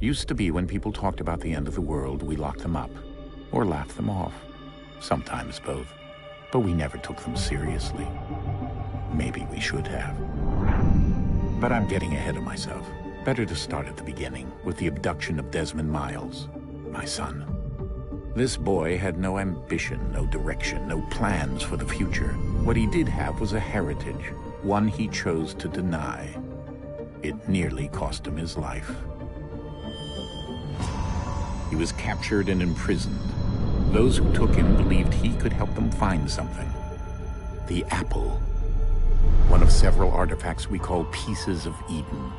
Used to be when people talked about the end of the world, we locked them up or laughed them off. Sometimes both. But we never took them seriously. Maybe we should have. But I'm getting ahead of myself. Better to start at the beginning, with the abduction of Desmond Miles, my son. This boy had no ambition, no direction, no plans for the future. What he did have was a heritage, one he chose to deny. It nearly cost him his life. He was captured and imprisoned. Those who took him believed he could help them find something. The apple. One of several artifacts we call pieces of Eden.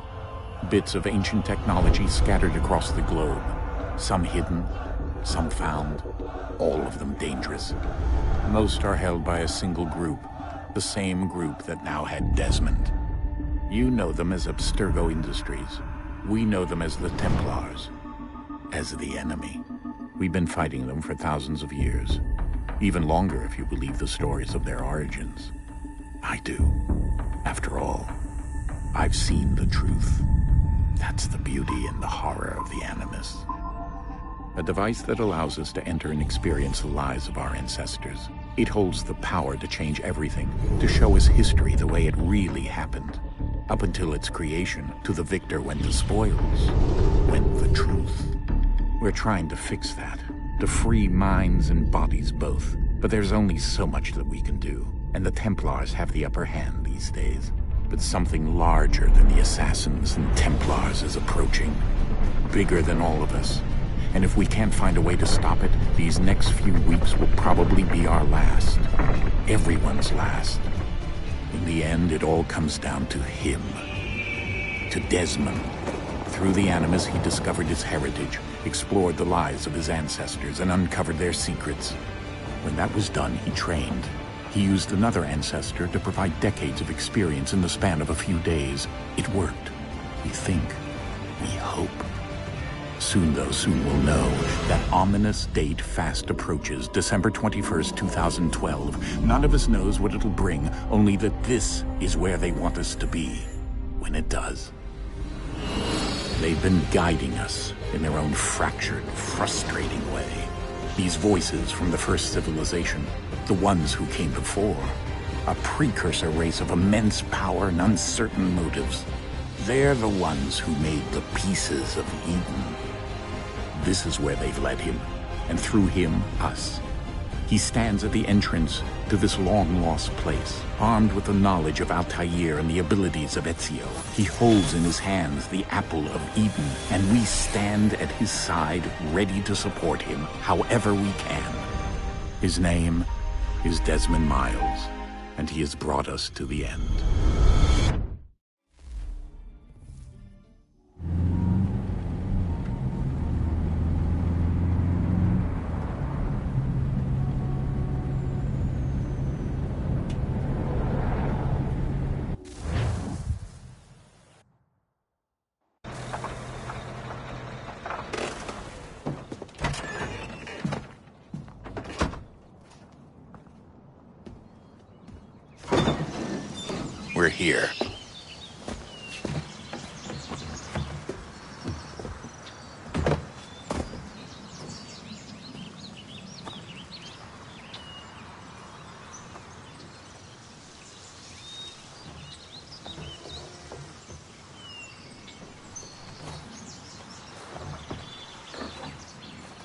Bits of ancient technology scattered across the globe. Some hidden, some found, all of them dangerous. Most are held by a single group, the same group that now had Desmond. You know them as Abstergo Industries. We know them as the Templars. As the enemy. We've been fighting them for thousands of years. Even longer if you believe the stories of their origins. I do. After all, I've seen the truth. That's the beauty and the horror of the Animus. A device that allows us to enter and experience the lives of our ancestors. It holds the power to change everything, to show us history the way it really happened. Up until its creation, to the victor went the spoils, went the truth. We're trying to fix that, to free minds and bodies both. But there's only so much that we can do, and the Templars have the upper hand these days. But something larger than the Assassins and Templars is approaching, bigger than all of us. And if we can't find a way to stop it, these next few weeks will probably be our last. Everyone's last. In the end, it all comes down to him. to Desmond. Through the Animus, he discovered his heritage, explored the lives of his ancestors, and uncovered their secrets. When that was done, he trained. He used another ancestor to provide decades of experience in the span of a few days. It worked. We think. We hope. Soon we'll know. That ominous date fast approaches, December 21st, 2012. None of us knows what it'll bring, only that this is where they want us to be when it does. They've been guiding us in their own fractured, frustrating way. These voices from the first civilization, the ones who came before, a precursor race of immense power and uncertain motives. They're the ones who made the pieces of Eden. This is where they've led him, and through him, us. He stands at the entrance to this long-lost place, armed with the knowledge of Altair and the abilities of Ezio. He holds in his hands the apple of Eden, and we stand at his side, ready to support him however we can. His name is Desmond Miles, and he has brought us to the end. We're here.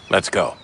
Let's go.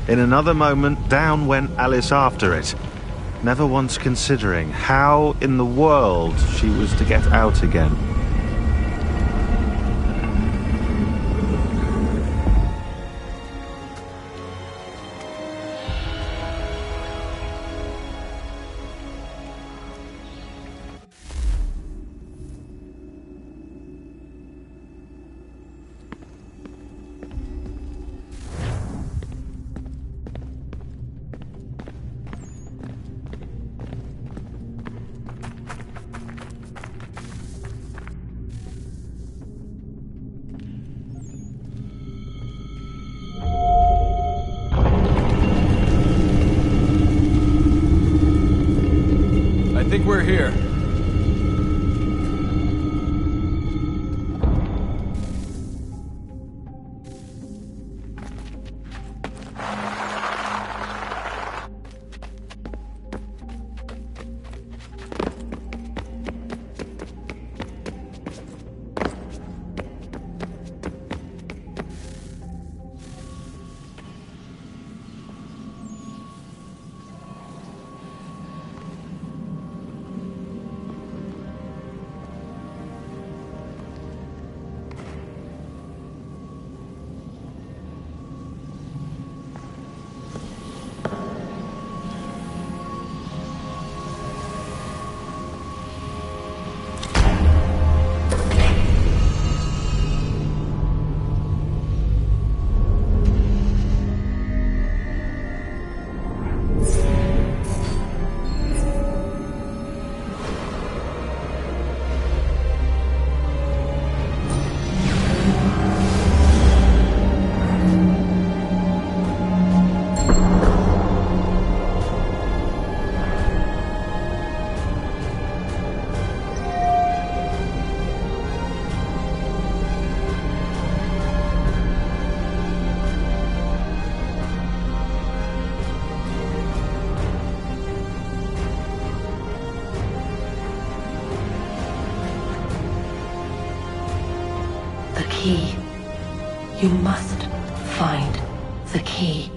In another moment, down went Alice after it, never once considering how in the world she was to get out again. I think we're here. The key. You must find the key.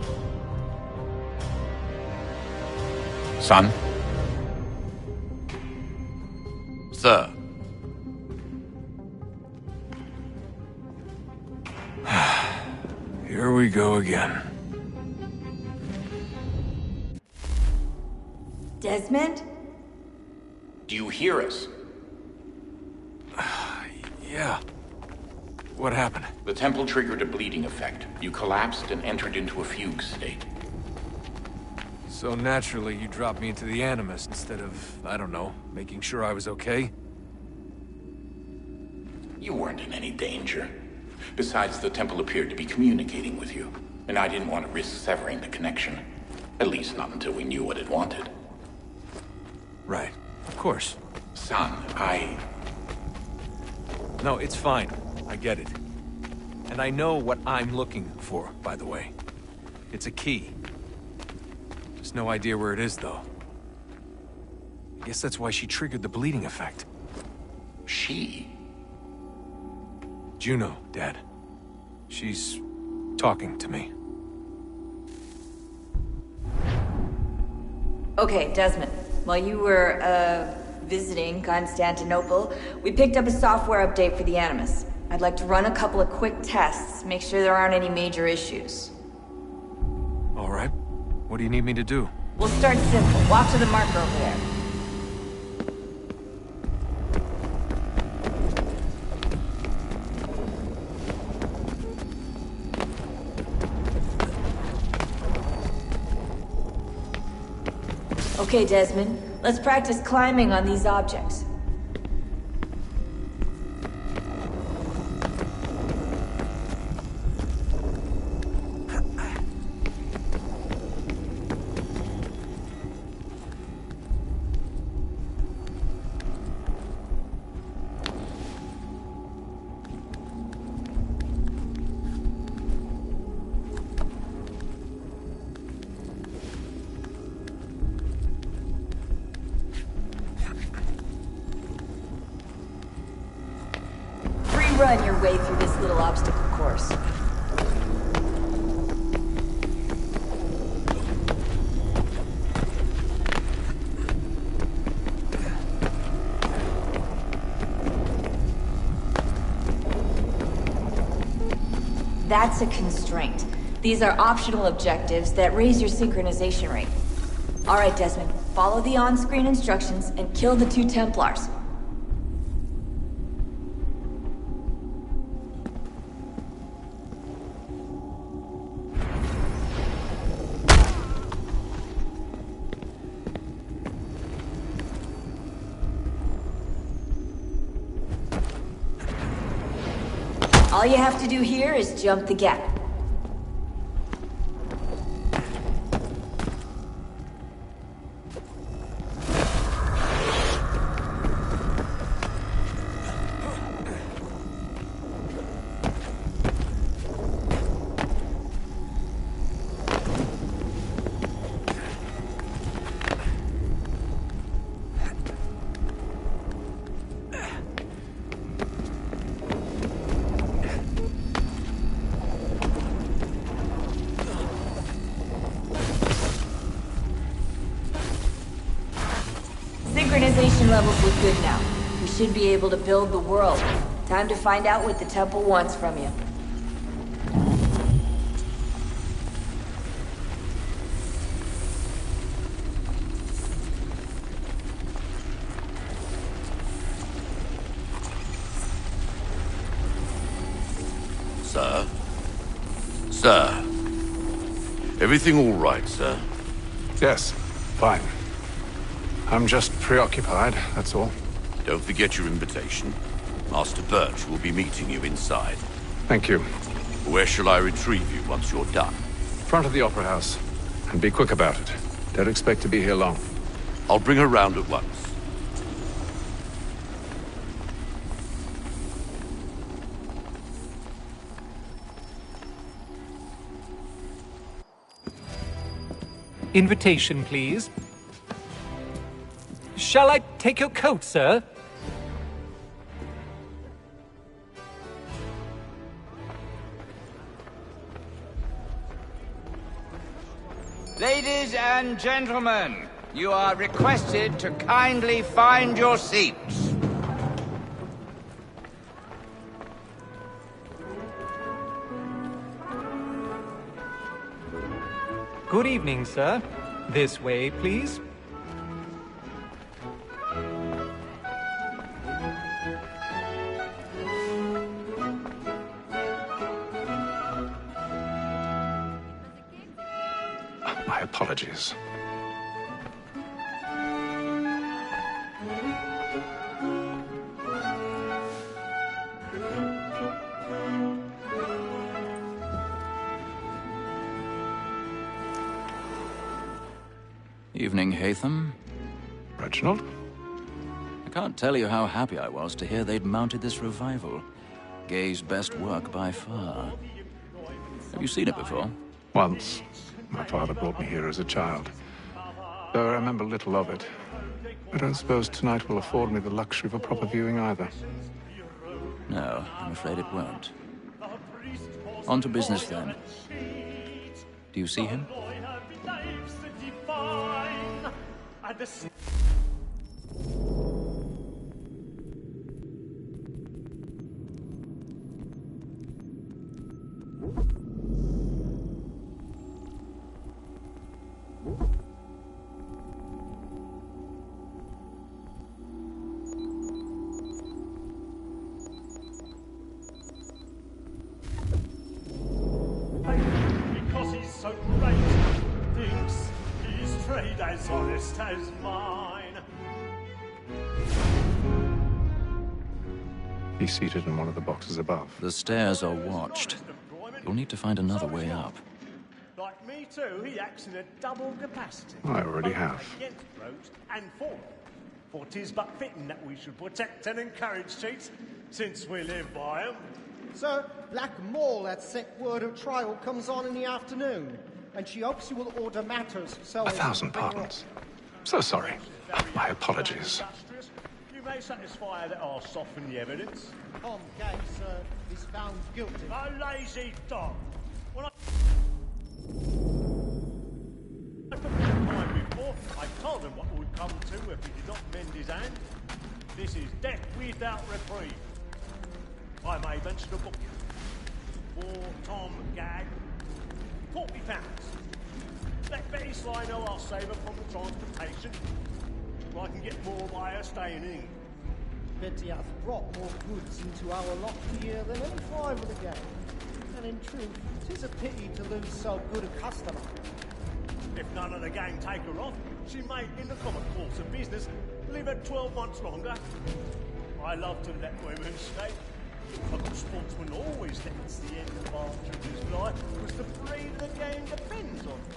Son? Sir. Here we go again. Desmond? Do you hear us? Yeah. What happened? The temple triggered a bleeding effect. You collapsed and entered into a fugue state. So naturally, you dropped me into the Animus instead of, I don't know, making sure I was okay? You weren't in any danger. Besides, the temple appeared to be communicating with you, and I didn't want to risk severing the connection. At least not until we knew what it wanted. Right. Of course. Son, No, it's fine. I get it. And I know what I'm looking for, by the way. It's a key. Just no idea where it is, though. I guess that's why she triggered the bleeding effect. She? Juno, Dad. She's talking to me. Okay, Desmond. While you were, visiting Constantinople, we picked up a software update for the Animus. I'd like to run a couple of quick tests, make sure there aren't any major issues. All right. What do you need me to do? We'll start simple. Walk to the marker over there. Okay, Desmond. Let's practice climbing on these objects. Run your way through this little obstacle course. That's a constraint. These are optional objectives that raise your synchronization rate. Alright, Desmond. Follow the on-screen instructions and kill the 2 Templars. All you have to do here is jump the gap. Synchronization levels look good now. We should be able to build the world. Time to find out what the temple wants from you. Sir? Sir? Everything all right, sir? Yes, fine. I'm just preoccupied, that's all. Don't forget your invitation. Master Birch will be meeting you inside. Thank you. Where shall I retrieve you once you're done? Front of the Opera House. And be quick about it. Don't expect to be here long. I'll bring her round at once. Invitation, please. Shall I take your coat, sir? Ladies and gentlemen, you are requested to kindly find your seats. Good evening, sir. This way, please. My apologies. Evening, Hatham. Reginald? I can't tell you how happy I was to hear they'd mounted this revival. Gay's best work by far. Have you seen it before? Once. My father brought me here as a child. Though I remember little of it. I don't suppose tonight will afford me the luxury of a proper viewing either. No, I'm afraid it won't. On to business, then. Do you see him? Because he's so great, thinks his trade as honest as mine. He's seated in one of the boxes above. The stairs are watched. You'll need to find another way up. Like me too, he acts in a double capacity. I already have. Against rogues and for them. For 'tis but fitting that we should protect and encourage cheats, since we live by 'em. Sir, Black Mall had sent word of trial comes on in the afternoon, and she hopes you will order matters so... 1,000 pardons. So sorry. My apologies. You may satisfy that I'll soften the evidence. Tom Gay, sir, is found guilty. A lazy dog. When I took the time before, I told him what it would come to if he did not mend his hand. This is death without reprieve. I may mention a book. for Tom Gag. £40. Let Betty Sly know I'll save her from the transportation. Or I can get more by her staying in. Betty hath brought more goods into our lot here than any five of the gang. And in truth, 'tis a pity to lose so good a customer. If none of the gang take her off, she may, in the common course of business, live her 12 months longer. I love to let women stay. A good sportsman always lets the end of Archer's life, because the breed of the game depends on it.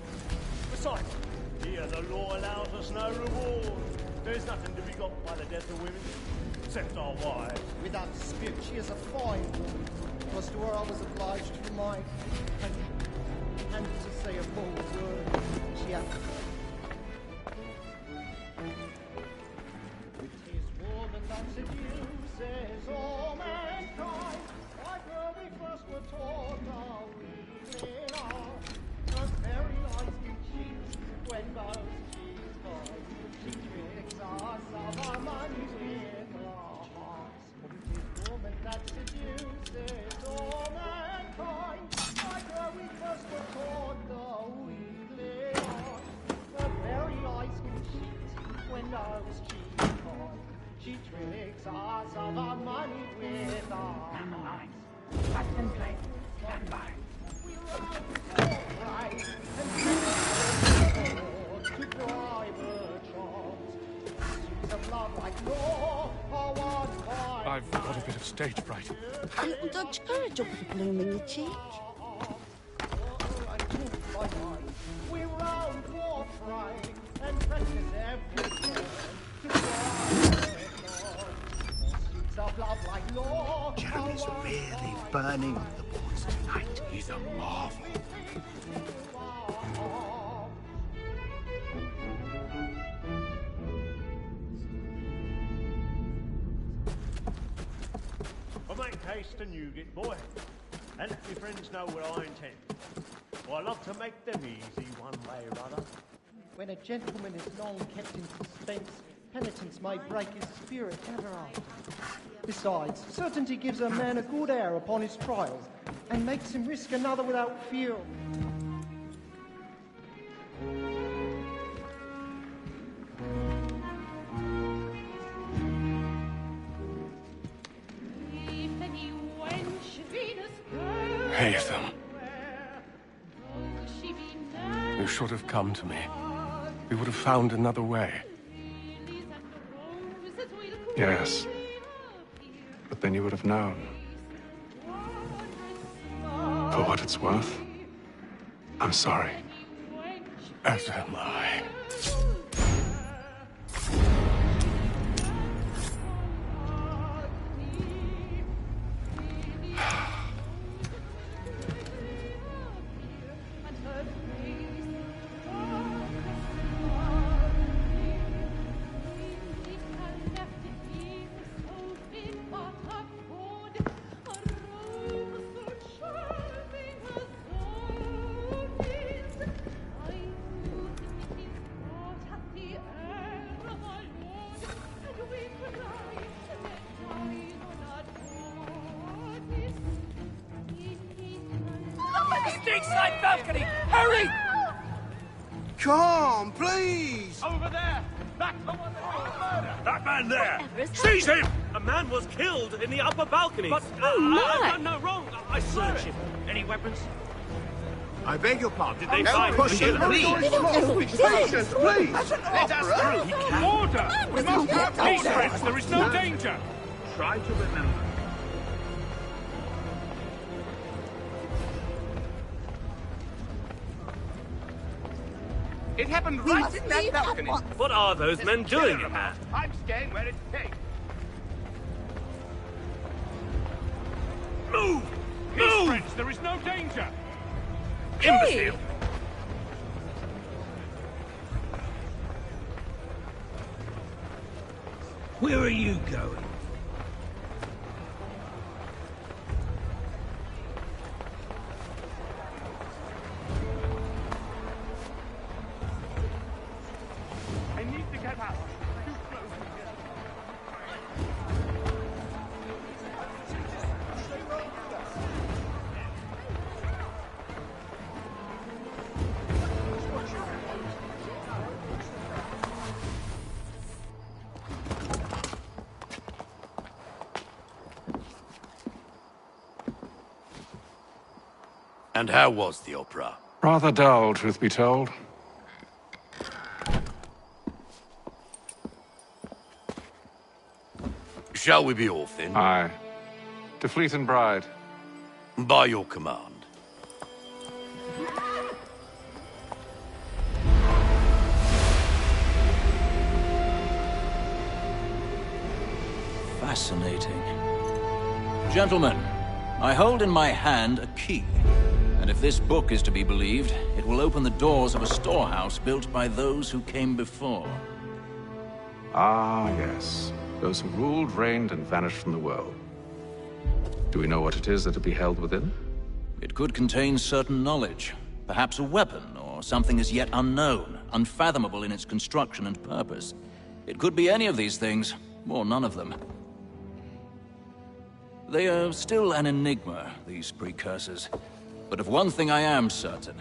Besides, here the law allows us no reward. There's nothing to be got by the death of women, except our wives. Without dispute, she is a fine woman. Was to her I was obliged for my pension, and to say a bold word, she hath. It is woman that seduces all mankind, like her we first were taught our reading of. Her very eyes can cheat when most she's gone. She tricks us of our money with her hearts. It is woman that seduces all mankind, like her we first were taught the wheedling of. Her very eyes can cheat when most she's gone. She tricks us of our money with her hearts. Cut and play. Stand by. We run right and to bribe her charms. Pursuits of love like law are won by. I've got a bit of stage fright. A little Dutch courage up with a bloom in your cheek. We round for pride and practice every turn to bribe her charms. Pursuits of love like law. Jeremy's really burning on the boards tonight. He's a marvel. I make haste and you get boy, and let your friends know what I intend. I love to make them easy one way or other. When a gentleman is long kept in suspense, penitence may break his spirit ever after. Besides, certainty gives a man a good air upon his trial, and makes him risk another without fear. Hatham. You should have come to me. We would have found another way. Yes. But then you would have known. For what it's worth, I'm sorry. As am I. Side balcony! Hurry! Come, please! Over there! That's the one that murder! That man there! Seize him! A man was killed in the upper balcony. But I've done no wrong. I swear it. Any weapons? I beg your pardon. Did they find push him, please? Patience, please! Let us through! Order! We must have peace, friends. There is no danger. Try to remember. It happened right in that balcony. What are those men doing in there? I'm staying where it's safe. Move! Peace, friends. There is no danger. Imbecile! Where are you going? I need to get out. Too close to here. And how was the opera? Rather dull, truth be told. Shall we be off then? Aye. To Fleet and Bride. By your command. Fascinating. Gentlemen, I hold in my hand a key. And if this book is to be believed, it will open the doors of a storehouse built by those who came before. Ah, yes. Those who ruled, reigned, and vanished from the world. Do we know what it is that will be held within? It could contain certain knowledge. Perhaps a weapon, or something as yet unknown, unfathomable in its construction and purpose. It could be any of these things, or none of them. They are still an enigma, these precursors. But of one thing I am certain.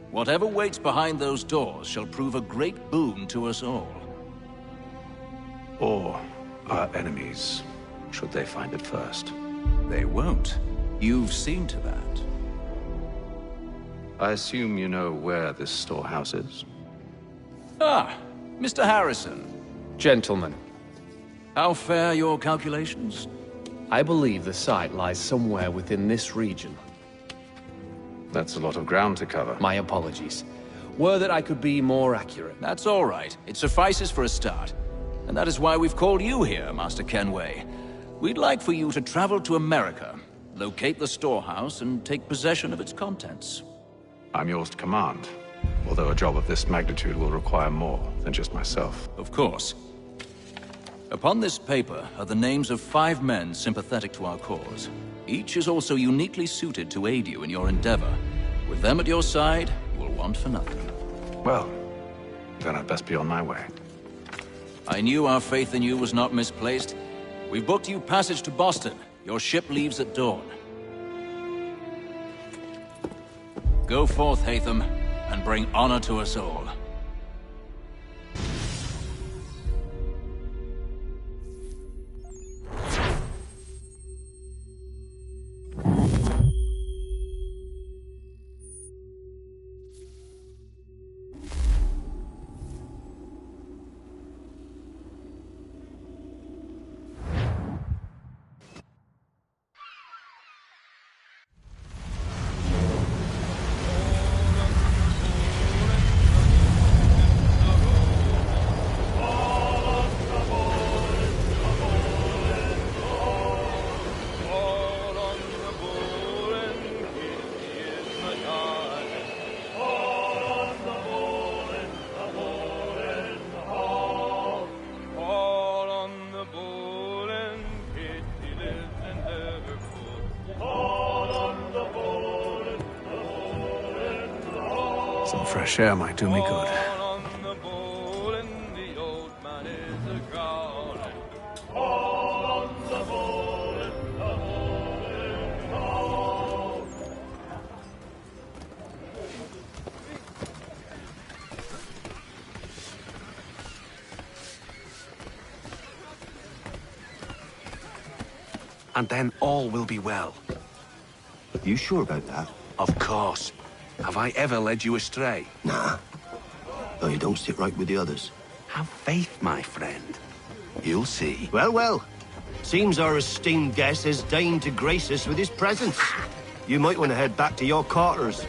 Whatever waits behind those doors shall prove a great boon to us all. Or our enemies, should they find it first. They won't. You've seen to that. I assume you know where this storehouse is? Ah, Mr. Harrison. Gentlemen. How fare your calculations? I believe the site lies somewhere within this region. That's a lot of ground to cover. My apologies. Were that I could be more accurate. That's all right. It suffices for a start. And that is why we've called you here, Master Kenway. We'd like for you to travel to Merica, locate the storehouse, and take possession of its contents. I'm yours to command, although a job of this magnitude will require more than just myself. Of course. Upon this paper are the names of 5 men sympathetic to our cause. Each is also uniquely suited to aid you in your endeavor. With them at your side, you will want for nothing. Well, then I'd best be on my way. I knew our faith in you was not misplaced. We've booked you passage to Boston. Your ship leaves at dawn. Go forth, Hatham, and bring honor to us all. Some fresh air might do me good. And then all will be well. You sure about that? Of course. Have I ever led you astray? Nah. Though you don't sit right with the others. Have faith, my friend. You'll see. Well, well. Seems our esteemed guest has deigned to grace us with his presence. You might want to head back to your quarters.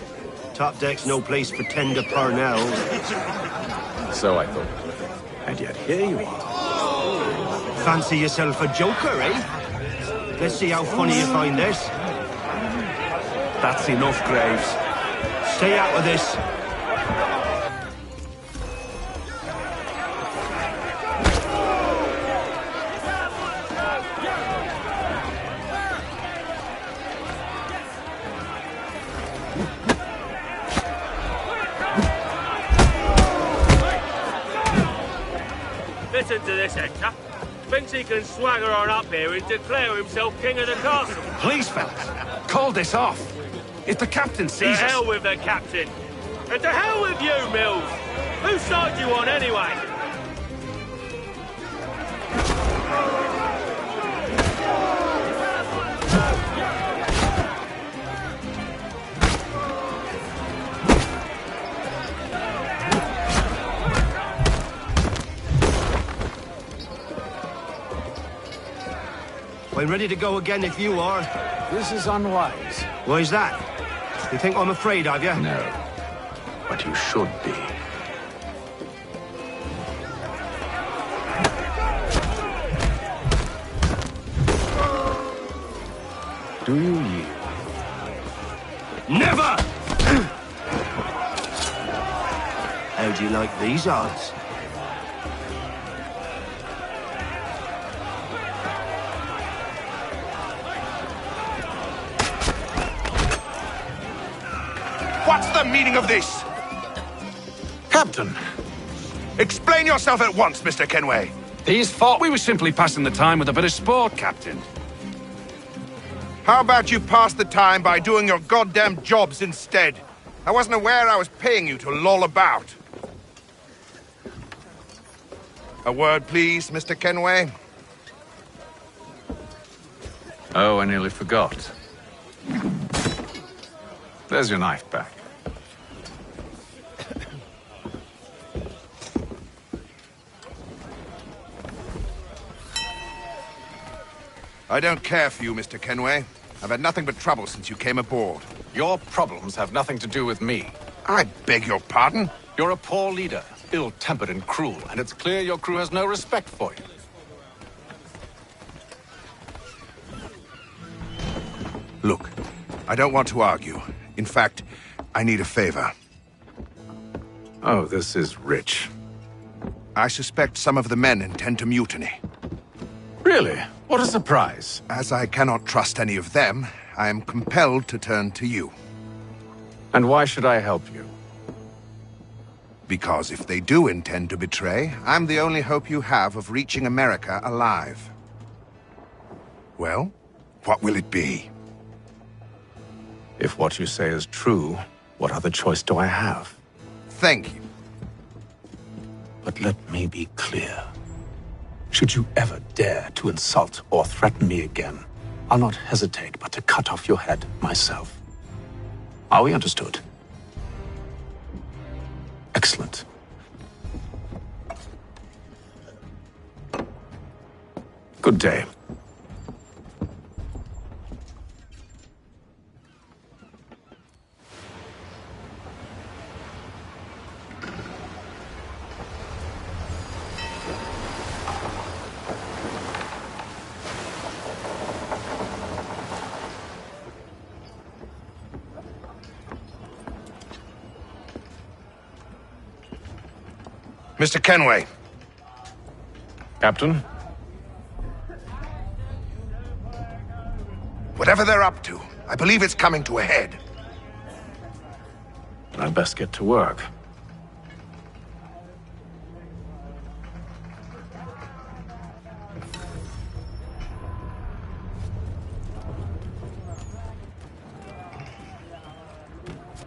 Top deck's no place for tender parnells. So I thought. And yet here you are. Fancy yourself a joker, eh? Let's see how funny you find this. That's enough, Graves. Stay out of this. Listen to this, Hector. Thinks he can swagger on up here and declare himself king of the castle. Please, fellas, call this off. If the captain sees us... To hell with the captain. And to hell with you, Mills. Whose side you on, anyway? I'm ready to go again if you are. This is unwise. Why's that? You think I'm afraid of you? No. But you should be. Do you yield? Never! How'd you like these odds? What's the meaning of this? Captain! Explain yourself at once, Mr. Kenway. These thought we were simply passing the time with a bit of sport, Captain. How about you pass the time by doing your goddamn jobs instead? I wasn't aware I was paying you to loll about. A word, please, Mr. Kenway. Oh, I nearly forgot. There's your knife back. I don't care for you, Mr. Kenway. I've had nothing but trouble since you came aboard. Your problems have nothing to do with me. I beg your pardon? You're a poor leader, ill-tempered and cruel, and it's clear your crew has no respect for you. Look, I don't want to argue. In fact, I need a favor. Oh, this is rich. I suspect some of the men intend to mutiny. Really? What a surprise. As I cannot trust any of them, I am compelled to turn to you. And why should I help you? Because if they do intend to betray, I'm the only hope you have of reaching America alive. Well, what will it be? If what you say is true, what other choice do I have? Thank you. But let me be clear. Should you ever dare to insult or threaten me again, I'll not hesitate but to cut off your head myself. Are we understood? Excellent. Good day. Mr. Kenway. Captain? Whatever they're up to, I believe it's coming to a head. I'd best get to work.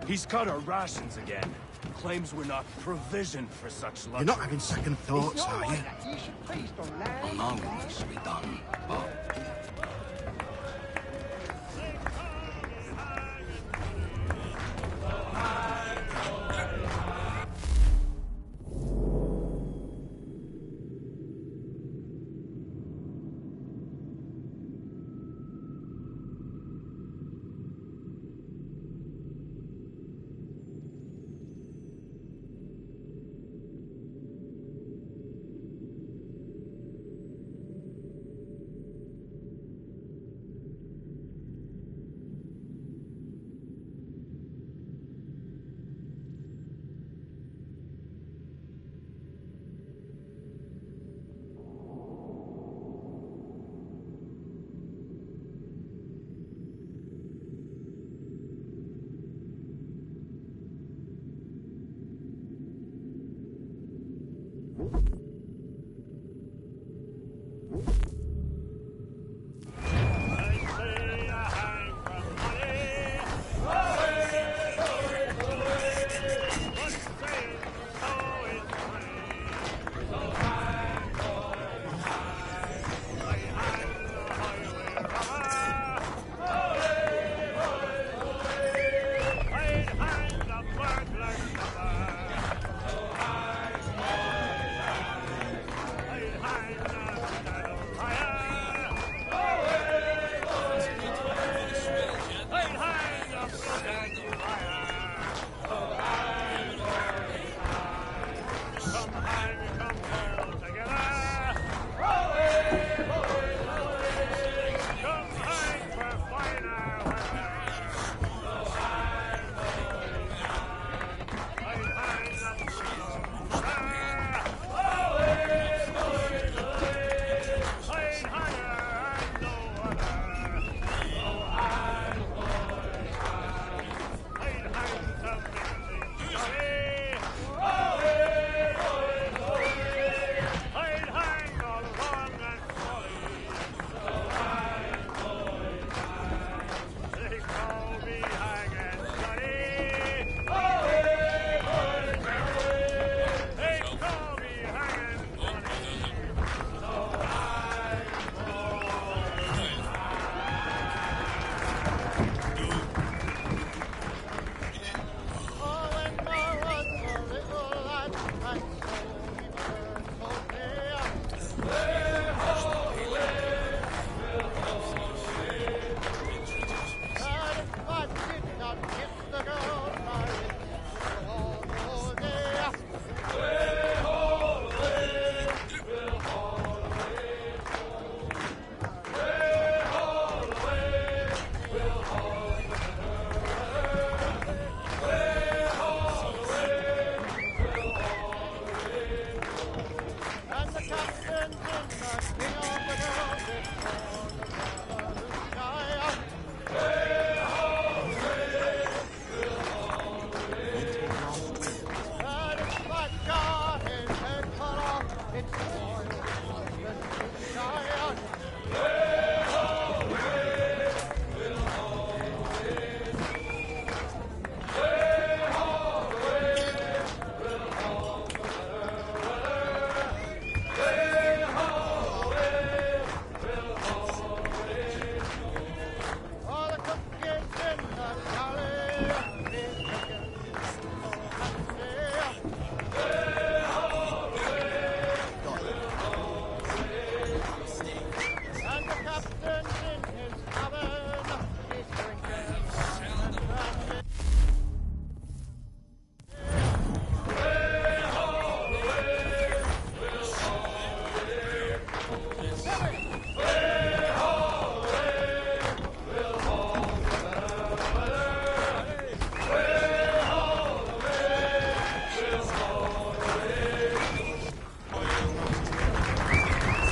He's cut our rations again. Claims we're not provisioned for such luxury. You're not having second thoughts, are you? An argument to be done, but...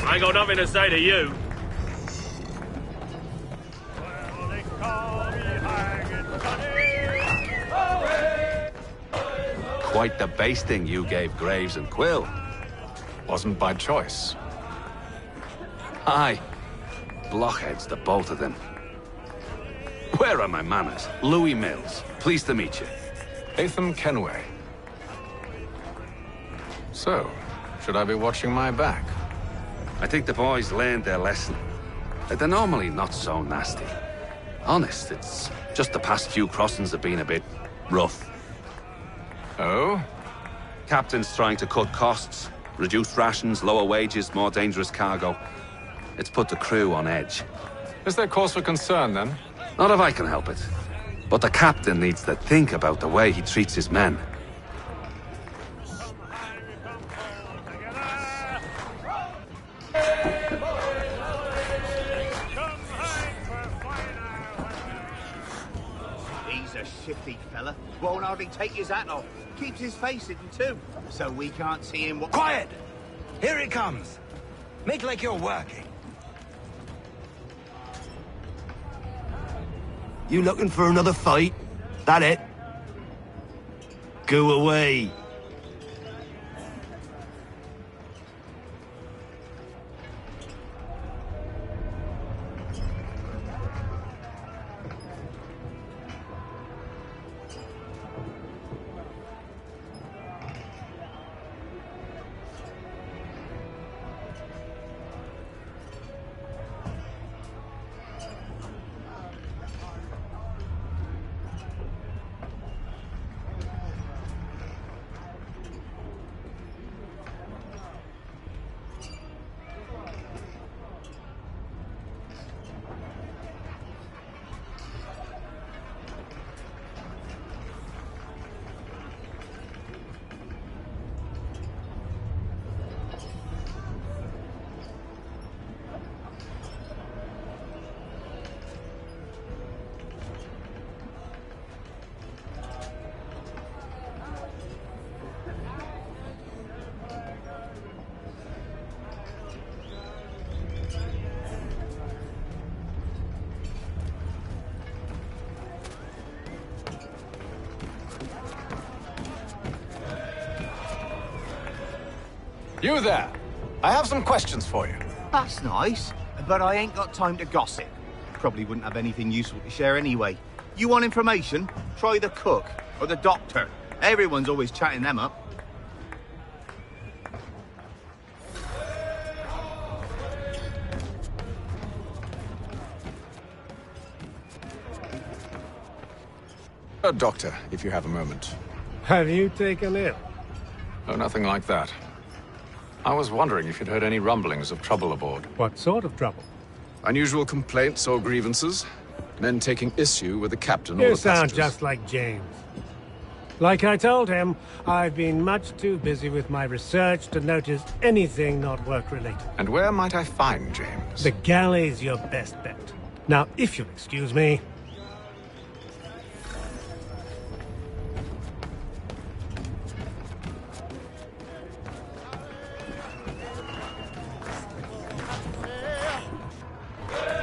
I ain't got nothing to say to you. Quite the basting you gave Graves and Quill. Wasn't by choice. Aye. Blockheads, the both of them. Where are my manners? Louis Mills. Pleased to meet you. Atham Kenway. So, should I be watching my back? I think the boys learned their lesson. They're normally not so nasty. Honest, it's just the past few crossings have been a bit rough. Oh? Captain's trying to cut costs. Reduced rations, lower wages, more dangerous cargo. It's put the crew on edge. Is there cause for concern, then? Not if I can help it. But the captain needs to think about the way he treats his men. He's a shifty fella. Won't hardly take his hat off. Keeps his face hidden too, so we can't see him. Quiet! Here it comes. Make like you're working. You looking for another fight? That it? Go away. You there! I have some questions for you. That's nice, but I ain't got time to gossip. Probably wouldn't have anything useful to share anyway. You want information? Try the cook or the doctor. Everyone's always chatting them up. A doctor, if you have a moment. Have you taken ill? Oh, nothing like that. I was wondering if you'd heard any rumblings of trouble aboard. What sort of trouble? Unusual complaints or grievances? Men taking issue with the captain or You the sound passengers? just like James. Like I told him, I've been much too busy with my research to notice anything not work-related. And where might I find James? The galley's your best bet. Now, if you'll excuse me...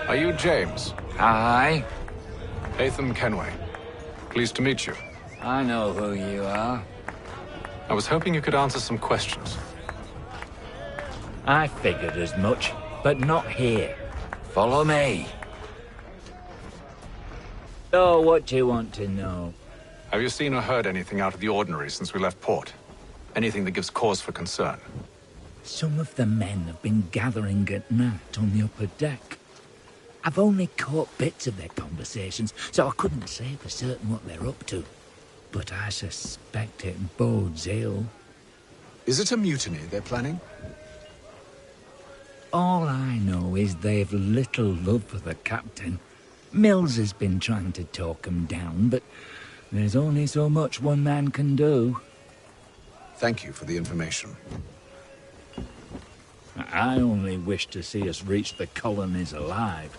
Are you James? Aye. Atham Kenway. Pleased to meet you. I know who you are. I was hoping you could answer some questions. I figured as much, but not here. Follow me. So, what do you want to know? Have you seen or heard anything out of the ordinary since we left port? Anything that gives cause for concern? Some of the men have been gathering at night on the upper deck. I've only caught bits of their conversations, so I couldn't say for certain what they're up to. But I suspect it bodes ill. Is it a mutiny they're planning? All I know is they've little love for the captain. Mills has been trying to talk 'em down, but there's only so much one man can do. Thank you for the information. I only wish to see us reach the colonies alive.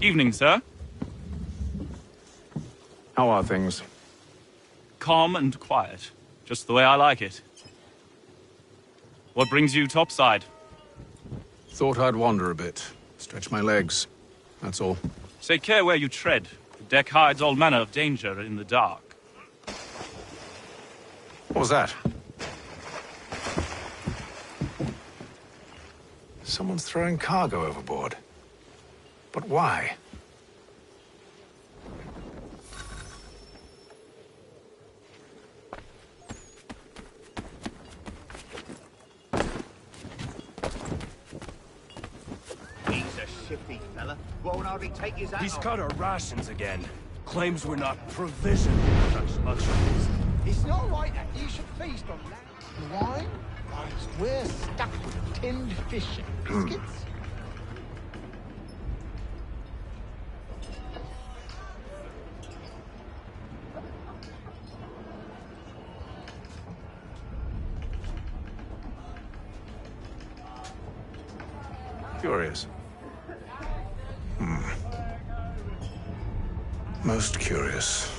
Evening, sir. How are things? Calm and quiet. Just the way I like it. What brings you topside? Thought I'd wander a bit. Stretch my legs. That's all. Take care where you tread. The deck hides all manner of danger in the dark. What was that? Someone's throwing cargo overboard. But why? He's a shifty fella. Won't hardly take his hat He's off. cut our rations again. Claims we're not provisioned with such luxuries. It's not right that you should feast on land and wine, whilst we're stuck with tinned fish and biscuits. Curious. Most curious.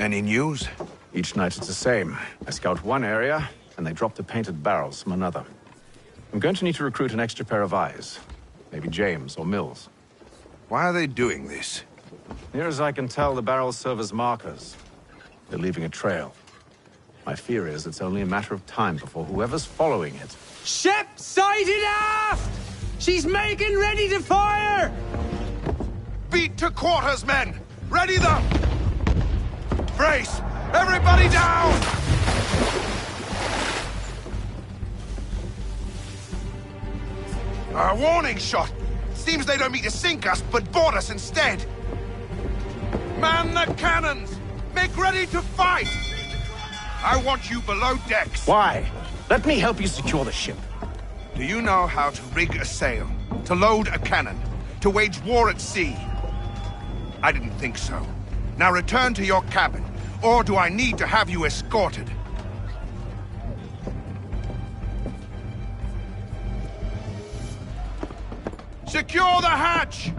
Any news? Each night it's the same. I scout one area, and they drop the painted barrels from another. I'm going to need to recruit an extra pair of eyes. Maybe James or Mills. Why are they doing this? Near as I can tell, the barrels serve as markers. They're leaving a trail. My fear is it's only a matter of time before whoever's following it... Ship sighted aft! She's making ready to fire! Beat to quarters, men! Ready them! Brace! Everybody down! A warning shot! Seems they don't mean to sink us, but board us instead! Man the cannons! Make ready to fight! I want you below decks. Why? Let me help you secure the ship. Do you know how to rig a sail? To load a cannon? To wage war at sea? I didn't think so. Now return to your cabin, or do I need to have you escorted? Secure the hatch!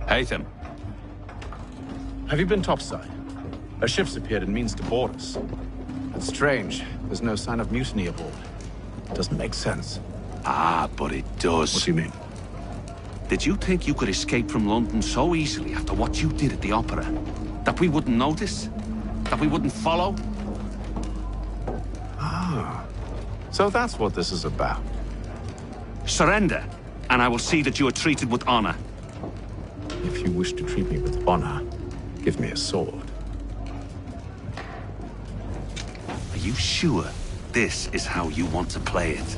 Haytham. Have you been topside? A ship's appeared and means to board us. It's strange. There's no sign of mutiny aboard. It doesn't make sense. Ah, but it does. What do you mean? Did you think you could escape from London so easily after what you did at the opera? That we wouldn't notice? That we wouldn't follow? Ah. So that's what this is about. Surrender, and I will see that you are treated with honor. If you wish to treat me with honor, give me a sword. Are you sure this is how you want to play it?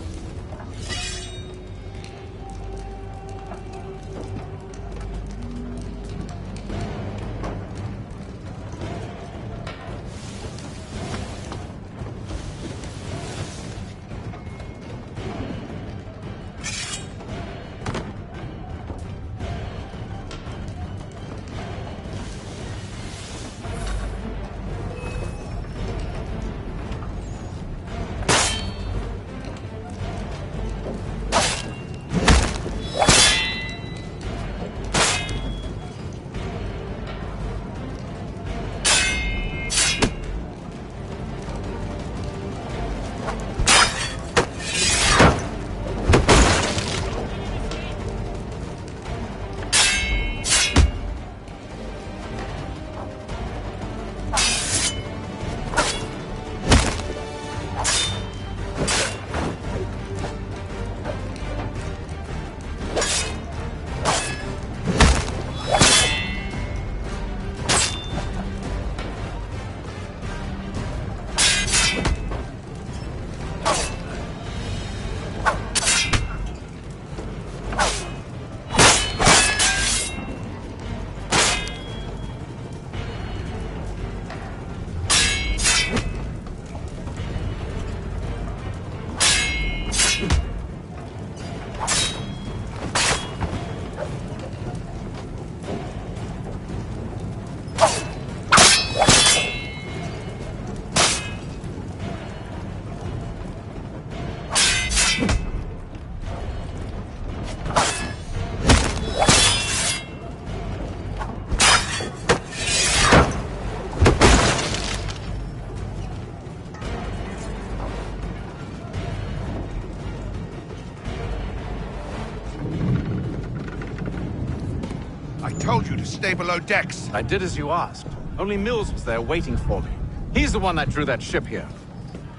I told you to stay below decks. I did as you asked. Only Mills was there waiting for me. He's the one that drew that ship here.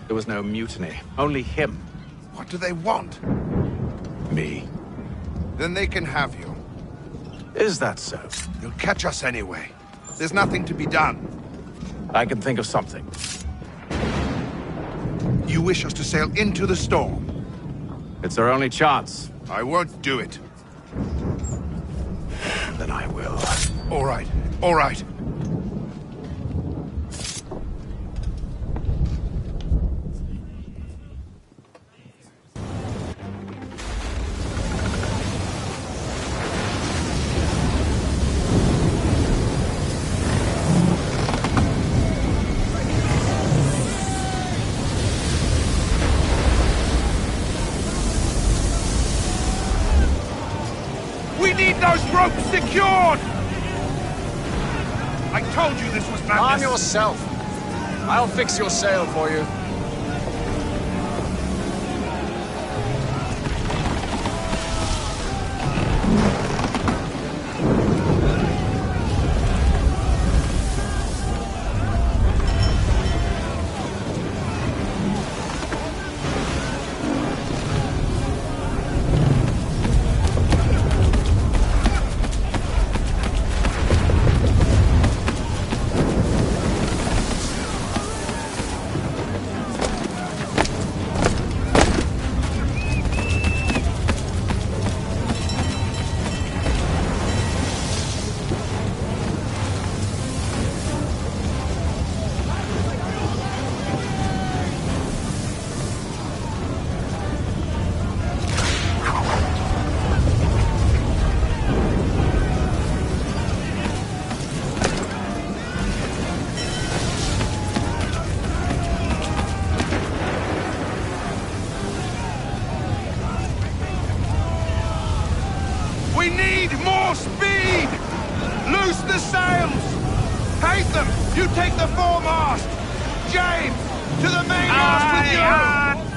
There was no mutiny, only him. What do they want? Me. Then they can have you. Is that so? You'll catch us anyway. There's nothing to be done. I can think of something. You wish us to sail into the storm? It's our only chance. I won't do it. Then I will. All right, all right. We need those ropes secured! I told you this was madness. Calm yourself. I'll fix your sail for you. We need more speed! Loose the sails! Haytham, you take the foremast! James, to the mainmast with you!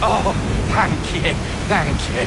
Oh, thank you, thank you.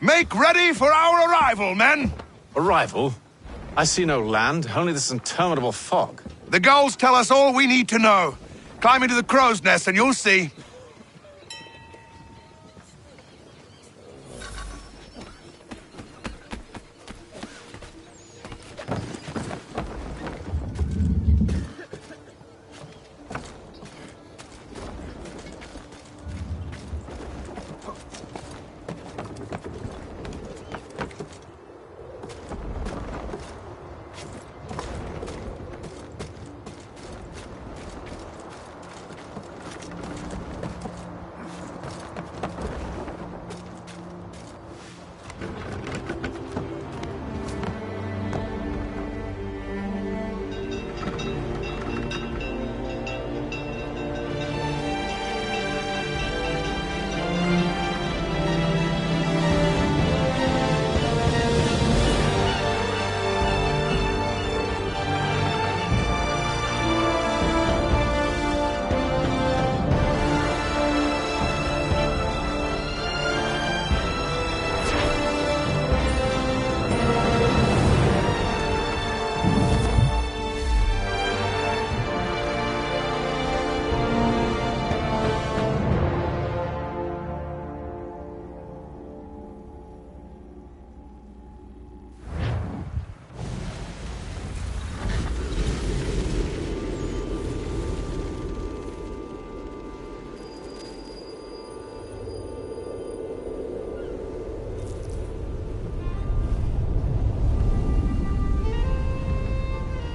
Make ready for our arrival, men! Arrival? I see no land, only this interminable fog. The gulls tell us all we need to know. Climb into the crow's nest and you'll see.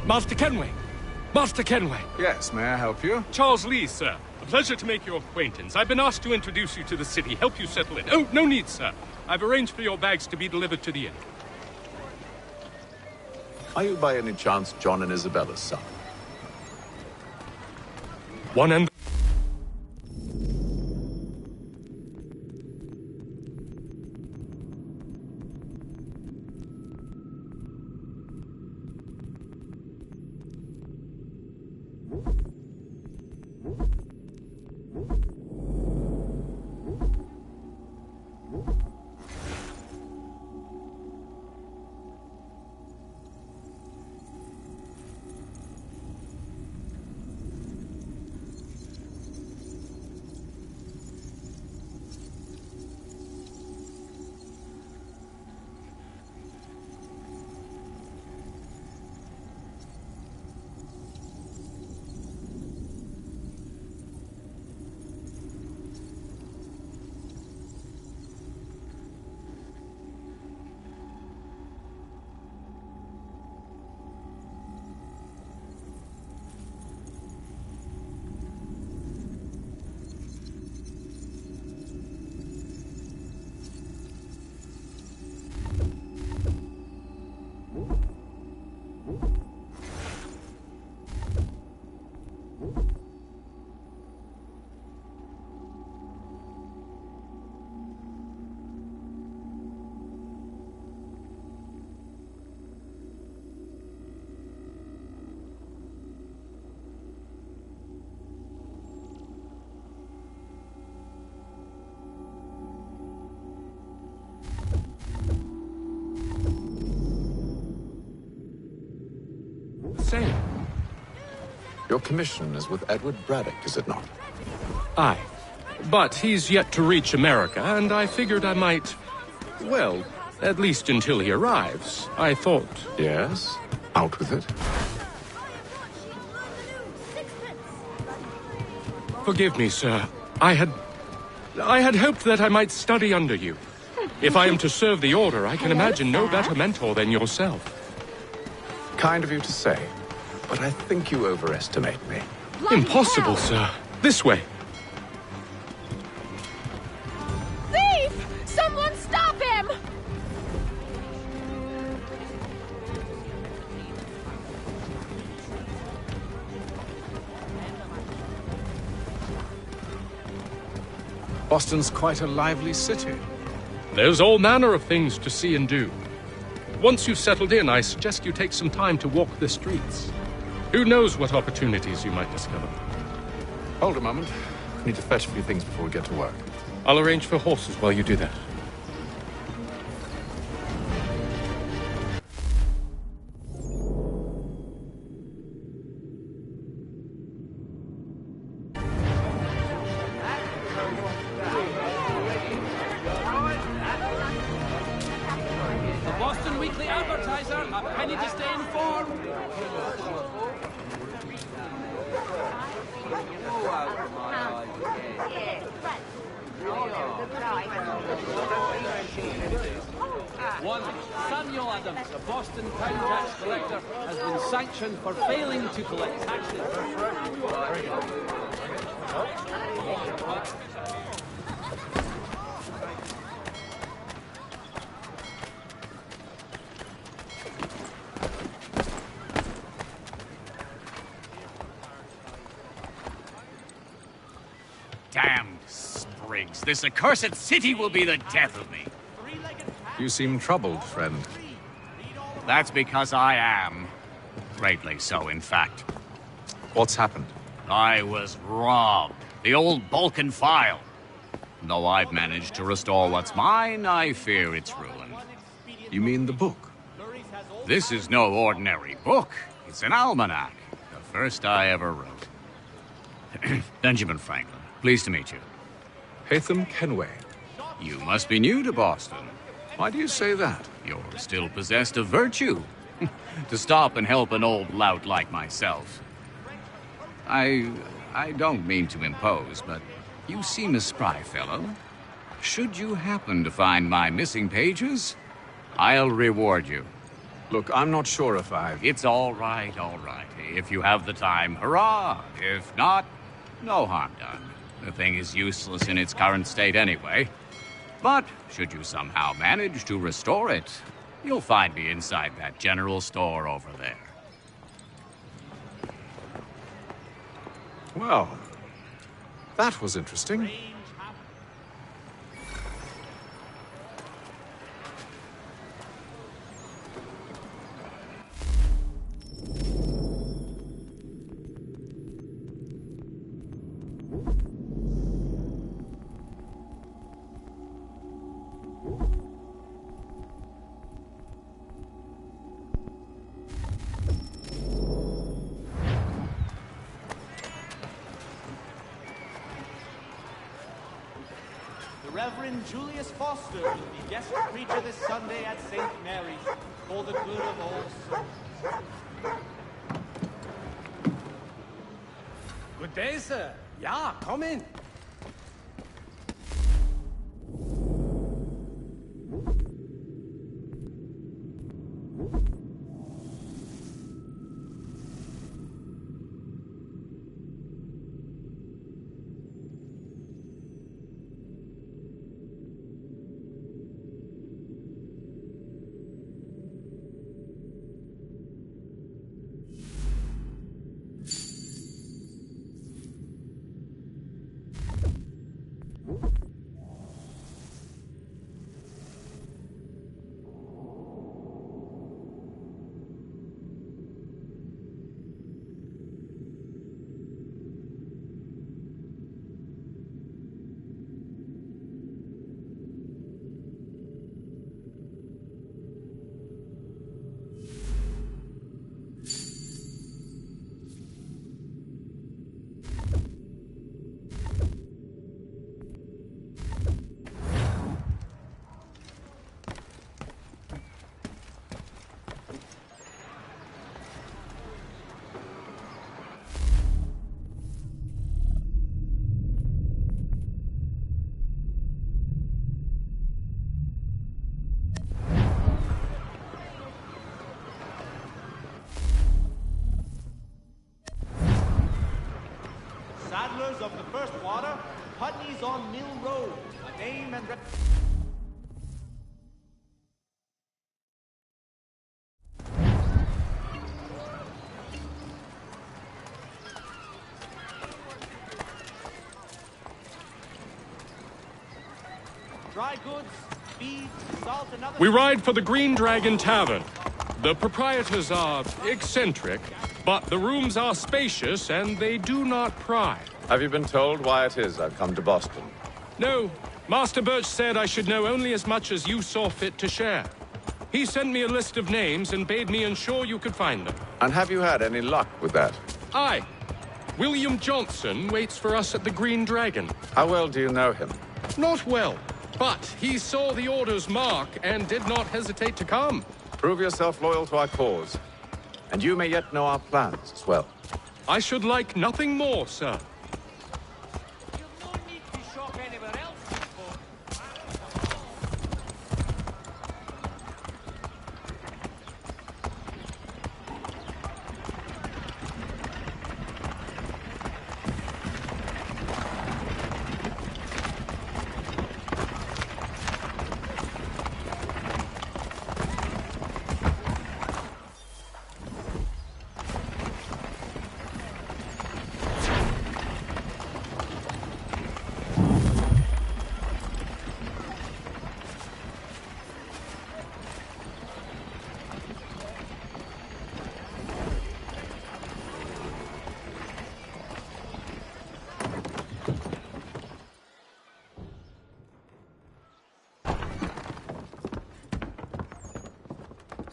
Master Kenway! Master Kenway! Yes, may I help you? Charles Lee, sir. A pleasure to make your acquaintance. I've been asked to introduce you to the city, help you settle in. Oh, no need, sir. I've arranged for your bags to be delivered to the inn. Are you by any chance John and Isabella's son? One and... Same. Your commission is with Edward Braddock, is it not? Aye. But he's yet to reach America, and I figured I might... Well, at least until he arrives. I thought... Yes? Out with it. Forgive me, sir. I had hoped that I might study under you. If I am to serve the Order, I can imagine no better mentor than yourself. Kind of you to say, but I think you overestimate me. Impossible, sir. This way. Thief! Someone stop him! Boston's quite a lively city. There's all manner of things to see and do. Once you've settled in, I suggest you take some time to walk the streets. Who knows what opportunities you might discover. Hold a moment. I need to fetch a few things before we get to work. I'll arrange for horses while you do that. A penny to stay informed. One, Samuel Adams, a Boston town tax collector, has been sanctioned for failing to collect taxes. Damned sprigs. This accursed city will be the death of me. You seem troubled, friend. That's because I am. Greatly so, in fact. What's happened? I was robbed. The old Balkan file. Though I've managed to restore what's mine, I fear it's ruined. You mean the book? This is no ordinary book. It's an almanac. The first I ever wrote. Benjamin Franklin, pleased to meet you. Hatham Kenway. You must be new to Boston. Why do you say that? You're still possessed of virtue. To stop and help an old lout like myself. I don't mean to impose, but you seem a spry fellow. Should you happen to find my missing pages, I'll reward you. Look, I'm not sure if I've... It's all right, all right. If you have the time, hurrah! If not, no harm done. The thing is useless in its current state anyway. But should you somehow manage to restore it, you'll find me inside that general store over there. Well, that was interesting. Reverend Julius Foster will be guest preacher this Sunday at St. Mary's for the good of all souls. Good day, sir. Yeah, come in. Saddlers of the first water, Putney's on Mill Road. Name and dry goods, feed, salt, and other... We ride for the Green Dragon Tavern. The proprietors are eccentric, but the rooms are spacious and they do not pry. Have you been told why it is I've come to Boston? No. Master Birch said I should know only as much as you saw fit to share. He sent me a list of names and bade me ensure you could find them. And have you had any luck with that? Aye. William Johnson waits for us at the Green Dragon. How well do you know him? Not well, but he saw the order's mark and did not hesitate to come. Prove yourself loyal to our cause. And you may yet know our plans as well. I should like nothing more, sir.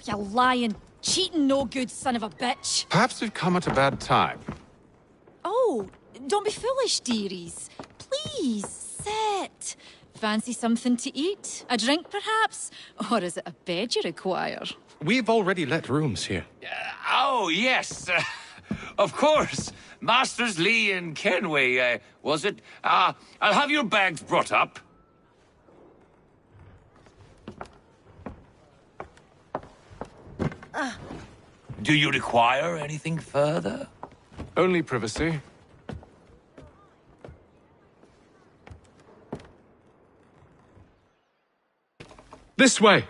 You lying, cheating, no good son of a bitch. Perhaps we've come at a bad time. Oh, don't be foolish, dearies. Please, sit. Fancy something to eat? A drink, perhaps? Or is it a bed you require? We've already let rooms here. Oh, yes. Of course. Masters Lee and Kenway, was it? I'll have your bags brought up. Do you require anything further? Only privacy. This way!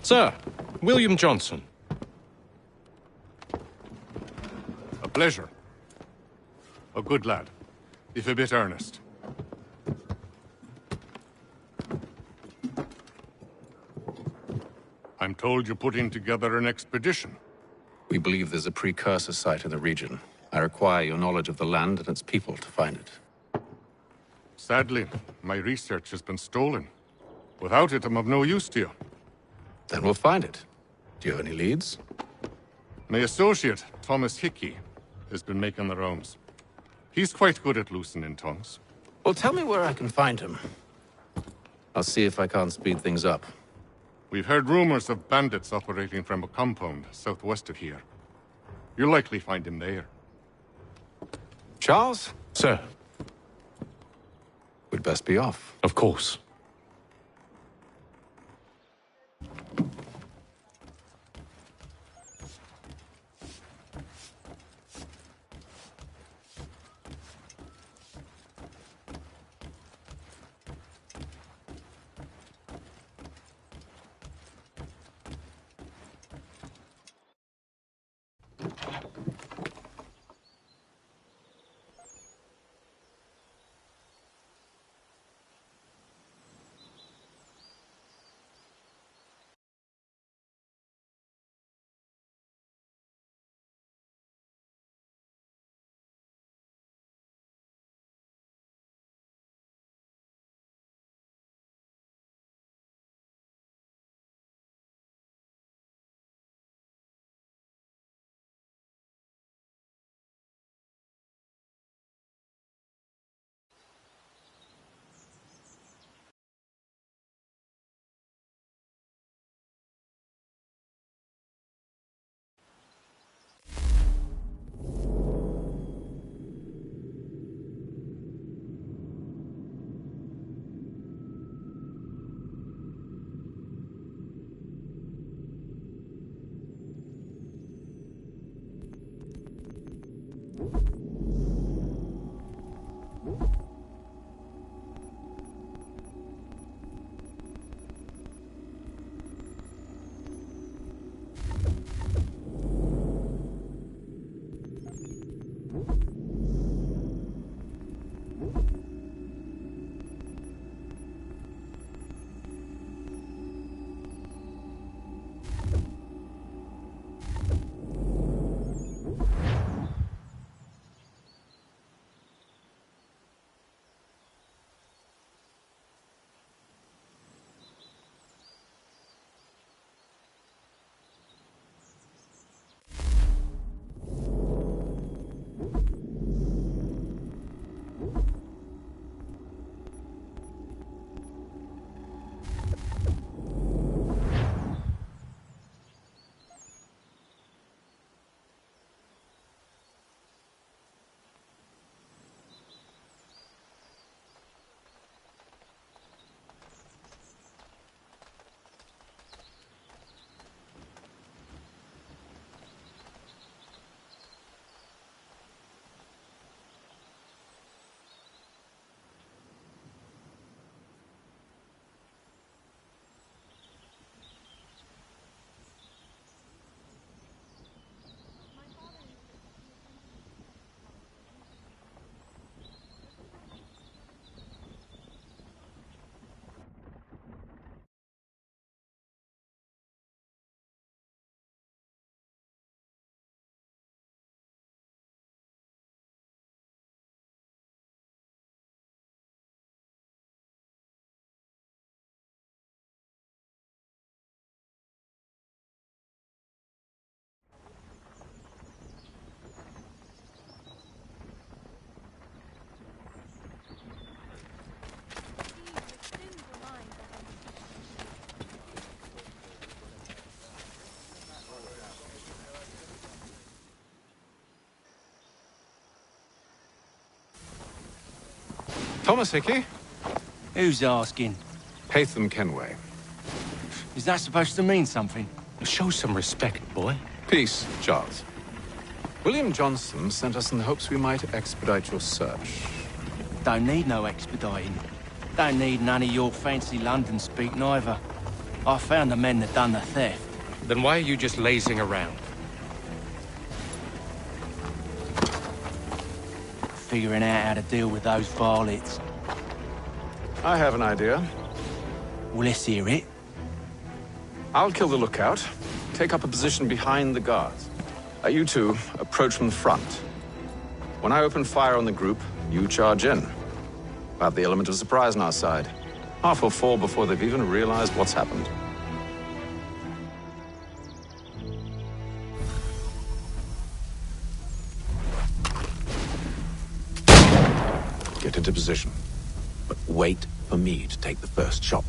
Sir, William Johnson. A pleasure. A good lad, if a bit earnest. I'm told you're putting together an expedition. We believe there's a precursor site in the region. I require your knowledge of the land and its people to find it. Sadly, my research has been stolen. Without it, I'm of no use to you. Then we'll find it. Do you have any leads? My associate, Thomas Hickey, has been making the rounds. He's quite good at loosening tongues. Well, tell me where I can find him. I'll see if I can't speed things up. We've heard rumors of bandits operating from a compound southwest of here. You'll likely find him there. Charles? Sir. We'd best be off. Of course. Thomas Hickey? Who's asking? Haytham Kenway. Is that supposed to mean something? Show some respect, boy. Peace, Charles. William Johnson sent us in the hopes we might expedite your search. Don't need no expediting. Don't need none of your fancy London speak neither. I found the men that done the theft. Then why are you just lazing around? Figuring out how to deal with those varlets. I have an idea. Well, let's hear it. I'll kill the lookout, take up a position behind the guards. You two approach from the front. When I open fire on the group, you charge in. We'll have the element of surprise on our side. Half will fall before they've even realized what's happened. Get into position. But wait for me to take the first shot.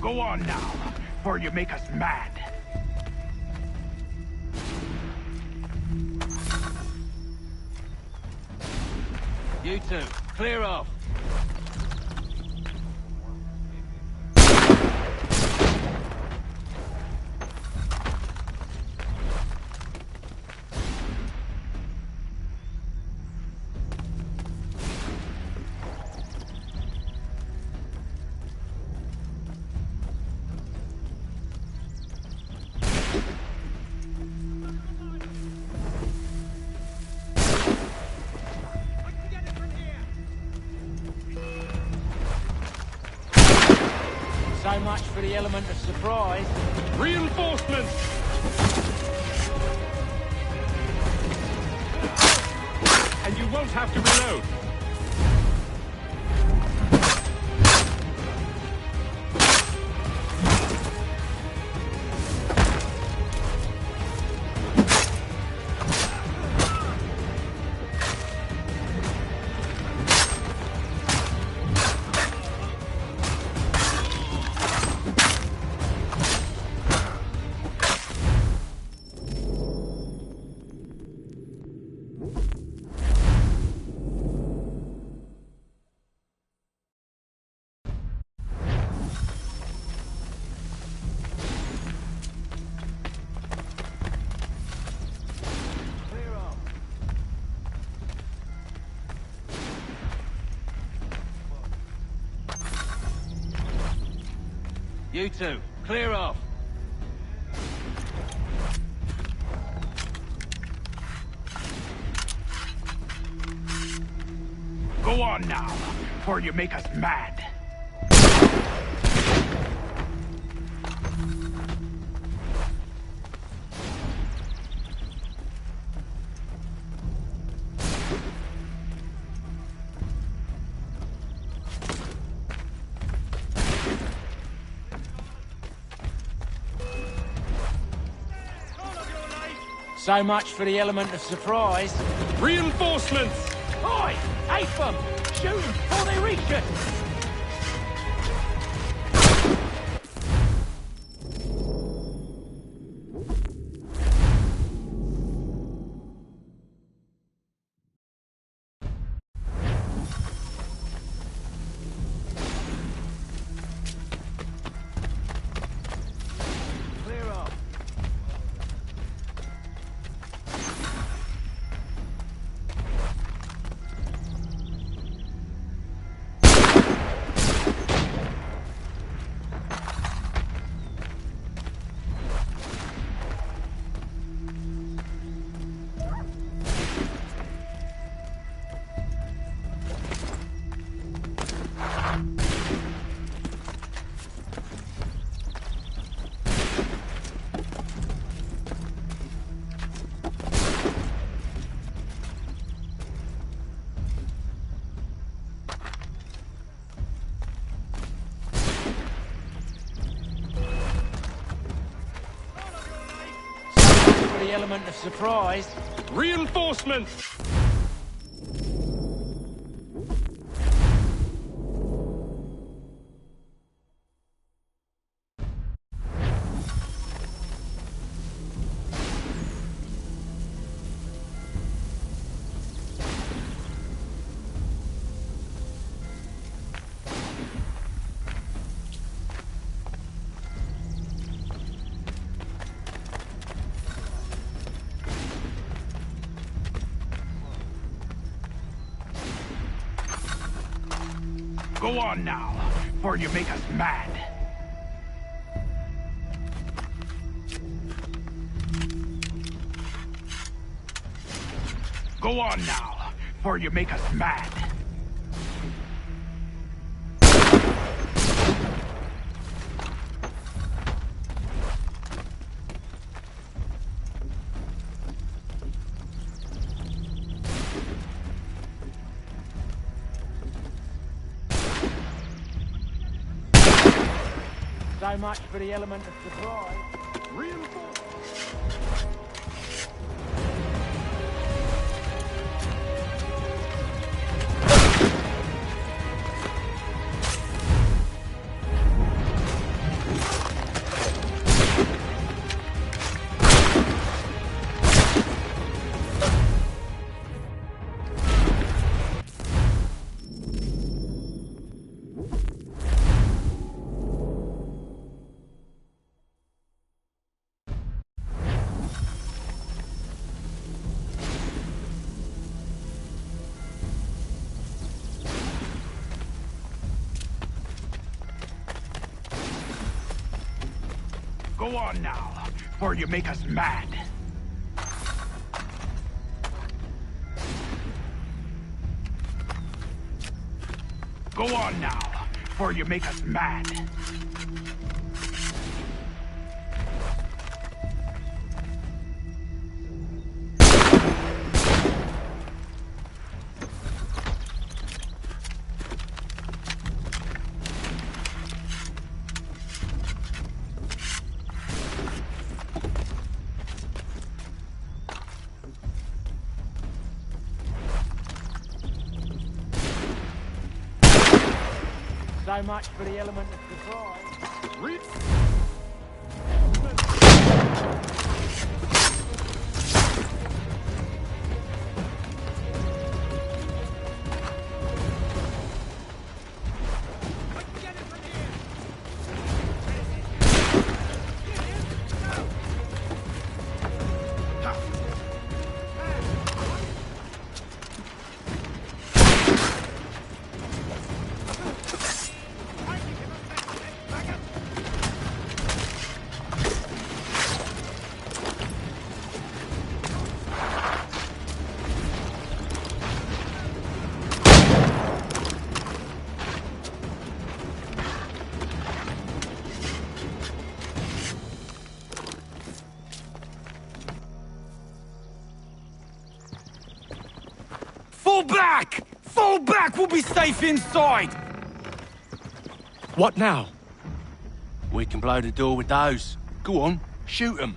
Go on now, before you make us mad. You two, clear off. So much for the element of surprise. Reinforcements! And you won't have to reload. You two, clear off. Go on now, before you make us mad. So much for the element of surprise. Reinforcements! Oi! Ape them! Shoot them before they reach us! The element of surprise. Reinforcements! Go on now, before you make us mad. Go on now, before you make us mad. So much for the element of surprise. Go on now, before you make us mad. Go on now, before you make us mad. So much for the element of surprise. Fall back! Fall back! We'll be safe inside! What now? We can blow the door with those. Go on, shoot them.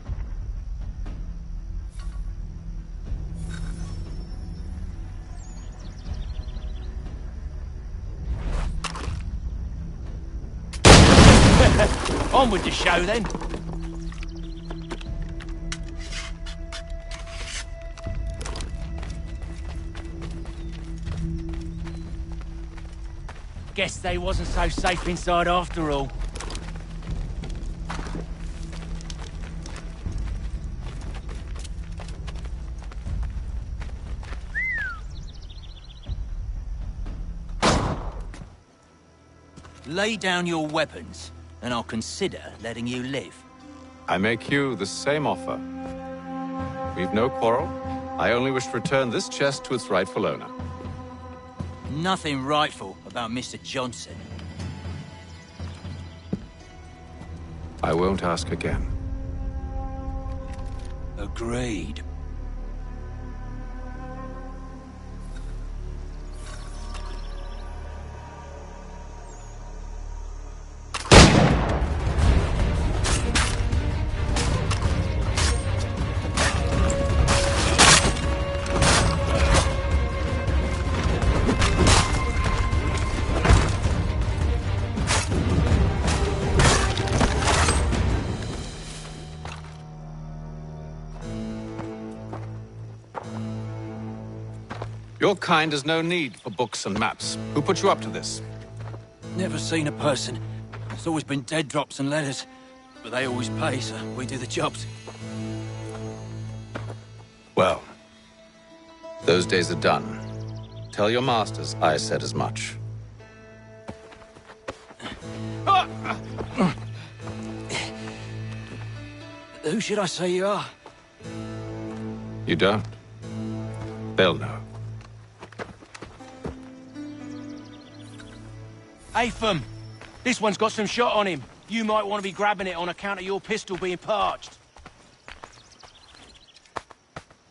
On with the show then. Guess they wasn't so safe inside after all. Lay down your weapons, and I'll consider letting you live. I make you the same offer. We've no quarrel. I only wish to return this chest to its rightful owner. Nothing rightful about Mr. Johnson. I won't ask again. Agreed. Your kind has no need for books and maps. Who put you up to this? Never seen a person. It's always been dead drops and letters. But they always pay, so we do the jobs. Well, those days are done. Tell your masters I said as much. Who should I say you are? You don't? They'll know. Atham! This one's got some shot on him. You might want to be grabbing it on account of your pistol being parched.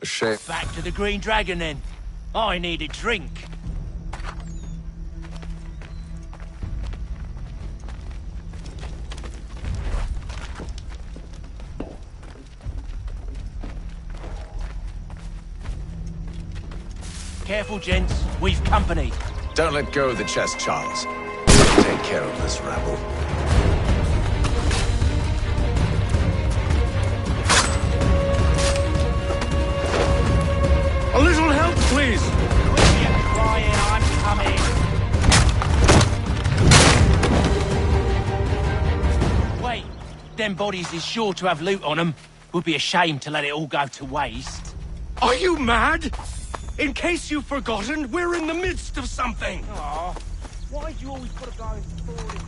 A shame. Back to the Green Dragon, then. I need a drink. Careful, gents. We've company. Don't let go of the chest, Charles. We'll take care of this rabble. A little help, please! Quit your crying, I'm coming. Wait, them bodies is sure to have loot on them. Would be a shame to let it all go to waste. Are you mad? In case you've forgotten, we're in the midst of something! Aw, why do you always gotta go and spoil it?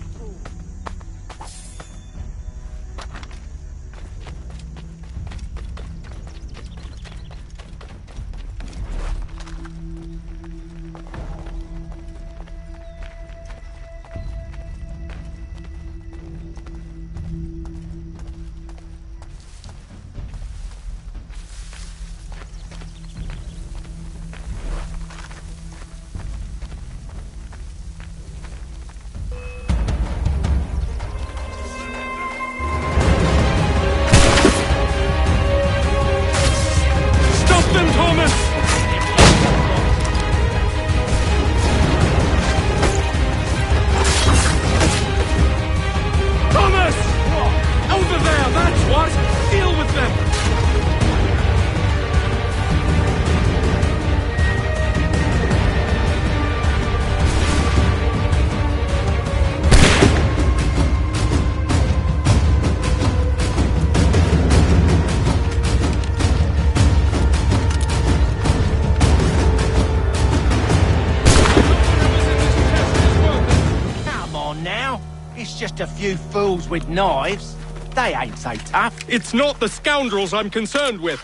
Just a few fools with knives. They ain't so tough. It's not the scoundrels I'm concerned with.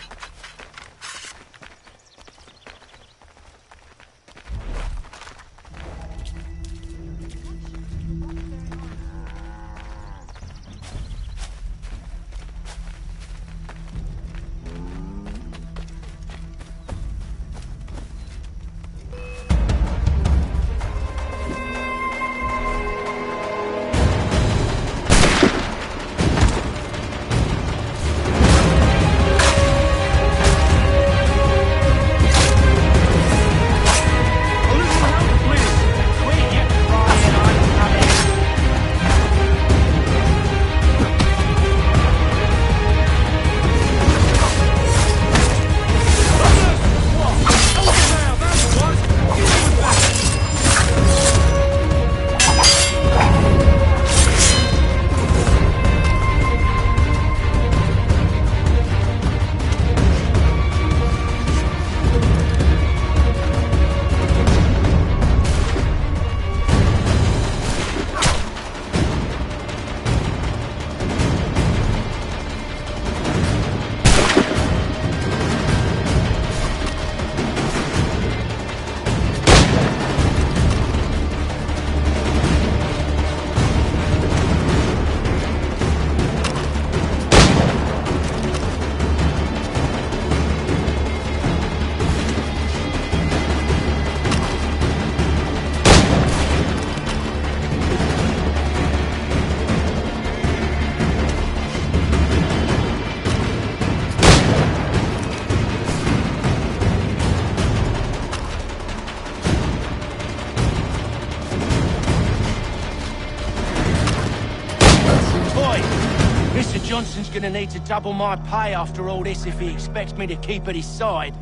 Johnson's gonna need to double my pay after all this if he expects me to keep at his side.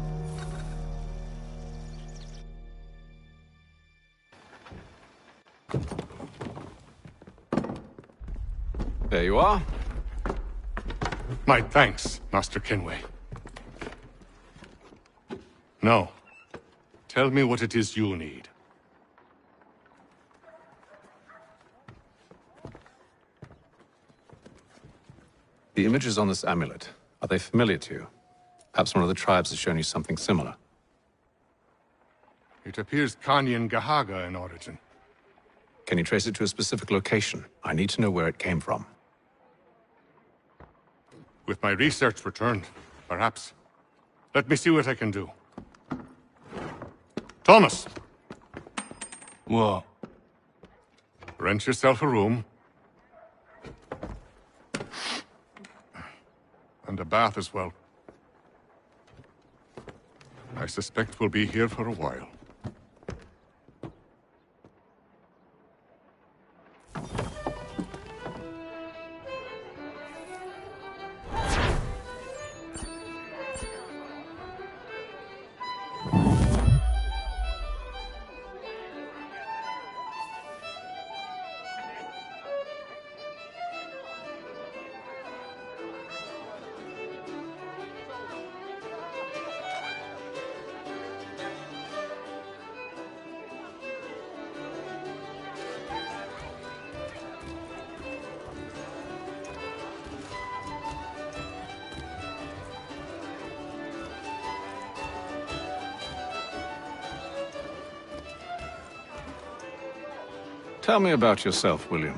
There you are. My thanks, Master Kenway. Now, tell me what it is you need. The images on this amulet, are they familiar to you? Perhaps one of the tribes has shown you something similar. It appears Kanyan Gahaga in origin. Can you trace it to a specific location? I need to know where it came from. With my research returned, perhaps. Let me see what I can do. Thomas! What? Rent yourself a room. And a bath as well. I suspect we'll be here for a while. Tell me about yourself, William.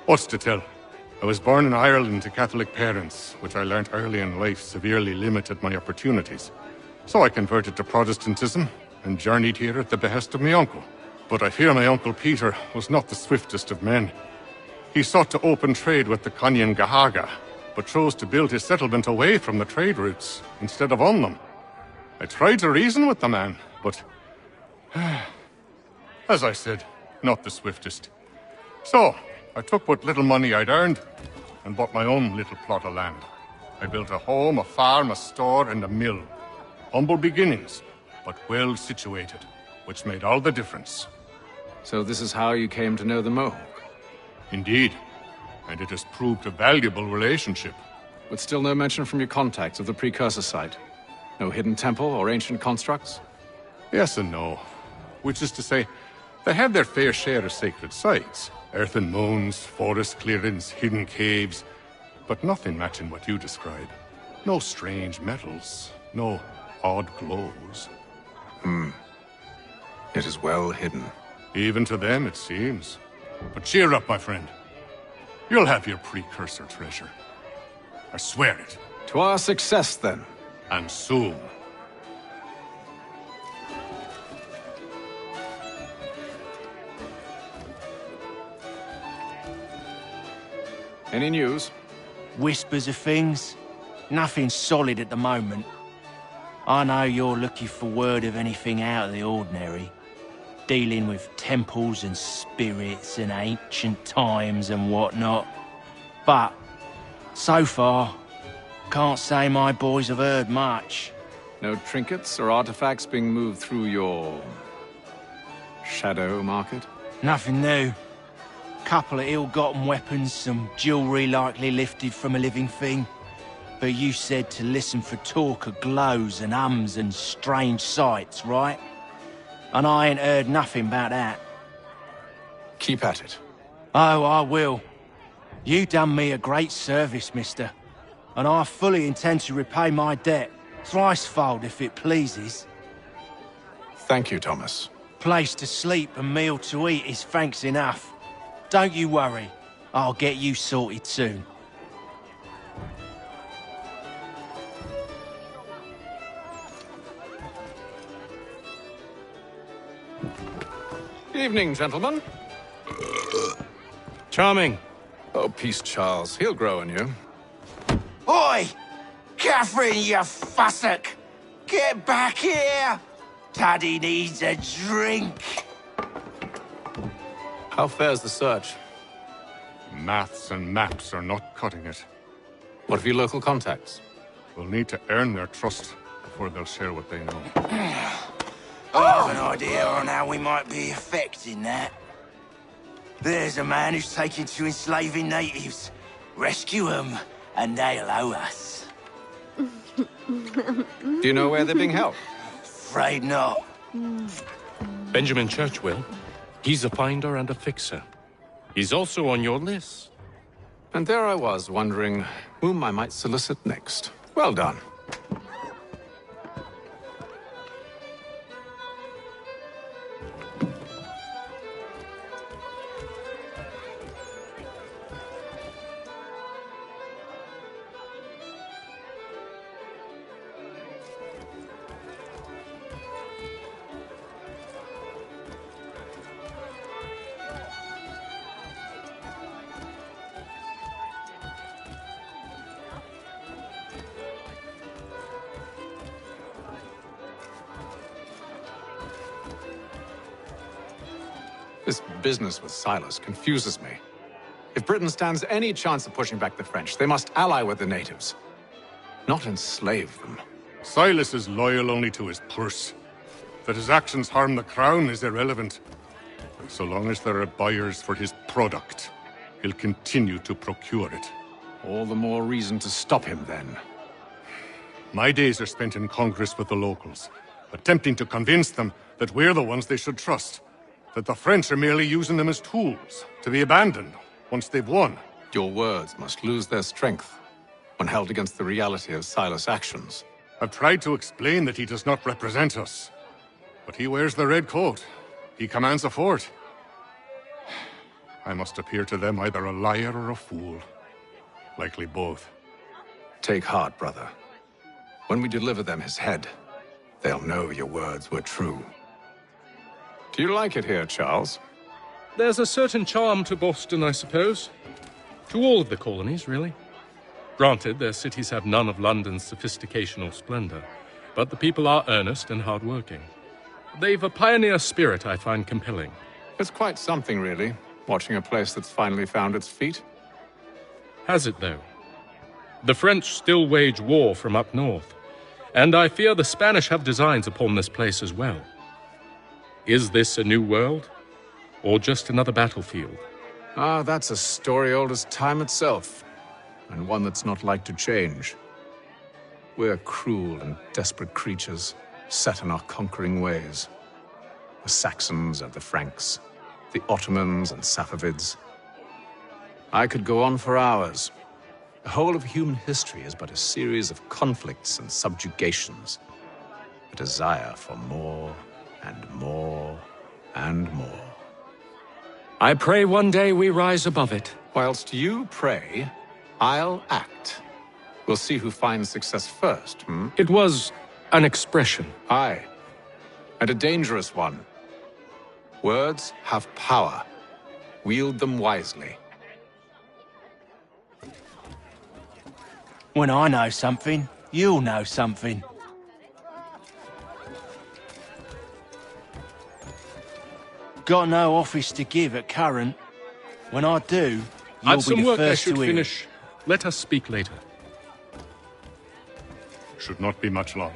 What's to tell? I was born in Ireland to Catholic parents, which I learnt early in life severely limited my opportunities. So I converted to Protestantism and journeyed here at the behest of my uncle. But I fear my uncle Peter was not the swiftest of men. He sought to open trade with the Kanyan Gahaga, but chose to build his settlement away from the trade routes instead of on them. I tried to reason with the man, but as I said, not the swiftest. So, I took what little money I'd earned and bought my own little plot of land. I built a home, a farm, a store, and a mill. Humble beginnings, but well situated, which made all the difference. So this is how you came to know the Mohawk? Indeed, and it has proved a valuable relationship. But still no mention from your contacts of the precursor site? No hidden temple or ancient constructs? Yes and no. Which is to say, they had their fair share of sacred sites. Earthen mounds, forest clearings, hidden caves. But nothing matching what you describe. No strange metals, no odd glows. It is well hidden. Even to them, it seems. But cheer up, my friend. You'll have your precursor treasure. I swear it. To our success, then. And soon. Any news? Whispers of things. Nothing solid at the moment. I know you're looking for word of anything out of the ordinary. Dealing with temples and spirits and ancient times and whatnot. But, so far, can't say my boys have heard much. No trinkets or artifacts being moved through your shadow market? Nothing new. Couple of ill-gotten weapons, some jewelry likely lifted from a living thing. But you said to listen for talk of glows and hums and strange sights, right? And I ain't heard nothing about that. Keep at it. Oh, I will. You done me a great service, mister. And I fully intend to repay my debt. Thricefold, if it pleases. Thank you, Thomas. Place to sleep and meal to eat is thanks enough. Don't you worry. I'll get you sorted soon. Evening, gentlemen. Charming. Oh, peace, Charles. He'll grow on you. Oi! Catherine, you fussock! Get back here! Taddy needs a drink. How fares the search? Maths and maps are not cutting it. What of your local contacts? We'll need to earn their trust before they'll share what they know. I have an idea on how we might be affecting that. There's a man who's taken to enslaving natives. Rescue them, and they'll owe us. Do you know where they're being held? Afraid not. Benjamin Churchwill. He's a finder and a fixer. He's also on your list. And there I was, wondering whom I might solicit next. Well done. This business with Silas confuses me. If Britain stands any chance of pushing back the French, they must ally with the natives, not enslave them. Silas is loyal only to his purse. That his actions harm the crown is irrelevant. So long as there are buyers for his product, he'll continue to procure it. All the more reason to stop him, then. My days are spent in Congress with the locals, attempting to convince them that we're the ones they should trust. That the French are merely using them as tools, to be abandoned once they've won. Your words must lose their strength when held against the reality of Silas' actions. I've tried to explain that he does not represent us. But he wears the red coat. He commands a fort. I must appear to them either a liar or a fool. Likely both. Take heart, brother. When we deliver them his head, they'll know your words were true. Do you like it here, Charles? There's a certain charm to Boston, I suppose. To all of the colonies, really. Granted, their cities have none of London's sophistication or splendor, but the people are earnest and hard-working. They've a pioneer spirit I find compelling. It's quite something, really, watching a place that's finally found its feet. Has it, though? The French still wage war from up north, and I fear the Spanish have designs upon this place as well. Is this a new world, or just another battlefield? Ah, that's a story old as time itself, and one that's not like to change. We're cruel and desperate creatures, set in our conquering ways. The Saxons and the Franks, the Ottomans and Safavids. I could go on for hours. The whole of human history is but a series of conflicts and subjugations, a desire for more and more and more. I pray one day we rise above it. Whilst you pray, I'll act. We'll see who finds success first, hmm? It was an expression. Aye, and a dangerous one. Words have power. Wield them wisely. When I know something, you'll know something. Got no office to give at current. When I do, you'll I've be some the work I first should to hear. finish. Let us speak later. Should not be much longer.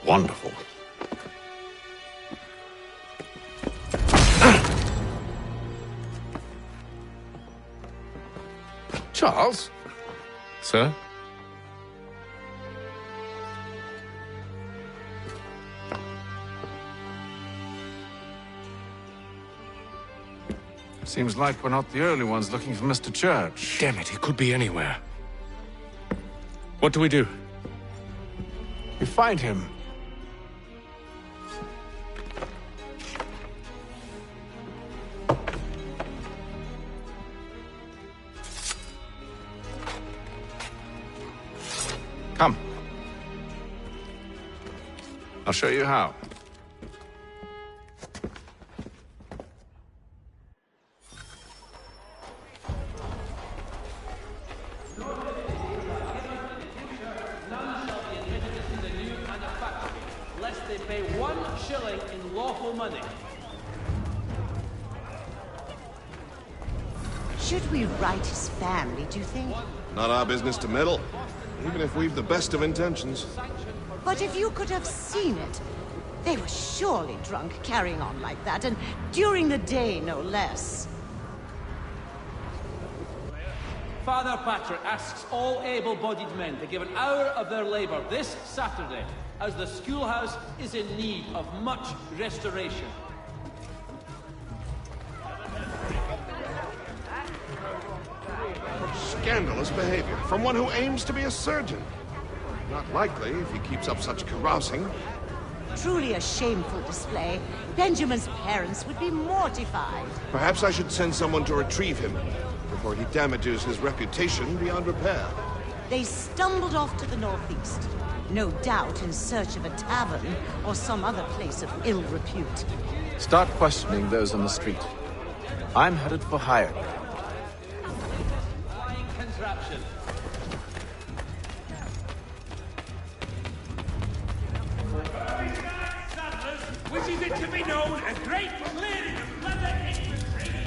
Wonderful. Charles? Sir? Seems like we're not the only ones looking for Mr. Church. Damn it, he could be anywhere. What do we do? You find him. Come. I'll show you how. they pay 1 shilling in lawful money. Should we write his family, do you think? Not our business to meddle, even if we've the best of intentions. But if you could have seen it, they were surely drunk carrying on like that, and during the day, no less. Father Patrick asks all able-bodied men to give an hour of their labor this Saturday, as the schoolhouse is in need of much restoration. Scandalous behavior from one who aims to be a surgeon. Not likely if he keeps up such carousing. Truly a shameful display. Benjamin's parents would be mortified. Perhaps I should send someone to retrieve him before he damages his reputation beyond repair. They stumbled off to the northeast, no doubt in search of a tavern or some other place of ill repute. Start questioning those on the street. I'm headed for hire. Flying contraption. Wishes it to be known as great clearing of leather infantry.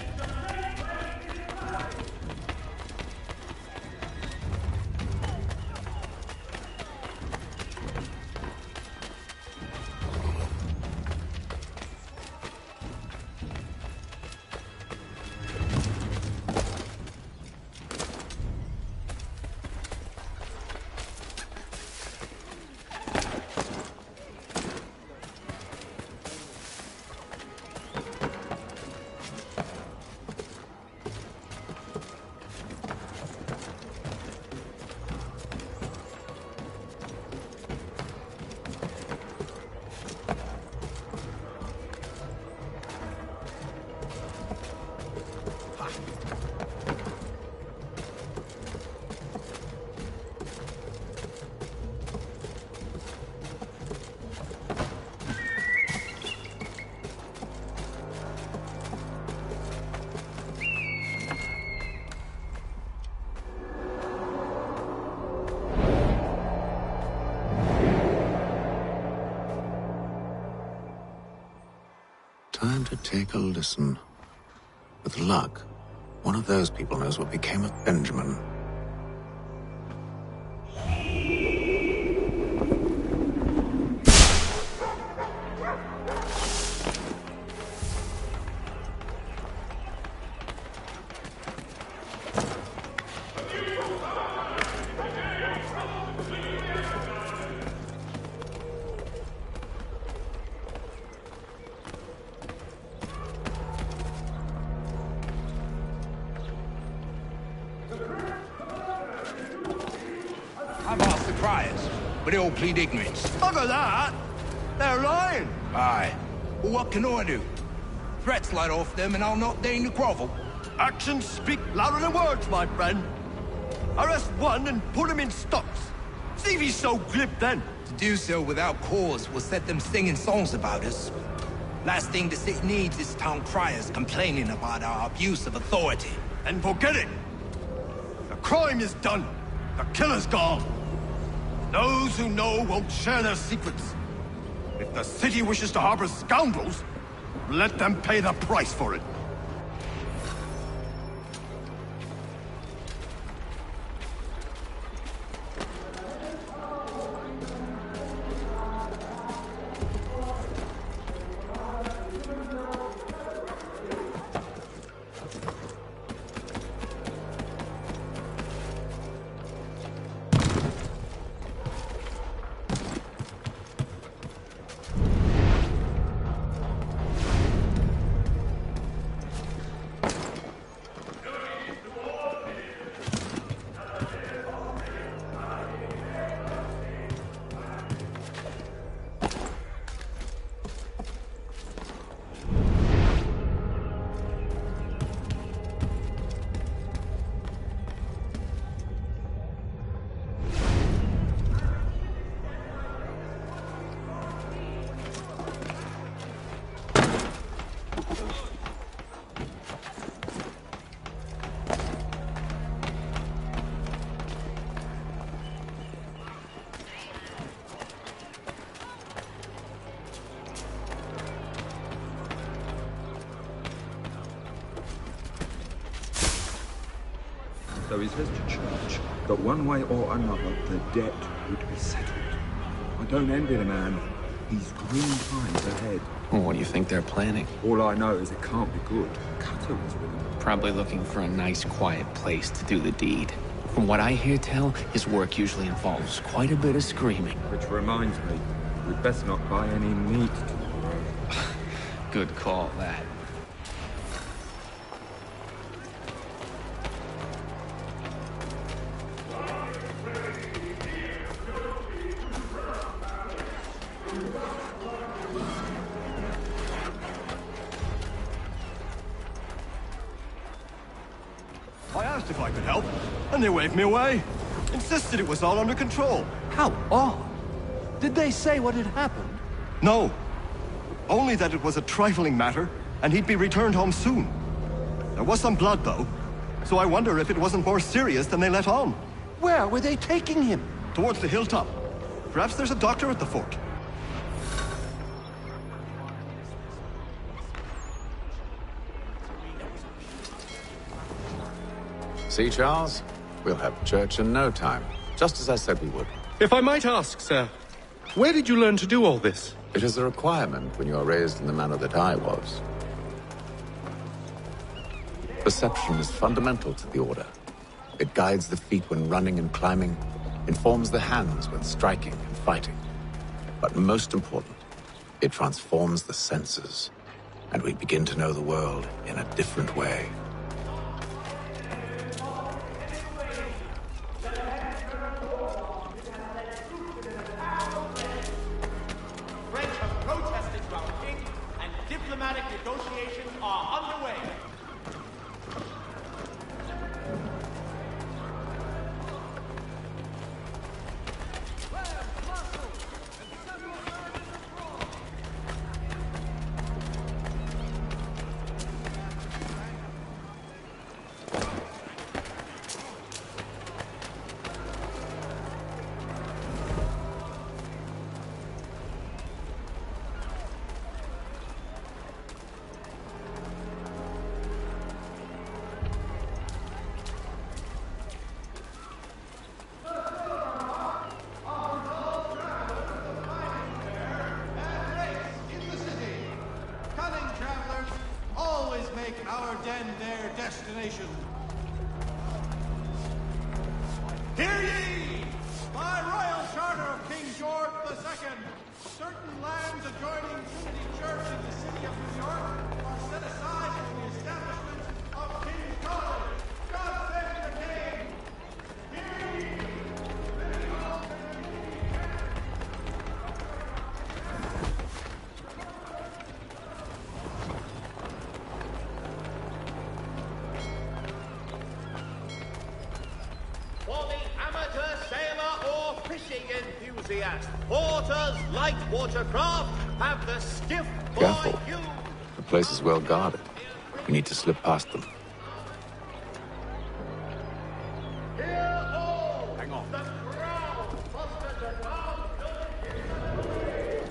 Time to take a listen. With luck, one of those people knows what became of Benjamin. I've asked the criers, but they all plead ignorance. Bugger that! They're lying! Aye. Well, what can I do? Threats light off them and I'll not deign to grovel. Actions speak louder than words, my friend. Arrest one and put him in stocks. See if he's so glib then. To do so without cause will set them singing songs about us. Last thing the city needs is town criers complaining about our abuse of authority. And forget it! The crime is done. The killer's gone. Those who know won't share their secrets. If the city wishes to harbor scoundrels, let them pay the price for it. So he says to church that one way or another the debt would be settled. I don't envy the man. He's grim times ahead. Well, what do you think they're planning? All I know is it can't be good. Cutter was with him. Probably looking for a nice, quiet place to do the deed. From what I hear tell, his work usually involves quite a bit of screaming. Which reminds me, we'd best not buy any meat tomorrow. Good call, that. I asked if I could help, and they waved me away. Insisted it was all under control. How odd. Did they say what had happened? No. Only that it was a trifling matter, and he'd be returned home soon. There was some blood, though, so I wonder if it wasn't more serious than they let on. Where were they taking him? Towards the hilltop. Perhaps there's a doctor at the fort. See, Charles? We'll have church in no time, just as I said we would. If I might ask, sir, where did you learn to do all this? It is a requirement when you are raised in the manner that I was. Perception is fundamental to the Order. It guides the feet when running and climbing, informs the hands when striking and fighting. But most important, it transforms the senses, and we begin to know the world in a different way. French have protested to our king, and diplomatic negotiations are underway. Cunning travelers always make our den their destination. Hear ye! By royal charter of King George II, certain lands adjoining Trinity Church in the city of New York are set aside for the establishment of King's College. God save the King! Hear ye! For the amateur sailor or fishing enthusiast, Porter's light watercraft have the skiff Careful. for you. The place is well guarded. We need to slip past them. Hear all! Hang on. The crowd muster to come to the king.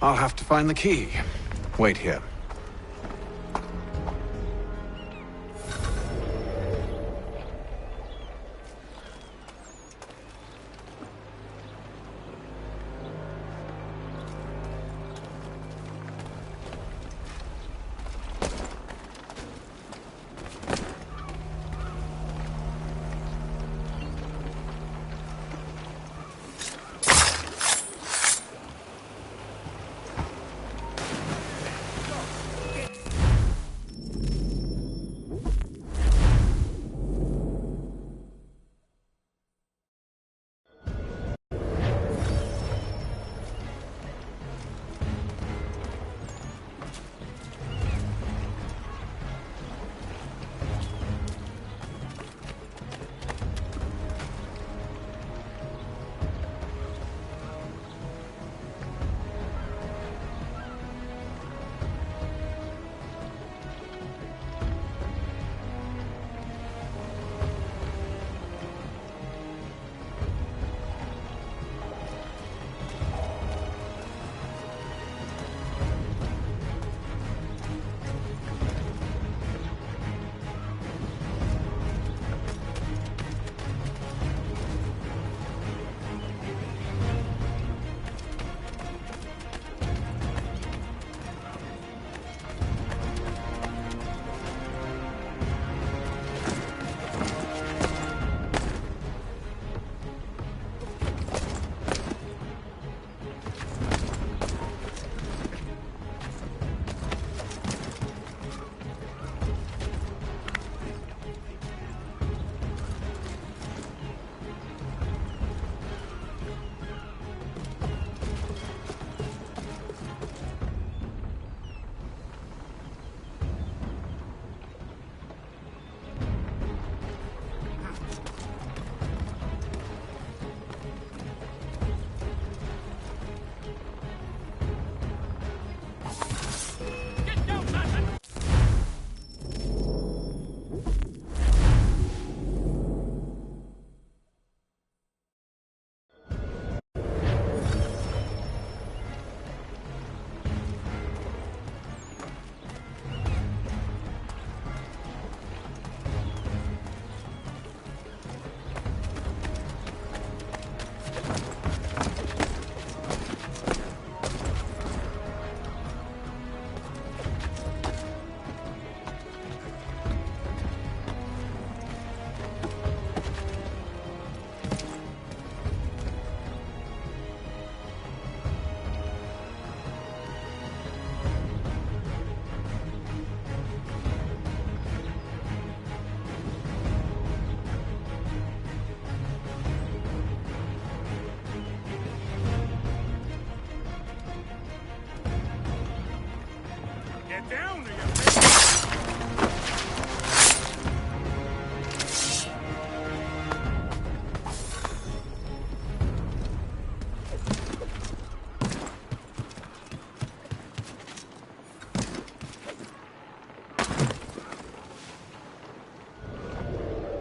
I'll have to find the key. Wait here.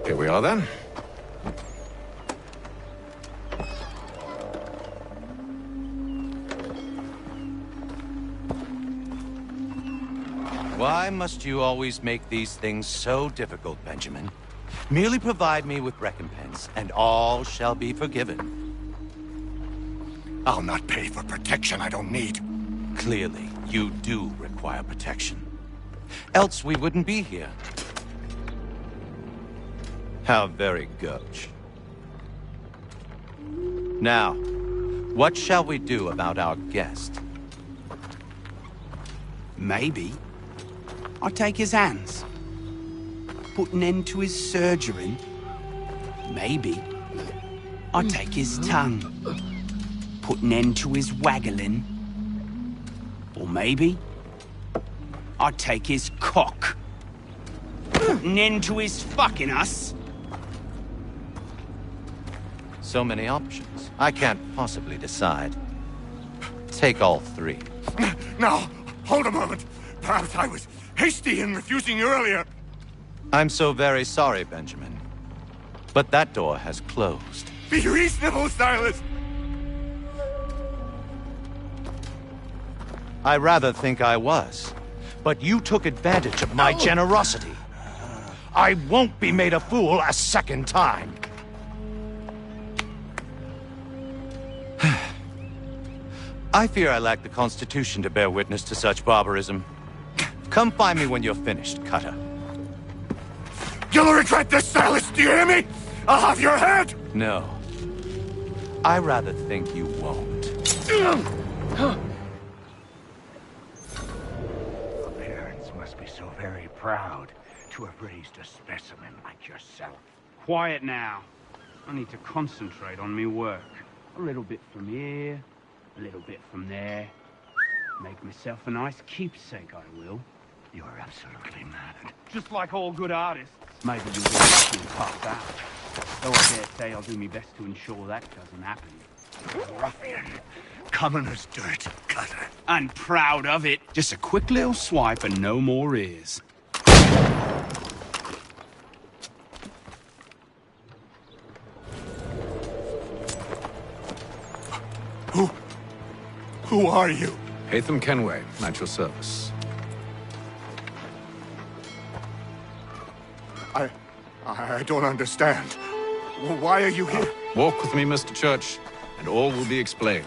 Here we are, then. Why must you always make these things so difficult, Benjamin? Merely provide me with recompense, and all shall be forgiven. I'll not pay for protection I don't need. Clearly, you do require protection. Else we wouldn't be here. How very gauche. Now, what shall we do about our guest? Maybe I take his hands, put an end to his surgering. Maybe I take his tongue, put an end to his waggling. Or maybe I take his cock, put an end to his fucking us. So many options. I can't possibly decide. Take all three. Now, hold a moment. Perhaps I was hasty in refusing you earlier. I'm so very sorry, Benjamin. But that door has closed. Be reasonable, Silas. I rather think I was. But you took advantage of my generosity. I won't be made a fool a second time. I fear I lack the constitution to bear witness to such barbarism. Come find me when you're finished, Cutter. You'll regret this, Silas, do you hear me? I'll have your head! No. I rather think you won't. Your parents must be so very proud to have raised a specimen like yourself. Quiet now. I need to concentrate on me work. A little bit from here, a little bit from there. Make myself a nice keepsake, I will. You're absolutely mad. Just like all good artists. Maybe you'll get lucky and pass out. Though I dare say I'll do my best to ensure that doesn't happen. Ruffian. Common as dirt, Cutter. And proud of it. Just a quick little swipe and no more is. Who are you? Hatham Kenway, at your service. I don't understand. Why are you here? Walk with me, Mr. Church, and all will be explained.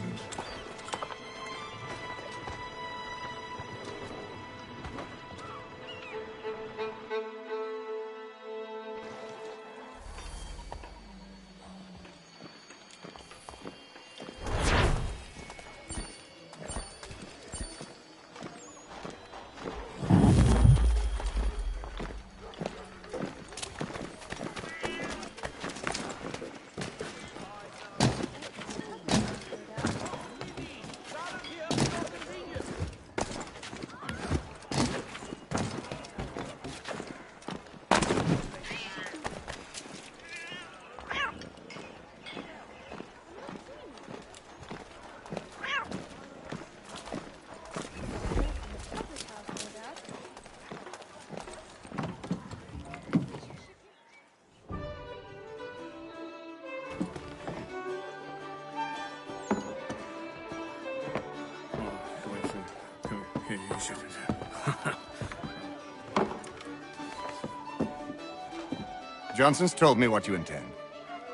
Johnson's told me what you intend.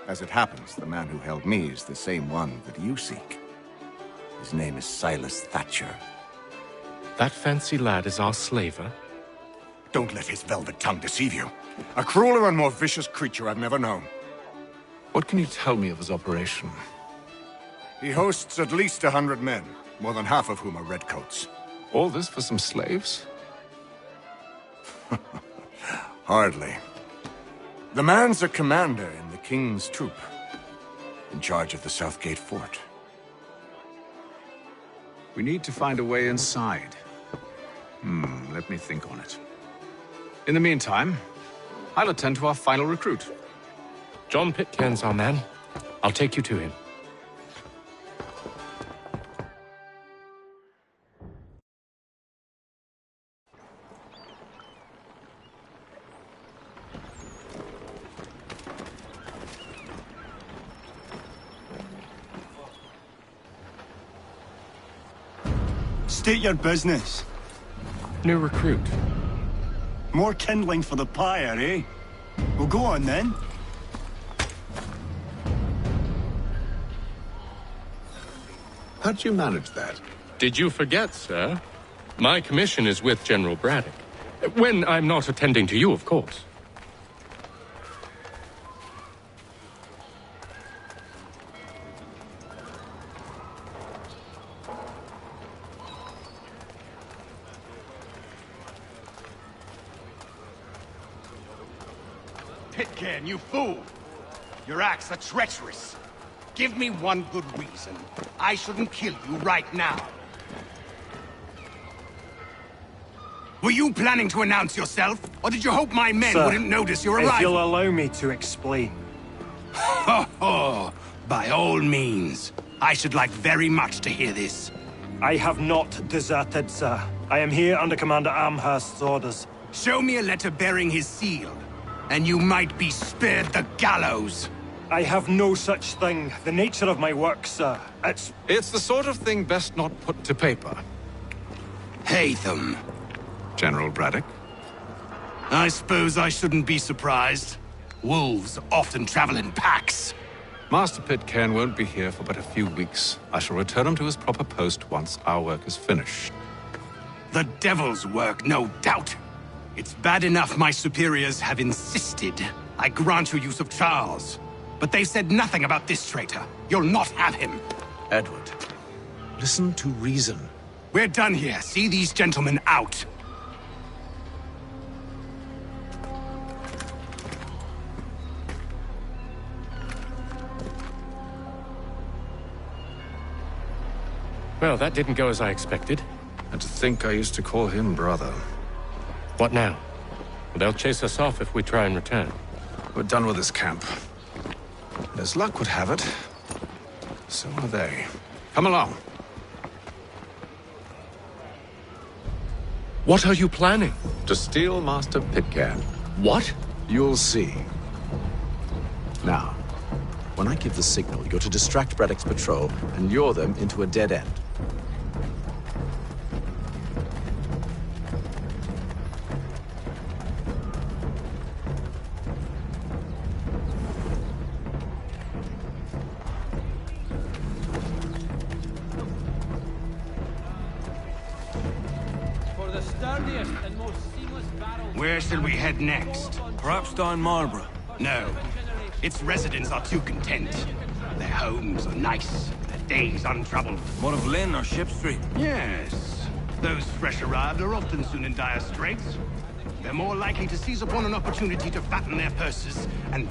As it happens, the man who held me is the same one that you seek. His name is Silas Thatcher. That fancy lad is our slaver? Don't let his velvet tongue deceive you. A crueler and more vicious creature I've never known. What can you tell me of his operation? He hosts at least 100 men, more than half of whom are redcoats. All this for some slaves? Hardly. The man's a commander in the King's troop, in charge of the Southgate Fort. We need to find a way inside. Let me think on it. In the meantime, I'll attend to our final recruit. John Pitcairn's our man. I'll take you to him. State your business. New recruit. More kindling for the pyre, eh? Well, go on then. How'd you manage that? Did you forget, sir? My commission is with General Braddock. When I'm not attending to you, of course. Pitcairn, you fool! Your acts are treacherous. Give me one good reason I shouldn't kill you right now. Were you planning to announce yourself, or did you hope my men Sir, wouldn't notice your arrival? if you'll allow me to explain. Ho ho! By all means. I should like very much to hear this. I have not deserted, sir. I am here under Commander Amherst's orders. Show me a letter bearing his seal, and you might be spared the gallows. I have no such thing. The nature of my work, sir, It's the sort of thing best not put to paper. Haytham. General Braddock? I suppose I shouldn't be surprised. Wolves often travel in packs. Master Pitcairn won't be here for but a few weeks. I shall return him to his proper post once our work is finished. The devil's work, no doubt. It's bad enough my superiors have insisted I grant you use of Charles. But they've said nothing about this traitor. You'll not have him. Edward, listen to reason. We're done here. See these gentlemen out. Well, that didn't go as I expected. And to think I used to call him brother. What now? Well, they'll chase us off if we try and return. We're done with this camp. And as luck would have it, so are they. Come along. What are you planning? To steal Master Pitcairn. What? You'll see. Now, when I give the signal, you're to distract Braddock's patrol and lure them into a dead end. For the sturdiest and most seamless barrel... Where shall we head next? Perhaps down Marlborough. No. Its residents are too content. Their homes are nice, their days untroubled. What of Lynn or Ship Street? Yes. Those fresh arrived are often soon in dire straits. They're more likely to seize upon an opportunity to fatten their purses and...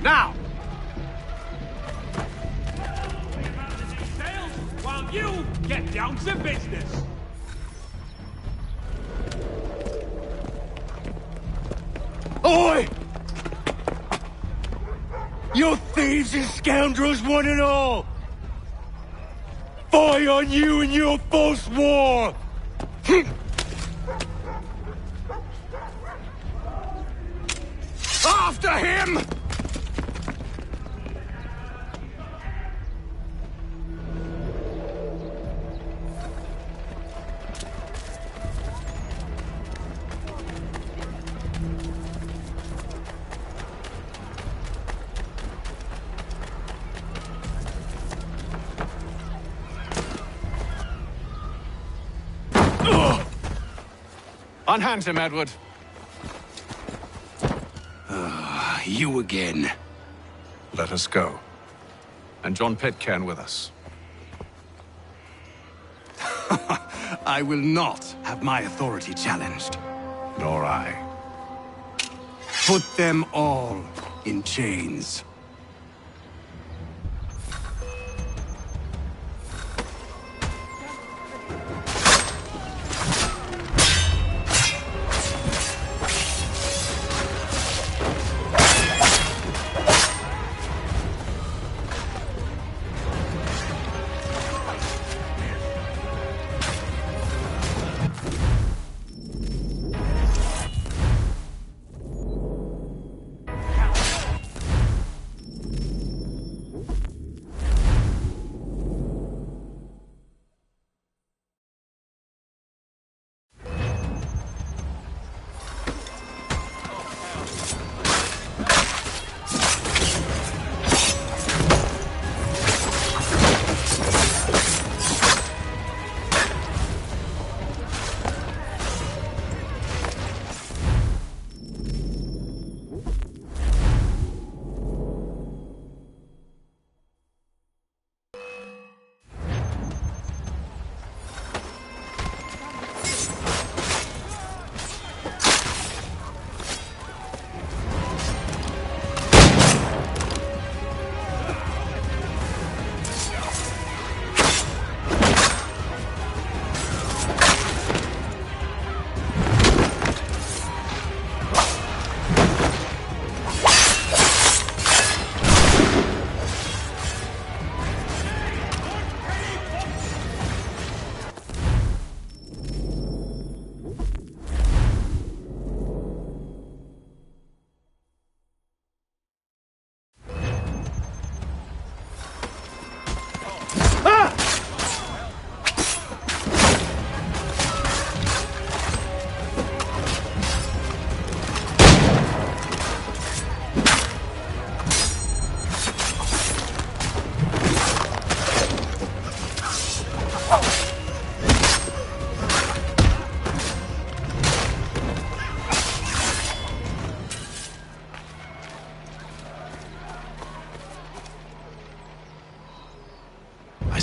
Now! While you get down to business. Oi! You thieves and scoundrels, one and all! Fie on you and your false war! After him! Unhand him, Edward. You again. Let us go. And John Pitcairn with us. I will not have my authority challenged. Nor I. Put them all in chains.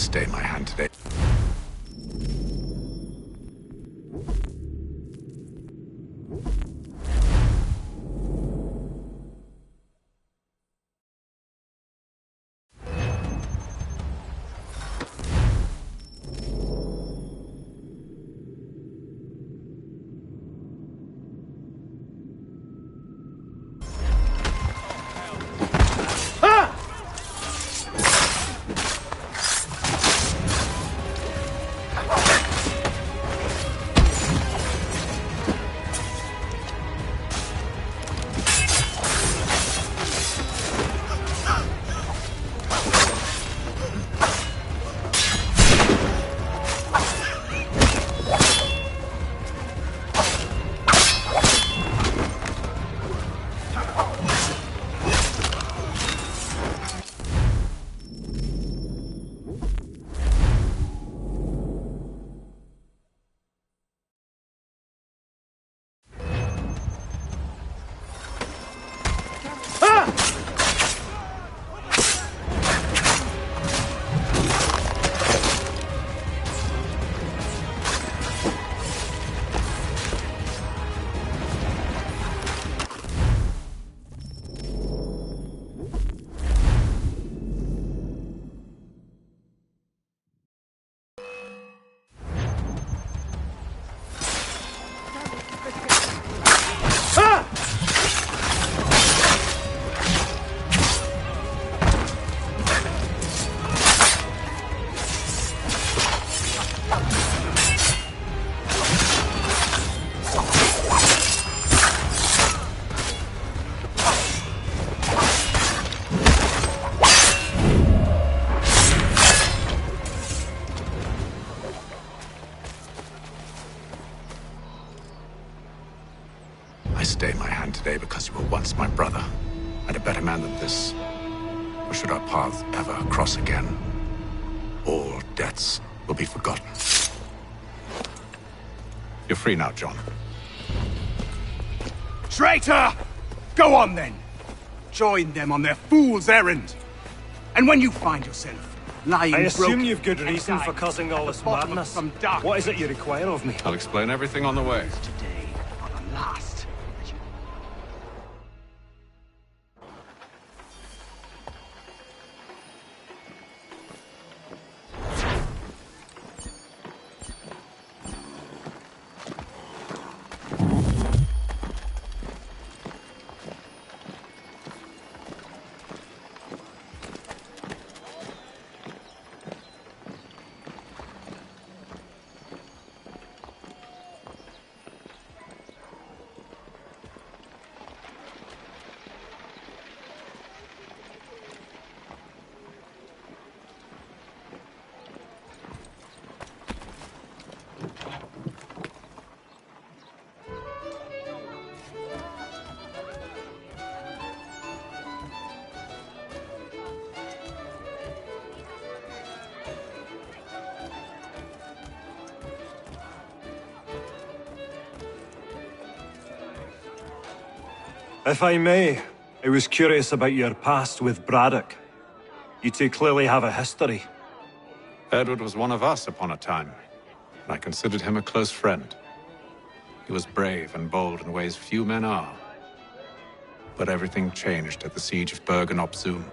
stay my hand today. I stay my hand today because you were once my brother, and a better man than this. Or should our paths ever cross again, all debts will be forgotten. You're free now, John. Traitor! Go on then! Join them on their fool's errand! And when you find yourself lying I assume broken you've good reason inside for causing all this the bottom of madness. some dark What is it you require of me? I'll explain everything on the way. Today, for the last. If I may, I was curious about your past with Braddock. You two clearly have a history. Edward was one of us upon a time, and I considered him a close friend. He was brave and bold in ways few men are. But everything changed at the siege of Bergen op Zoom.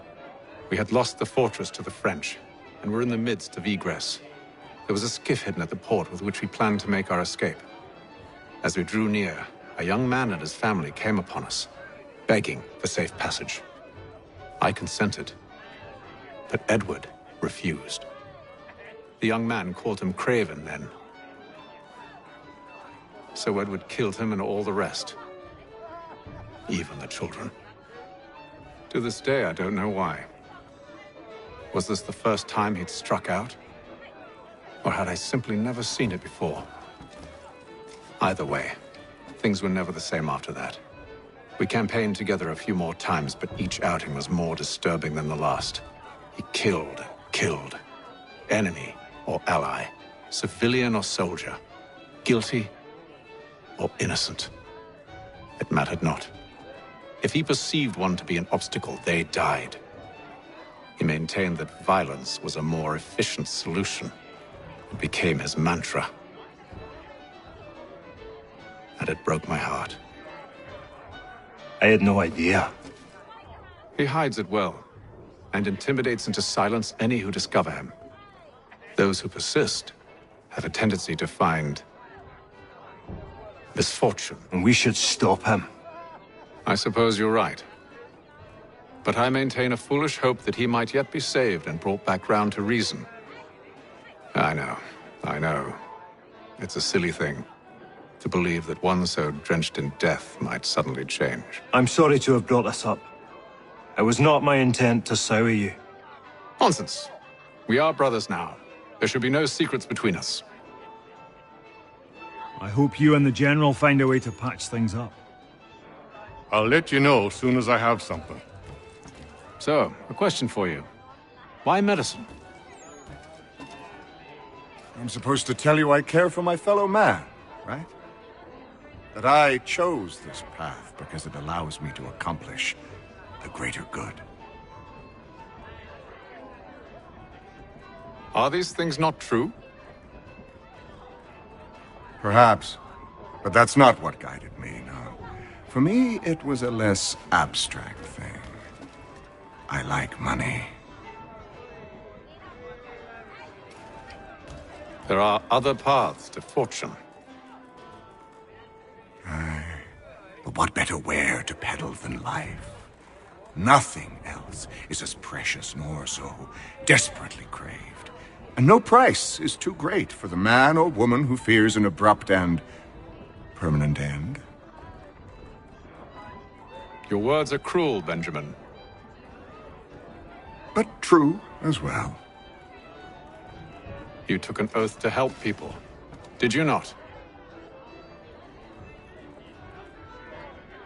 We had lost the fortress to the French, and were in the midst of egress. There was a skiff hidden at the port with which we planned to make our escape. As we drew near, a young man and his family came upon us, begging for safe passage. I consented, but Edward refused. The young man called him Craven then. So Edward killed him and all the rest, even the children. To this day, I don't know why. Was this the first time he'd struck out? Or had I simply never seen it before? Either way, things were never the same after that. We campaigned together a few more times, but each outing was more disturbing than the last. He killed. Enemy or ally, civilian or soldier, guilty or innocent. It mattered not. If he perceived one to be an obstacle, they died. He maintained that violence was a more efficient solution. It became his mantra. And it broke my heart. I had no idea. He hides it well, and intimidates into silence any who discover him. Those who persist have a tendency to find misfortune. And we should stop him. I suppose you're right. But I maintain a foolish hope that he might yet be saved and brought back round to reason. I know. It's a silly thing to believe that one so drenched in death might suddenly change. I'm sorry to have brought this up. It was not my intent to sour you. Nonsense. We are brothers now. There should be no secrets between us. I hope you and the General find a way to patch things up. I'll let you know as soon as I have something. So, a question for you. Why medicine? I'm supposed to tell you I care for my fellow man, right? That I chose this path because it allows me to accomplish the greater good. Are these things not true? Perhaps, but that's not what guided me, no. For me, it was a less abstract thing. I like money. There are other paths to fortune. Aye. But what better ware to peddle than life? Nothing else is as precious nor so desperately craved. And no price is too great for the man or woman who fears an abrupt and permanent end. Your words are cruel, Benjamin. But true as well. You took an oath to help people, did you not?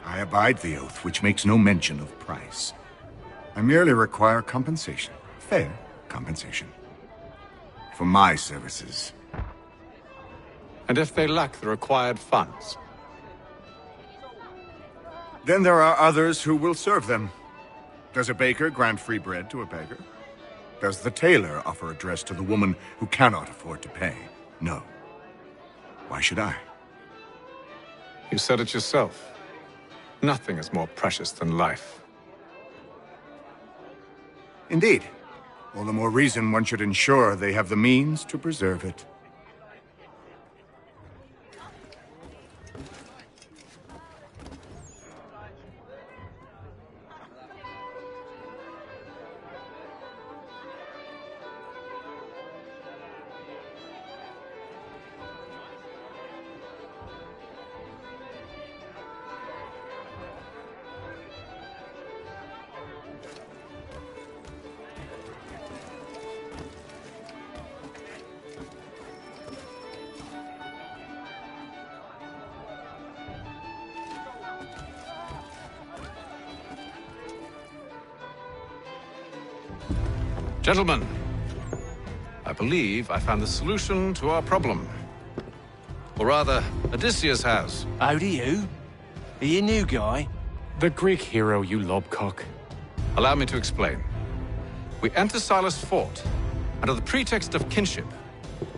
I abide the oath, which makes no mention of price. I merely require compensation, fair compensation, for my services. And if they lack the required funds? Then there are others who will serve them. Does a baker grant free bread to a beggar? Does the tailor offer a dress to the woman who cannot afford to pay? No. Why should I? You said it yourself. Nothing is more precious than life. Indeed. All the more reason one should ensure they have the means to preserve it. Gentlemen, I believe I found the solution to our problem. Or rather, Odysseus has. How do you? Are you a new guy? The Greek hero, you lobcock. Allow me to explain. We enter Silas' fort, under the pretext of kinship.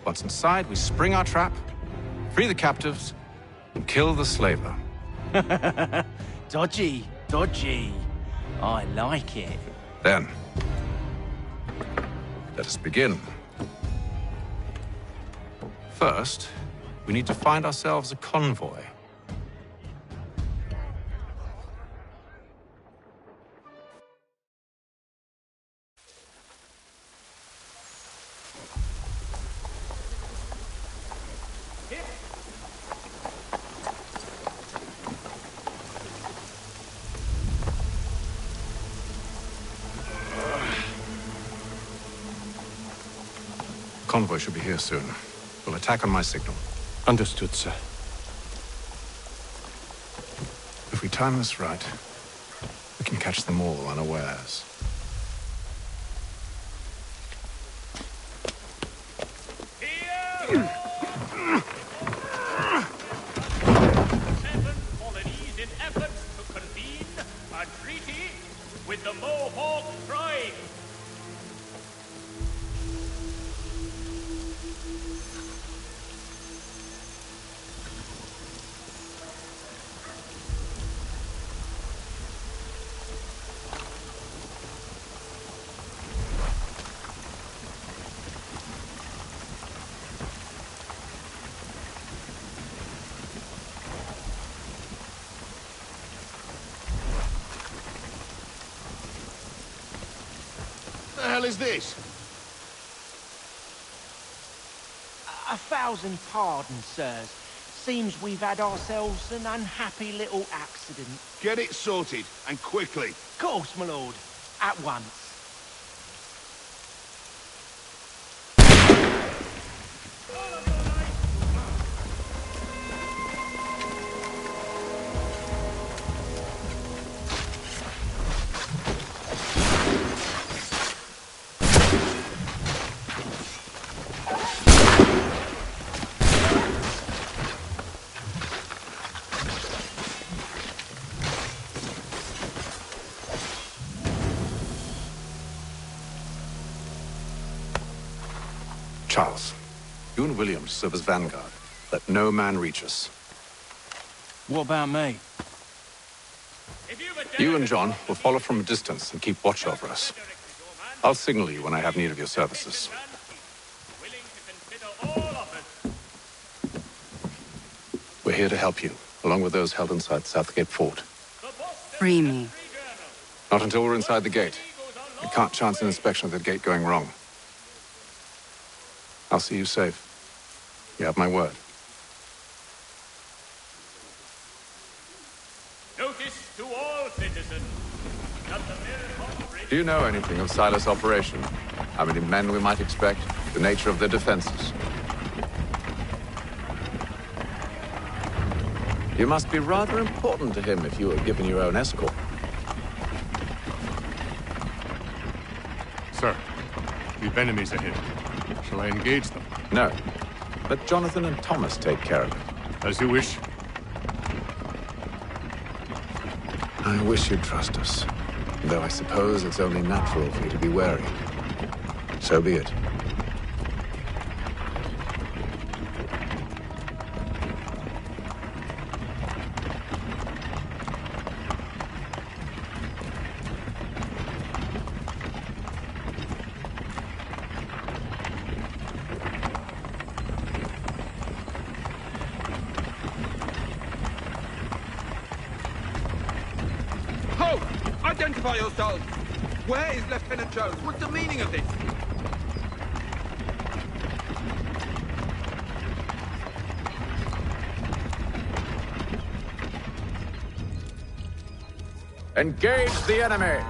Once inside, we spring our trap, free the captives, and kill the slaver. Dodgy, dodgy. I like it. Then, let us begin. First, we need to find ourselves a convoy. Convoy should be here soon. We'll attack on my signal. Understood, sir. If we time this right, we can catch them all unawares. Colonies in efforts to convene a treaty with the Mohawk tribe. is this? 1,000 pardons, sirs. Seems we've had ourselves an unhappy little accident. Get it sorted, and quickly. Course, my lord. At once. Charles, you and William serve as vanguard. Let no man reach us. What about me? You and John will follow from a distance and keep watch over us. I'll signal you when I have need of your services. We're here to help you, along with those held inside Southgate Fort. Free me. Not until we're inside the gate. We can't chance an inspection of the gate going wrong. I'll see you safe. You have my word. Notice to all citizens that the Merica... Do you know anything of Silas' operation? How many men we might expect? The nature of their defenses? You must be rather important to him if you were given your own escort. Sir, we've enemies ahead. Shall I engage them? No. Let Jonathan and Thomas take care of it. As you wish. I wish you'd trust us. Though I suppose it's only natural for you to be wary. So be it. Identify yourselves! Where is Lieutenant Jones? What's the meaning of this? Engage the enemy!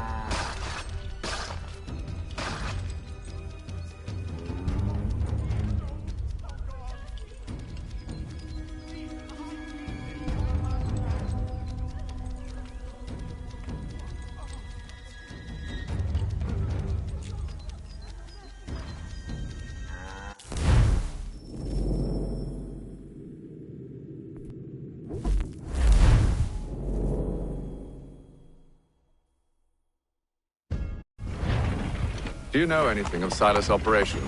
Do you know anything of Silas' operation?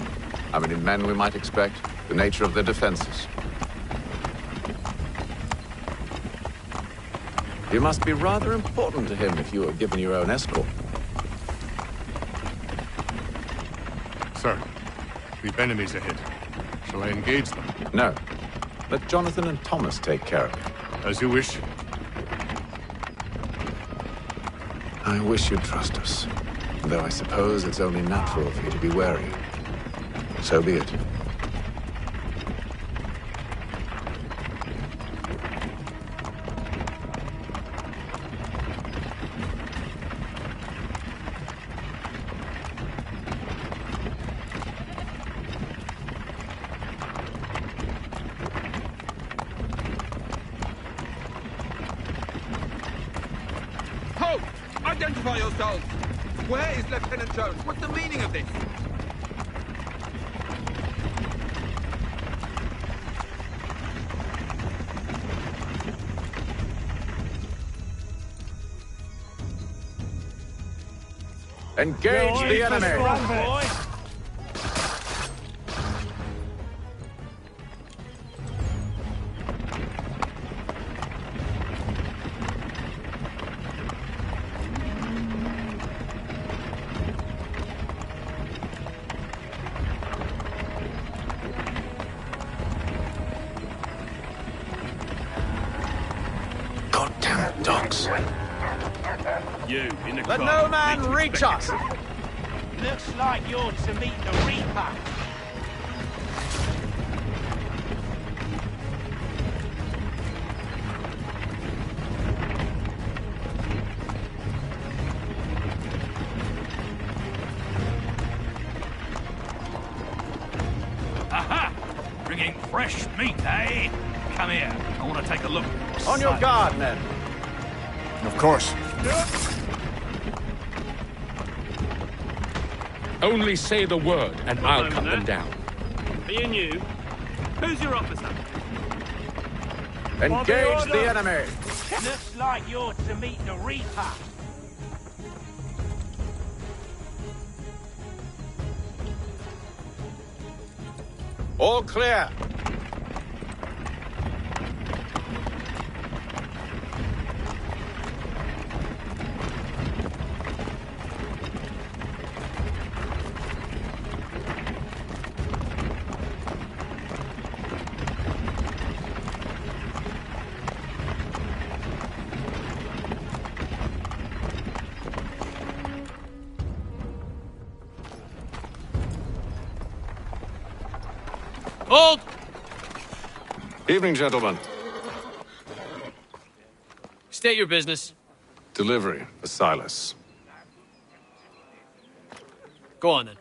How many men we might expect? The nature of their defenses? You must be rather important to him if you were given your own escort. Sir, we've enemies ahead. Shall I engage them? No. Let Jonathan and Thomas take care of it. As you wish. I wish you'd trust us. Though I suppose it's only natural for you to be wary. So be it. Halt! Identify yourselves! Where is Lieutenant Jones? What's the meaning of this? Engage the enemy! Let no man reach us! Looks like you're to meet the Reaper. Aha! Bringing fresh meat, eh? Come here. I want to take a look. On your guard, men. Of course. Only say the word, and I'll cut them down. Being you, who's your officer? Engage the enemy. Looks like you're to meet the Reaper. All clear. Hold! Evening, gentlemen. State your business. Delivery for Silas. Go on, then.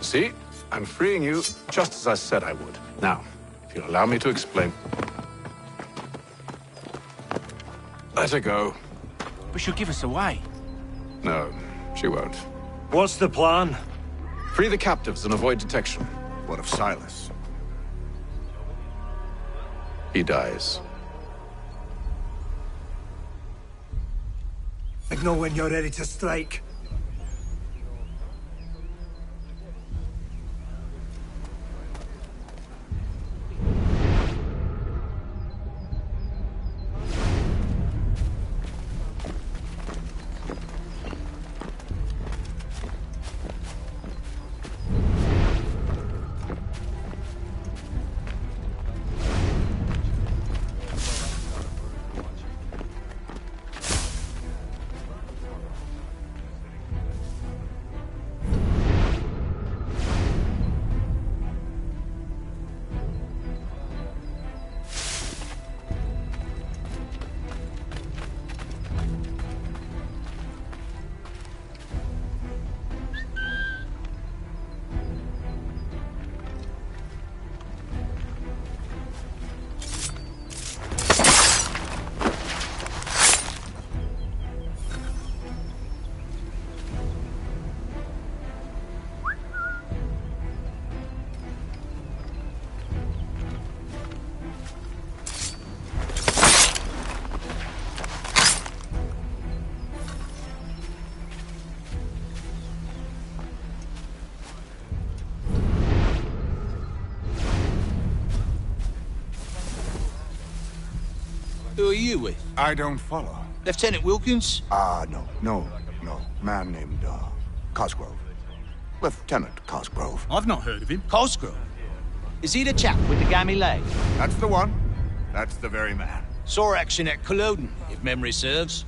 See? I'm freeing you just as I said I would. Now, if you'll allow me to explain. Let her go. But she'll give us away. No, she won't. What's the plan? Free the captives and avoid detection. What of Silas? He dies. Signal when you're ready to strike. Who are you with? I don't follow. Lieutenant Wilkins? No. Man named, Cosgrove. Lieutenant Cosgrove. I've not heard of him. Cosgrove? Is he the chap with the gammy leg? That's the one. That's the very man. Saw action at Culloden, if memory serves.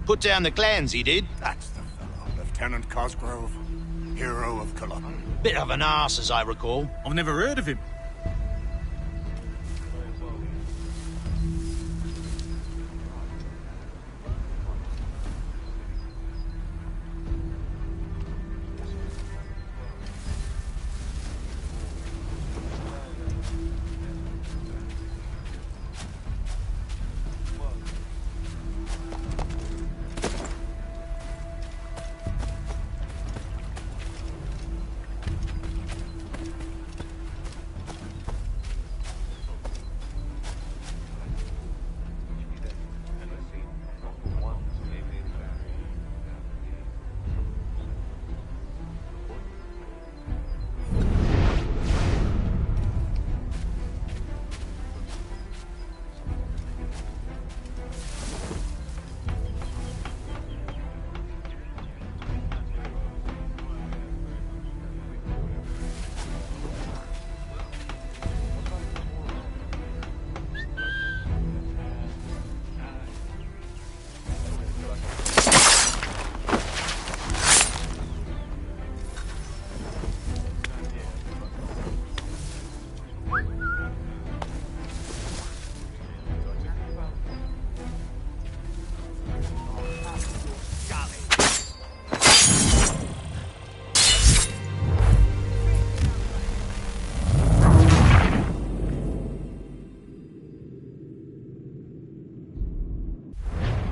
Put down the clans, he did. That's the fellow. Lieutenant Cosgrove, hero of Culloden. Bit of an arse, as I recall. I've never heard of him.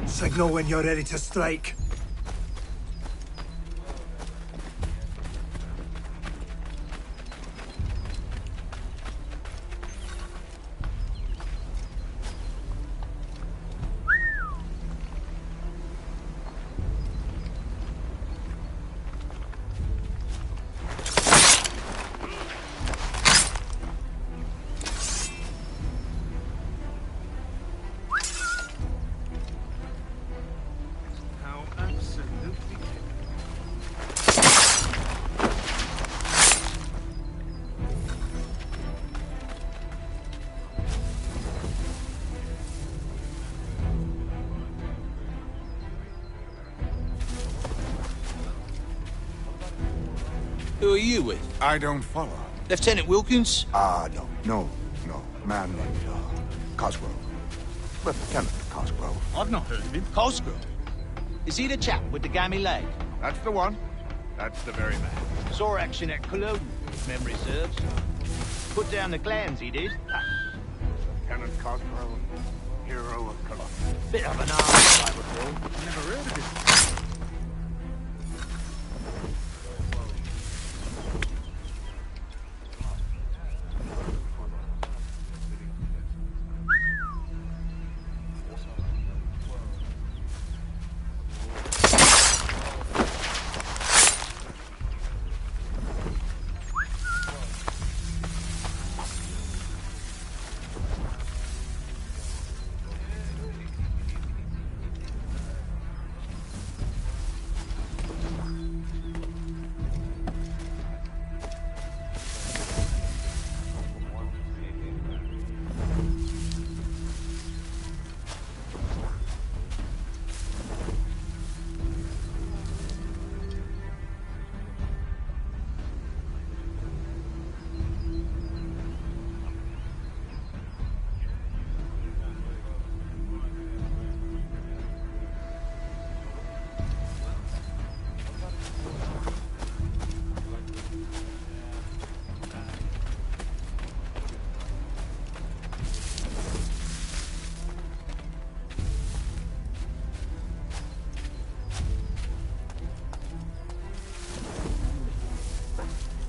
Signal when you're ready to strike. Who are you with? I don't follow. Lieutenant Wilkins? No. Man named Cosgrove. Lieutenant Cosgrove. I've not heard of him. Cosgrove? Is he the chap with the gammy leg? That's the one. That's the very man. Saw action at Cologne, if memory serves. Put down the clans, he did. Lieutenant Cosgrove, hero of Cologne. Bit of an arse, I recall. Never heard of him.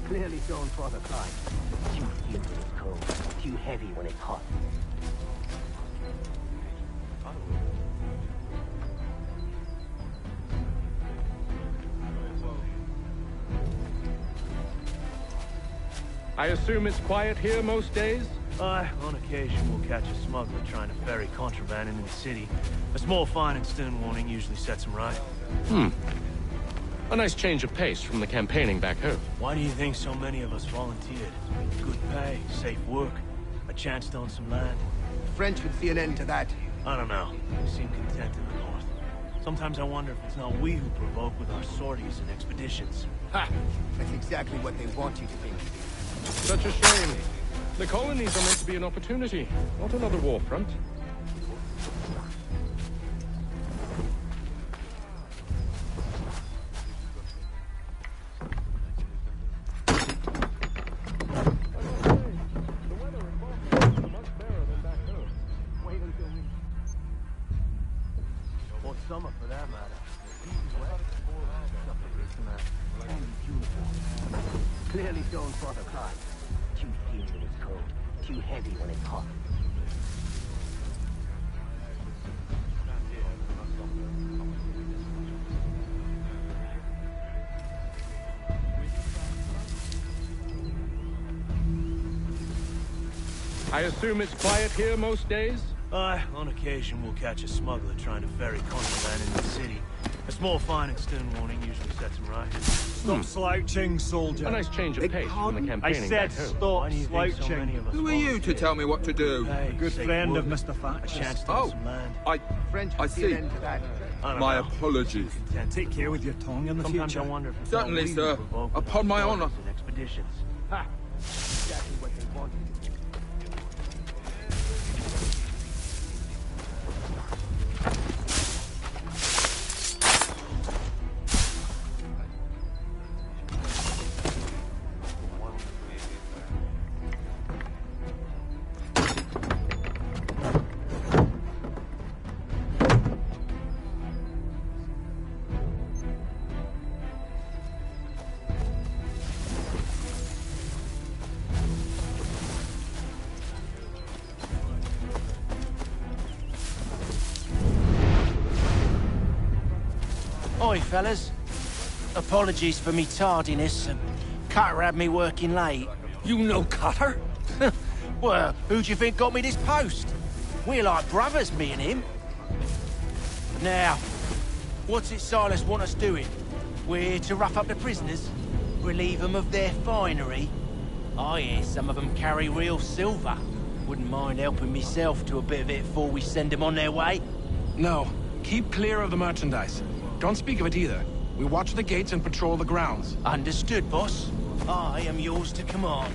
Clearly going for the climb. Too thin when it's cold, too heavy when it's hot. I assume it's quiet here most days? Aye, on occasion we'll catch a smuggler trying to ferry contraband into the city. A small fine and stern warning usually sets him right. A nice change of pace from the campaigning back home. Why do you think so many of us volunteered? Good pay, safe work, a chance to own some land. The French would see an end to that. I don't know. We seem content in the north. Sometimes I wonder if it's not we who provoke with our sorties and expeditions. Ha! That's exactly what they want you to think. Such a shame. The colonies are meant to be an opportunity, not another war front. Or summer for that matter. Clearly going for the climb. Too thin when it's cold, too heavy when it's hot. I assume it's quiet here most days? Aye, on occasion we'll catch a smuggler trying to ferry contraband into the city. A small fine and stern warning usually sets him right. Stop slouching, soldier. A nice change of pace from the I campaigning said back home. stop slouching. Who are you to tell me what to do? A good friend of Mr. Thatcher's. I see. My apologies. Take care with your tongue in the Sometimes future. I wonder if it's Certainly, not we sir. who provoke with Upon my our honor. sorties and expeditions. Ha! Exactly what they want you to think. Oi, fellas. Apologies for me tardiness. Cutter had me working late. You know Cutter? Well, who do you think got me this post? We're like brothers, me and him. Now, what's it Silas want us doing? We're here to rough up the prisoners? Relieve them of their finery? I hear some of them carry real silver. Wouldn't mind helping myself to a bit of it before we send them on their way. No. Keep clear of the merchandise. Don't speak of it either. We watch the gates and patrol the grounds. Understood, boss. I am yours to command.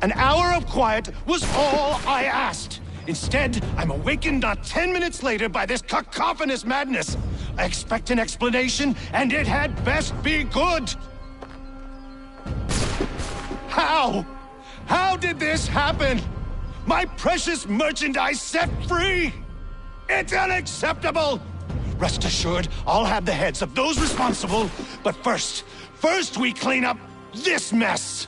An hour of quiet was all I asked. Instead, I'm awakened not 10 minutes later by this cacophonous madness. I expect an explanation, and it had best be good. How? How did this happen? My precious merchandise set free? It's unacceptable! Rest assured, I'll have the heads of those responsible, but first we clean up this mess!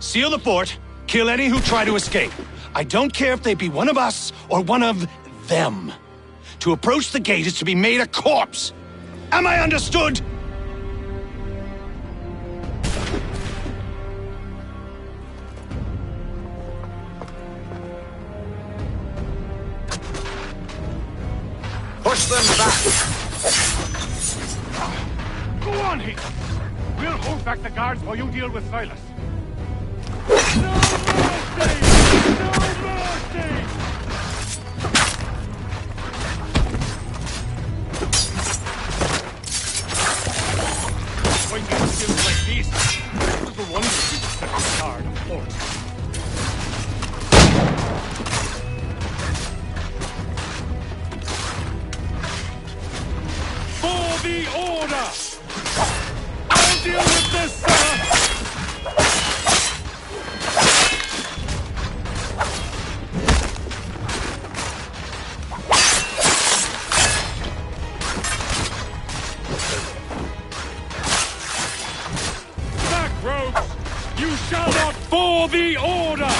Seal the fort, kill any who try to escape. I don't care if they be one of us or one of them. To approach the gate is to be made a corpse. Am I understood? Push them back! Go on, Heath. We'll hold back the guards while you deal with Silas. No mercy! No mercy! Fighting skills like these. Little wonder he's such a card, of course. For the order! I'll deal with this, sir! You shall not for the order!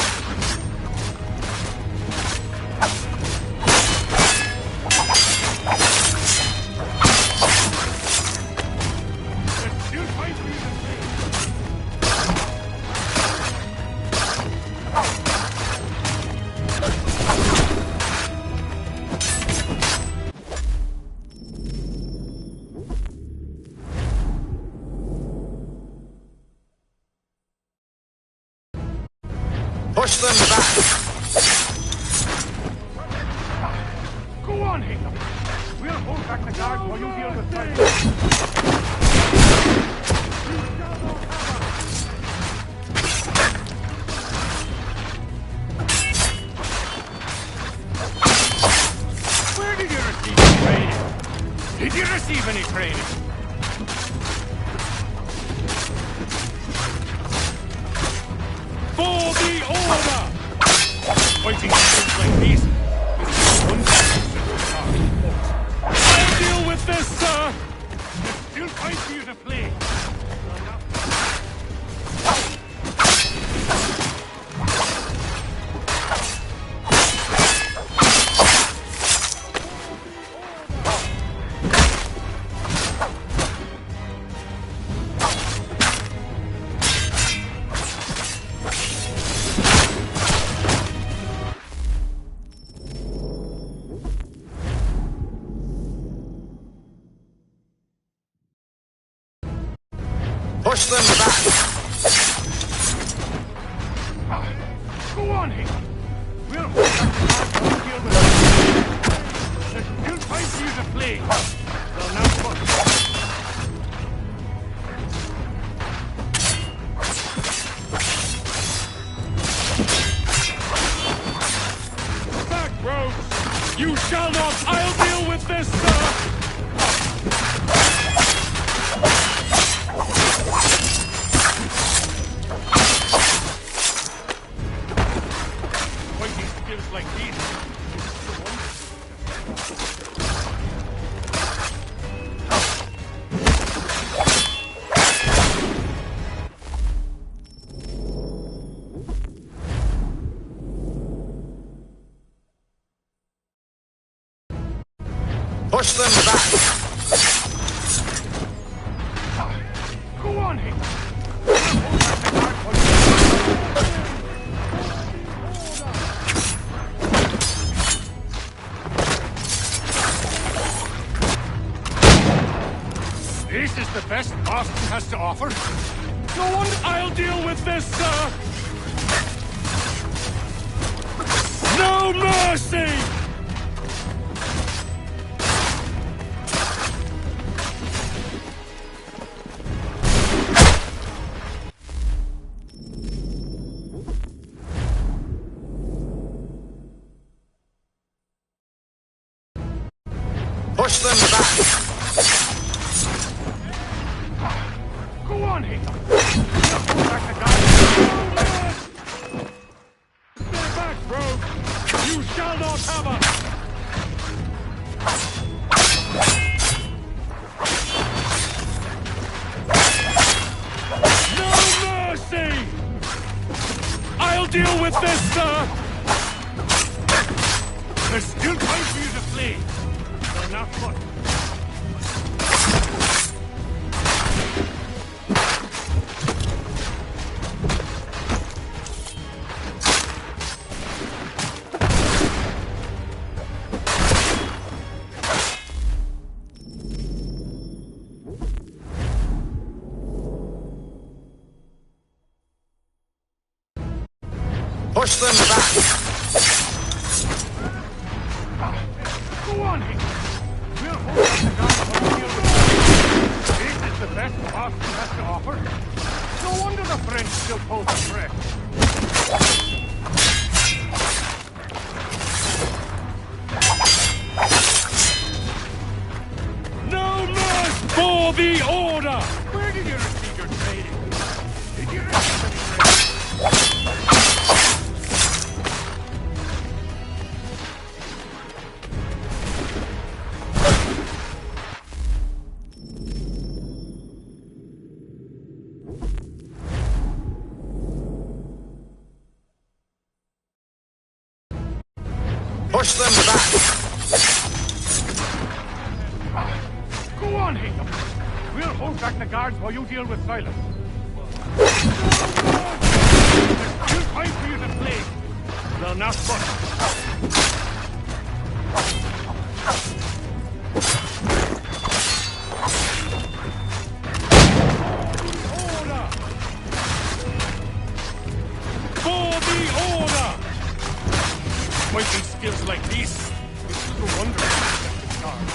Push them back! Go on, Hingham! We'll hold back the guard while you deal with them. Where did you receive training? Did you receive any training? For the order! Fighting skills like these. I'll deal with this, sir! There's still time for you to play. Push them back! Go on, Hingham! We'll hold back the guard while you deal with them. There's still time for you to play. Well, now push. Back, rogues! You shall not! I'll deal with this, sir! Like these. Push them back! Go on, Hingham! This is the best Boston has to offer. Go on, I'll deal with this, sir! No mercy! Push them back! Go on, Hingham! Hold back the guard. Stay back, rogue! You shall not have us! No mercy! I'll deal with this, sir! There's still time for you to flee. So now foot. Push them back! Go on, Hingham! We'll hold up the guard while you deal with them. This is the best Boston has to offer. No wonder the French still pose a threat. No mercy for the order! Where did you receive your training? Did you receive any training? Push them back! Go on, Haytham. We'll hold back the guards while you deal with Silas. There's still time for you to play. Well, not much. Fighting skills like these, it's no wonder the guard.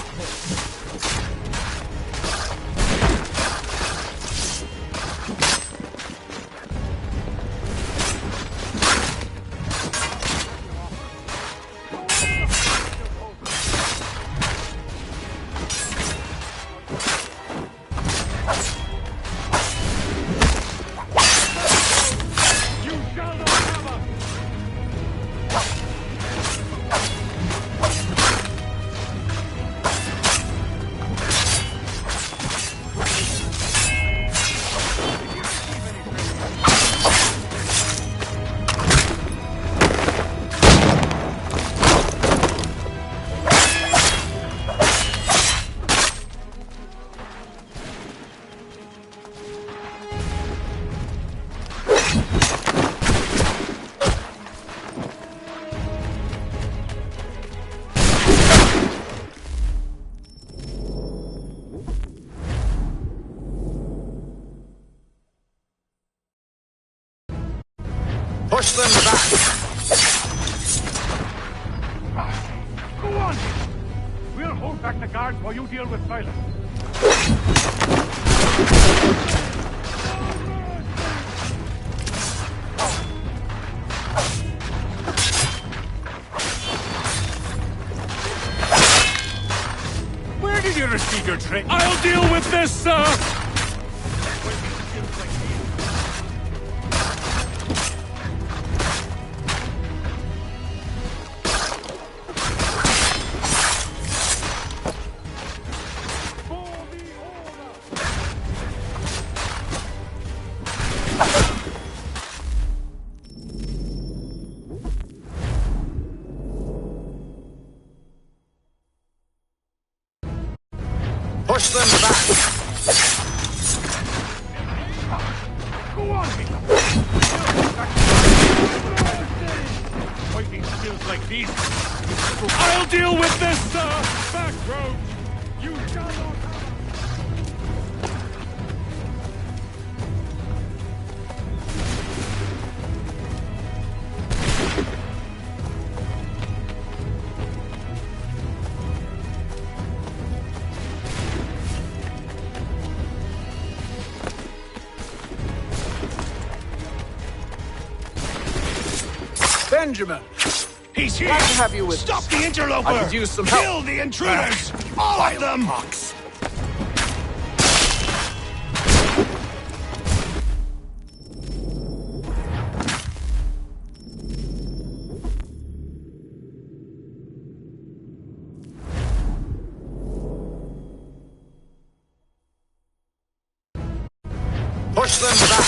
Push them back! Go on! We'll hold back the guards while you deal with Silas. Where did you receive your training? I'll deal with this, sir! Push them back! Go on, Fighting skills like these, I'll deal with this, sir! Back road! You shall not Benjamin! He's here! Glad to have you with Stop us. the interloper! I could use some Kill help. the intruders! All of them! Fox. Push them back!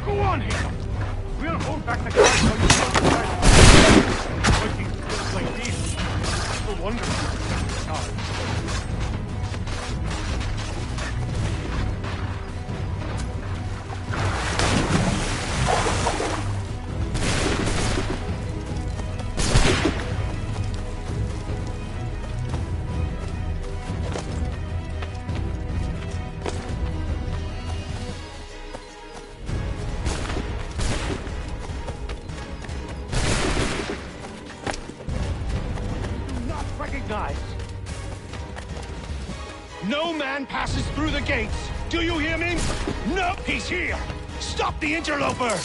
Go on, Haytham! We'll hold back the guards while you deal with Silas. Fighting skills like these, no wonder you protect the guards. man passes through the gates. Do you hear me? No, he's here. Stop the interloper.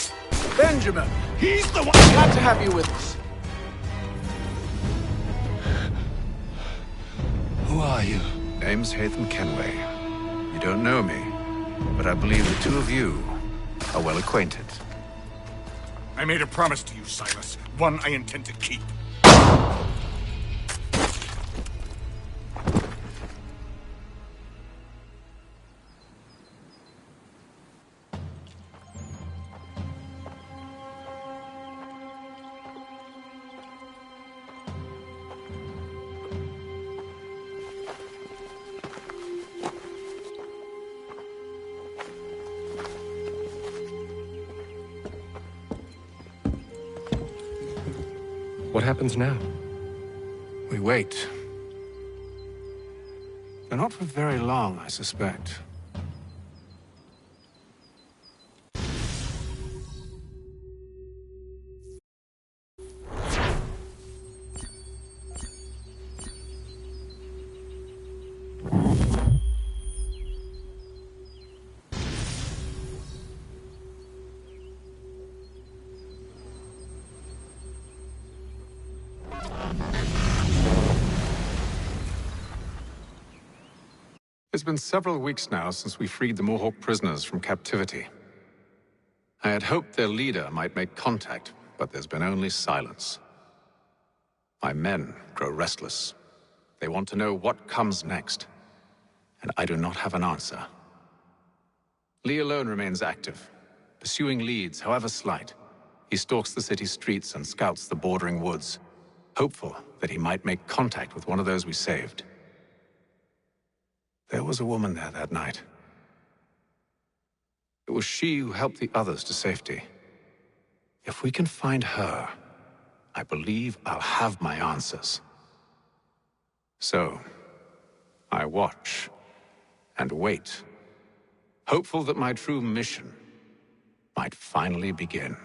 Benjamin! He's the one. Glad to have you with us. Who are you? Name's Hatham Kenway. You don't know me, but I believe the two of you are well acquainted. I made a promise to you, Silas. One I intend to keep. What happens now? We wait. But not for very long, I suspect. It's been several weeks now since we freed the Mohawk prisoners from captivity. I had hoped their leader might make contact, but there's been only silence. My men grow restless. They want to know what comes next, and I do not have an answer. Lee alone remains active, pursuing leads, however slight. He stalks the city streets and scouts the bordering woods, hopeful that he might make contact with one of those we saved. There was a woman there that night. It was she who helped the others to safety. If we can find her, I believe I'll have my answers. So, I watch and wait, hopeful that my true mission might finally begin.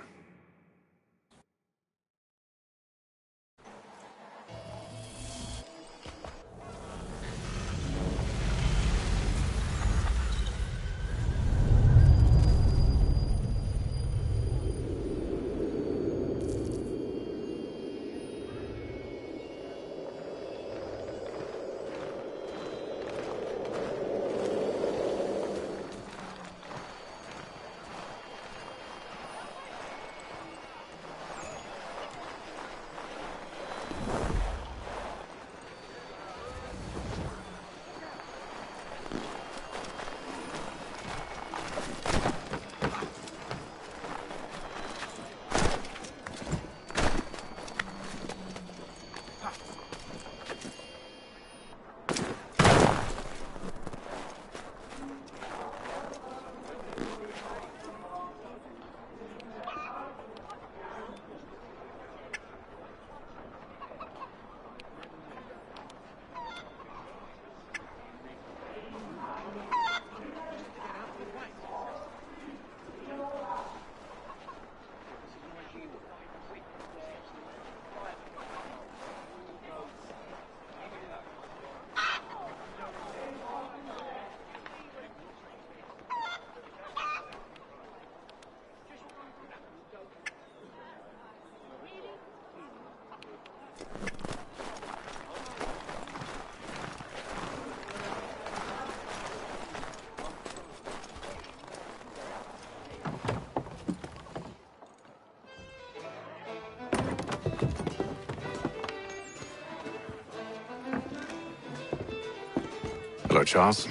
Hello, Charles.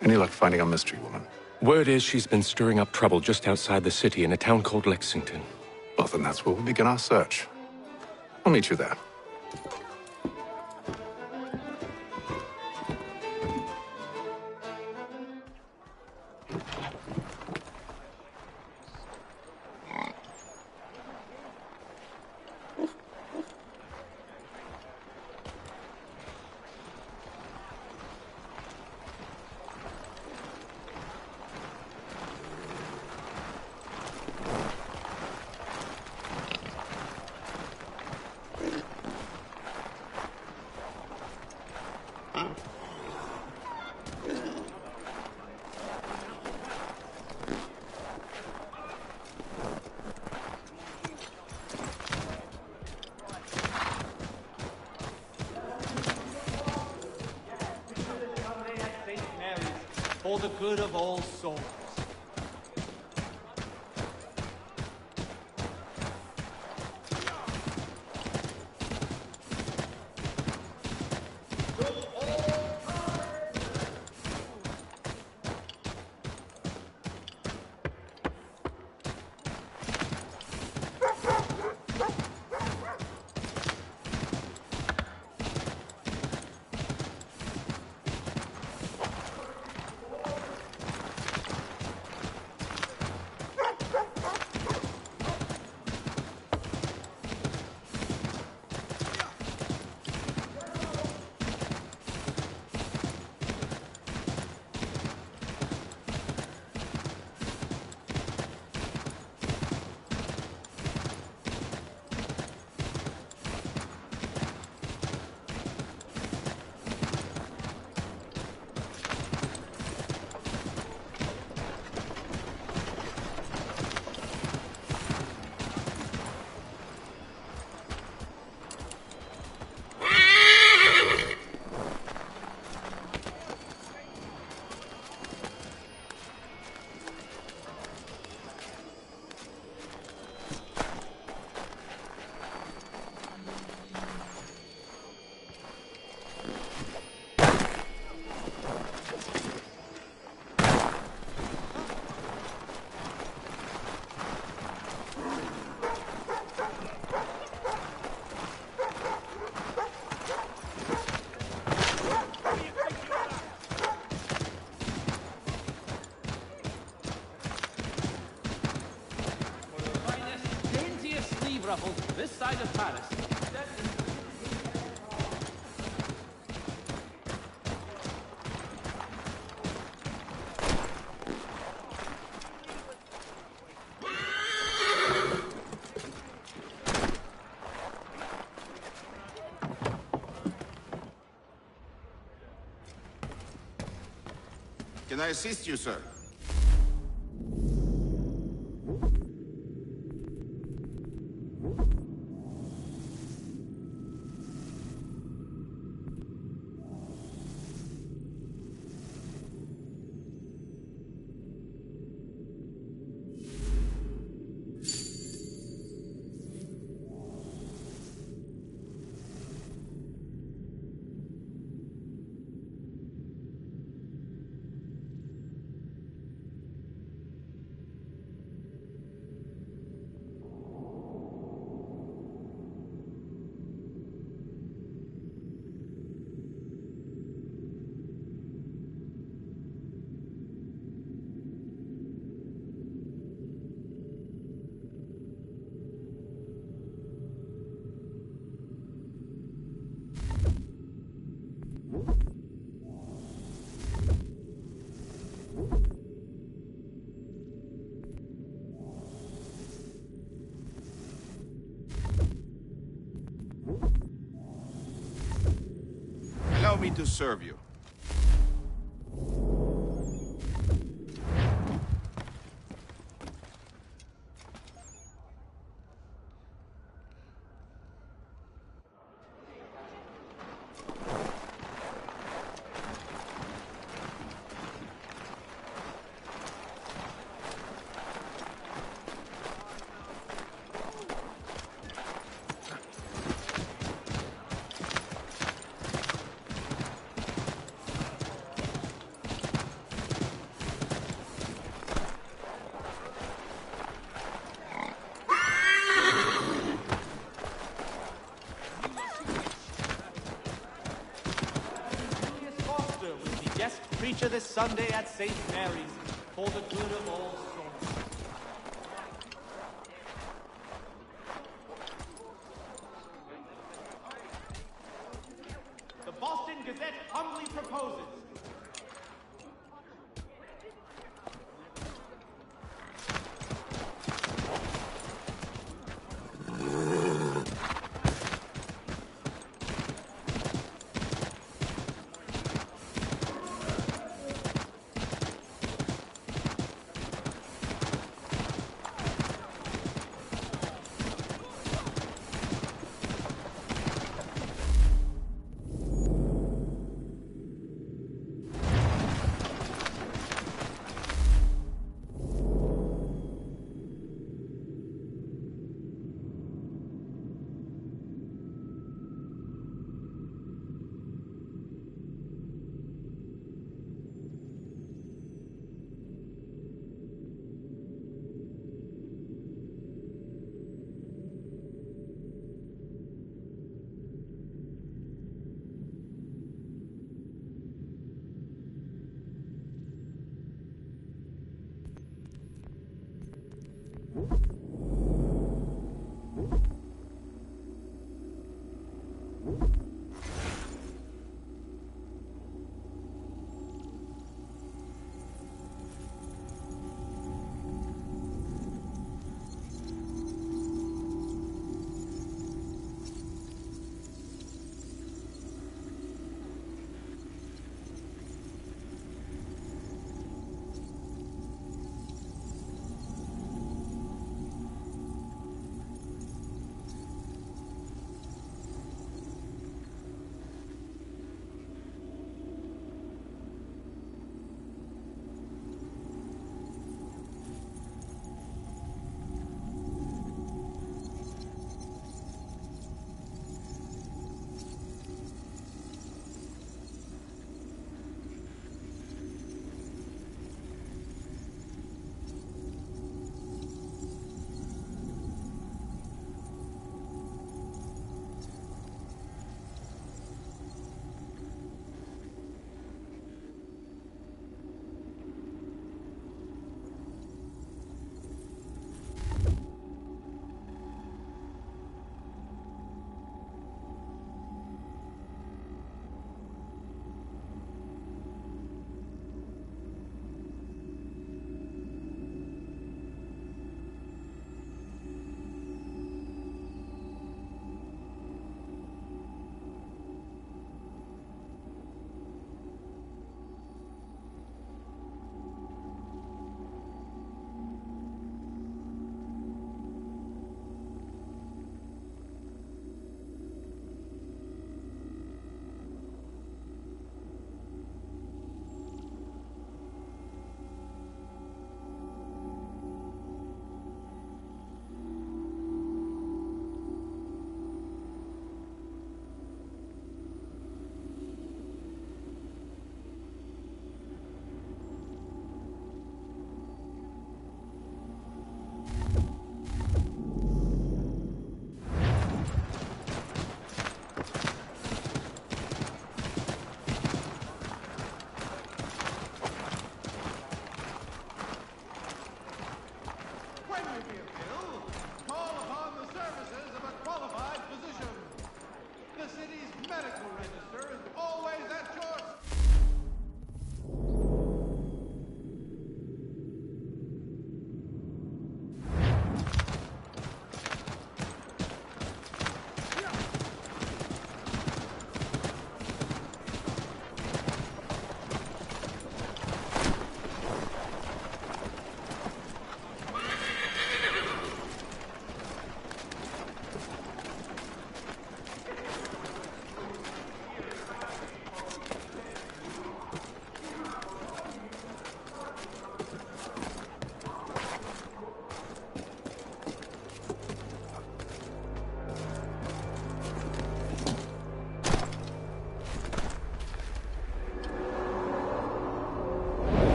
Any luck finding our mystery woman? Word is she's been stirring up trouble just outside the city in a town called Lexington. Well, then that's where we'll begin our search. I'll meet you there. for the good of all souls. Ruffles, this side of Paris. Can I assist you, sir? Allow me to serve you. Preacher this Sunday at St. Mary's for the good of all souls. The Boston Gazette humbly proposes.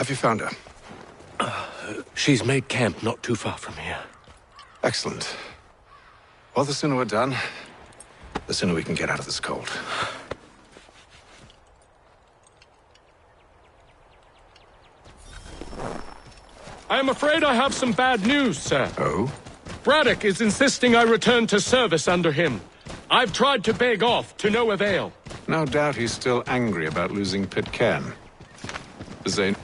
Have you found her? She's made camp not too far from here. Excellent. Well, the sooner we're done, the sooner we can get out of this cold. I am afraid I have some bad news, sir. Oh? Braddock is insisting I return to service under him. I've tried to beg off, to no avail. No doubt he's still angry about losing Pitcairn. Zane.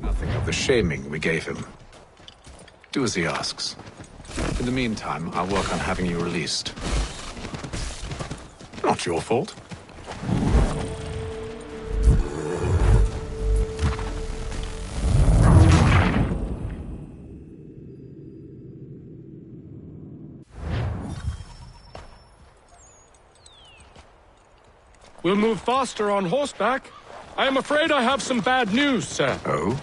Nothing of the shaming we gave him. Do as he asks. In the meantime, I'll work on having you released. Not your fault. We'll move faster on horseback. I am afraid I have some bad news, sir. Oh?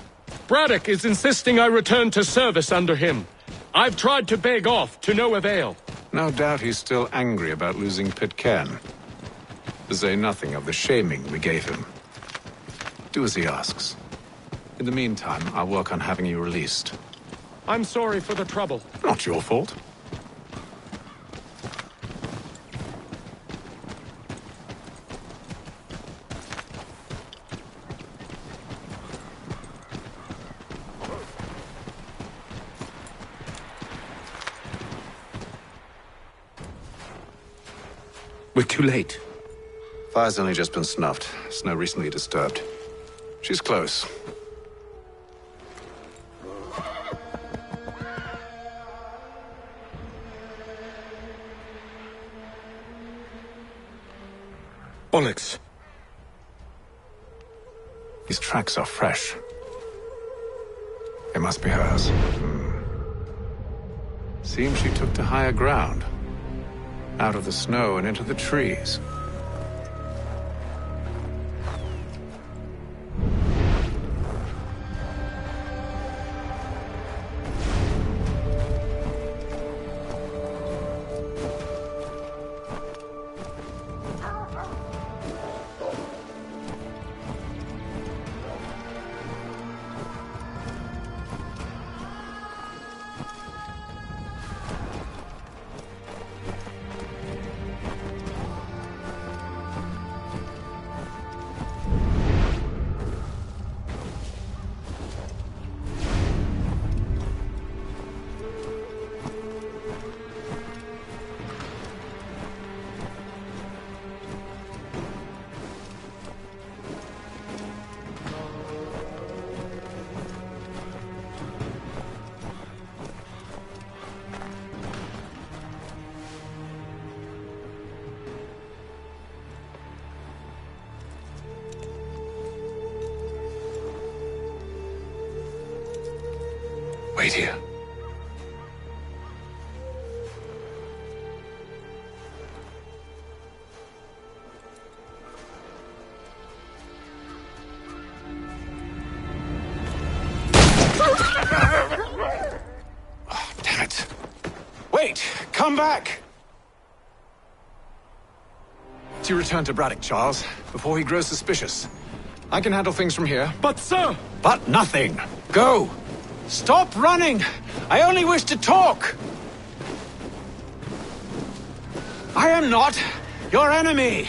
Braddock is insisting I return to service under him. I've tried to beg off, to no avail. No doubt he's still angry about losing Pitcairn. To say nothing of the shaming we gave him. Do as he asks. In the meantime, I'll work on having you released. I'm sorry for the trouble. Not your fault. We're too late. Fire's only just been snuffed. Snow recently disturbed. She's close. Bollocks. These tracks are fresh. They must be hers. Seems she took to higher ground. Out of the snow and into the trees. Wait here. Oh, damn it. Wait! Come back! You return to Braddock, Charles, before he grows suspicious. I can handle things from here. But, sir! But nothing! Go! Stop running! I only wish to talk! I am not your enemy!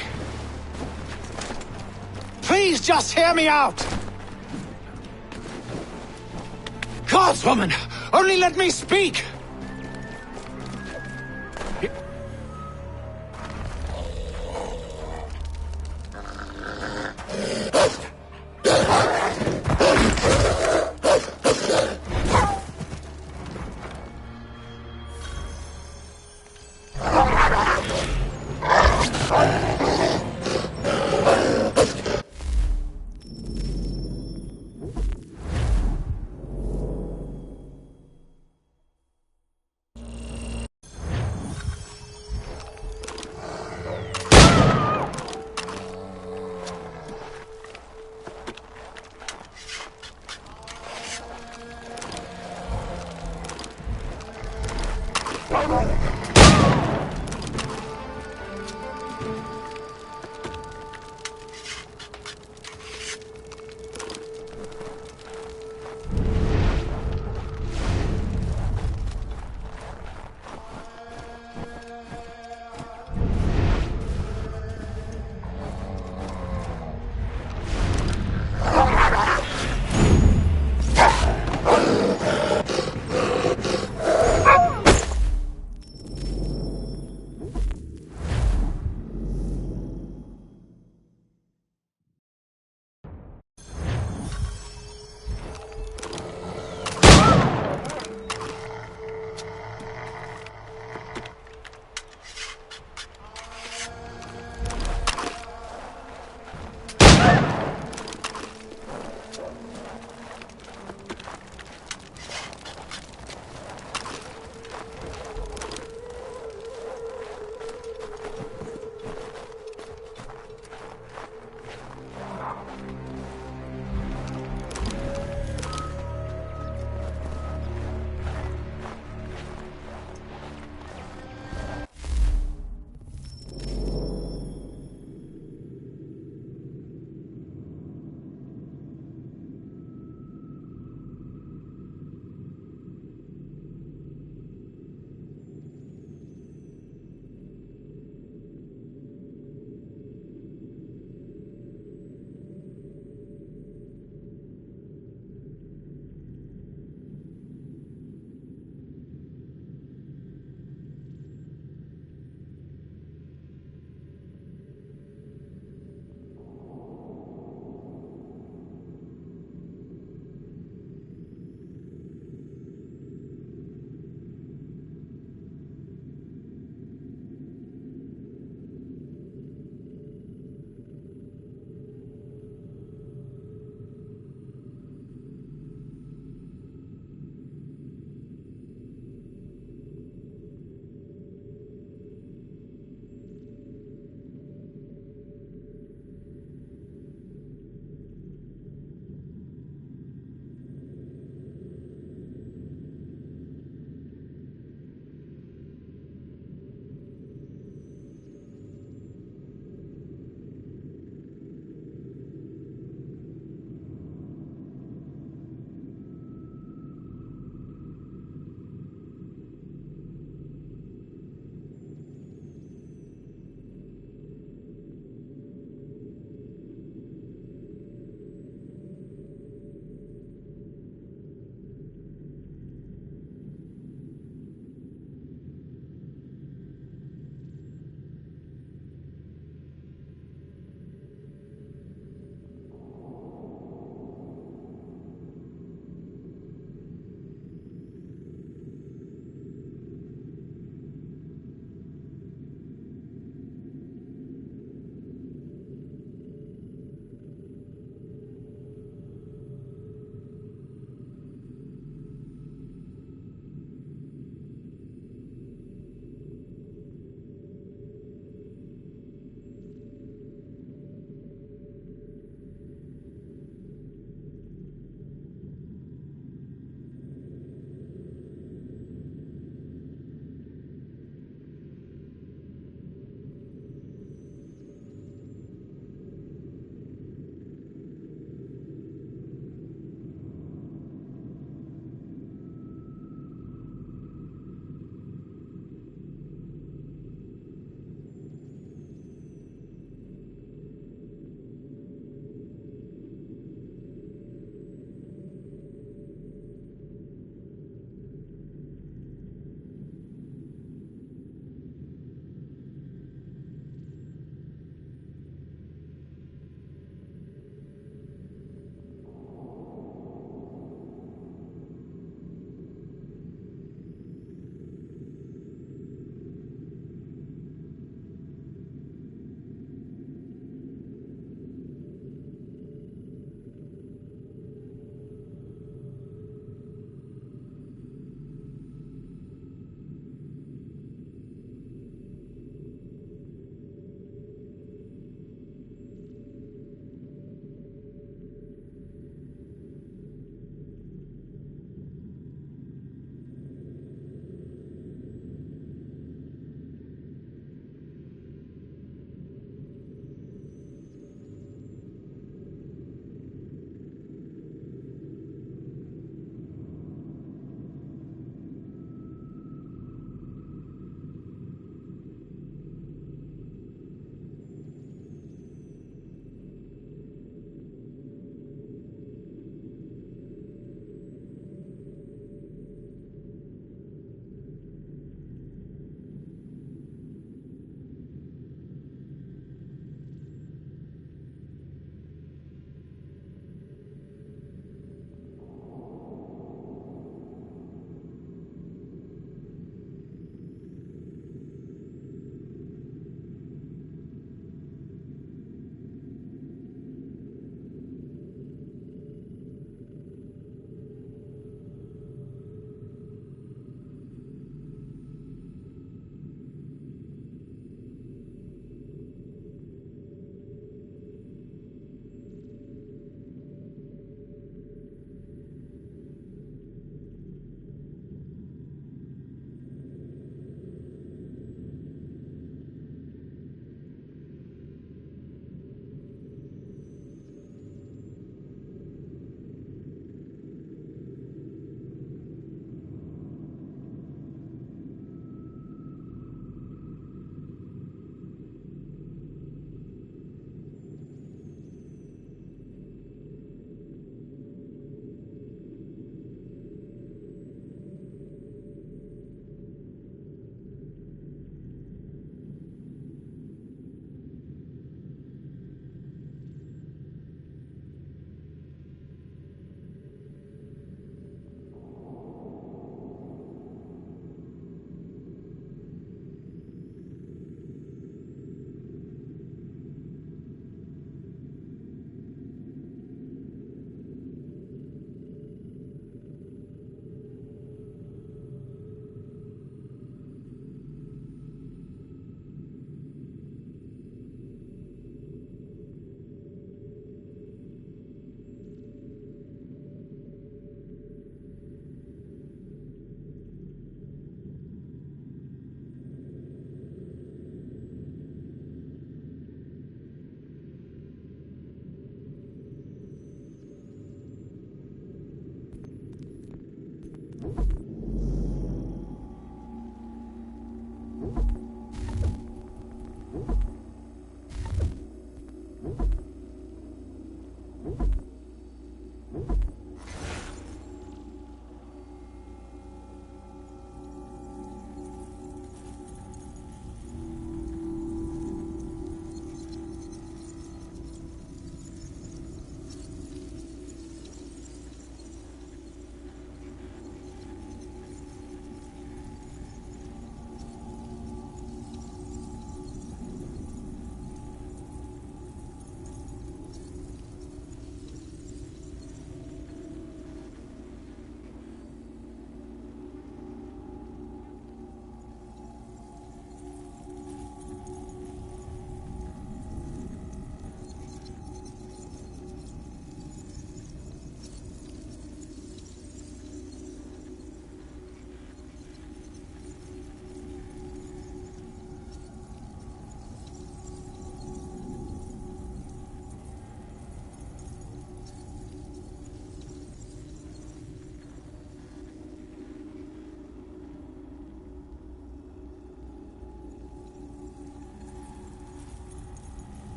Please just hear me out! Gods, woman! Only let me speak!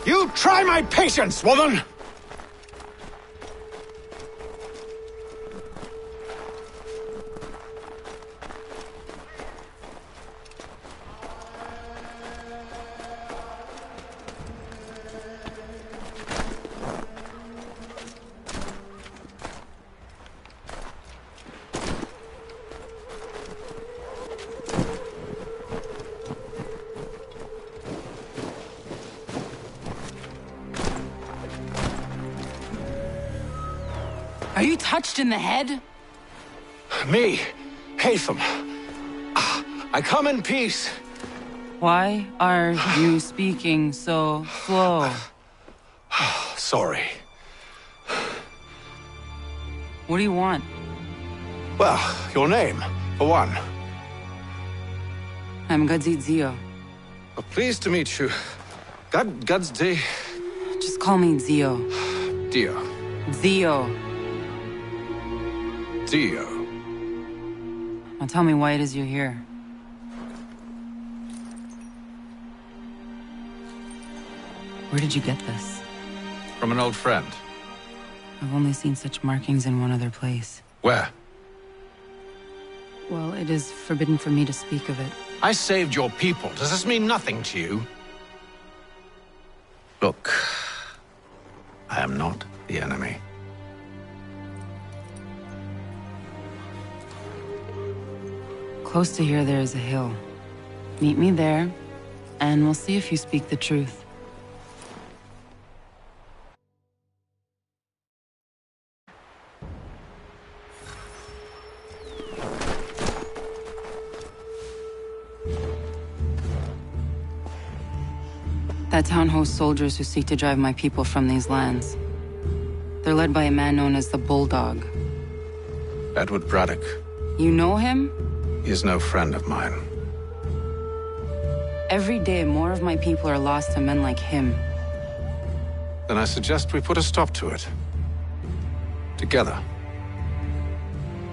You try my patience, woman! Are you touched in the head? Me, Hatham. I come in peace. Why are you speaking so slow? Sorry. What do you want? Well, your name, for one. I'm Gadzi Zio. Well, pleased to meet you. Gadzi. Just call me Zio. Dio. Zio. Dio. Now tell me why it is you're here. Where did you get this? From an old friend. I've only seen such markings in one other place. Where? Well, it is forbidden for me to speak of it. I saved your people. Does this mean nothing to you? Look, I am not the enemy. Close to here, there is a hill. Meet me there, and we'll see if you speak the truth. That town hosts soldiers who seek to drive my people from these lands. They're led by a man known as the Bulldog. Edward Braddock. You know him? He is no friend of mine. Every day, more of my people are lost to men like him. Then I suggest we put a stop to it. Together.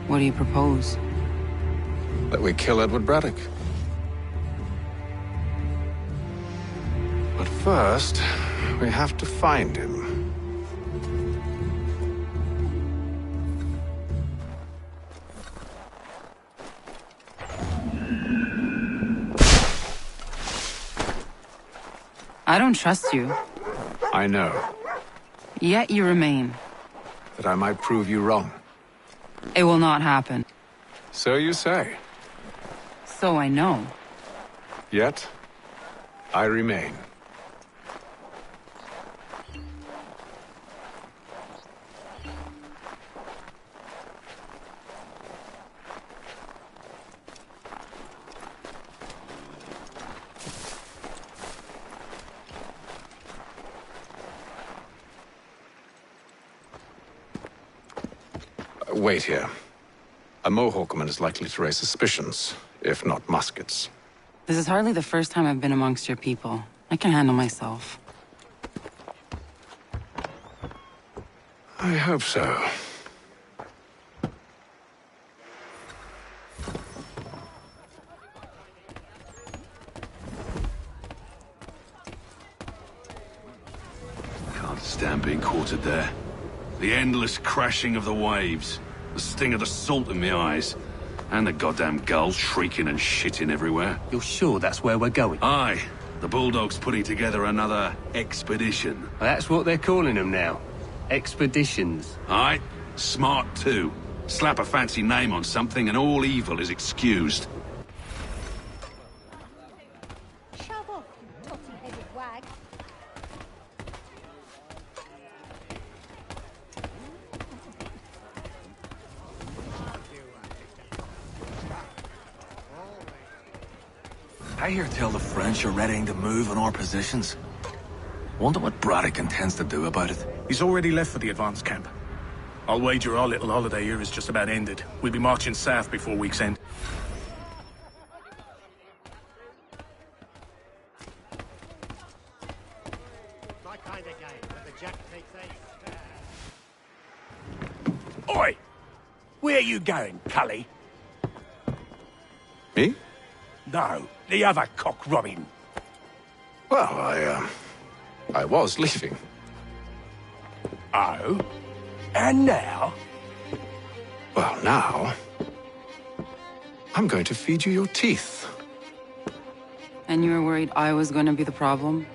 What do you propose? That we kill Edward Braddock. But first, we have to find him. I don't trust you. I know. Yet you remain. That I might prove you wrong. It will not happen. So you say. So I know. Yet, I remain. Wait here. A Mohawkman is likely to raise suspicions, if not muskets. This is hardly the first time I've been amongst your people. I can handle myself. I hope so. Stan being quartered there. The endless crashing of the waves. The sting of the salt in my eyes. And the goddamn gulls shrieking and shitting everywhere. You're sure that's where we're going? Aye. The Bulldog's putting together another expedition. Well, that's what they're calling them now. Expeditions. Aye. Smart too. Slap a fancy name on something and all evil is excused. Shove off, you totty-headed wag. I hear tell the French are readying to move on our positions. Wonder what Braddock intends to do about it. He's already left for the advance camp. I'll wager our little holiday here is just about ended. We'll be marching south before week's end. My kind of game, where the jack takes ace. Oi! Where you going, Cully? Me? No, the other cock Robin. Well, I was leaving. Oh? And now? Well, now... I'm going to feed you your teeth. And you were worried I was going to be the problem?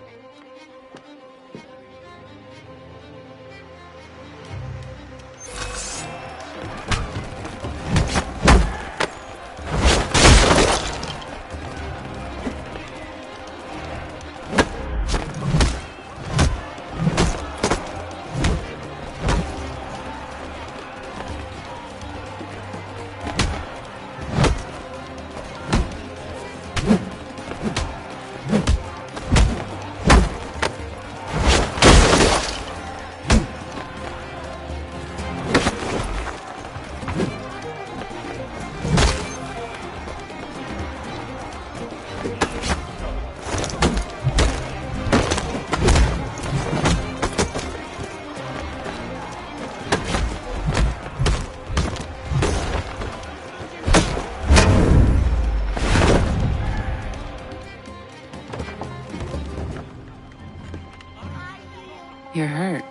You're hurt.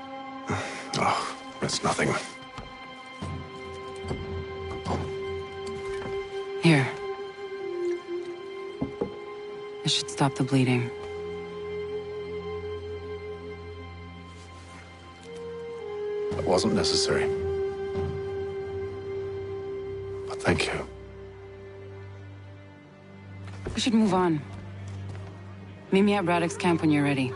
Oh, that's nothing. Here. This should stop the bleeding. That wasn't necessary. But thank you. We should move on. Meet me at Braddock's camp when you're ready.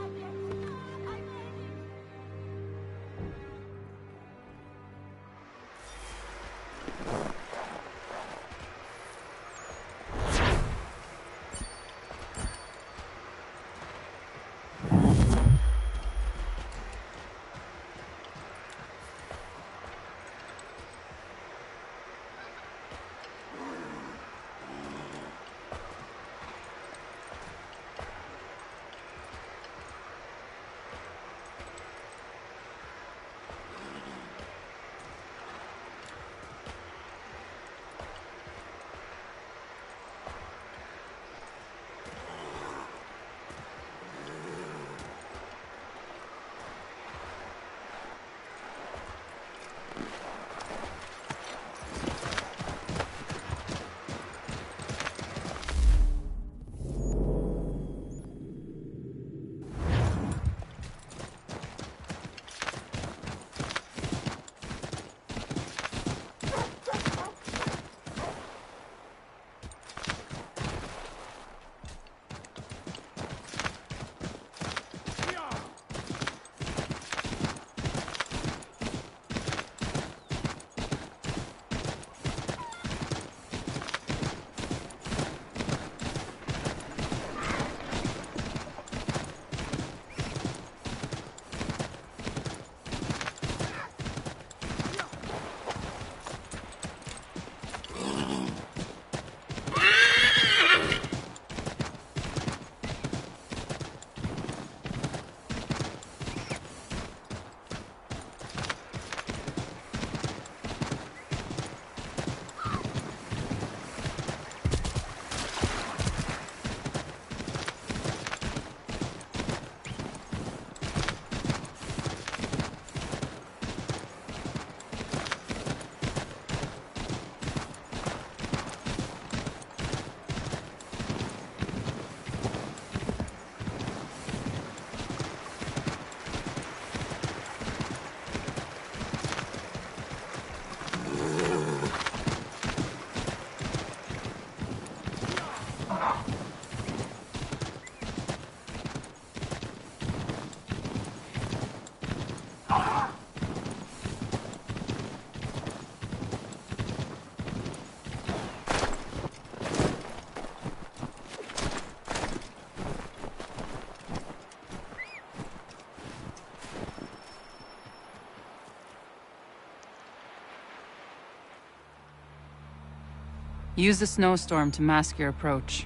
Use the snowstorm to mask your approach.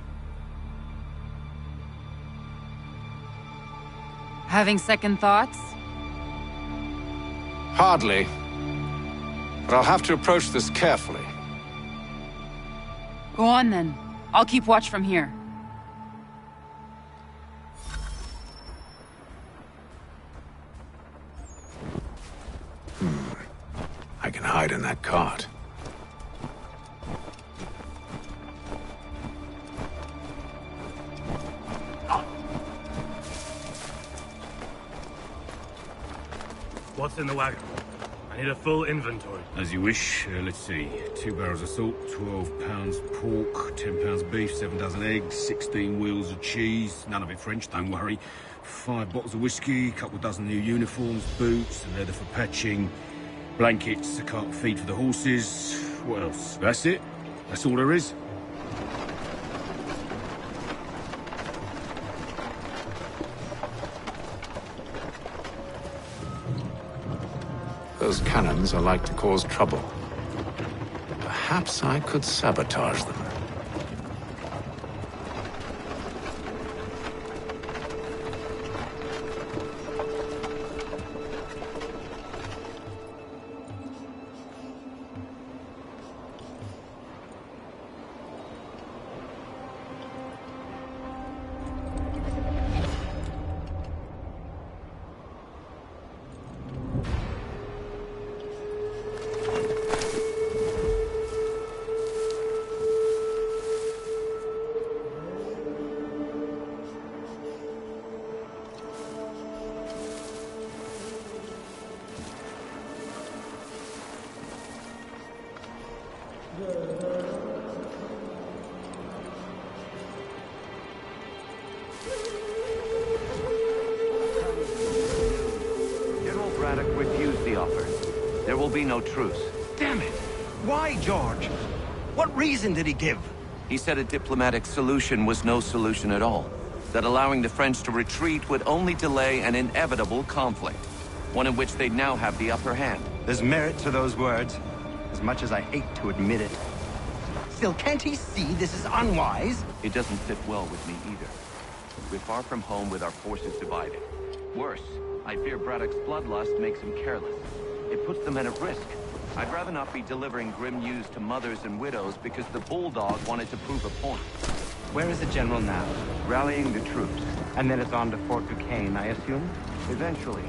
Having second thoughts? Hardly. But I'll have to approach this carefully. Go on then. I'll keep watch from here. I can hide in that cart. What's in the wagon? I need a full inventory. As you wish. Let's see. 2 barrels of salt, 12 pounds pork, 10 pounds beef, 7 dozen eggs, 16 wheels of cheese. None of it French, don't worry. 5 bottles of whiskey, a couple dozen new uniforms, boots, leather for patching, blankets, a cart of feed for the horses. What else? That's it. That's all there is. Those cannons are like to cause trouble. Perhaps I could sabotage them. General Braddock refused the offer. There will be no truce. Damn it! Why, George? What reason did he give? He said a diplomatic solution was no solution at all. That allowing the French to retreat would only delay an inevitable conflict. One in which they'd now have the upper hand. There's merit to those words, as much as I hate to admit it. Still, can't he see this is unwise? It doesn't fit well with me either. We're far from home with our forces divided. Worse, I fear Braddock's bloodlust makes him careless. It puts the men at risk. I'd rather not be delivering grim news to mothers and widows because the Bulldog wanted to prove a point. Where is the general now? Rallying the troops. And then it's on to Fort Duquesne, I assume? Eventually.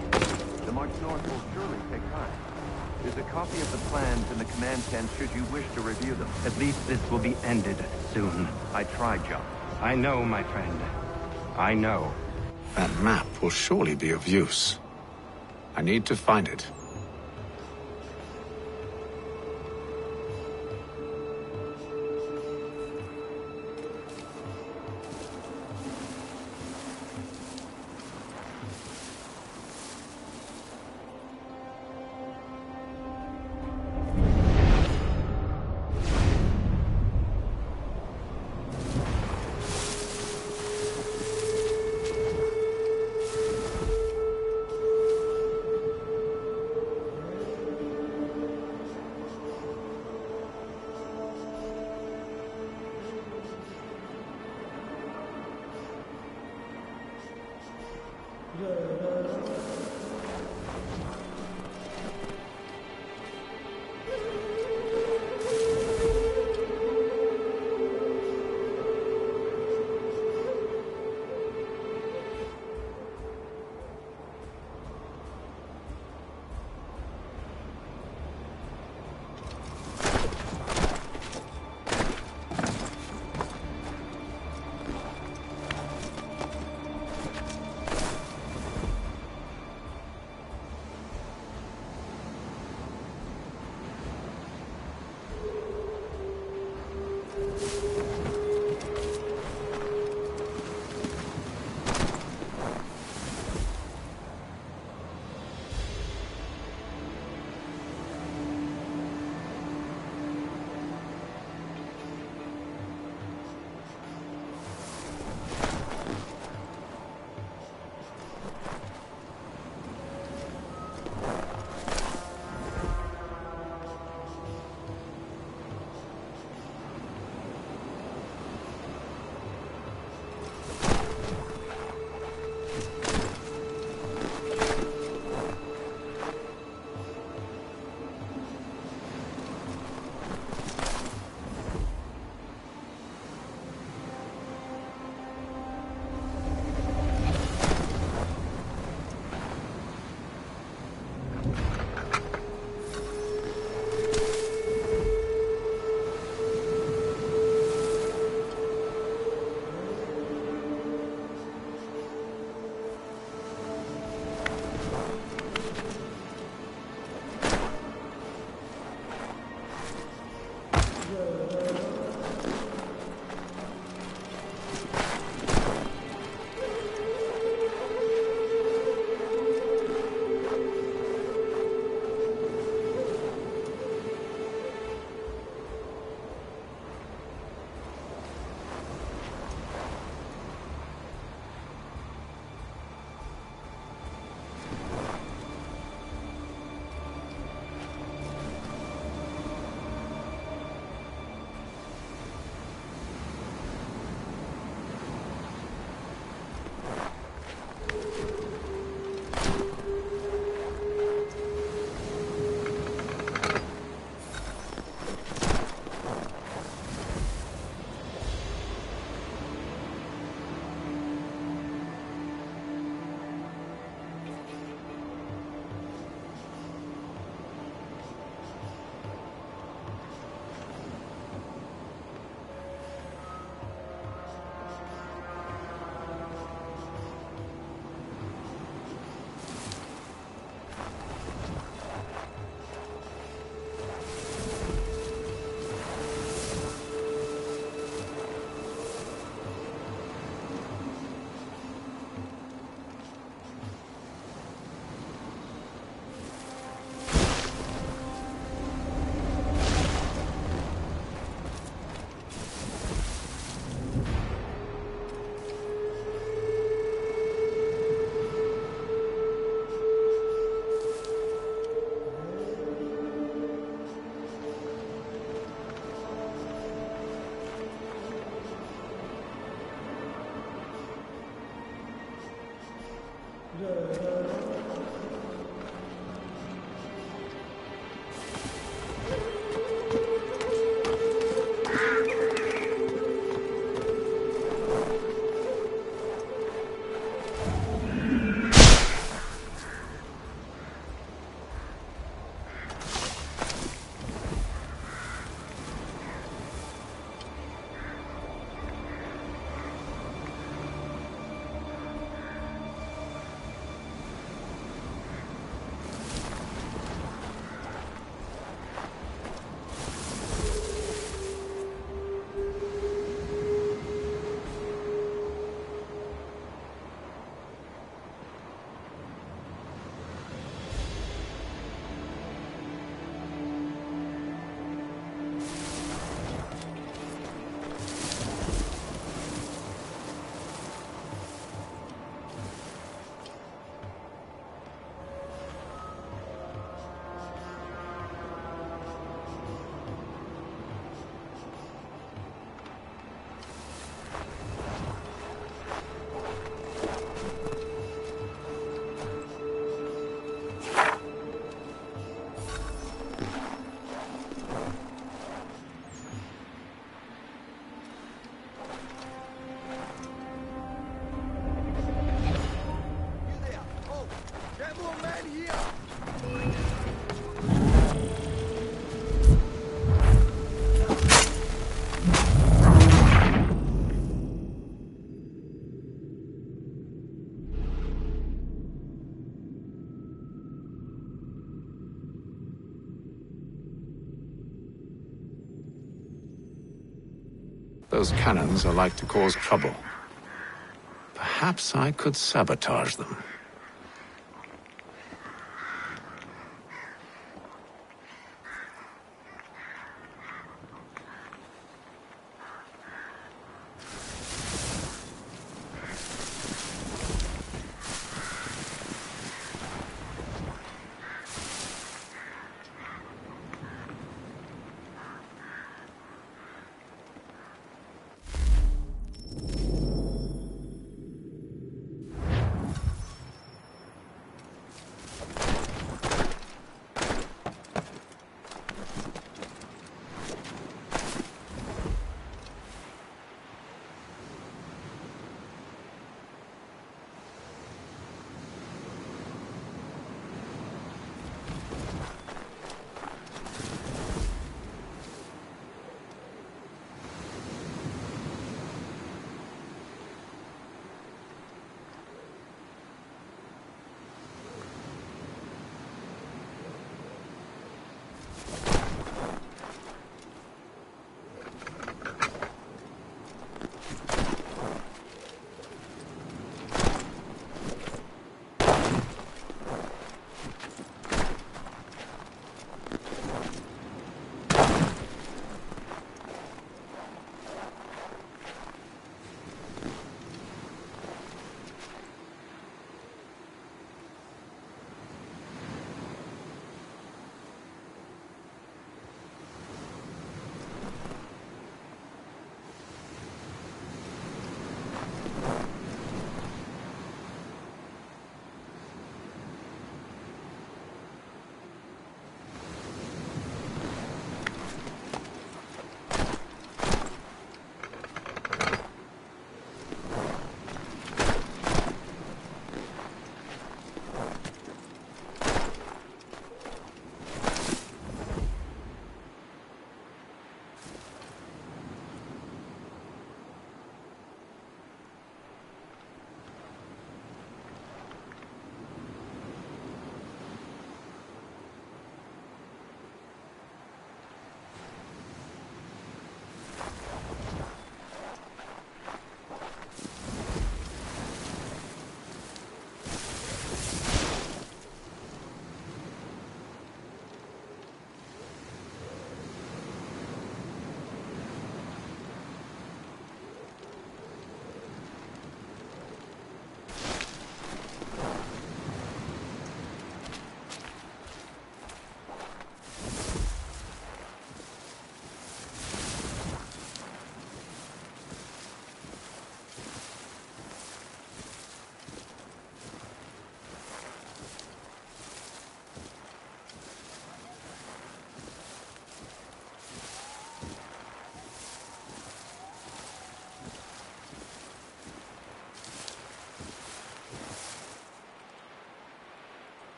The march north will surely take time. There's a copy of the plans in the command tent should you wish to review them. At least this will be ended soon. I tried, John. I know, my friend. I know. That map will surely be of use. I need to find it. Those cannons are like to cause trouble. Perhaps I could sabotage them.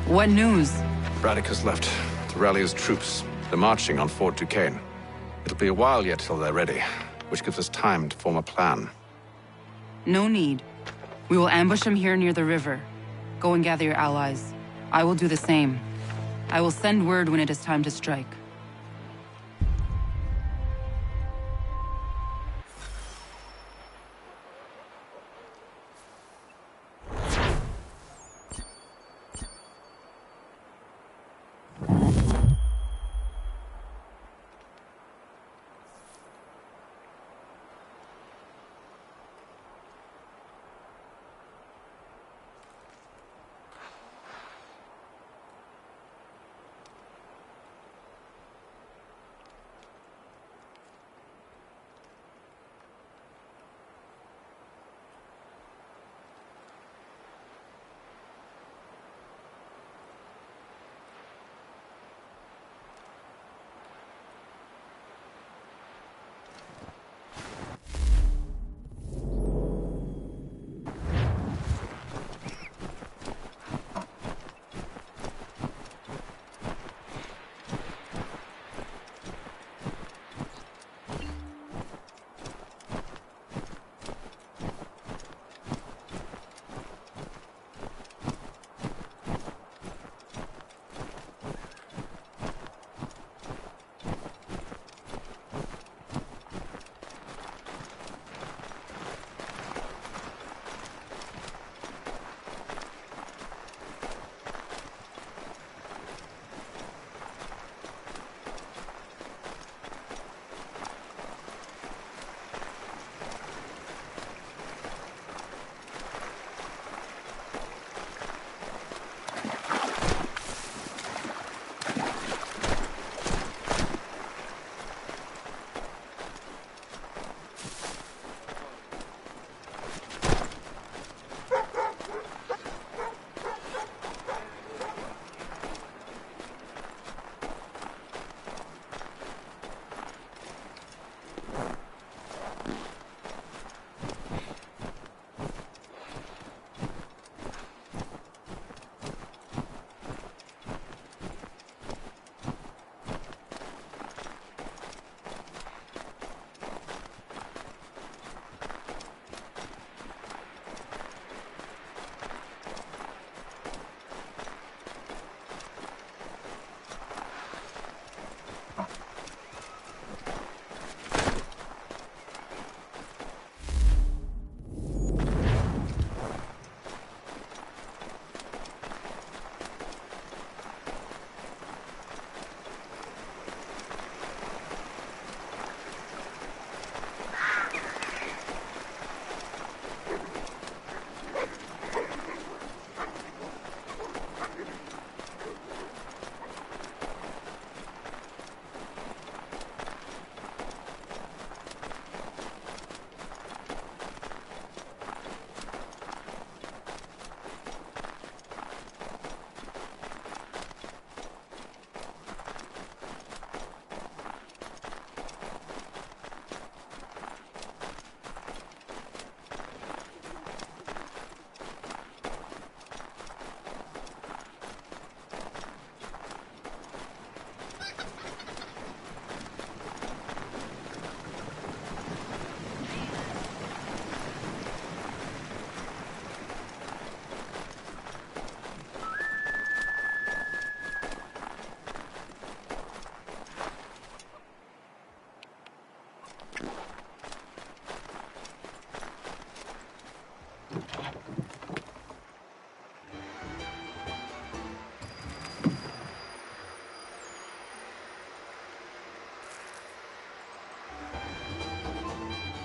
What news? Braddock has left to rally his troops. They're marching on Fort Duquesne. It'll be a while yet till they're ready, which gives us time to form a plan. No need. We will ambush him here near the river. Go and gather your allies. I will do the same. I will send word when it is time to strike.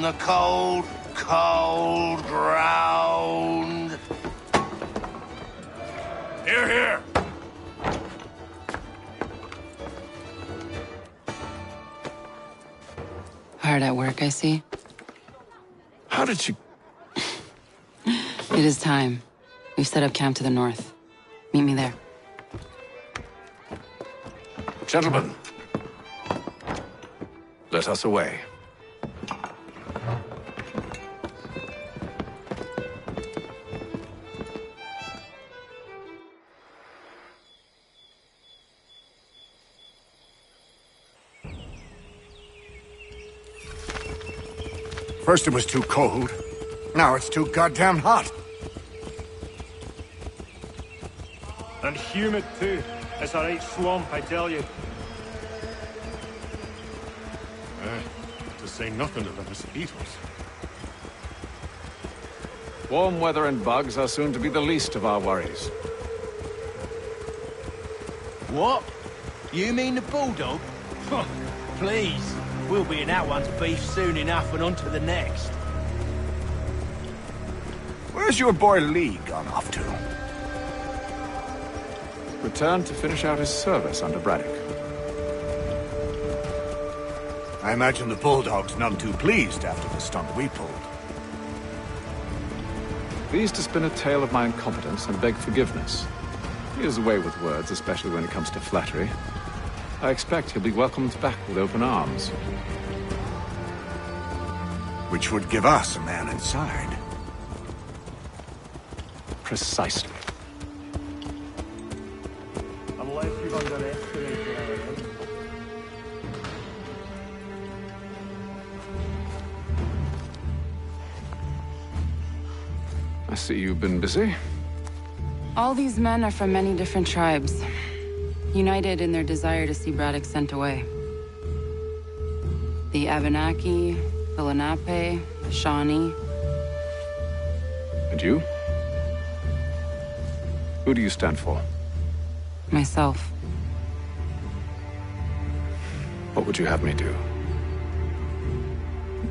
The cold, cold ground. Here, here. Hard at work, I see. How did you... It is time. We've set up camp to the north. Meet me there. Gentlemen, let us away. First it was too cold. Now it's too goddamn hot. And humid too. It's a right swamp, I tell you. To say nothing of the mosquitoes. Warm weather and bugs are soon to be the least of our worries. What? You mean the bulldog? Please. We'll be in that one's beef soon enough and on to the next. Where's your boy Lee gone off to? Returned to finish out his service under Braddock. I imagine the bulldog's none too pleased after the stunt we pulled. Pleased to spin a tale of my incompetence and beg forgiveness. He is away with words, especially when it comes to flattery. I expect he'll be welcomed back with open arms. Which would give us a man inside. Precisely. Unless you've underestimated our enemy. I see you've been busy. All these men are from many different tribes, united in their desire to see Braddock sent away. The Abenaki, the Lenape, the Shawnee. And you? Who do you stand for? Myself. What would you have me do?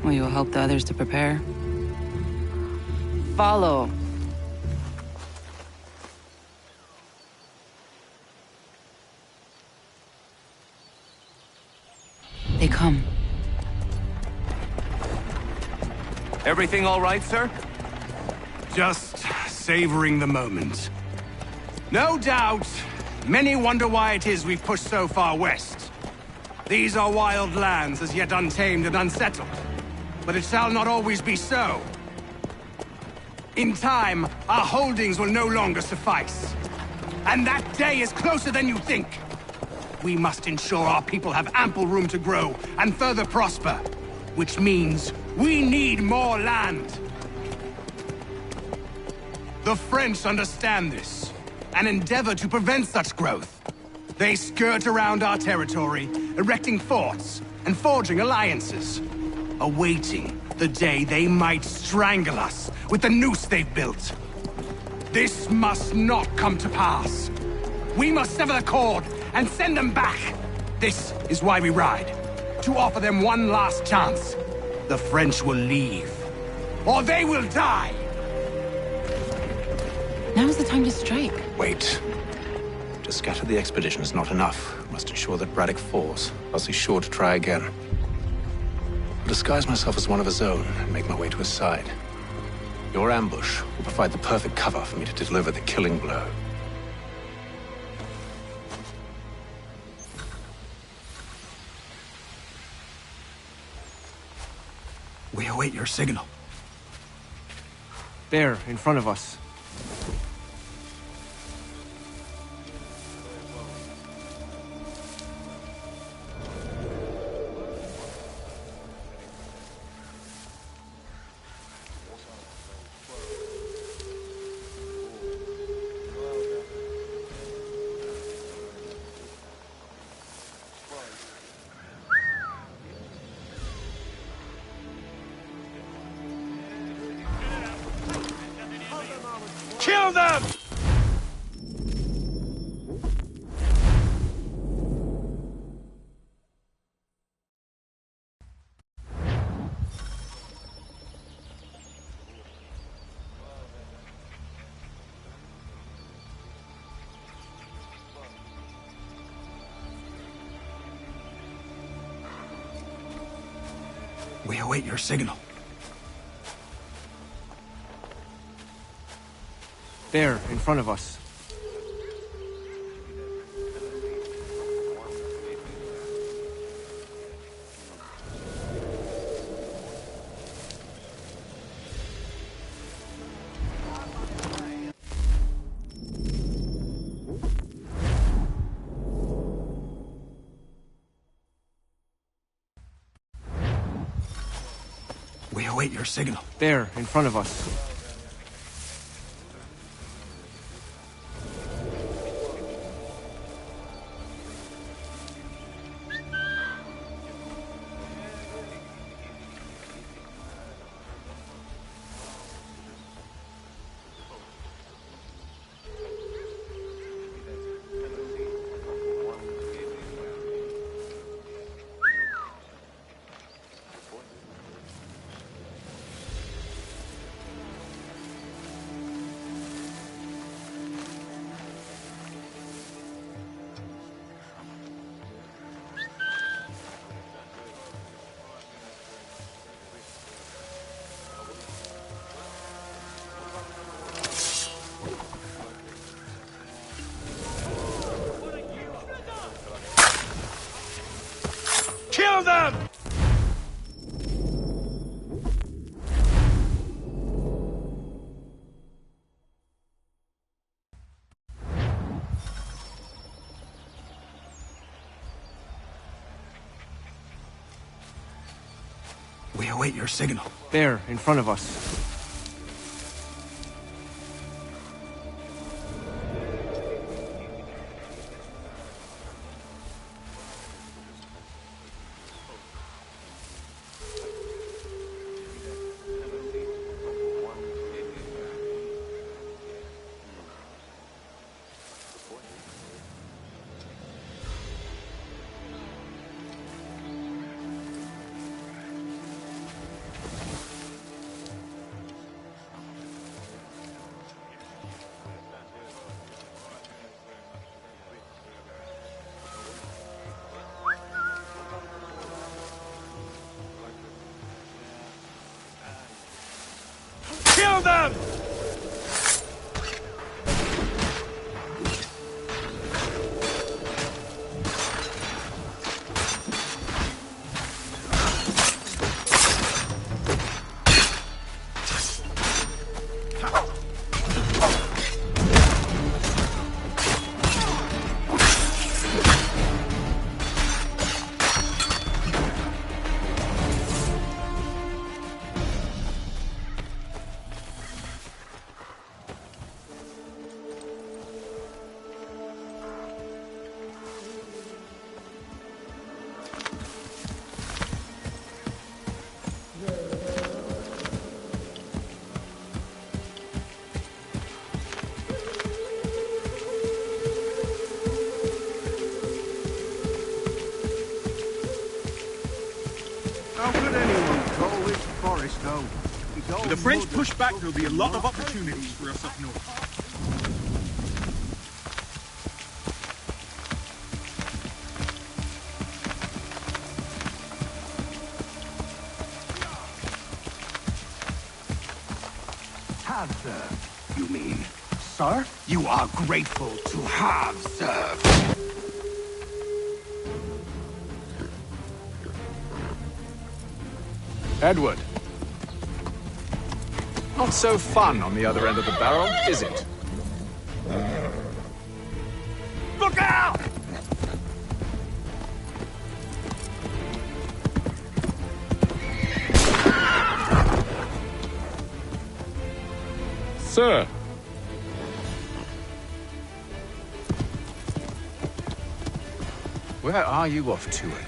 Will you help the others to prepare? Follow. They come. Everything all right, sir? Just savoring the moment. No doubt, many wonder why it is we've pushed so far west. These are wild lands as yet untamed and unsettled. But it shall not always be so. In time, our holdings will no longer suffice. And that day is closer than you think. We must ensure our people have ample room to grow and further prosper. Which means we need more land. The French understand this, and endeavor to prevent such growth. They skirt around our territory, erecting forts and forging alliances, awaiting the day they might strangle us with the noose they've built. This must not come to pass. We must sever the cord and send them back. This is why we ride, to offer them one last chance. The French will leave, or they will die. Now's the time to strike. Wait. To scatter the expedition is not enough. We must ensure that Braddock falls, else he's sure to try again. I'll disguise myself as one of his own and make my way to his side. Your ambush will provide the perfect cover for me to deliver the killing blow. We await your signal. There, in front of us. Kill them! We await your signal. There, in front of us. We We await your signal. There, in front of us. Kill them! We await your signal. There, in front of us. Kill them! How could anyone call this forest home? With the French push back, there'll be a lot of opportunities for us up north. Have served, you mean? Sir? You are grateful to have served. Edward. Not so fun on the other end of the barrel, is it? Look out! Sir! Where are you off to, Edward?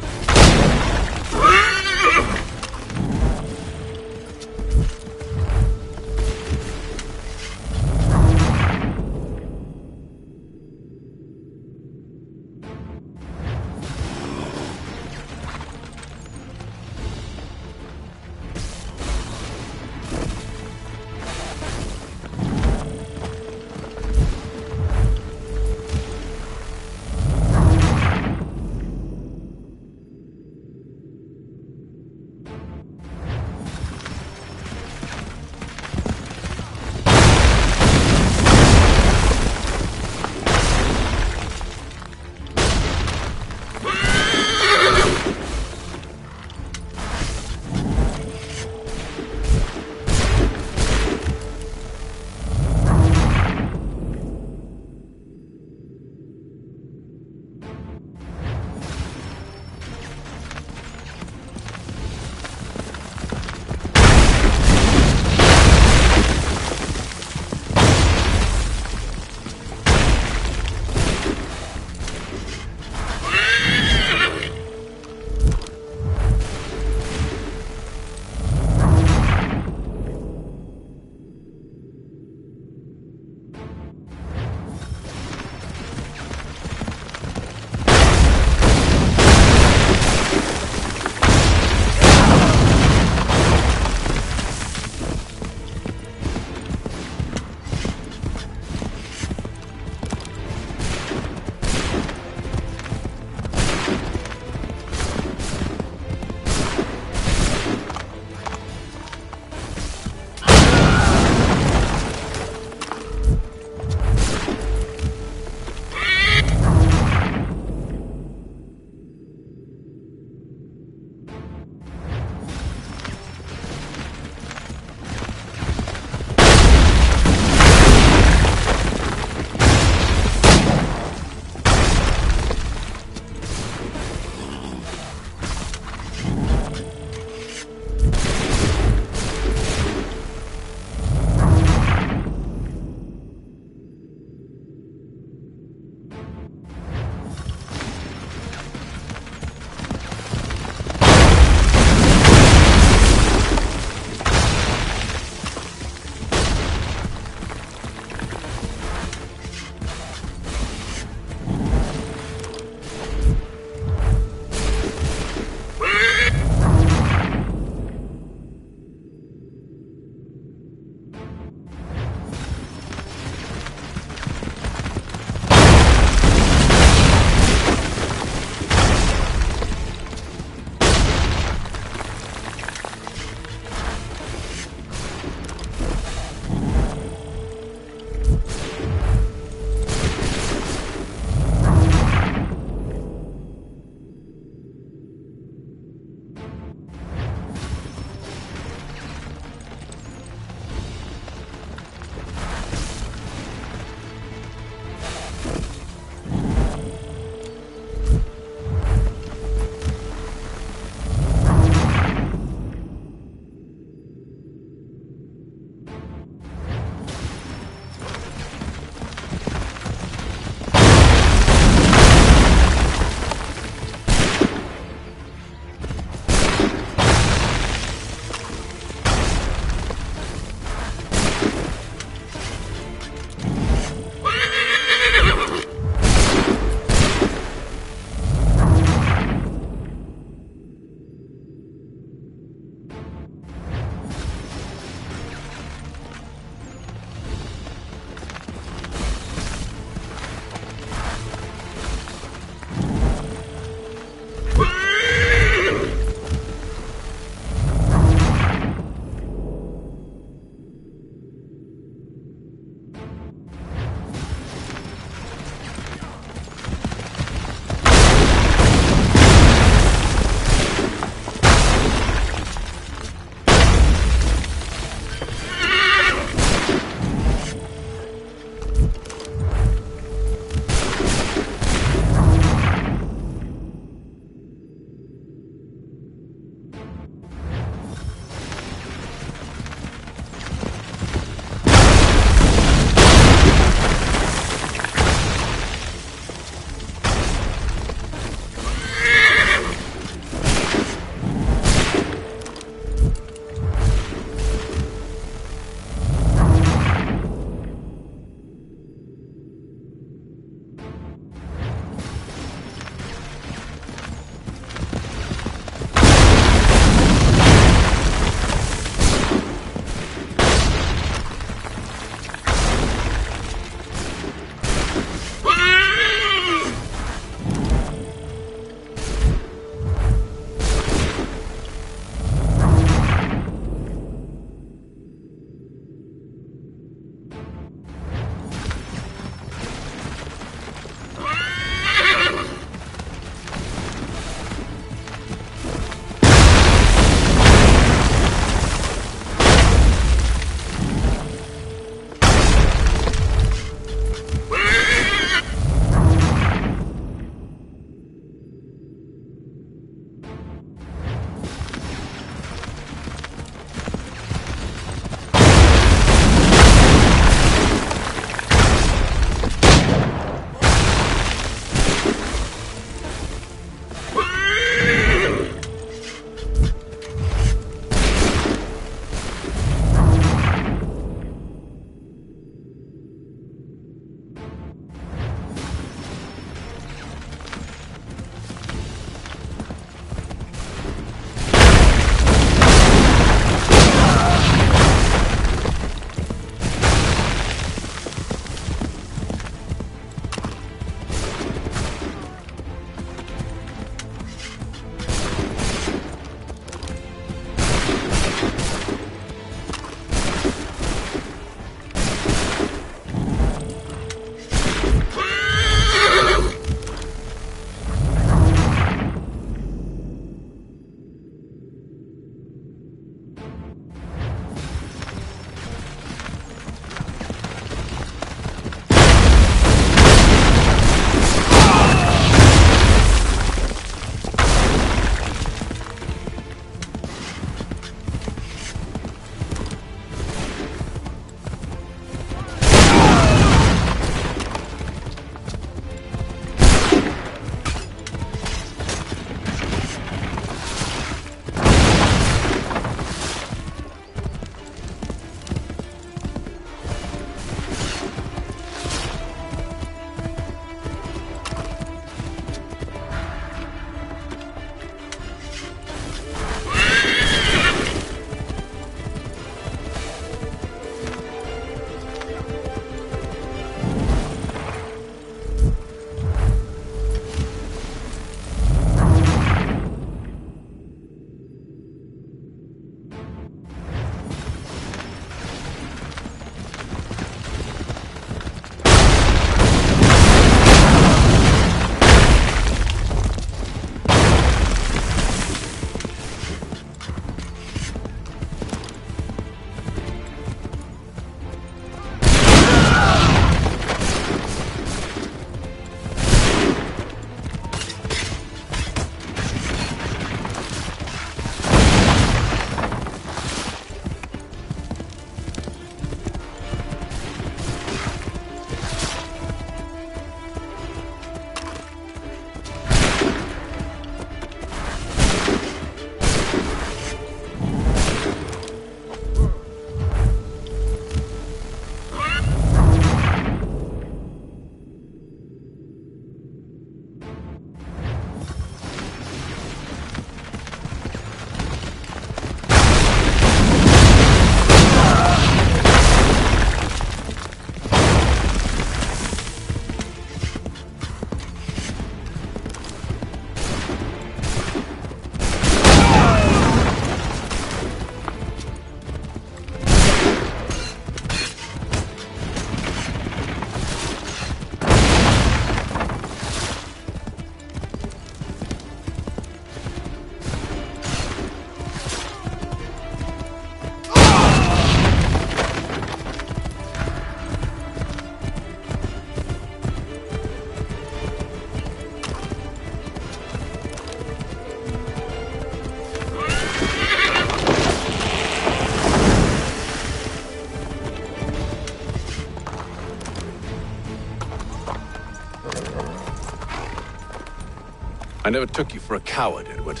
I never took you for a coward, Edward.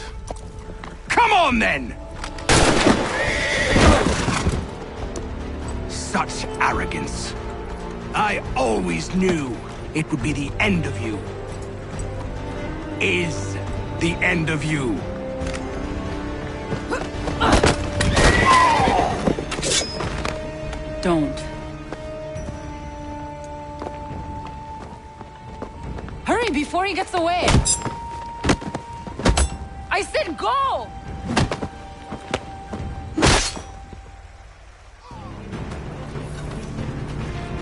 Come on, then! Such arrogance. I always knew it would be the end of you. Is the end of you. Don't. Hurry before he gets away! I said go!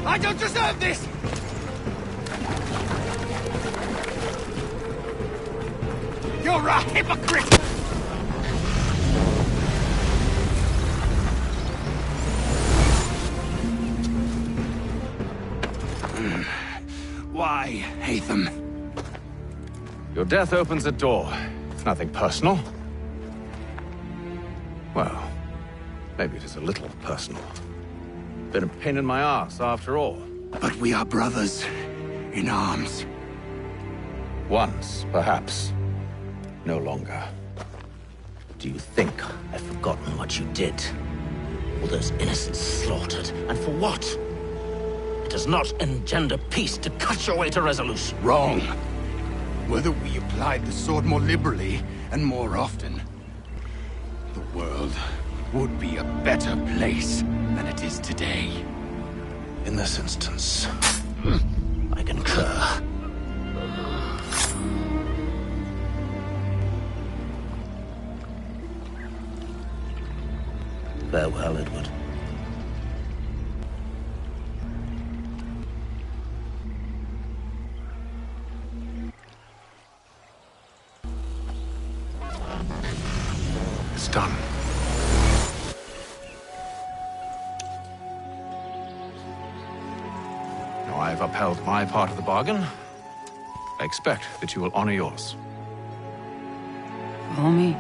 I don't deserve this! You're a hypocrite! Why, Hatham? Your death opens a door. It's nothing personal. Well, maybe it is a little personal. Been a pain in my ass, after all. But we are brothers in arms. Once, perhaps. No longer. Do you think I've forgotten what you did? All those innocents slaughtered, and for what? It does not engender peace to cut your way to resolution. Wrong. Whether we applied the sword more liberally and more often, the world would be a better place than it is today. In this instance, I concur. Farewell, Edward. it's done. Now I've upheld my part of the bargain. I expect that you will honor yours. Follow me.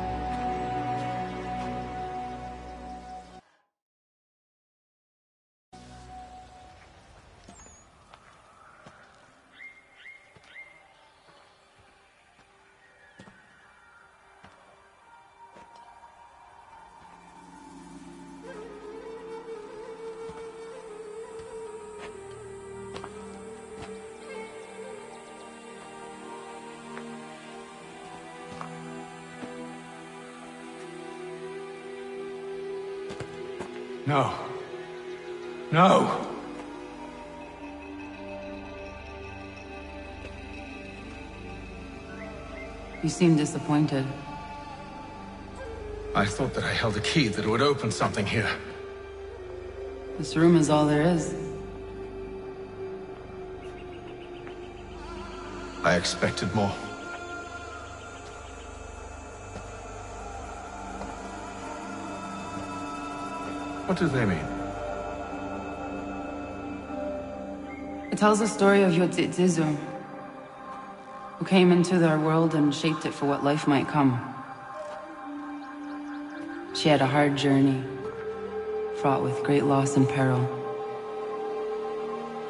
No. No! You seem disappointed. I thought that I held a key that would open something here. This room is all there is. I expected more. What do they mean? It tells the story of Yotzitzizu, who came into their world and shaped it for what life might come. She had a hard journey, fraught with great loss and peril.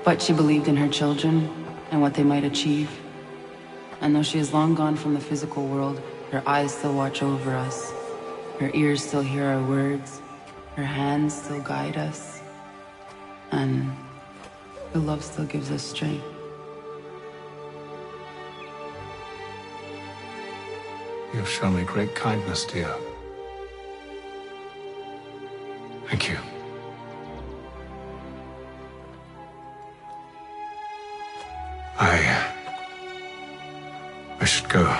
But she believed in her children and what they might achieve. And though she is long gone from the physical world, her eyes still watch over us. Her ears still hear our words. Her hands still guide us. And her love still gives us strength. You've shown me great kindness, dear. Thank you. I should go.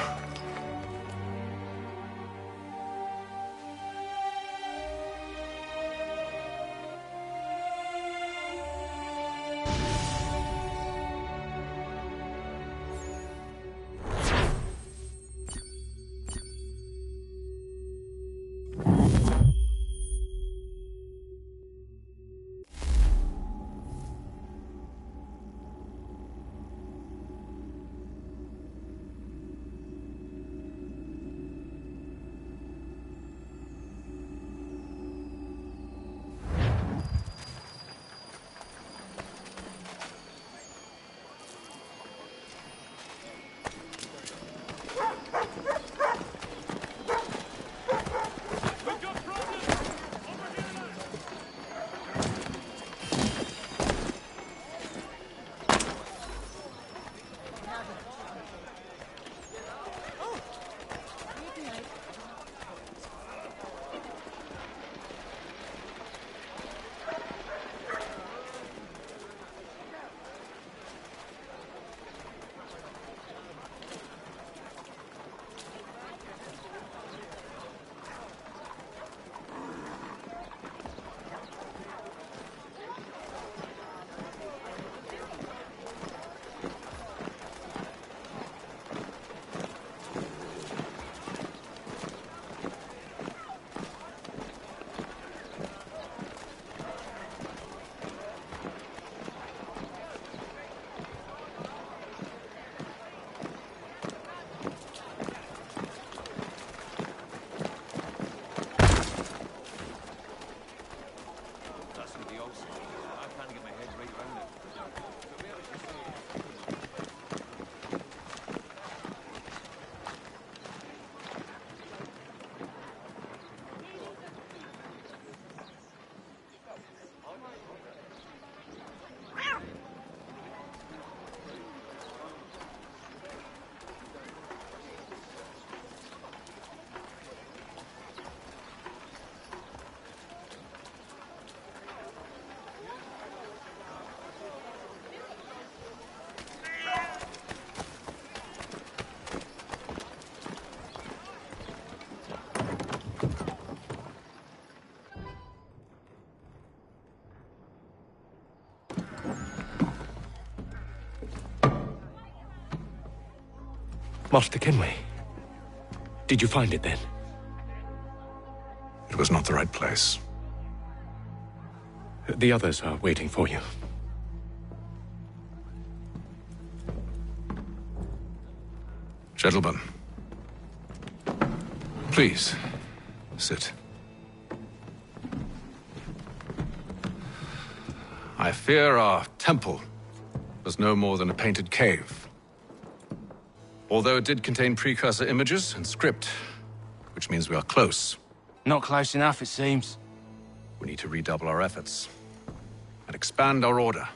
Master Kenway, did you find it then? It was not the right place. The others are waiting for you. Gentlemen, please, sit. I fear our temple was no more than a painted cave. Although it did contain precursor images and script, which means we are close. Not close enough, it seems. We need to redouble our efforts and expand our order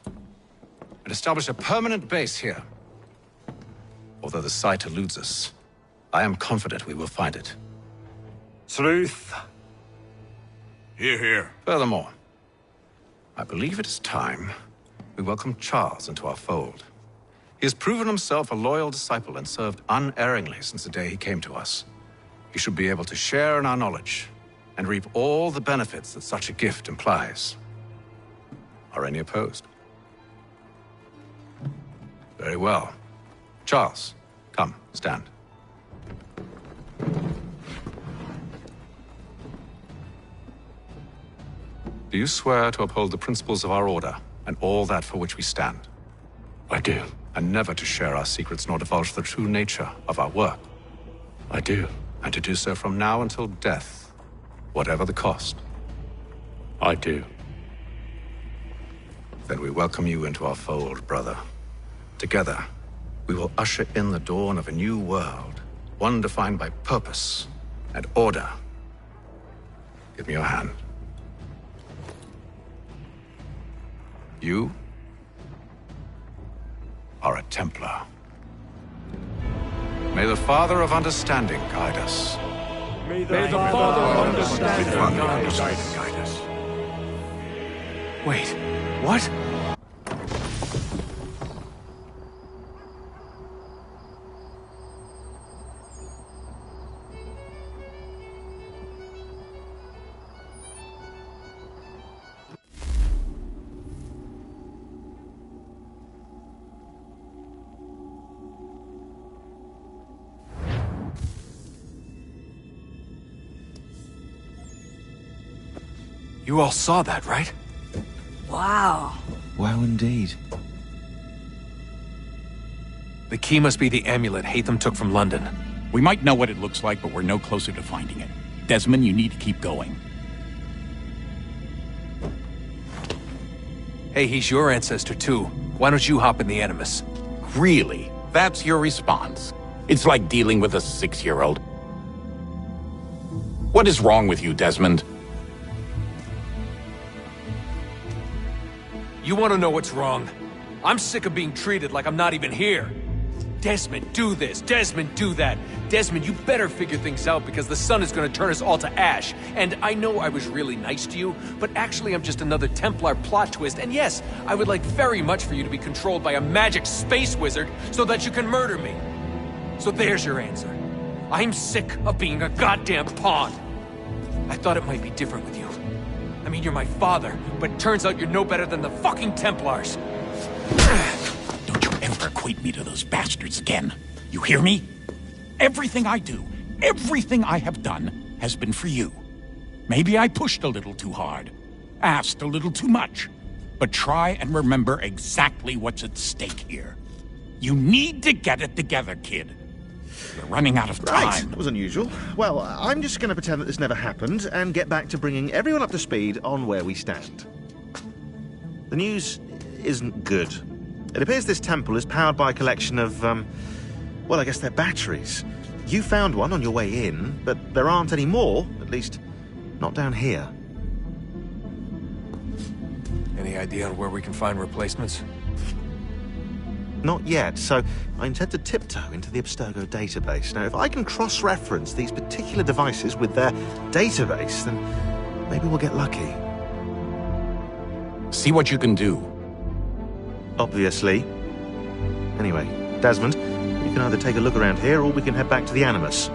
and establish a permanent base here. Although the site eludes us, I am confident we will find it. Truth. Hear, hear. Furthermore, I believe it is time we welcome Charles into our fold. He has proven himself a loyal disciple and served unerringly since the day he came to us. He should be able to share in our knowledge and reap all the benefits that such a gift implies. Are any opposed? Very well. Charles, come, stand. Do you swear to uphold the principles of our order and all that for which we stand? I do. And never to share our secrets nor divulge the true nature of our work? I do. And to do so from now until death, whatever the cost? I do. Then we welcome you into our fold, brother. Together, we will usher in the dawn of a new world, one defined by purpose and order. Give me your hand. You are a Templar. May the Father of Understanding guide us. May the Father of Understanding guide us. Wait, what? You all saw that, right? Wow. Wow, indeed. The key must be the amulet Hatham took from London. We might know what it looks like, but we're no closer to finding it. Desmond, you need to keep going. Hey, he's your ancestor too. Why don't you hop in the Animus? Really? That's your response? It's like dealing with a 6-year-old. What is wrong with you, Desmond? You want to know what's wrong? I'm sick of being treated like I'm not even here. Desmond, do this. Desmond, do that. Desmond, you better figure things out because the sun is going to turn us all to ash. And I know I was really nice to you, but actually I'm just another Templar plot twist. And yes, I would like very much for you to be controlled by a magic space wizard so that you can murder me. So there's your answer. I'm sick of being a goddamn pawn. I thought it might be different with you. I mean, you're my father, but turns out you're no better than the fucking Templars. Don't you ever equate me to those bastards again. You hear me? Everything I do, everything I have done, has been for you. Maybe I pushed a little too hard, asked a little too much, but try and remember exactly what's at stake here. You need to get it together, kid. We're running out of time. Right, that was unusual. Well, I'm just going to pretend that this never happened and get back to bringing everyone up to speed on where we stand. The news isn't good. It appears this temple is powered by a collection of, well, I guess they're batteries. You found one on your way in, but there aren't any more, at least not down here. Any idea on where we can find replacements? Not yet, so I intend to tiptoe into the Abstergo database. Now, if I can cross-reference these particular devices with their database, then maybe we'll get lucky. See what you can do. Obviously. Anyway, Desmond, we can either take a look around here or we can head back to the Animus.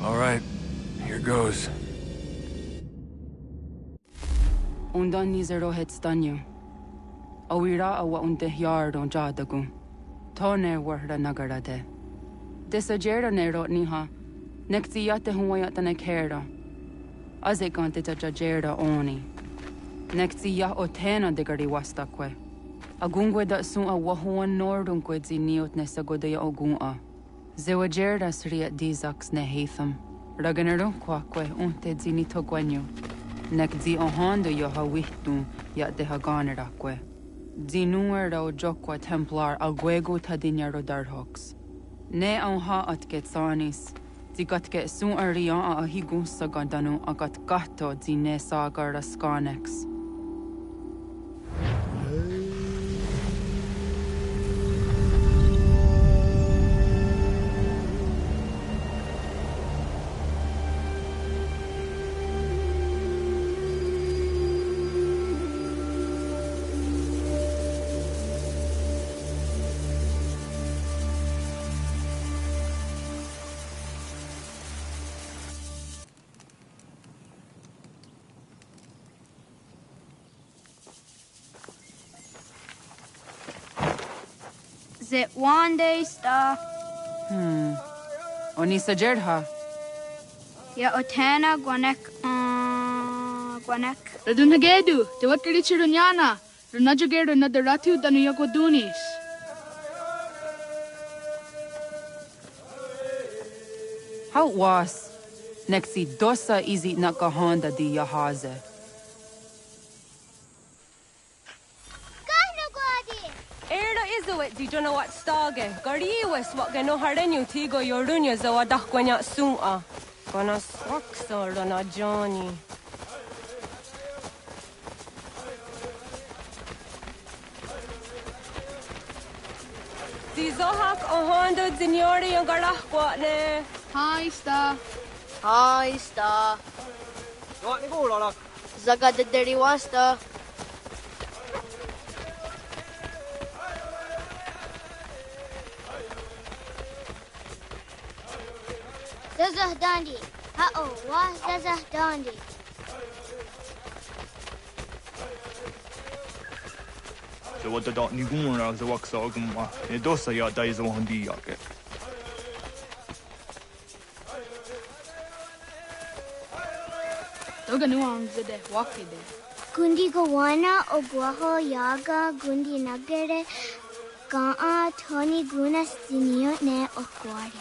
All right, here goes. Undan nizero het stanyu. Awira awa unde yard on jadagu. Toner warda nagara de. Desajera nero niha. Nekti yate huwayata nekera. Azekante tajajera oni. Nekti ya otena degari wastakwe. Agungwe da sun a wahuan nordunque zi niot nesagodaya ogun'a. Zewajerda sriat dizax ne hatham. Raganero quaque unte zini togwenyo. Nek zi ohando yo hawihtun yat de haganeraque. Zinuer o jokwa templar alguego tadinyaro darhox. Ne ha at getsanis. Zi gat get sun arian a higun sagandanu agat gatto zi ne sagar skanex. Is it one day stuff? Oni sajerha. Ya otana gwanek gwanek. Radun hagedu, te wakari chirunyana. Runajageru nadaratu danu yagodunis. How was? Nexi dosa izi nakahanda di yahaze. Di don't know what stage. Gariwes what gano harenu tigo yorunya zawadah gwanya suma. Gonna swakso rana Johnny. Di zohak ohando zinyori yung garah kwatne. Hi, Sta. Hi, Sta. What ni gula? Zaga de deriwasta. Zazah Dandi. Uh-oh, why Zazah Dandi? So what the dot ni gun ra za wak sa gum ma. E dosa ya dai za handi ya ke. Toga nuang zede wakide. Gundi Gawana Ogwaho Yaga Gundi Nagere Gaa Tony Gunas Dinio Ne Okwari.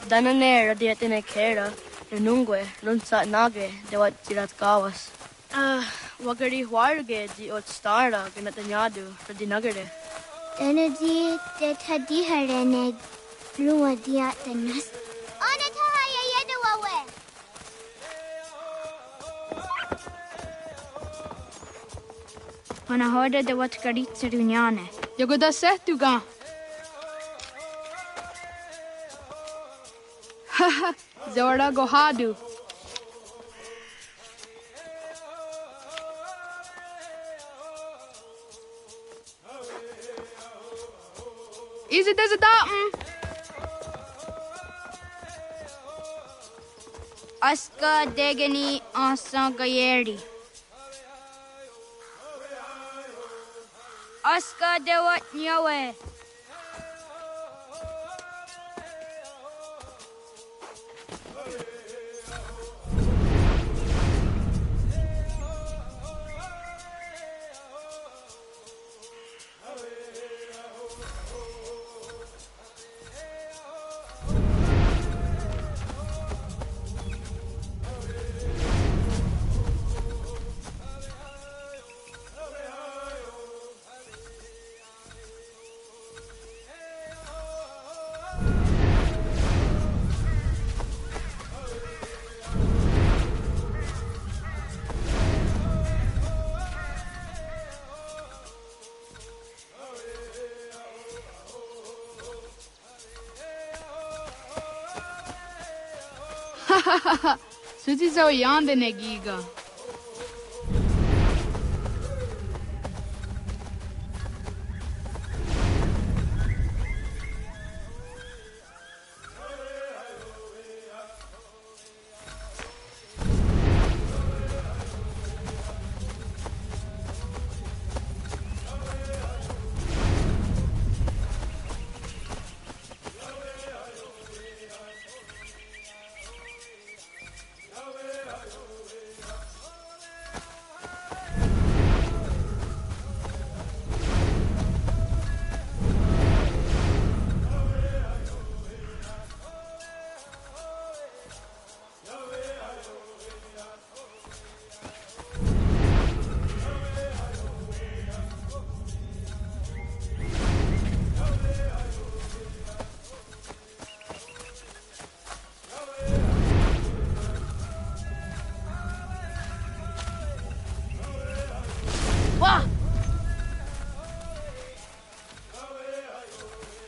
Danane radiatine kera, renungue, lunsa nage, dewat jirat gawas. Wagari huarge di ot stara ganatanyadu, radinagere. Danadi de Tadiharene Lua Diat Danas. Anatahaya Yedawawe. Hana hoda de wat garitsa dunyane. Yagoda setuga. Haha, Zora Gohadu. Is it as a datum? Aska Degani Asa Gayeri. Aska Dewat Nyawe. Suzi zo yande negiga.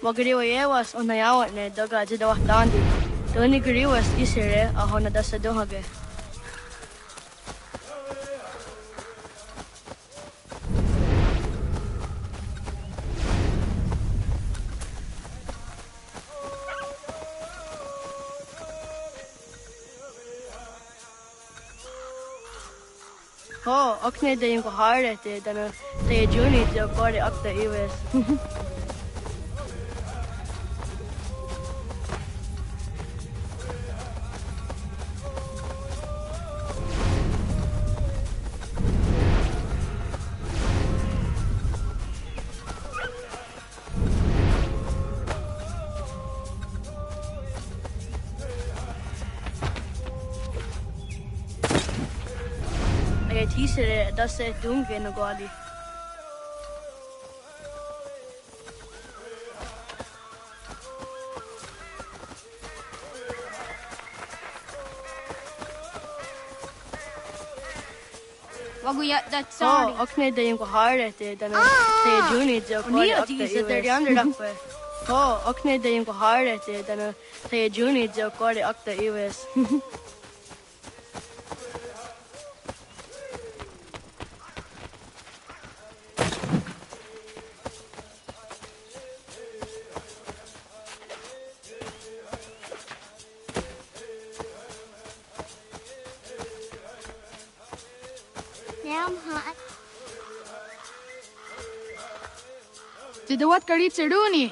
Wagariwayewas o nayawat ne daga jidawah dandi. Doni gariwas isire aho na dasa dohage. Ho, okne de yung kahare te dana te juni te okore akta iwes. Tisere dase dunge no goli. Waguyat that sorry. Oh, okne de yung kahare te dana te juni te okore akta iwes. Oh, okne de yung kahare te dana te juni te okore akta iwes. Jidawat karit serduni.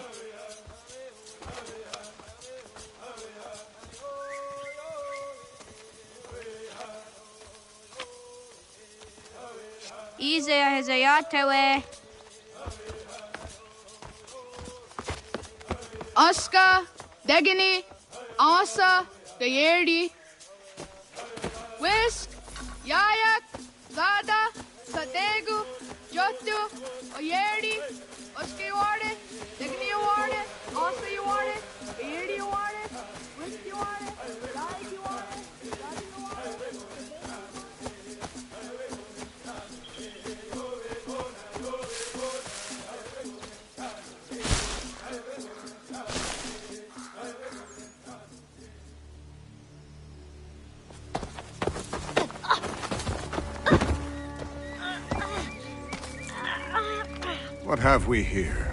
Iza Hizayatawe. Oscar, Degani, Asa, Gayerdi, Whisk, Yayak, Zada, Sadegu, Jotu, Oyerdi, Oscar you want it, Degani you want it, Asa you want it, Gayerdi you want it, Whisk you want it, Yayak you want it, Zada you want it. What have we here?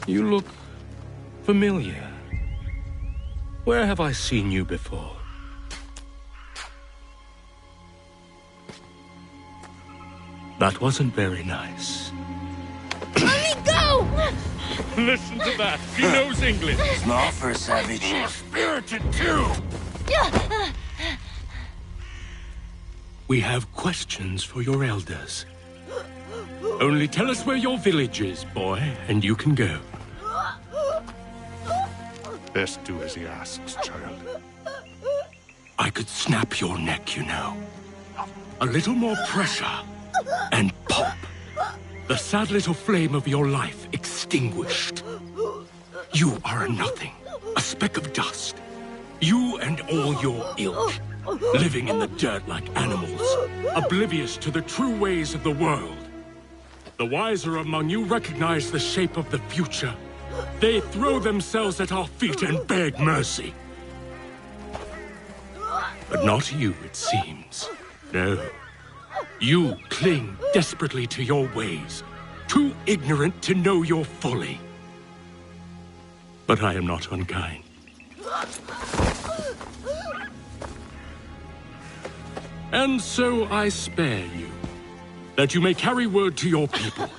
You look familiar. Where have I seen you before? That wasn't very nice. Let me go! Listen to that. He knows English. Small for a savage. Spirited too. We have questions for your elders. Only tell us where your village is, boy, and you can go. Best do as he asks, child. I could snap your neck, you know. A little more pressure, and pop. The sad little flame of your life extinguished. You are a nothing, a speck of dust. You and all your ilk, living in the dirt like animals, oblivious to the true ways of the world. The wiser among you recognize the shape of the future. They throw themselves at our feet and beg mercy. But not you, it seems. No. You cling desperately to your ways, too ignorant to know your folly. But I am not unkind. And so I spare you, that you may carry word to your people.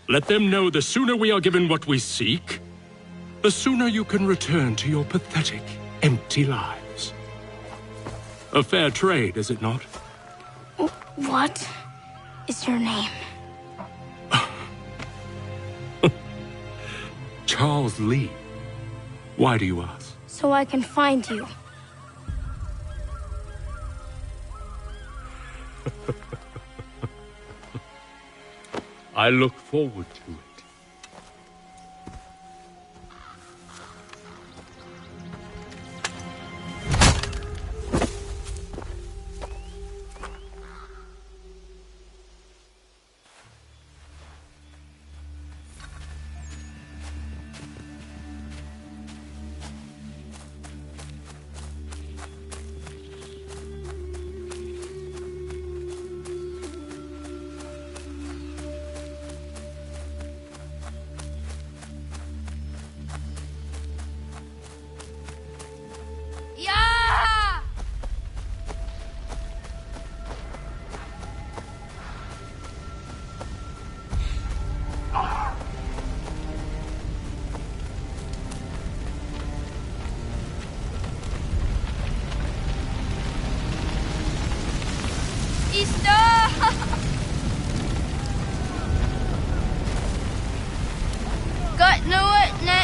Let them know the sooner we are given what we seek, the sooner you can return to your pathetic, empty lives. A fair trade, is it not? What is your name? Charles Lee. Why do you ask? So I can find you. I look forward to it. Got no it now.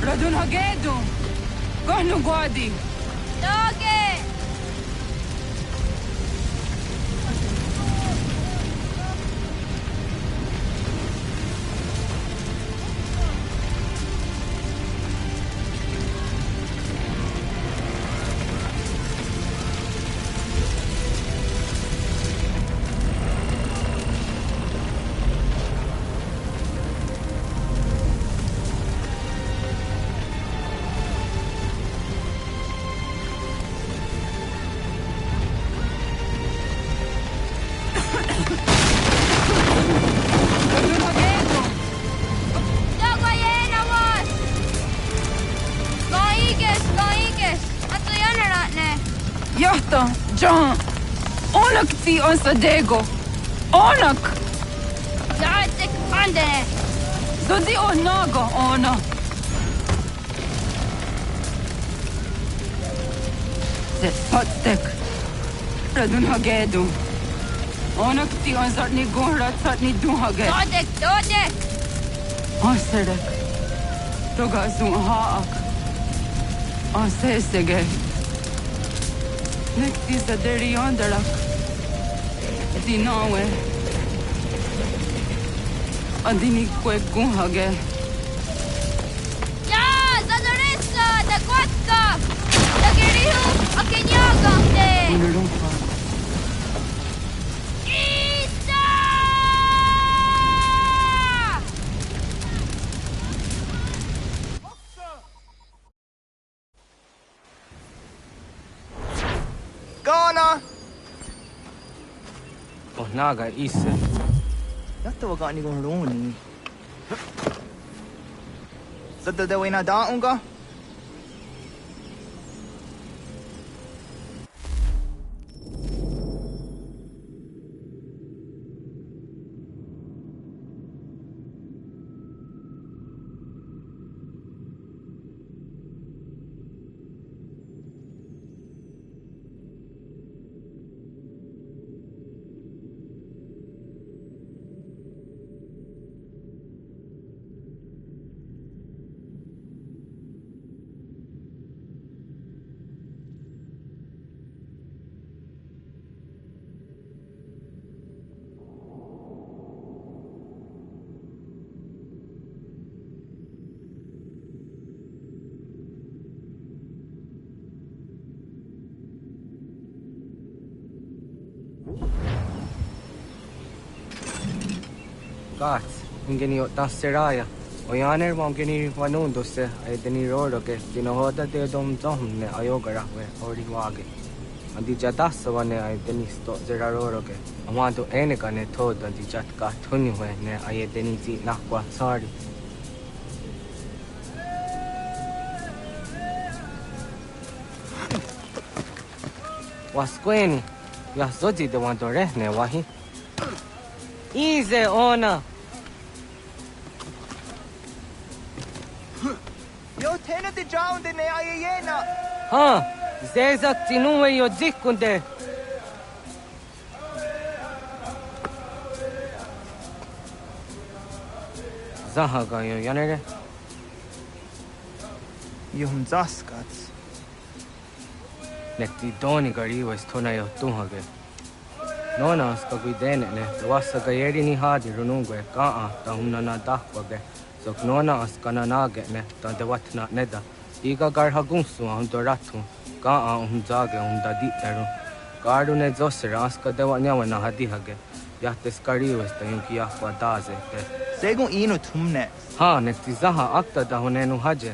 Radun Hagedum. Gonu Guadi. Doge. John. Onak ti on Sadego. Onak. Jatek ande. Dodi onago ona. Zet potstek. Radun hagedum. Onak ti on zartni gonra zartni duhage. Dodek. Oserek. Toga zum haak. Osesege. Nekti sa deri onderak. Dinawe. Adini kwe gunhage. Ya, Zadoresa, da Quatka. Da Gerihu, Akenyaga. Unurumpa. Gana! Oh, naga isse. Yatta waga ni gon roni. Sadda da wena da unga? Gats, ingeni tasseraya. Oyaner mongeni wanundusse ay deni roroke dinohoda de dom zomne ayogara we ori wage. Andi jadassa wane ay deni sto zeraroroke. Amado eneka ne toda di jatka tuni we ne ay deni zi nakwa sari. Wasqueni, ya zoji de wandore ne wahi. Easy, ona. Yo tena de jaunde ne ayena. Ha, zeza tinuwe yo zikunde. Zahaga yo yanere. Yum zaskats. Nekti doni gari was tona yo tuhage. Nona ska guidene ne, wasa gayeri ni hadi runungwe kaa ta humna na dakwage. So nona askana nage ne, ta de watna neda. Iga gar hagunsu hum doratu, kaa zage ditaru. Garu ne zosera aska de wanyawa na hadihage. Yahtes kari was ta yunki yakwa daze te. Segun ino tumne. Ha, nekti zaha akta da hunenu haje.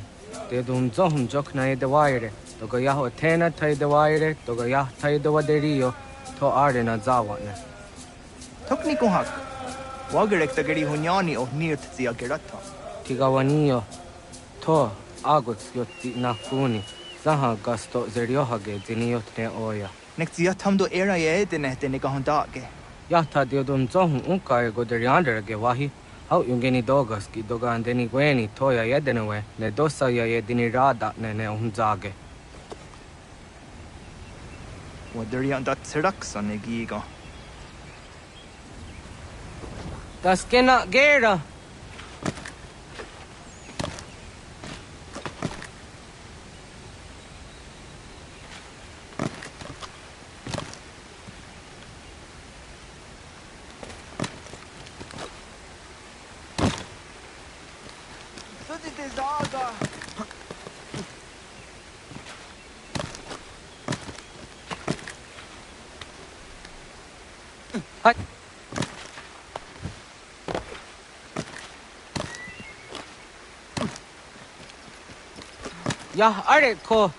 Te dum zohum jokna e de waire. Toga yaho tena tai de waire, toga yah tai de waderio. To arena zawane. Tokni kuhak. Wagerek ta geri hunyani o nirt zia gerata. Tigawanio. To agots yotti nakuni. Zaha gasto zeriohage ziniotne oya. Nek zia tamdo era ye dene dene gahondage. Yata diodun zohun unka ego derianderge wahi. Hau yungeni dogas ki dogan deni gweni toya yedenewe. Ne dosa ya yedini rada ne unzage. Waderian dat seraksan e giga. Das kena gera. Sudi de zaga. Hai. Ya are ko.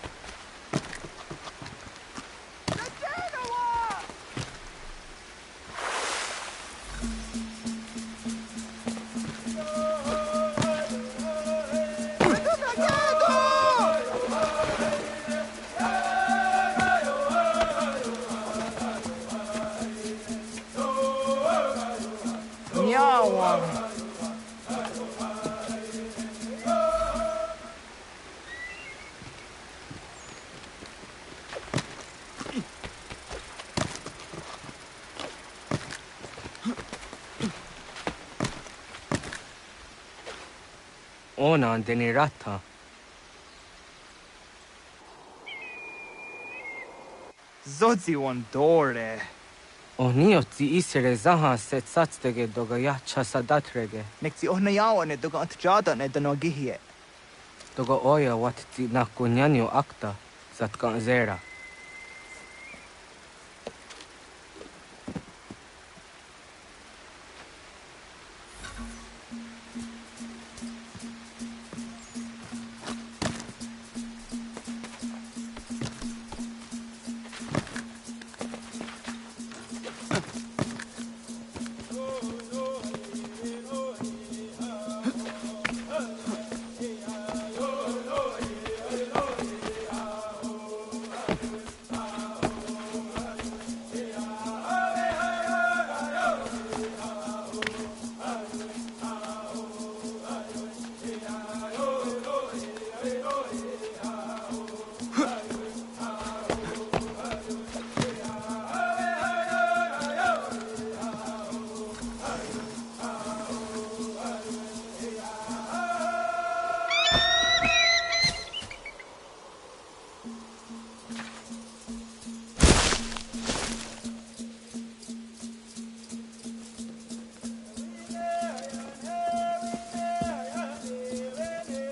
Ona denirata. Zodzi one dore. Onioti isere zaha set satstege doga yacha sadatrege. Nekti ohnayawane doga antjada ne donogihie. Doga oya wat ti nakunyanyo akta zatkan zera.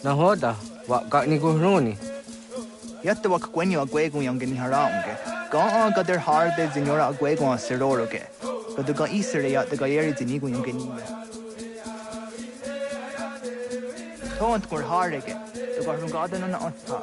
Nahoda, wa gani guhruni. Yatta wak kwenyo agwego yang gini haraunge. Ga gader harde zinora agwego an seroroge. Gadu ga isere ya de gayeri zinigo yang gini. Tont kur harege. De ga rungada na anta.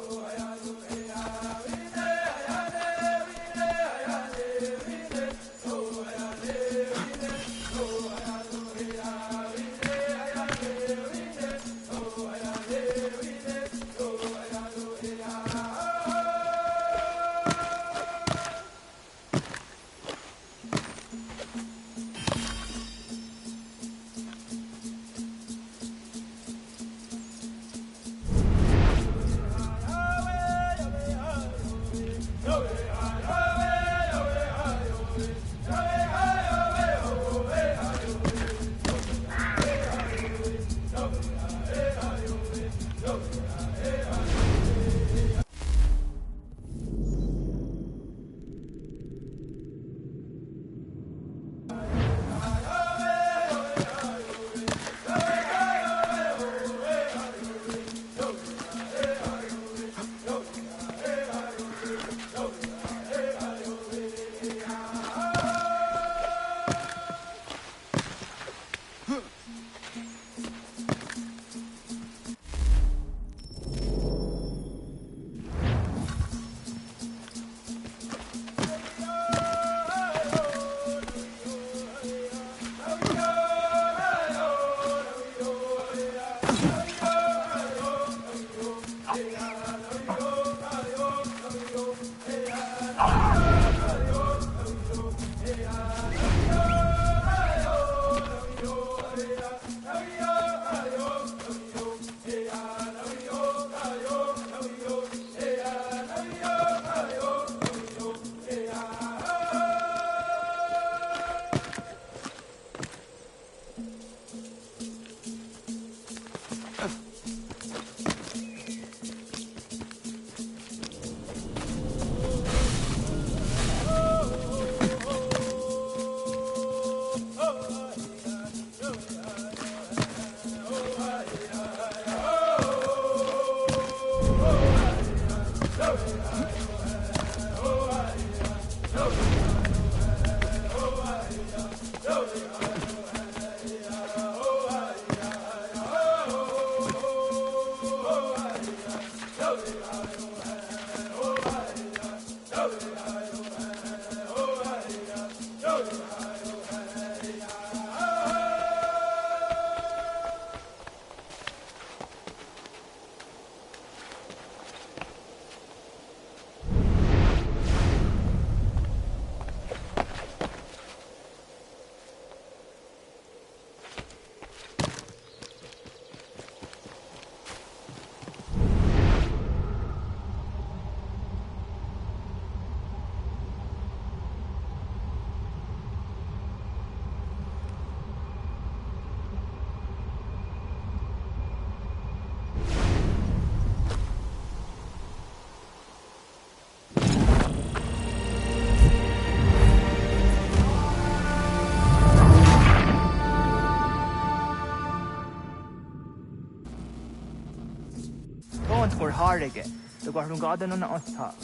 Gant or Hardige, the Guarungadan on Otta.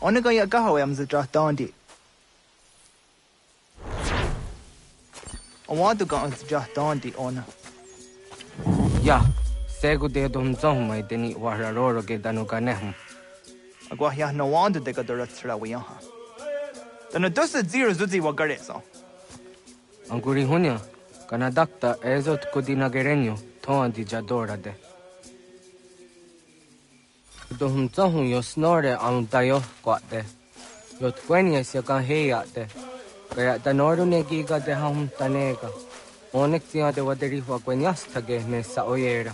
Ona ga ya gaho am za dondi. I want to go on za dondi ona. Ya, segu de dum zong mai deni wararoro ge danu ganehum. Agwa ya no wanda de ga doratsra wi ha. Dana dosa zero zuzi wa gareso. Anguri hunya, kana dakta ezot kudina gerenyo, toan di jadora de. Dohum zong yo snore ang dayo kwate. Yot kwenya siya kan heya de. Kaya danoru ne giga de hum tanega. Onek tiya de waderi wa kwenyas tage ne sa oyera.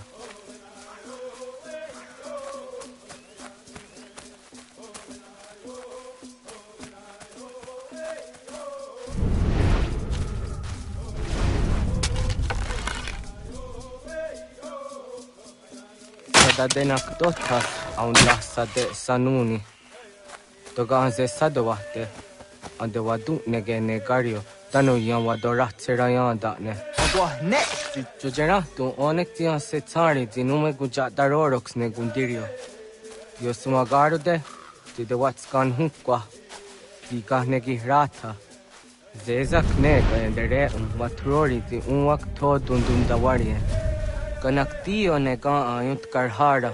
Da denak dotas a un lassa de sanuni. Toga ze sadowate. Ande wadu nege negario. Tano yan wadorat serayan da ne. Agwa next. Jojera tu onek tiyan se tsari dinume guja darorox ne gundirio. Yo sumagaro de. Ti de watskan hukwa. Ti ka negi rata. Zezak nega endere matrori ti unwak to dundum dawarie. Kanaktiyo ne ka ayut karhara.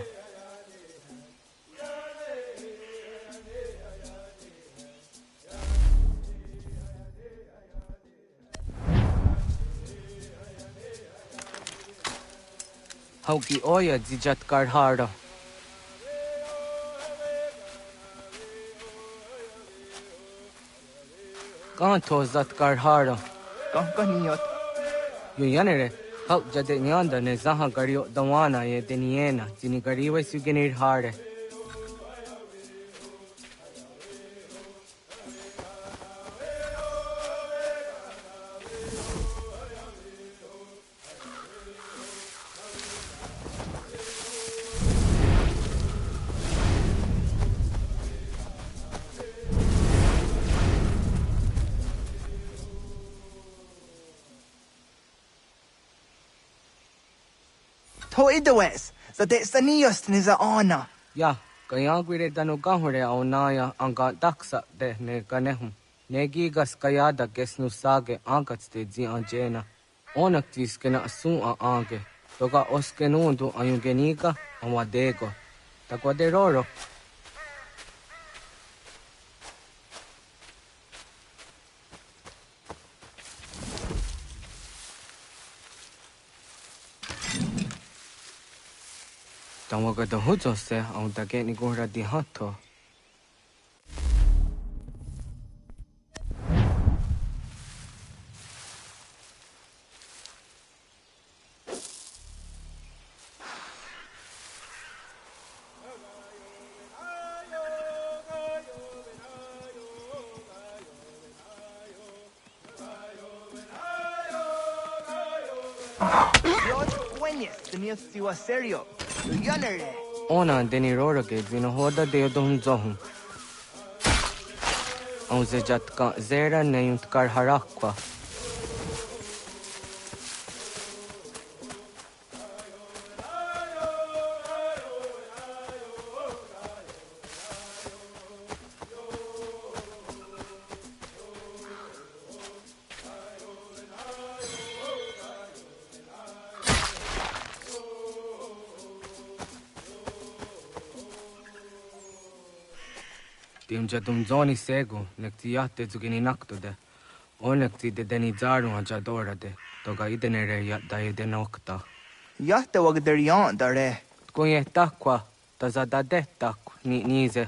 Hauki oya dijat karhara. Kan tozat karhara. Kan niyot. Yo yanere. Hau jade nyanda ne zaha gario dawana ye deniena jini gariwe sugenir hare. To idawes, za de sanios ni za ona. Ya, kaya gwire danu gahure au naya anga daksa de ne ganehum. Negi gas kaya da gesnu sage angats de zi anjena. Onak tis kena asun a ange. Toga oskenundu ayungenika amadego. Takwa de roro. Tawaga da hujo se ang dage ni gora di hato. Siwa serio. Yanere. Ona deni roro ke vino hoda de dom zohum. Ang zejat ka zera ne yunt kar harakwa. Tim jadum zoni sego, nekti yate zugini nakto de. Onekti de deni zaru ajadora de. Toga idenere ya da idenokta. Yate wag der yan dare. Kunye takwa, tazada de takwa, ni nize.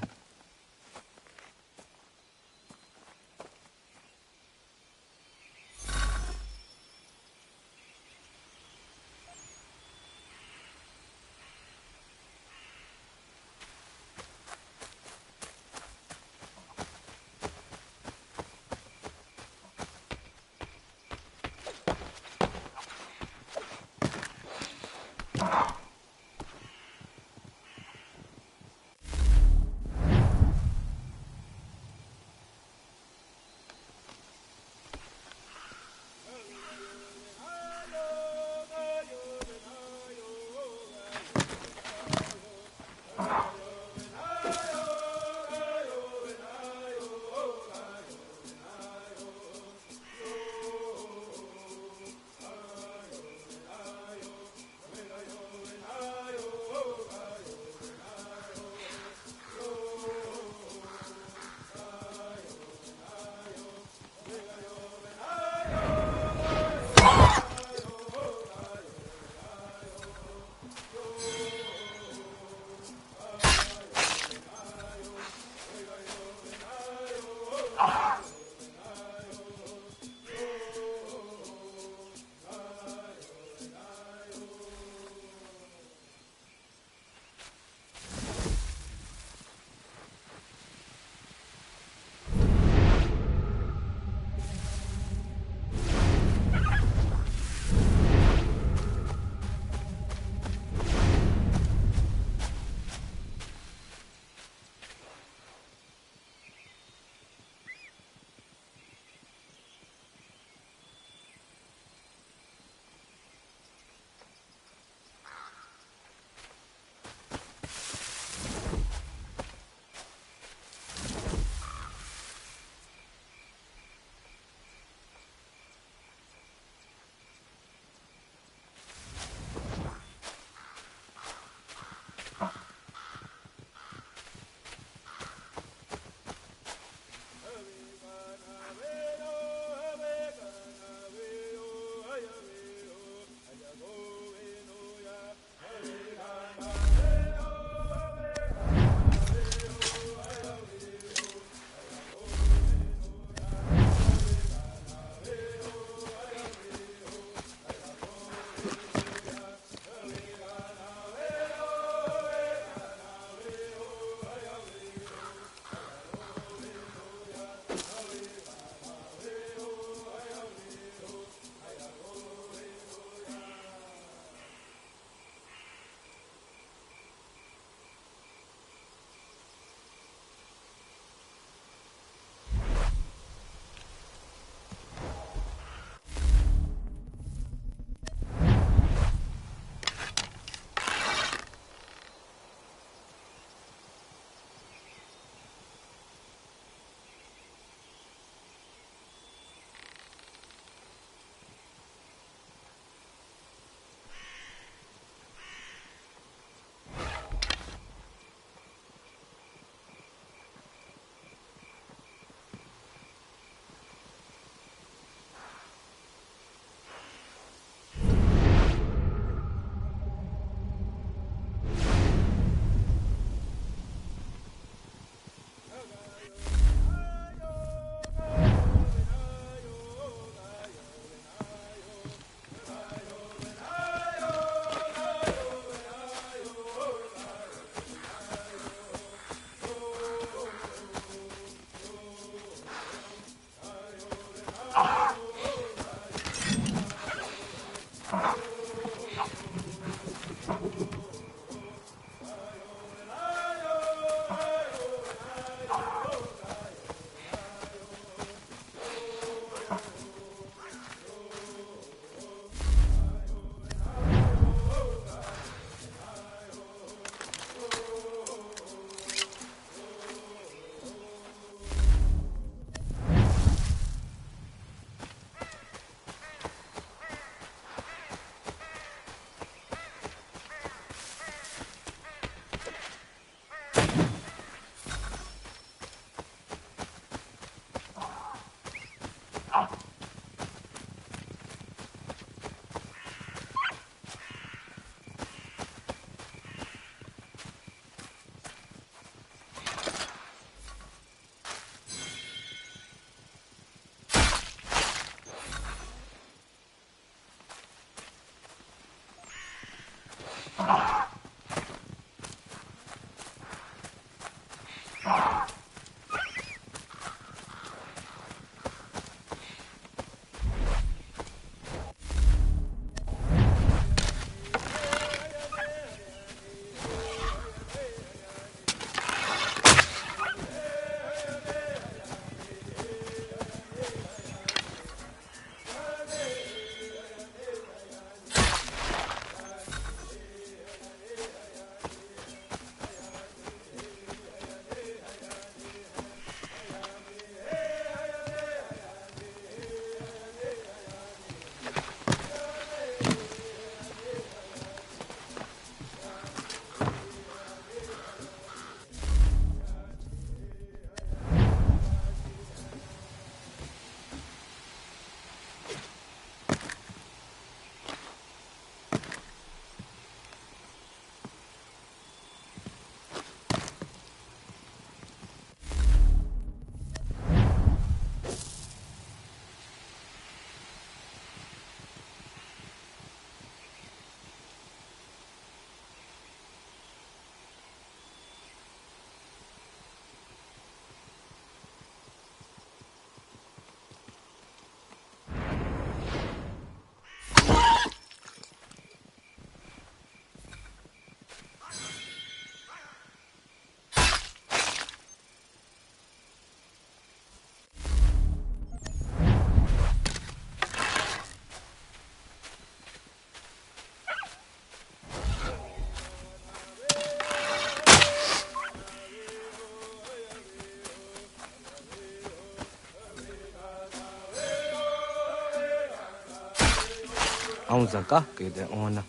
Aunzaka kede ona.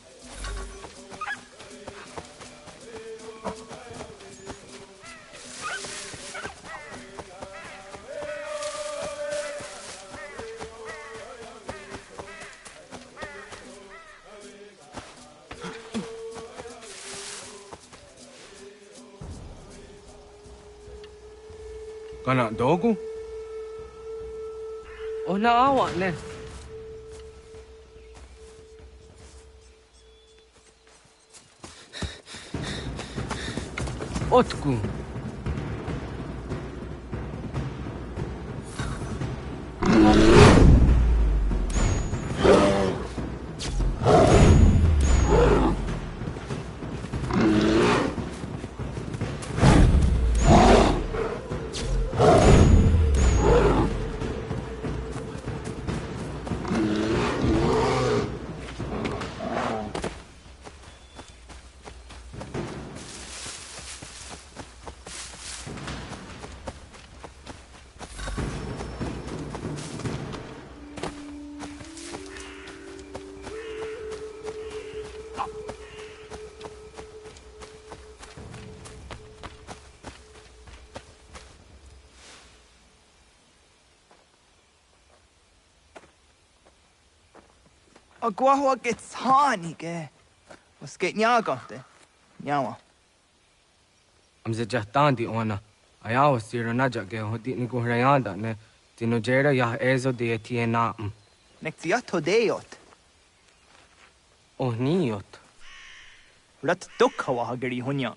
Kana dogu? Ona awa ne. Otku. Agua gets honey, ge. Was geht nyagante? Nyawa. Amze jahtandi ona. Ayawa siro najage hodi ni guhrayanda ne. Tino jera yah ezo de tiena. Nektiato deot. Oh niot. Rat dukhawa hageri hunya.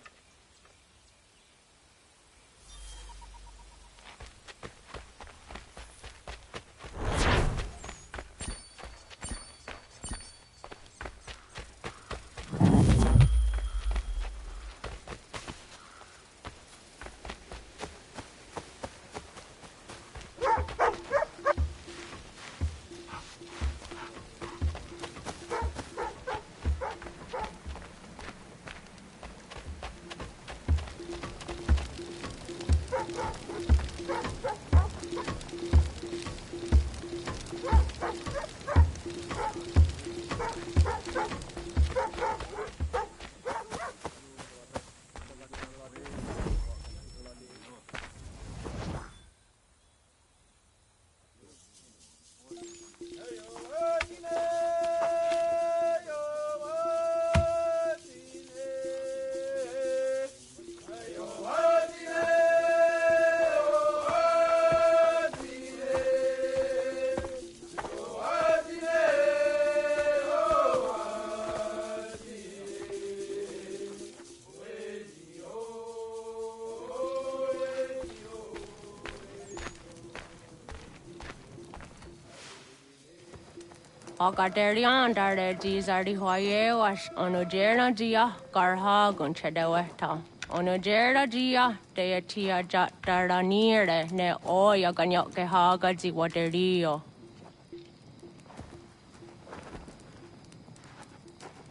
Agaderian dare Gizardi Hoye was Onogera Gia, Garha Gunchedeweta. Onogera Gia, Deatia Jataraniere, ne Oya Ganyoke Haga Ziwaterio.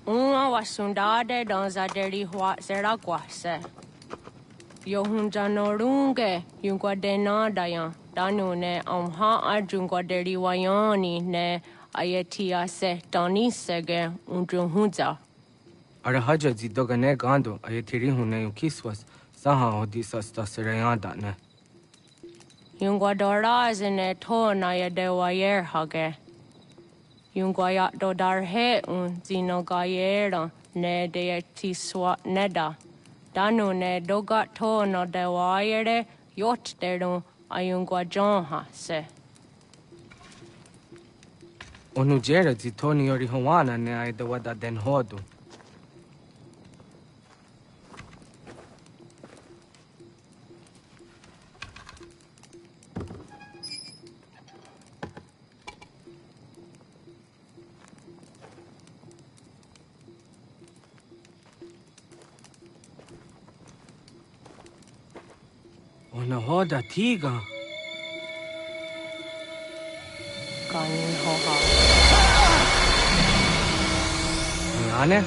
Uma was sundade dans a deri hua seraguase. Yohunja norunge, yungwa dena dayan, danu ne amha arjungwa deri wayani ne ayetia se dani sege unjunhunza. Arahaja zidogane gando ayetiri hune ukiswas saha odisas taserayanda ne. Yungwa doraz ne to na yedewayer hage. Yungwa yat do darhe un zino gayera ne de tiswa neda. Danu ne dogat to no dewayere yot deru ayungwa jonha se. Onujera zitoni yori hawana ne aidawada den hodu. Ona hoda tiga. Kanin hoha. Yane?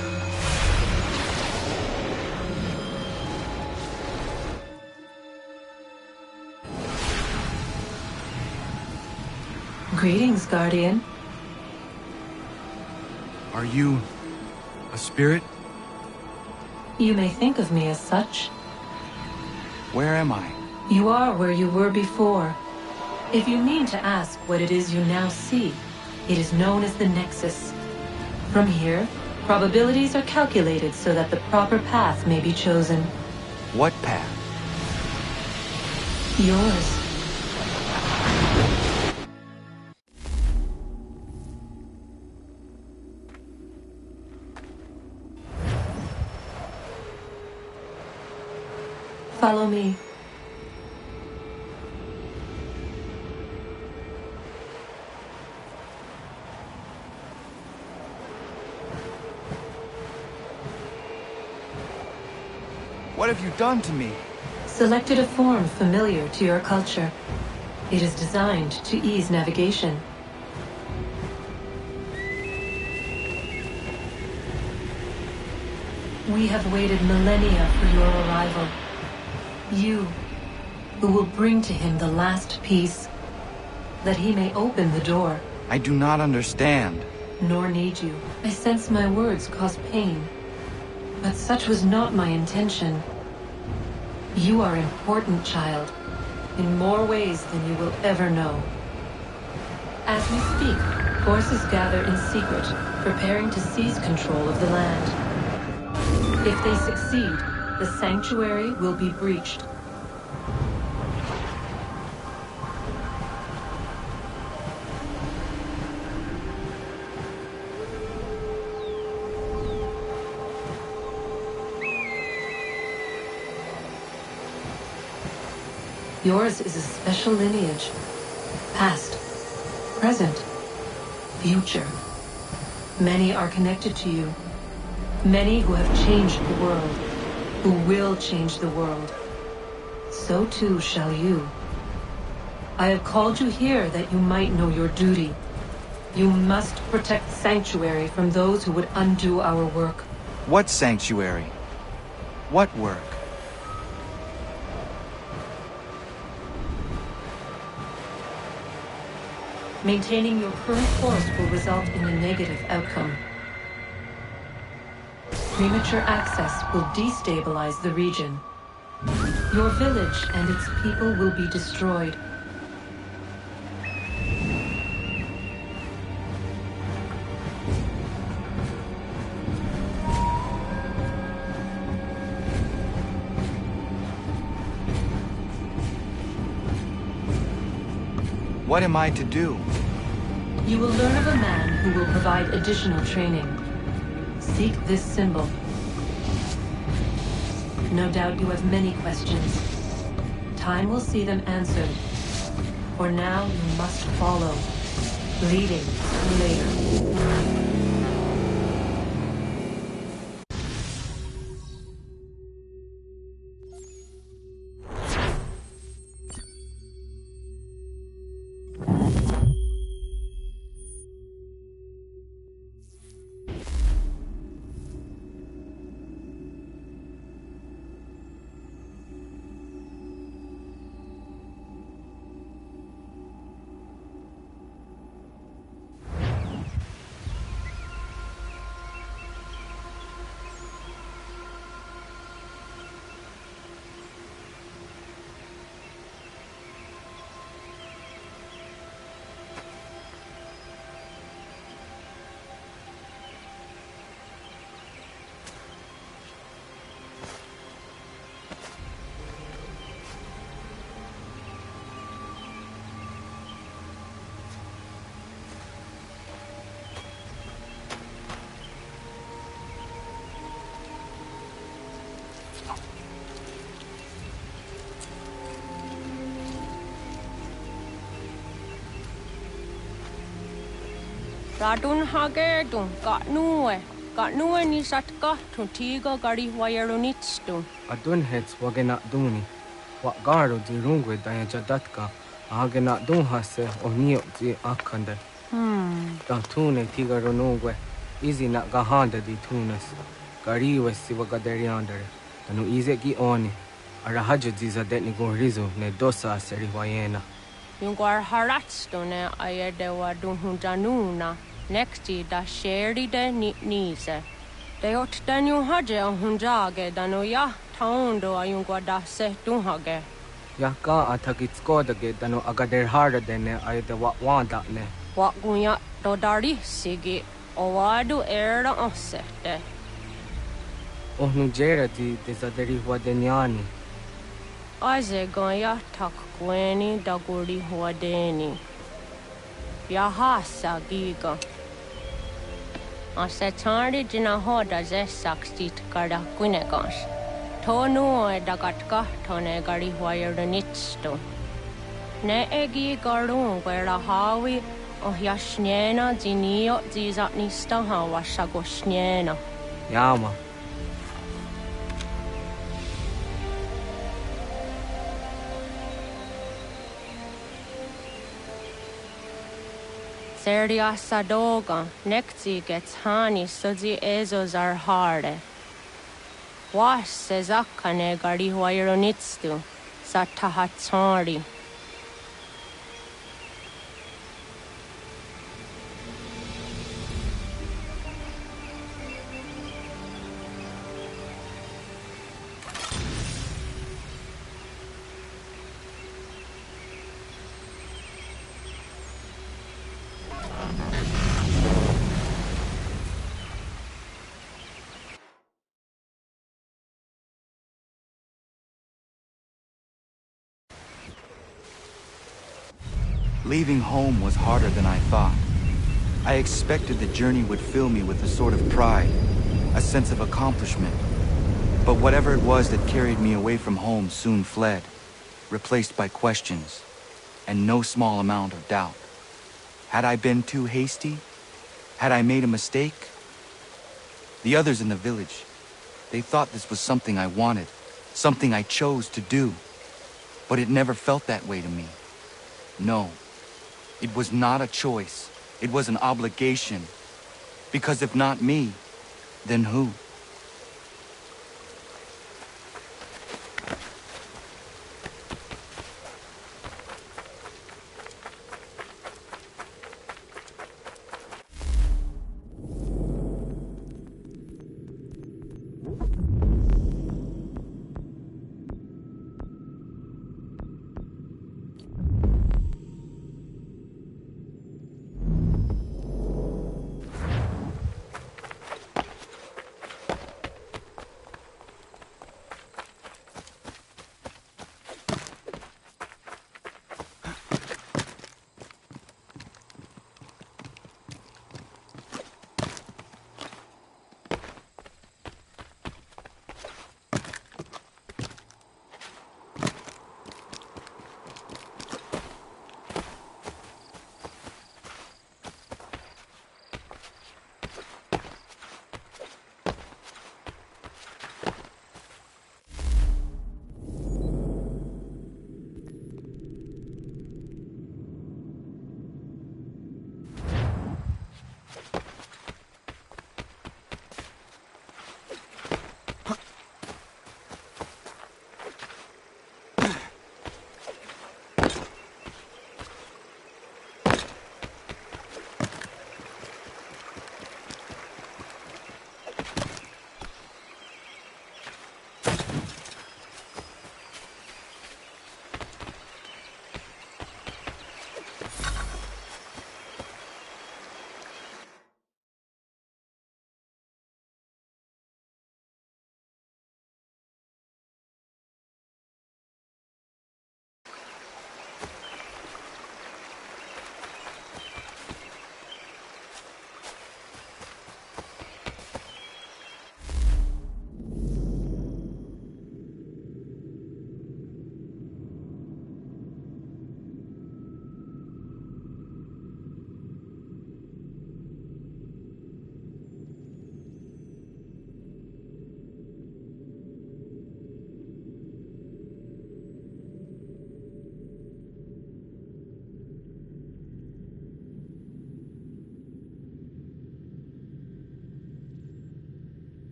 Greetings, Guardian. Are you a spirit? You may think of me as such. Where am I? You are where you were before. If you mean to ask what it is you now see, it is known as the Nexus. From here, probabilities are calculated so that the proper path may be chosen. What path? Yours. Follow me. What have you done to me? Selected a form familiar to your culture. It is designed to ease navigation. We have waited millennia for your arrival. You, who will bring to him the last piece, that he may open the door. I do not understand. Nor need you. I sense my words cause pain. But such was not my intention. You are important, child, in more ways than you will ever know. As we speak, forces gather in secret, preparing to seize control of the land. If they succeed, the sanctuary will be breached. Yours is a special lineage. Past, present, future. Many are connected to you. Many who have changed the world, who will change the world. So too shall you. I have called you here that you might know your duty. You must protect Sanctuary from those who would undo our work. What sanctuary? What work? Maintaining your current course will result in a negative outcome. Premature access will destabilize the region. Your village and its people will be destroyed. What am I to do? You will learn of a man who will provide additional training. Seek this symbol. No doubt you have many questions. Time will see them answered. For now, you must follow. Bleeding later. Radun hagedun, got nue ni satka, tuntigo gari wayerunitstu. Adun hets wagena duni. Wat garo di rungwe daya jadatka. Agena dun hase o nio di akande. Da tune tiga ronungwe. Izi na gahanda di tunas. Gariwe siwa gaderiandere. Tanu ize gi oni. Arahaja ziza detni gorizo ne dosa seri wayena. Yungwar haratstu ne ayedewa dunhunjanuna. Nexti da sheri de nise. De ot danu haje on hunjage danu ya taundo ayungwa da se dunhage. Ya ka atakitskoda ge danu agader harda dene ayedewa wanda ne. Wat gunya do dari sigi owadu era osete. Ohnu jera di desaderi wadenyani. Aze gonya tak gweni da guri wadeni. Ya hasa giga. Ase tari jina hoda ze sakstit kada kunegas. Tonu e dagatka tone gari wayernitsto. Ne egi garun wera hawi o yashnena zinio zizatnista hawa shagoshnena. Yama. Serdia sadoga, nekti gets hani sozi ezos are harde. Was sezakane gari wayronitstu, satahatsari. Leaving home was harder than I thought. I expected the journey would fill me with a sort of pride, a sense of accomplishment. But whatever it was that carried me away from home soon fled, replaced by questions, and no small amount of doubt. Had I been too hasty? Had I made a mistake? The others in the village, they thought this was something I wanted, something I chose to do. But it never felt that way to me. No. It was not a choice. It was an obligation. Because if not me, then who?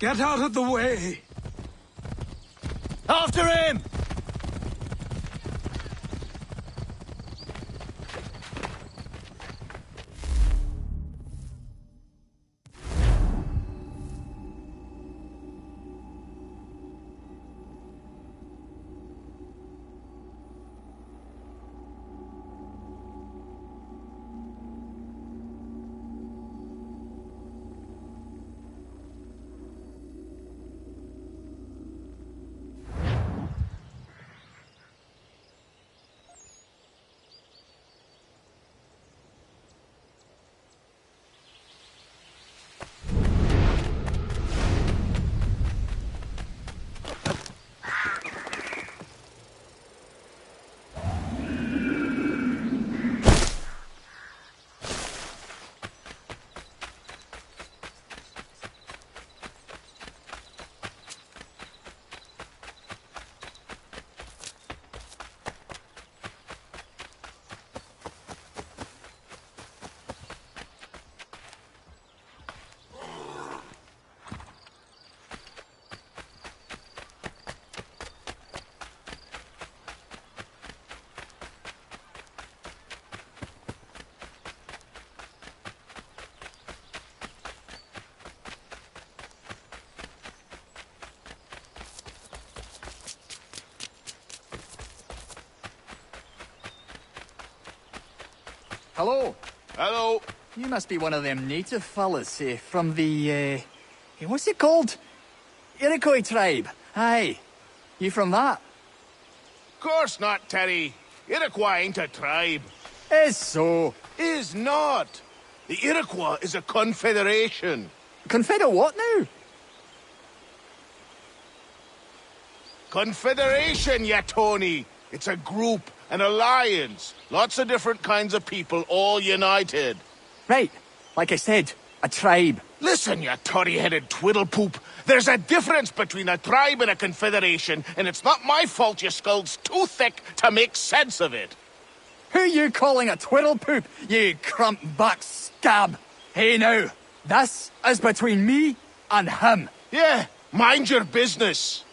Get out of the way! After him! Hello. Hello. You must be one of them native fellas, from the, what's it called? Iroquois tribe. Aye. You from that? Course not, Terry. Iroquois ain't a tribe. Is so. Is not. The Iroquois is a confederation. Confeder what now? Confederation, ya Tony. It's a group, an alliance. Lots of different kinds of people, all united. Right. Like I said, a tribe. Listen, you toddy-headed twiddlepoop. There's a difference between a tribe and a confederation, and it's not my fault your skull's too thick to make sense of it. Who you calling a twiddlepoop, you crump-buck scab? Hey now, this is between me and him. Yeah, mind your business.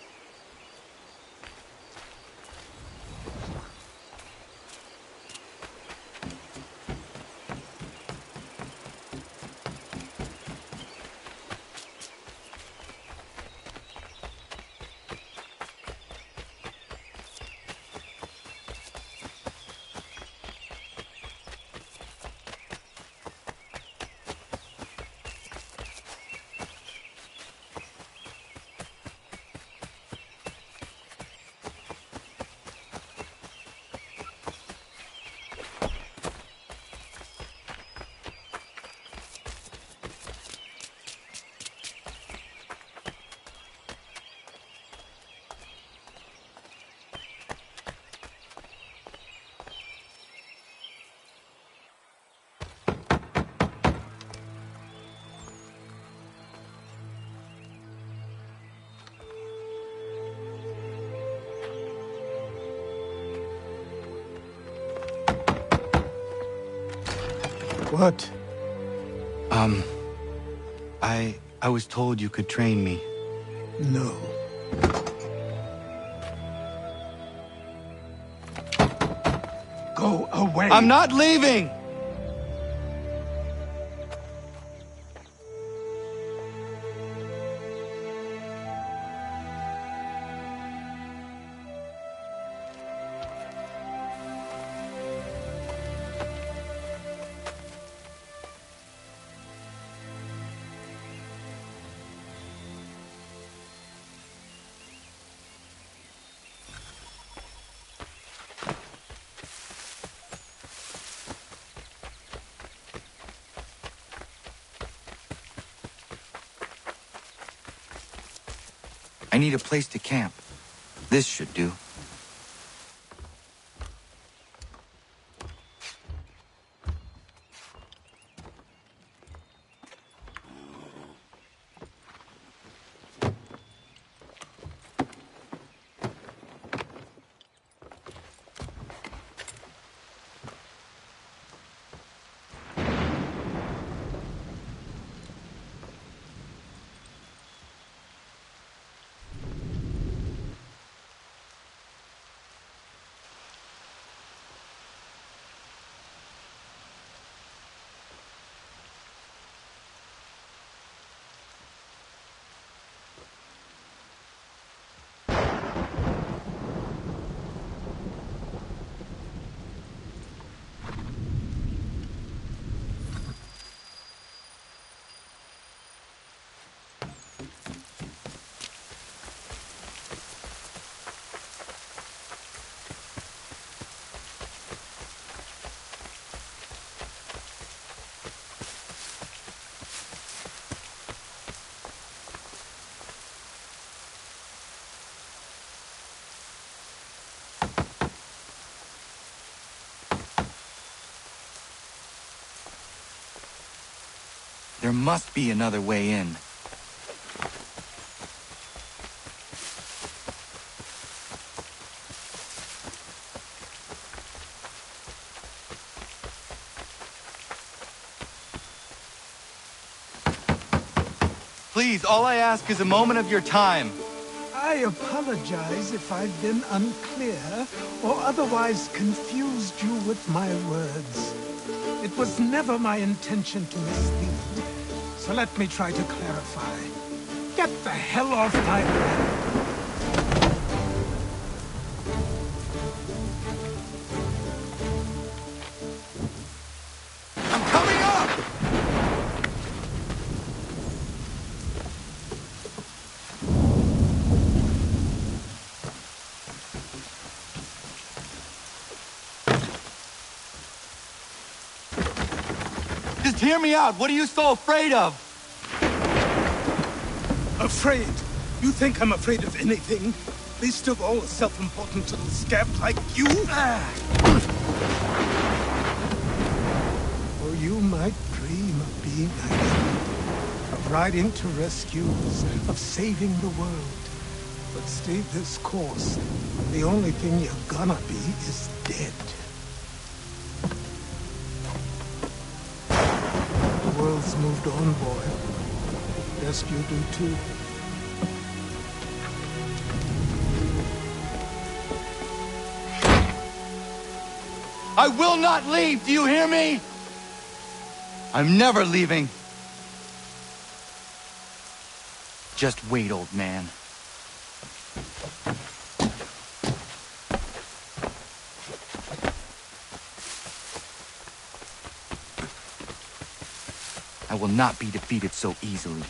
What? I was told you could train me. No. Go away. I'm not leaving! I need a place to camp. This should do. There must be another way in. Please, all I ask is a moment of your time. I apologize if I've been unclear or otherwise confused you with my words. It was never my intention to mislead, so let me try to clarify. Get the hell off my land. Just hear me out. What are you so afraid of? Afraid? You think I'm afraid of anything? Least of all a self-important little scab like you? Or you might dream of being a hero, of riding to rescues, of saving the world. But stay this course, the only thing you're gonna be is dead. The world's moved on, boy. Guess you do too. I will not leave, do you hear me? I'm never leaving. Just wait, old man. I will not be defeated so easily.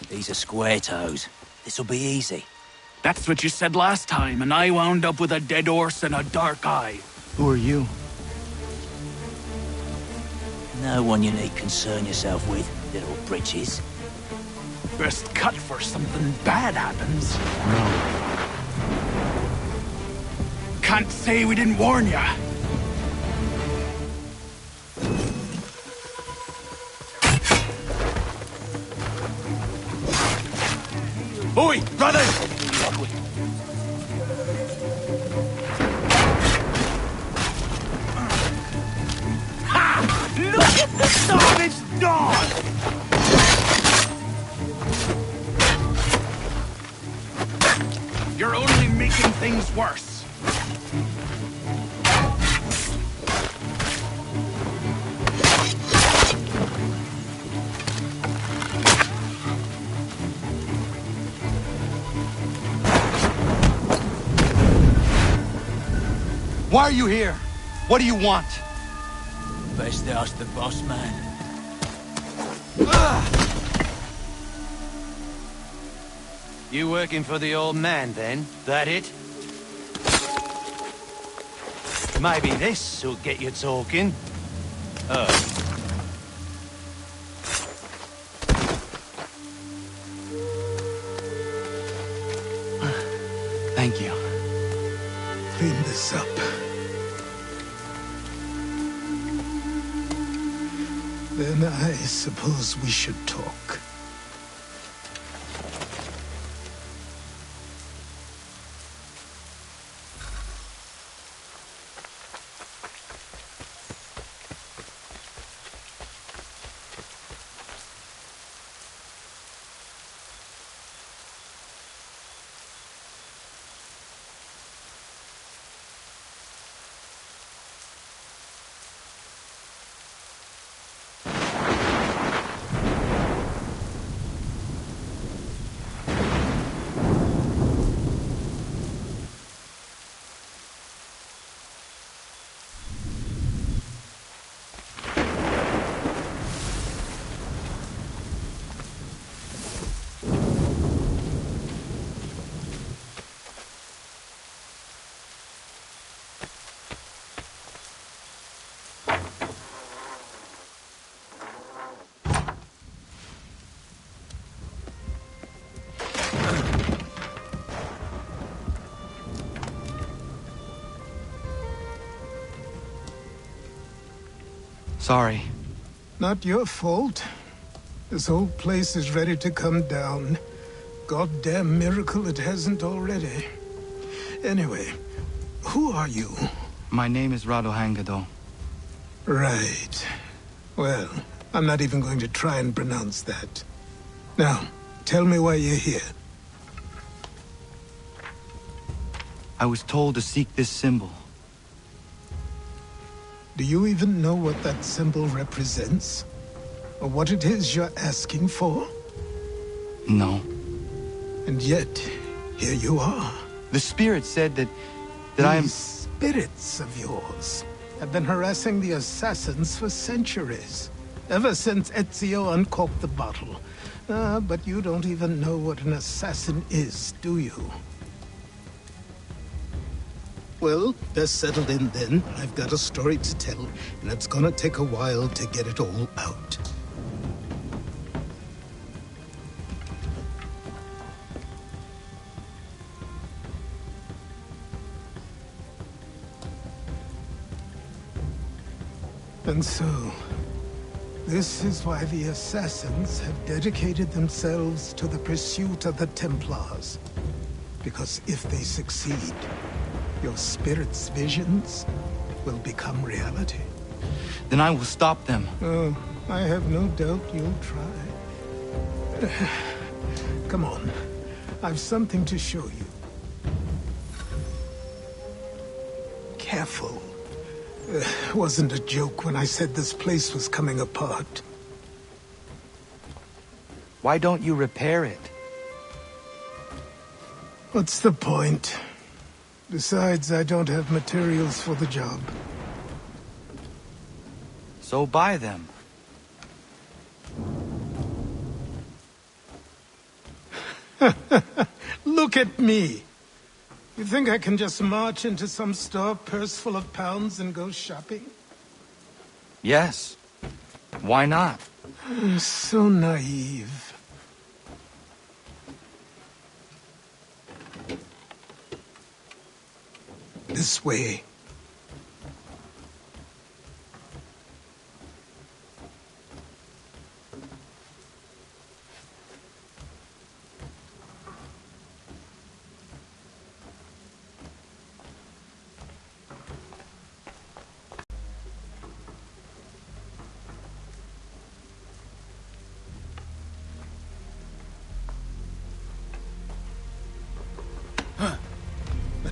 These are square toes. This'll be easy. That's what you said last time, and I wound up with a dead horse and a dark eye. Who are you? No one you need concern yourself with, little britches. Best cut for something bad happens. No. Can't say we didn't warn ya. Oi, brothers! Ha! Look at the savage dog! You're only making things worse. Why are you here? What do you want? Best ask the boss man. You working for the old man, then? That it? Maybe this'll get you talking. Thank you. Clean this up. Then I suppose we should talk. Sorry. Not your fault. This whole place is ready to come down. Goddamn miracle it hasn't already. Anyway, who are you? My name is Radohangado. Right. Well, I'm not even going to try and pronounce that. Now, tell me why you're here. I was told to seek this symbol. Do you even know what that symbol represents? Or what it is you're asking for? No. And yet, here you are. The spirit said that I am... These spirits of yours have been harassing the assassins for centuries. Ever since Ezio uncorked the bottle. But you don't even know what an assassin is, do you? Well, that's settled in then. I've got a story to tell, and it's gonna take a while to get it all out. And so, this is why the Assassins have dedicated themselves to the pursuit of the Templars. Because if they succeed, your spirit's visions will become reality. Then I will stop them. Oh, I have no doubt you'll try. Come on, I've something to show you. Careful. Wasn't a joke when I said this place was coming apart. Why don't you repair it? What's the point? Besides, I don't have materials for the job. So buy them. Look at me! You think I can just march into some store, purse full of pounds, and go shopping? Yes. Why not? So naive. This way.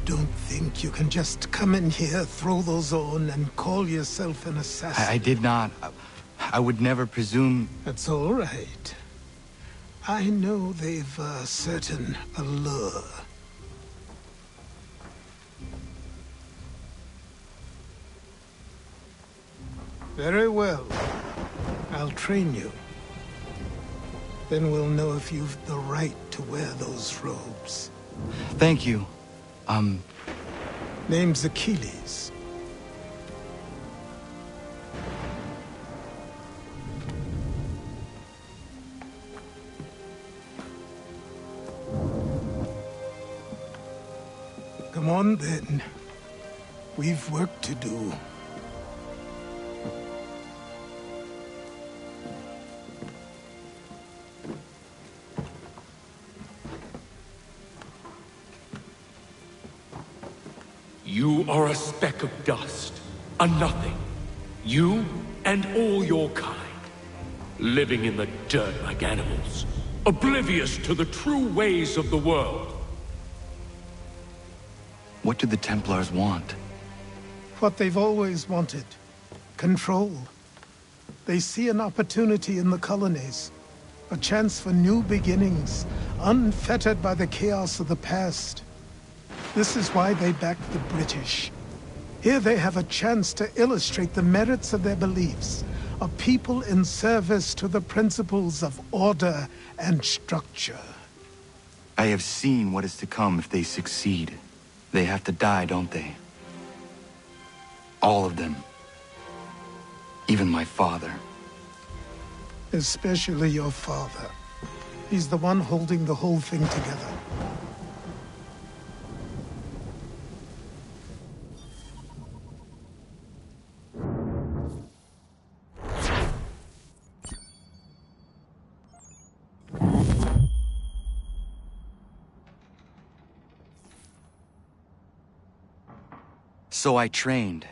Don't think you can just come in here, throw those on, and call yourself an assassin. I did not. I would never presume... That's all right. I know they've a certain allure. Very well. I'll train you. Then we'll know if you've the right to wear those robes. Thank you. Name's Achilles. Come on, then. We've work to do. You are a speck of dust, a nothing. You and all your kind. Living in the dirt like animals. Oblivious to the true ways of the world. What do the Templars want? What they've always wanted. Control. They see an opportunity in the colonies. A chance for new beginnings, unfettered by the chaos of the past. This is why they backed the British. Here they have a chance to illustrate the merits of their beliefs. A people in service to the principles of order and structure. I have seen what is to come if they succeed. They have to die, don't they? All of them. Even my father. Especially your father. He's the one holding the whole thing together. So I trained.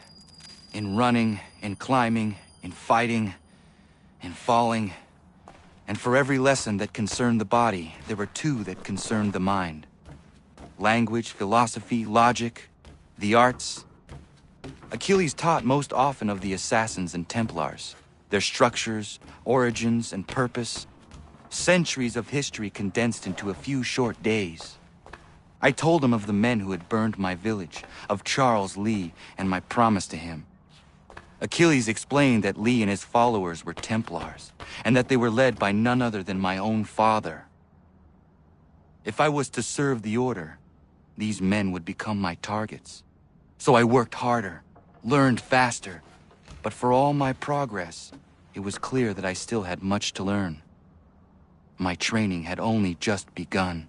In running, in climbing, in fighting, in falling. And for every lesson that concerned the body, there were two that concerned the mind. Language, philosophy, logic, the arts. Achilles taught most often of the assassins and Templars, their structures, origins, and purpose. Centuries of history condensed into a few short days. I told him of the men who had burned my village, of Charles Lee, and my promise to him. Achilles explained that Lee and his followers were Templars, and that they were led by none other than my own father. If I was to serve the order, these men would become my targets. So I worked harder, learned faster, but for all my progress, it was clear that I still had much to learn. My training had only just begun.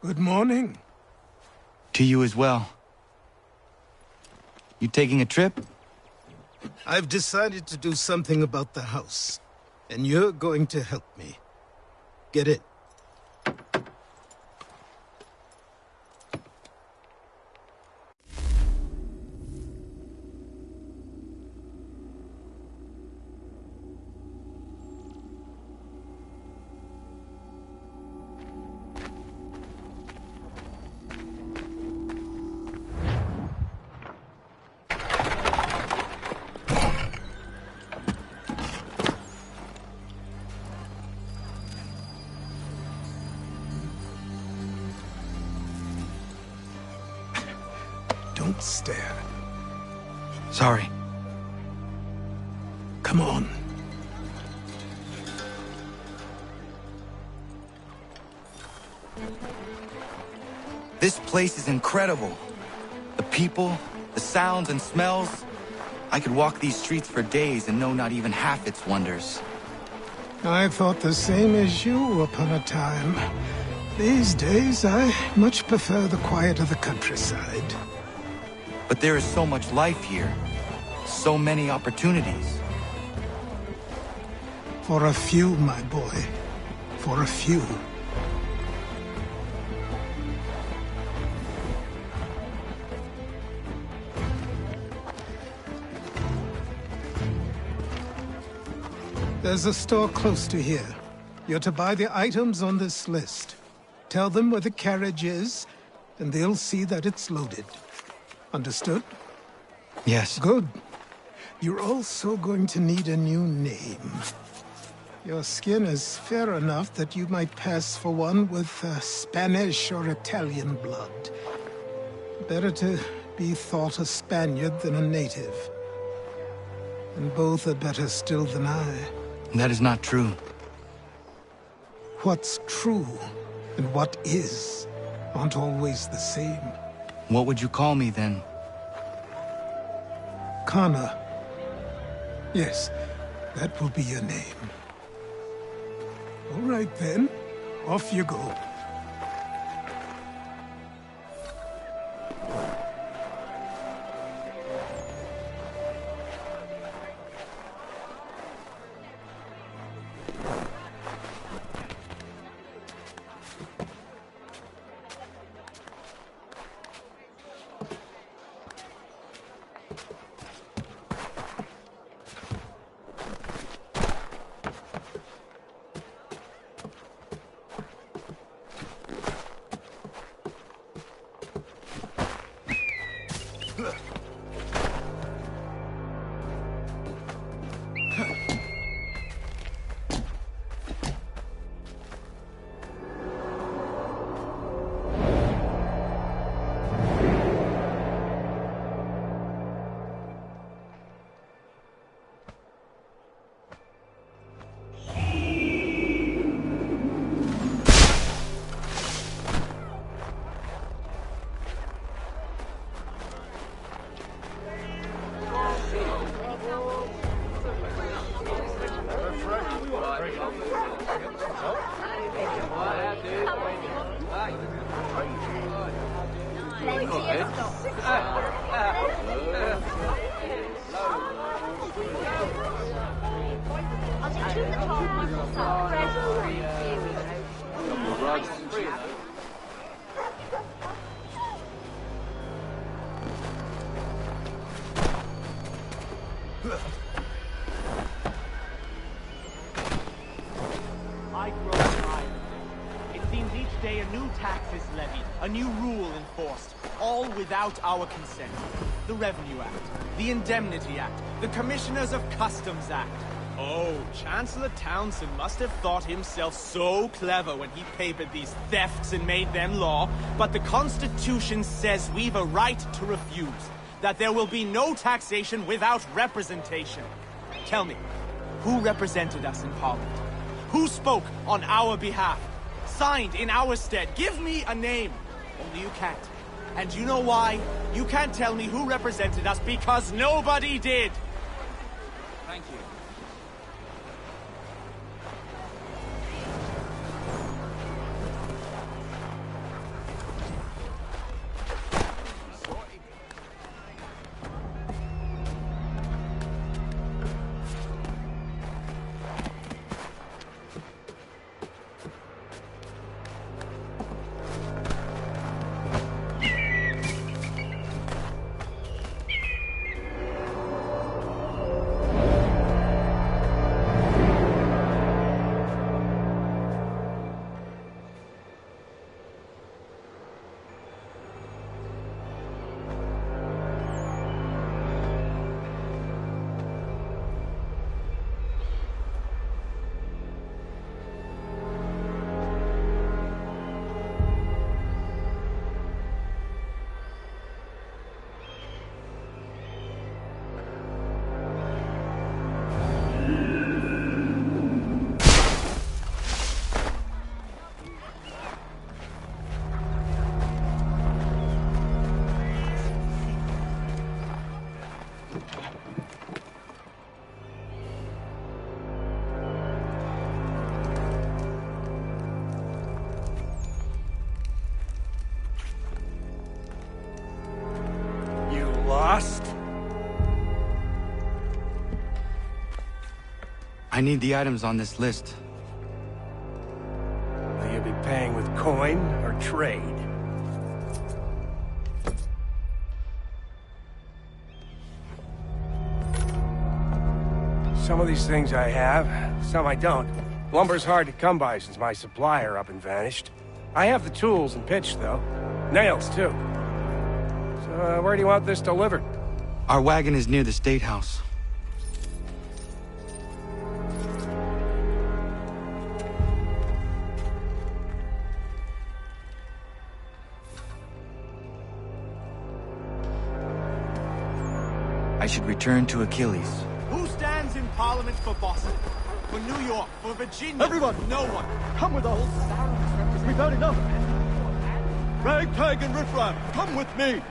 Good morning. To you as well. You taking a trip? I've decided to do something about the house, and you're going to help me. Get it? Don't stare. Sorry. Come on. This place is incredible. The people, the sounds and smells. I could walk these streets for days and know not even half its wonders. I thought the same as you upon a time. These days, I much prefer the quiet of the countryside. But there is so much life here. So many opportunities. For a few, my boy. For a few. There's a store close to here. You're to buy the items on this list. Tell them where the carriage is, and they'll see that it's loaded. Understood? Yes. Good. You're also going to need a new name. Your skin is fair enough that you might pass for one with Spanish or Italian blood. Better to be thought a Spaniard than a native. And both are better still than I. That is not true. What's true and what is aren't always the same. What would you call me then? Kana. Yes, that will be your name. All right then, off you go. A new rule enforced, all without our consent. The Revenue Act, the Indemnity Act, the Commissioners of Customs Act. Oh, Chancellor Townsend must have thought himself so clever when he papered these thefts and made them law, but the Constitution says we've a right to refuse, that there will be no taxation without representation. Tell me, who represented us in Parliament? Who spoke on our behalf? Signed in our stead? Give me a name. Only you can't. And you know why? You can't tell me who represented us because nobody did! Thank you. I need the items on this list. Will you be paying with coin or trade? Some of these things I have, some I don't. Lumber's hard to come by since my supplier up and vanished. I have the tools and pitch, though. Nails, too. So, where do you want this delivered? Our wagon is near the State House. I should return to Achilles. Who stands in Parliament for Boston? For New York? For Virginia? Everyone! No one. Come with us! We've had enough! Ragtag and riffraff, come with me!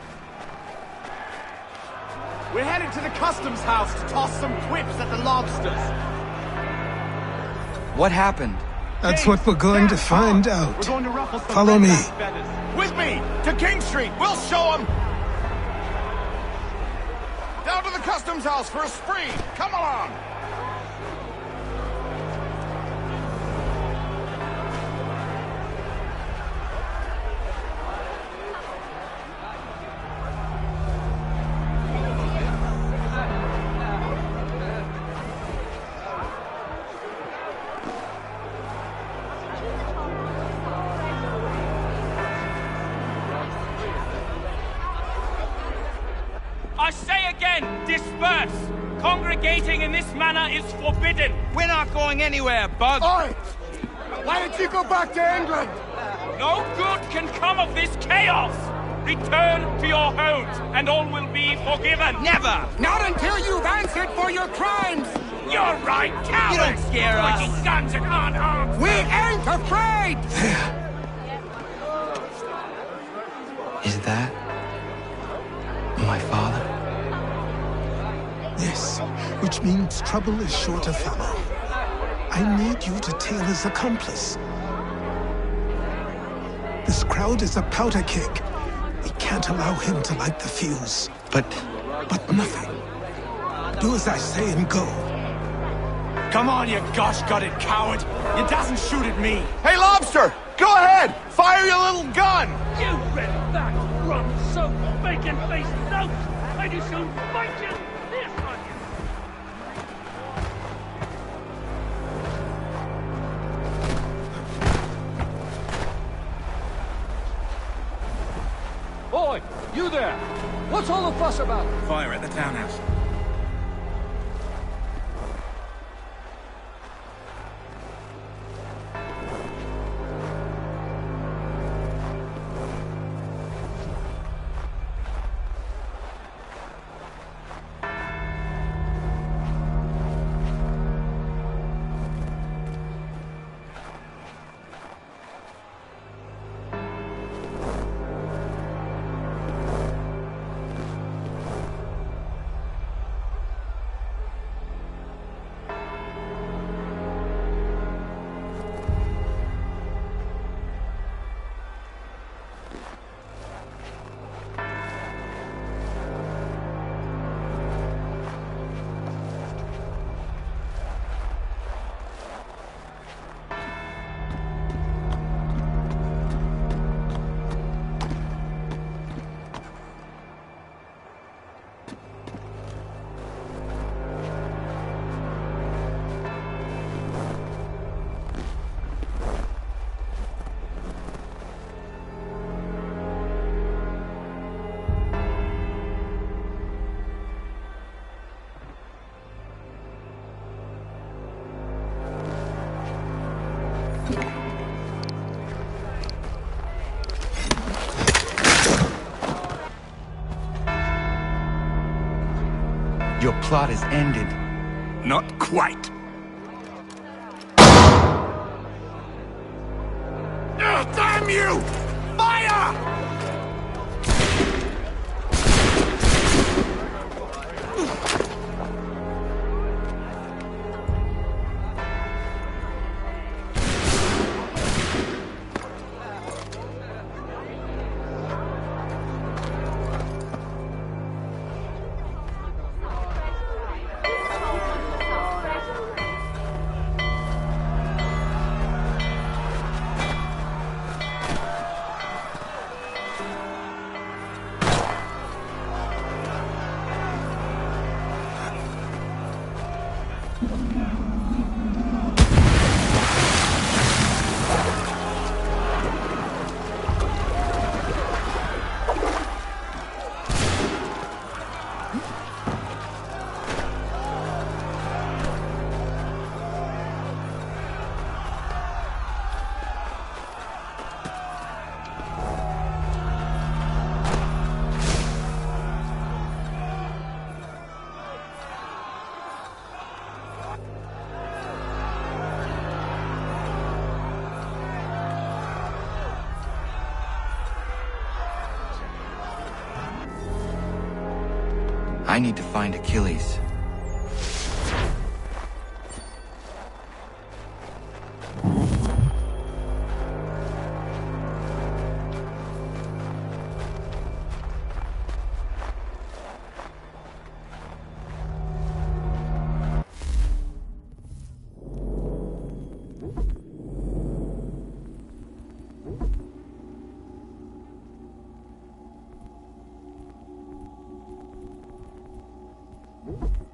We're headed to the customs house to toss some quips at the lobsters. What happened? That's what we're going to find out. We're going to ruffle some Follow me. feathers. With me! To King Street! We'll show them! Down to the customs house for a spree! Come along! I say again, disperse! Congregating in this manner is forbidden! We're not going anywhere, Bug! Oi! Why don't you go back to England? No good can come of this chaos! Return to your homes, and all will be forgiven! Never! Not until you've answered for your crimes! You're right, cowards! You don't scare us! Pointing guns at unarmed! We ain't afraid! Is that my father? Yes, which means trouble is sure to follow. I need you to tail his accomplice. This crowd is a powder keg. We can't allow him to light the fuse. But nothing. Do as I say and go. Come on, you gosh-gutted coward! You doesn't shoot at me! Hey, Lobster! Go ahead! Fire your little gun! You red-back, rum-soaked, bacon-faced lout! I do soon fight you! This on you! Boy, you there! What's all the fuss about? Fire at the townhouse. Your plot is ended. Not quite. Damn you! Fire! I need to find Achilles. You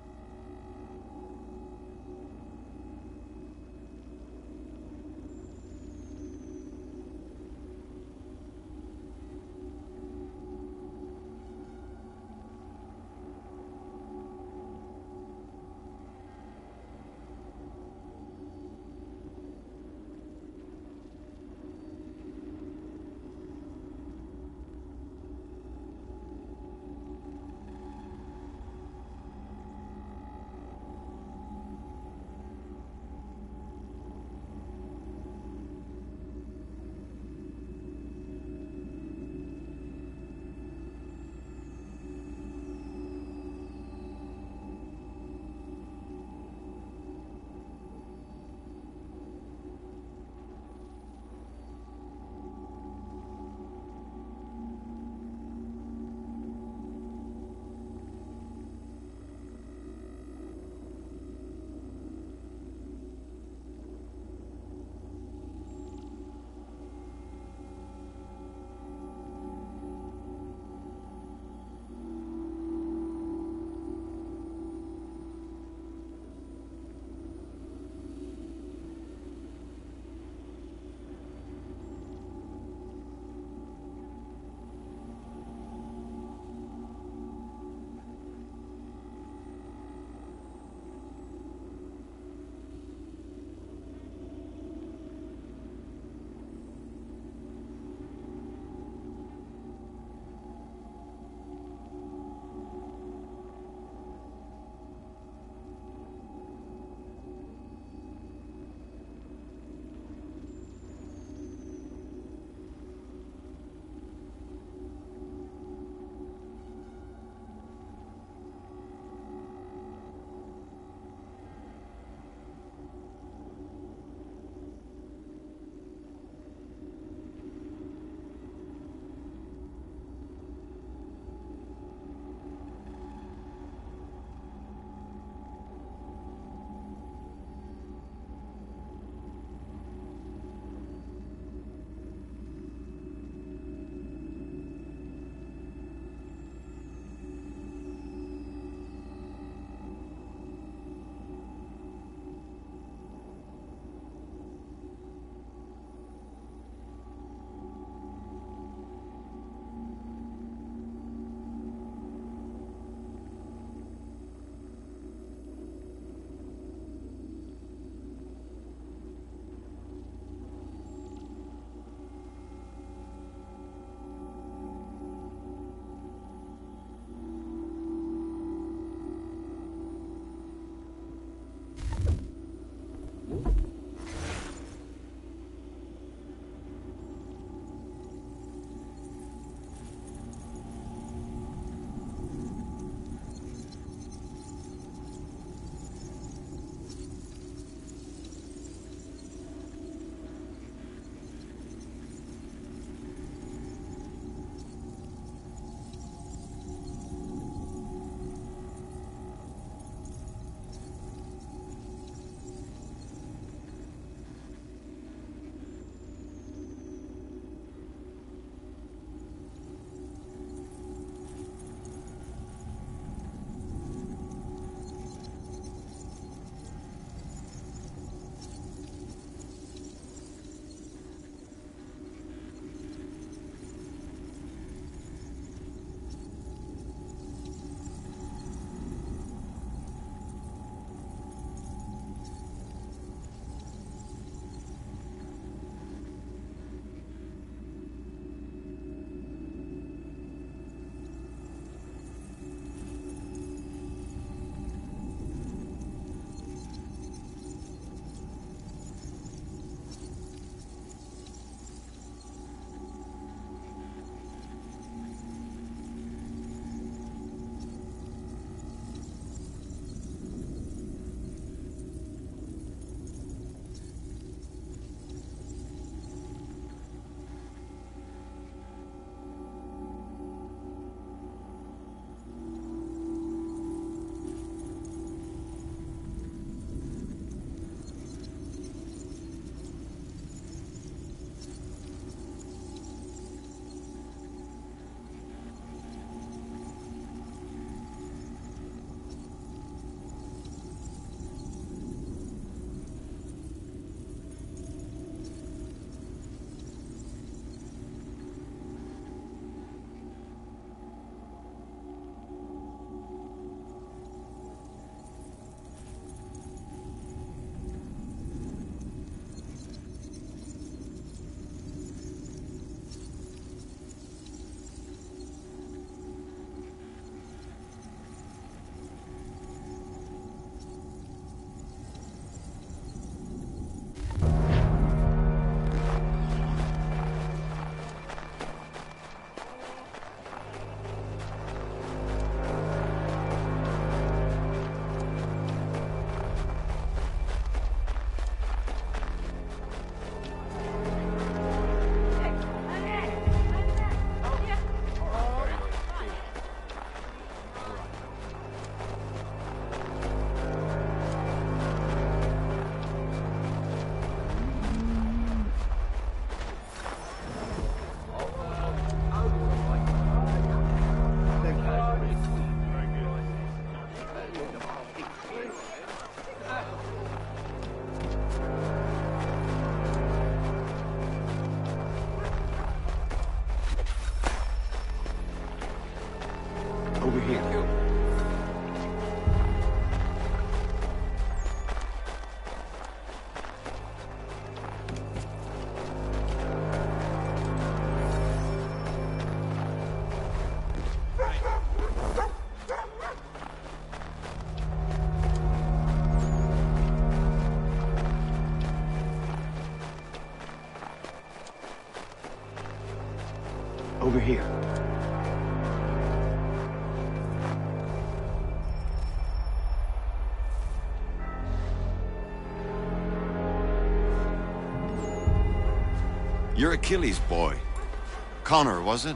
Over here. Over here. You're Achilles' boy. Connor, was it?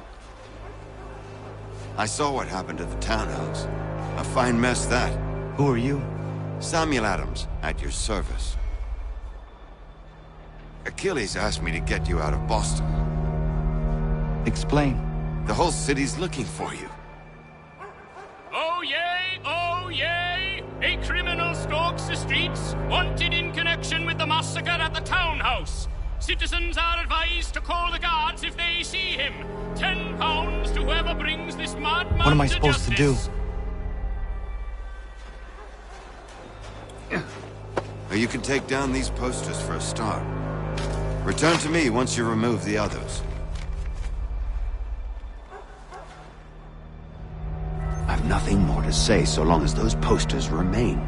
I saw what happened at the townhouse. A fine mess, that. Who are you? Samuel Adams, at your service. Achilles asked me to get you out of Boston. Explain. The whole city's looking for you. Oh yay, oh yay! A criminal stalks the streets, wanted in connection with the massacre at the townhouse. Citizens are advised to call the guards if they see him. £10 to whoever brings this madman What am I to supposed to do? Well, you can take down these posters for a start. Return to me once you remove the others. I've nothing more to say so long as those posters remain.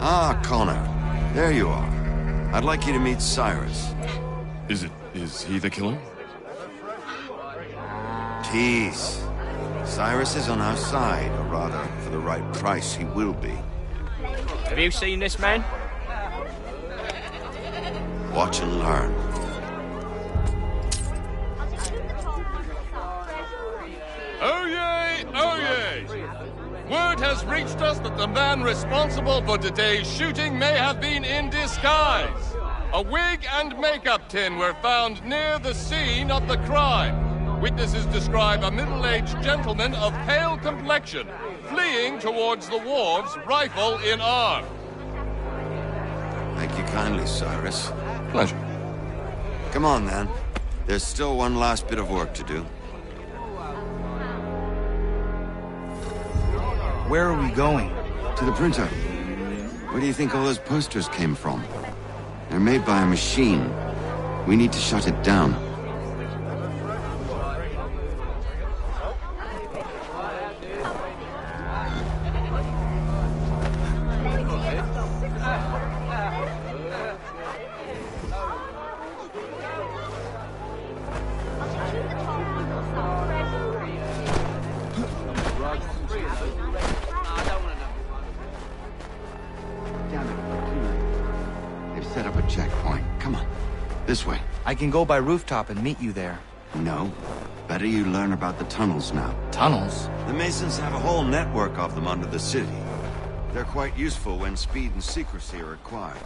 Ah, Connor. There you are. I'd like you to meet Cyrus. Is he the killer? Tease. Cyrus is on our side, or rather, for the right price, he will be. Have you seen this man? Watch and learn. Oh yay! Oh yay! Word has reached us that the man responsible for today's shooting may have been in disguise. A wig and makeup tin were found near the scene of the crime. Witnesses describe a middle-aged gentleman of pale complexion fleeing towards the wharves, rifle in arm. Thank you kindly, Cyrus. Pleasure. Come on, then. There's still one last bit of work to do. Where are we going? To the printer. Where do you think all those posters came from? They're made by a machine. We need to shut it down. This way. I can go by rooftop and meet you there. No. Better you learn about the tunnels now. Tunnels? The Masons have a whole network of them under the city. They're quite useful when speed and secrecy are required.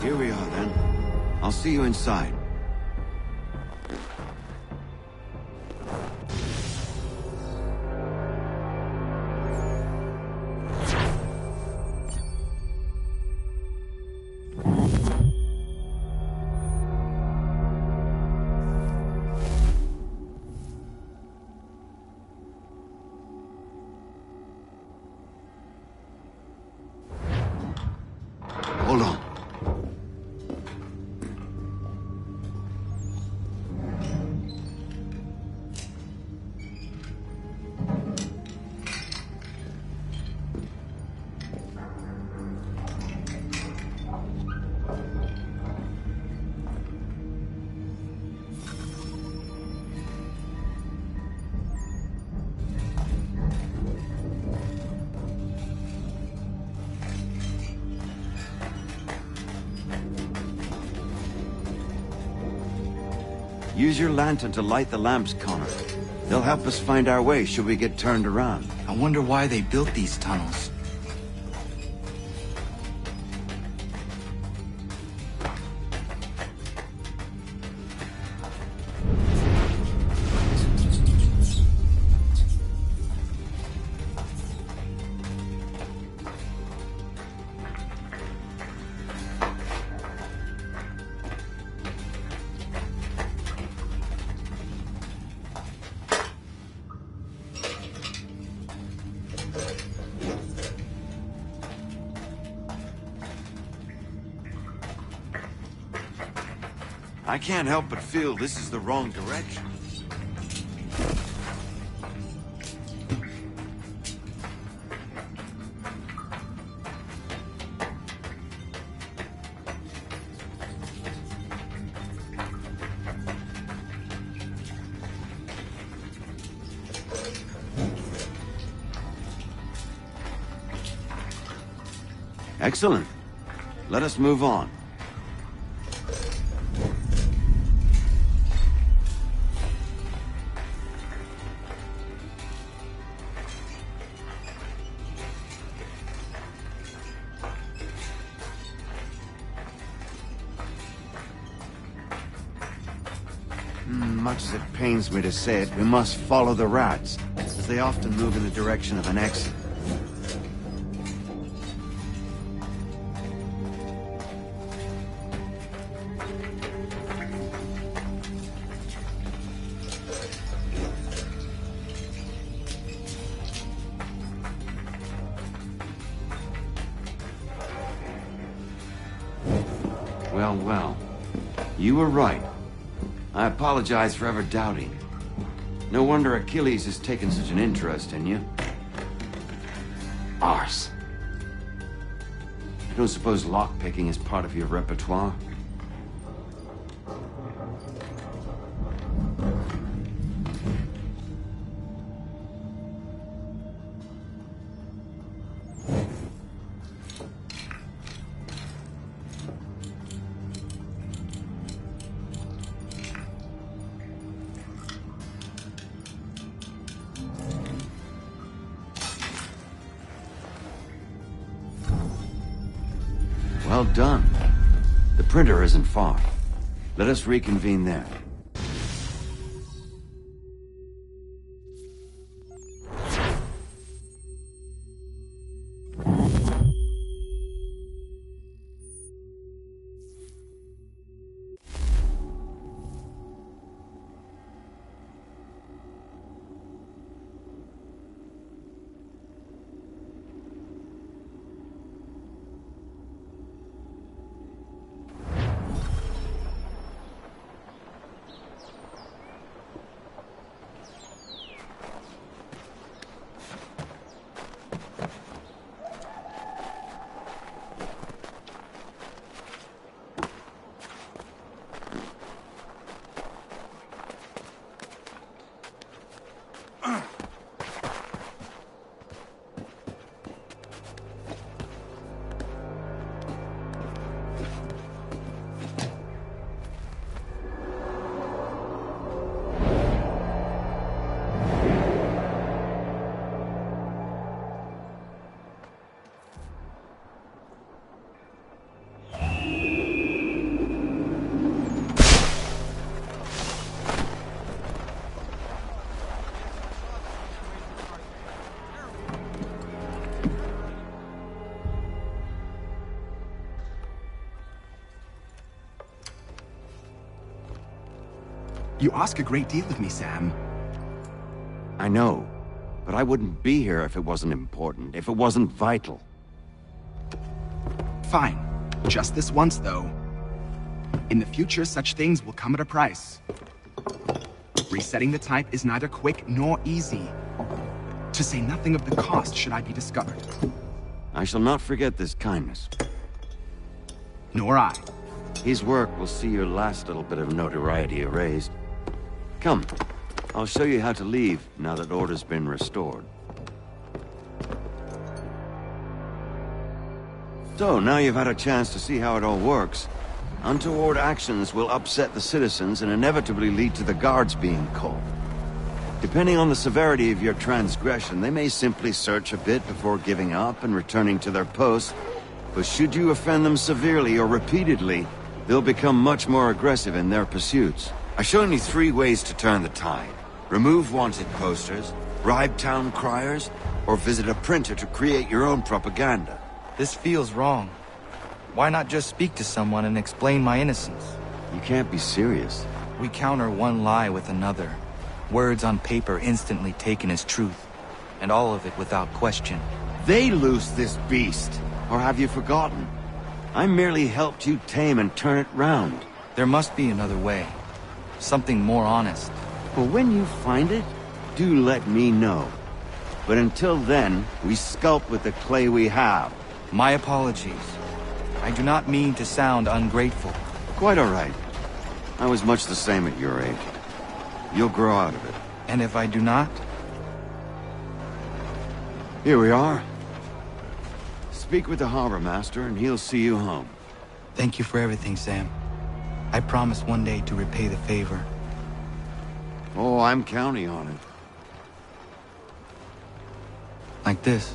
Here we are, then. I'll see you inside. Hold on. Use your lantern to light the lamps, Connor. They'll help us find our way should we get turned around. I wonder why they built these tunnels. I can't help but feel this is the wrong direction. Excellent. Let us move on. Much as it pains me to say it, we must follow the rats, as they often move in the direction of an exit. Well. You were right. I apologize for ever doubting. No wonder Achilles has taken such an interest in you. Arse. I don't suppose lockpicking is part of your repertoire? Well done. The printer isn't far. Let us reconvene there. You ask a great deal of me, Sam. I know, but I wouldn't be here if it wasn't important, if it wasn't vital. Fine. Just this once, though. In the future, such things will come at a price. Resetting the type is neither quick nor easy. To say nothing of the cost should I be discovered. I shall not forget this kindness. Nor I. His work will see your last little bit of notoriety erased. Come, I'll show you how to leave now that order's been restored. So, now you've had a chance to see how it all works. Untoward actions will upset the citizens and inevitably lead to the guards being called. Depending on the severity of your transgression, they may simply search a bit before giving up and returning to their posts. But should you offend them severely or repeatedly, they'll become much more aggressive in their pursuits. I've shown you 3 ways to turn the tide. Remove wanted posters, bribe town criers, or visit a printer to create your own propaganda. This feels wrong. Why not just speak to someone and explain my innocence? You can't be serious. We counter one lie with another. Words on paper instantly taken as truth. And all of it without question. They loose this beast. Or have you forgotten? I merely helped you tame and turn it round. There must be another way. Something more honest. Well, when you find it, do let me know. But until then, we sculpt with the clay we have. My apologies. I do not mean to sound ungrateful. Quite all right. I was much the same at your age. You'll grow out of it. And if I do not? Here we are. Speak with the harbor master and he'll see you home. Thank you for everything, Sam. I promise one day to repay the favor. Oh, I'm counting on it. Like this.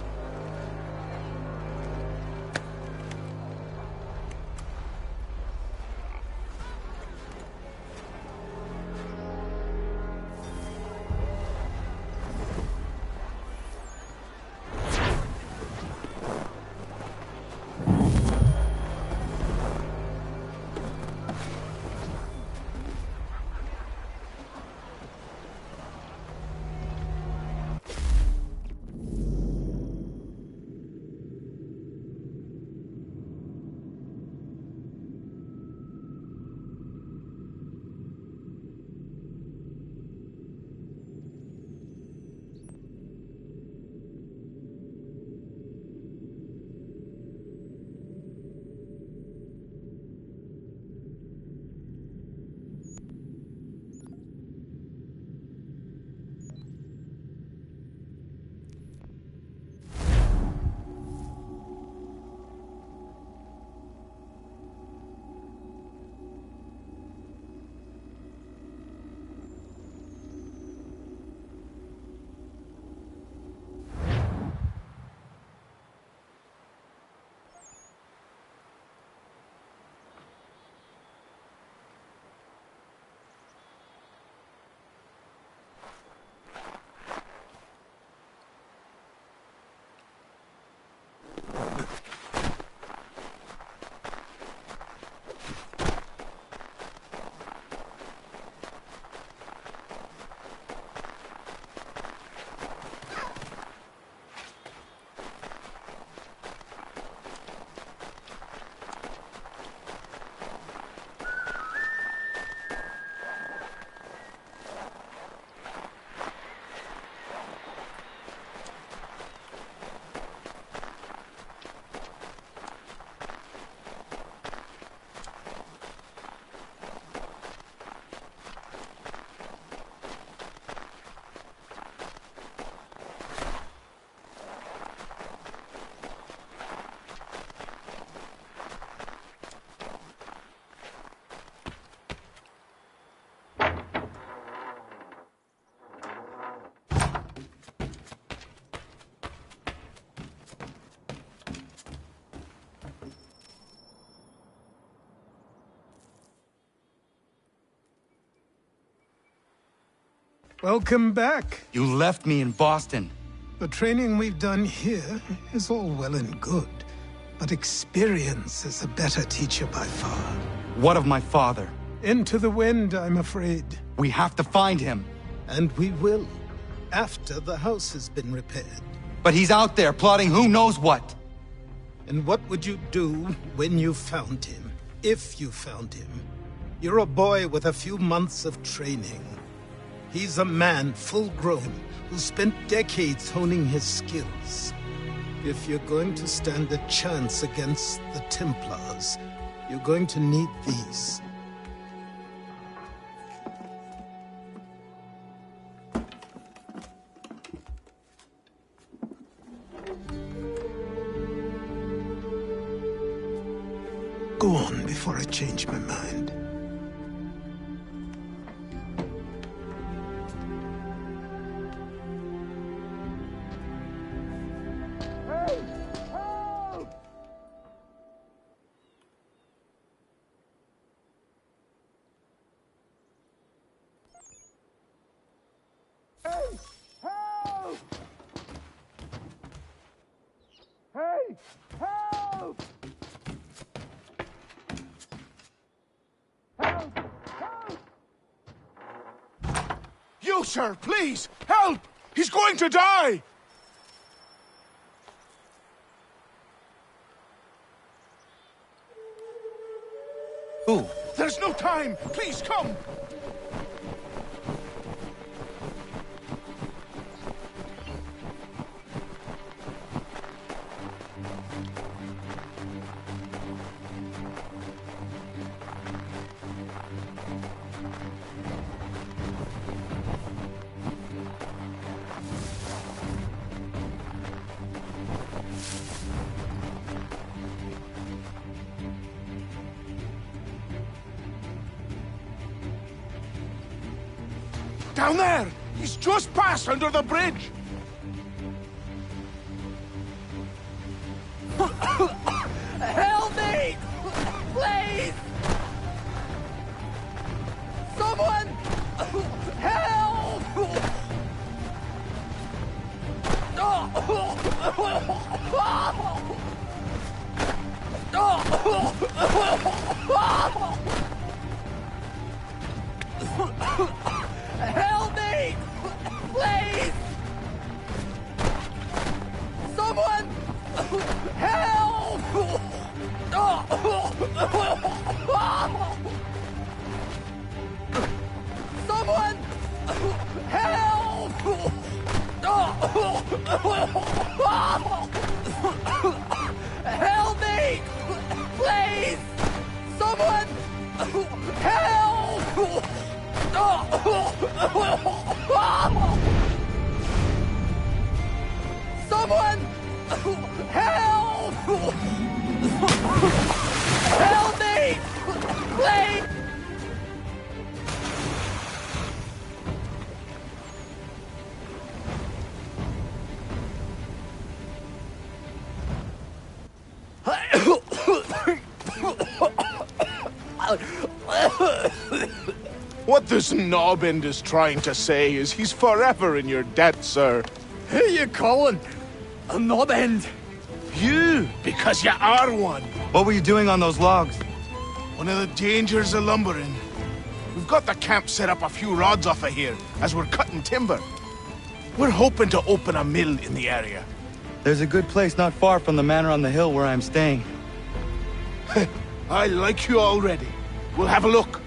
Welcome back. You left me in Boston. The training we've done here is all well and good, but experience is a better teacher by far. What of my father? Into the wind, I'm afraid. We have to find him. And we will, after the house has been repaired. But he's out there plotting who knows what. And what would you do when you found him? If you found him? You're a boy with a few months of training. He's a man, full-grown, who spent decades honing his skills. If you're going to stand a chance against the Templars, you're going to need these. Go on before I change my mind. You, sir, please, help! He's going to die! Who? There's no time! Please come! Down there! He's just passed under the bridge! Help me! Please! Someone! Help! Help me! Please! Someone! Help! Someone! Help! Help me! Please! Someone! Help! Someone! Help! Help me! Please! What this knobend is trying to say is he's forever in your debt, sir. Who you calling a knobend? You, because you are one. What were you doing on those logs? One of the dangers of lumbering. We've got the camp set up a few rods off of here as we're cutting timber. We're hoping to open a mill in the area. There's a good place not far from the manor on the hill where I'm staying. I like you already. We'll have a look.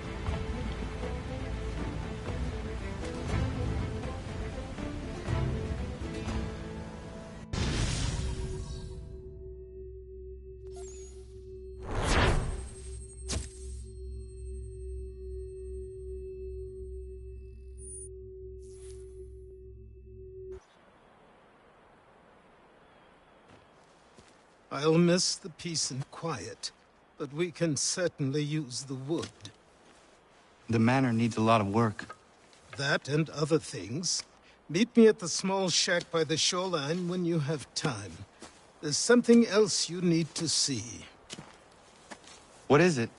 I'll miss the peace and quiet, but we can certainly use the wood. The manor needs a lot of work. That and other things. Meet me at the small shack by the shoreline when you have time. There's something else you need to see. What is it?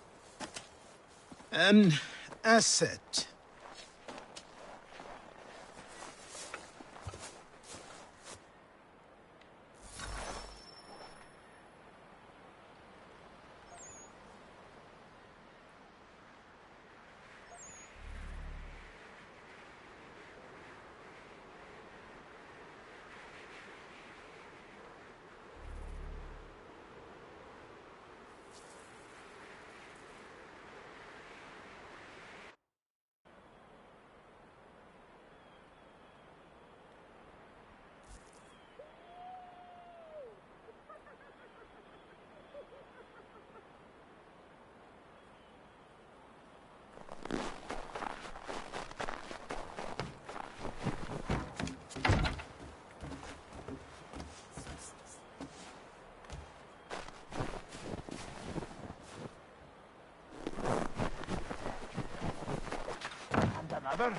An asset. Another?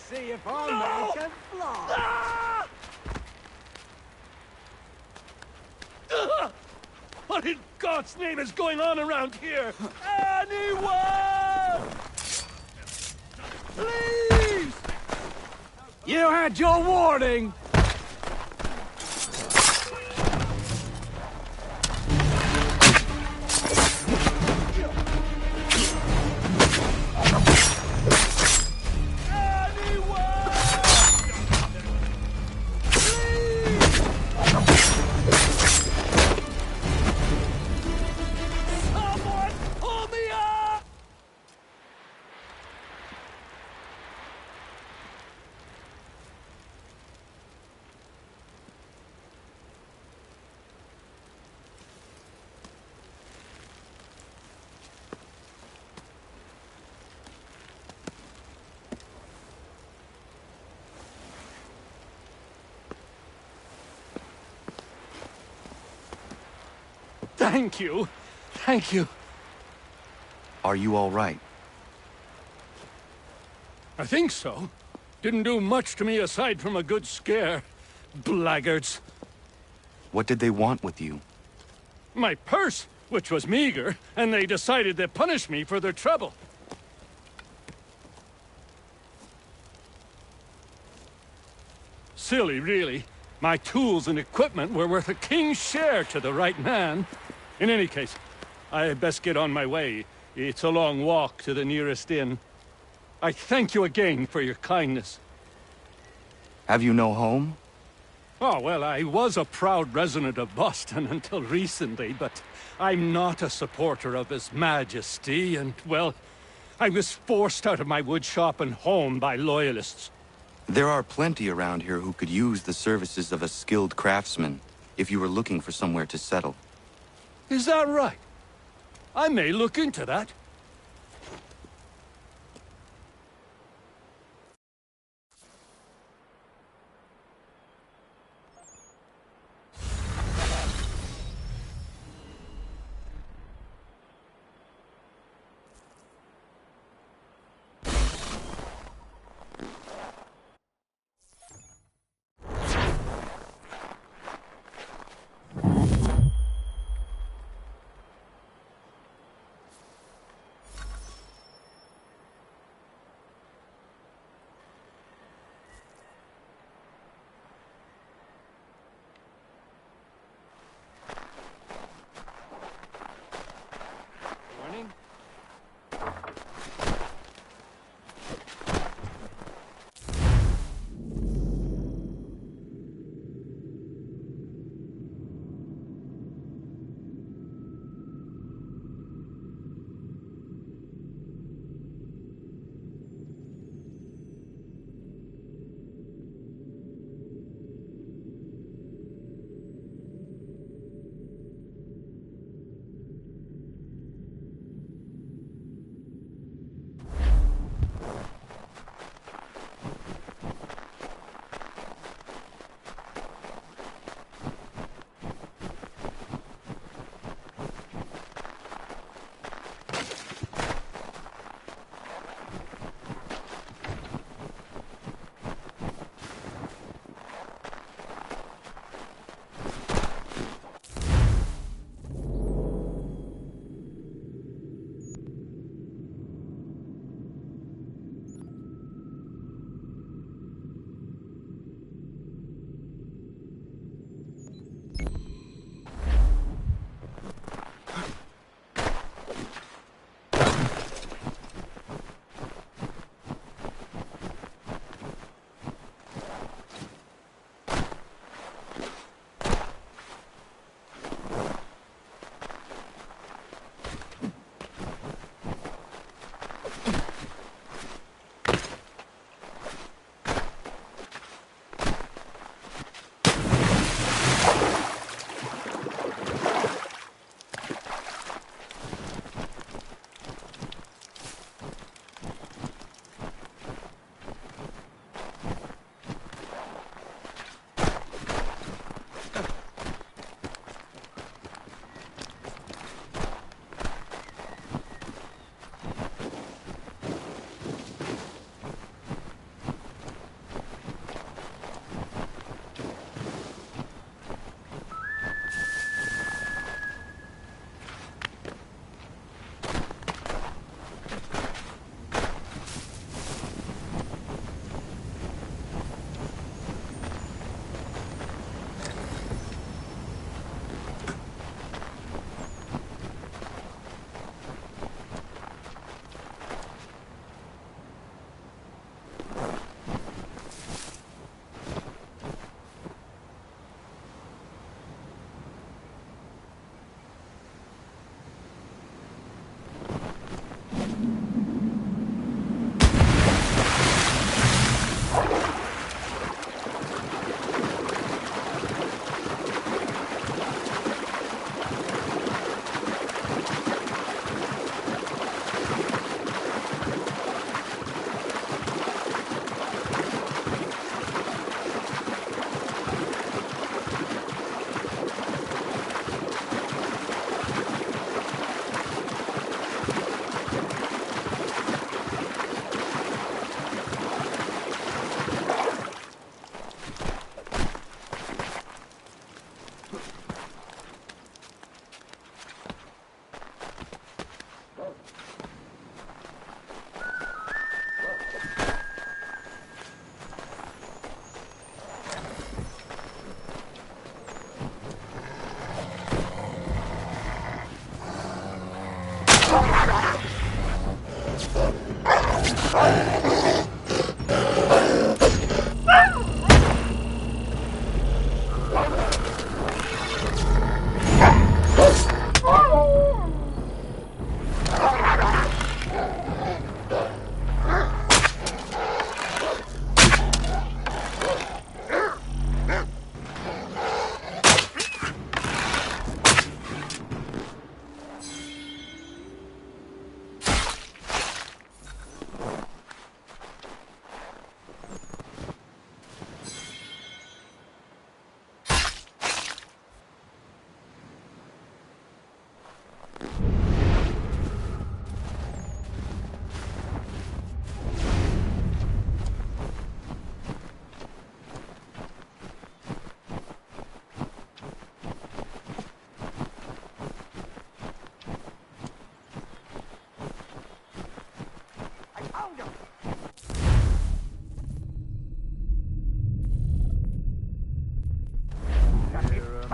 see if our man can fly. What in God's name is going on around here? Anyone! Please! You had your warning! Thank you. Thank you. Are you all right? I think so. Didn't do much to me aside from a good scare. Blackguards. What did they want with you? My purse, which was meager, and they decided to punish me for their trouble. Silly, really. My tools and equipment were worth a king's share to the right man. In any case, I had best get on my way. It's a long walk to the nearest inn. I thank you again for your kindness. Have you no home? Oh, well, I was a proud resident of Boston until recently, but I'm not a supporter of His Majesty, and, well, I was forced out of my woodshop and home by loyalists. There are plenty around here who could use the services of a skilled craftsman, if you were looking for somewhere to settle. Is that right? I may look into that.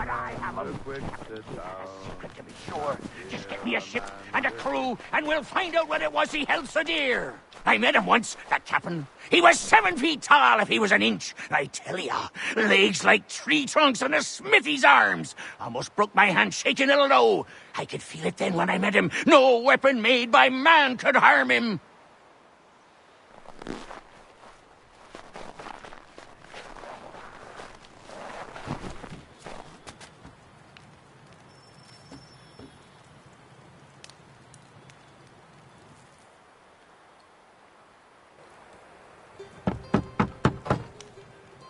but I have a secret to be sure. Just get me a ship and a crew, and we'll find out what it was he held so dear. I met him once, that captain. He was 7 feet tall if he was an inch. I tell ya, legs like tree trunks and a smithy's arms. Almost broke my hand shaking it'll know. I could feel it then when I met him. No weapon made by man could harm him.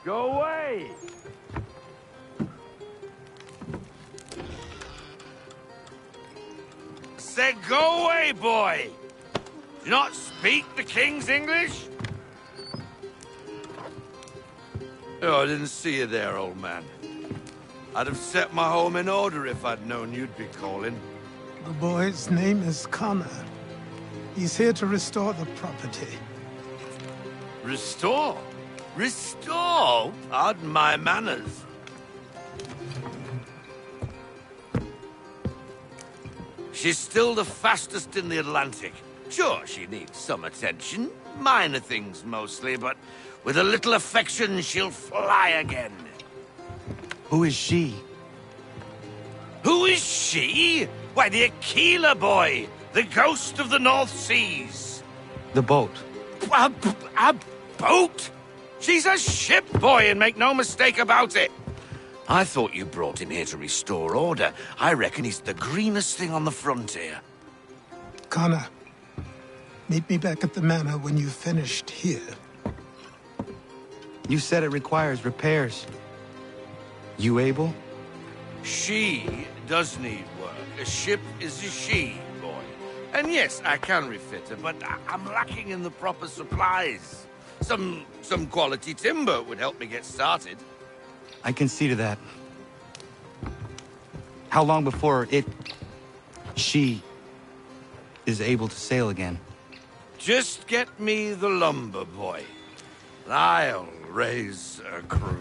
Go away! Said go away, boy! Do you not speak the King's English? Oh, I didn't see you there, old man. I'd have set my home in order if I'd known you'd be calling. The boy's name is Connor. He's here to restore the property. Restore? Restore? Pardon my manners. She's still the fastest in the Atlantic. Sure, she needs some attention. Minor things mostly, but with a little affection, she'll fly again. Who is she? Who is she? Why, the Aquila boy, the ghost of the North Seas. The boat. A boat? She's a ship, boy, and make no mistake about it. I thought you brought him here to restore order. I reckon he's the greenest thing on the frontier. Connor, meet me back at the manor when you've finished here. You said it requires repairs. You able? She does need work. A ship is a she, boy. And yes, I can refit her, but I'm lacking in the proper supplies. Some quality timber would help me get started. I can see to that. How long before she is able to sail again? Just get me the lumber, boy. I'll raise a crew.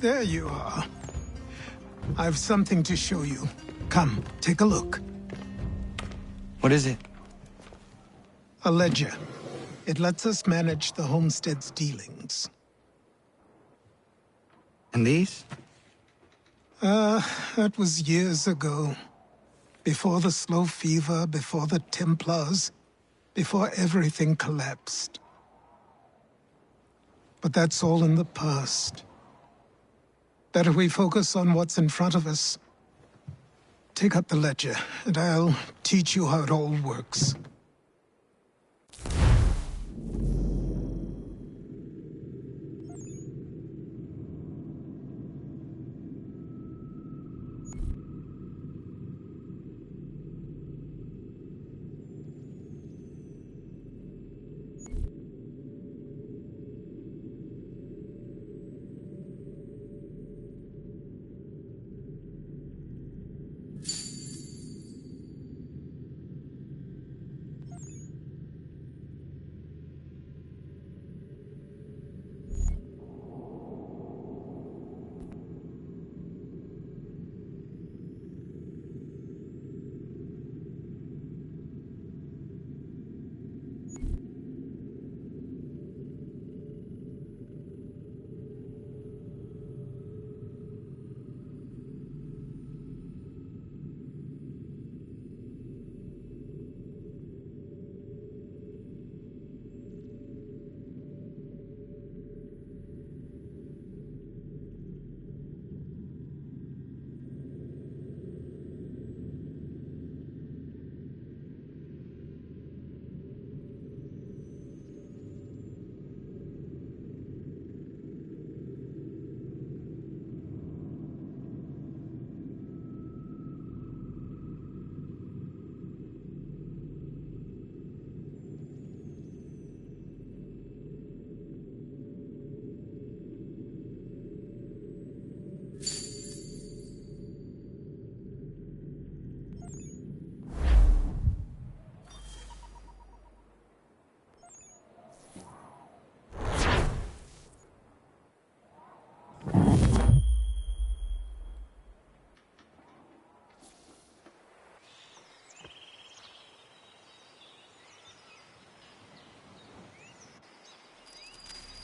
There you are. I've something to show you. Come, take a look. What is it? A ledger. It lets us manage the homestead's dealings. And these? That was years ago. Before the slow fever, before the Templars, before everything collapsed. But that's all in the past. Better we focus on what's in front of us. Take up the ledger, and I'll teach you how it all works.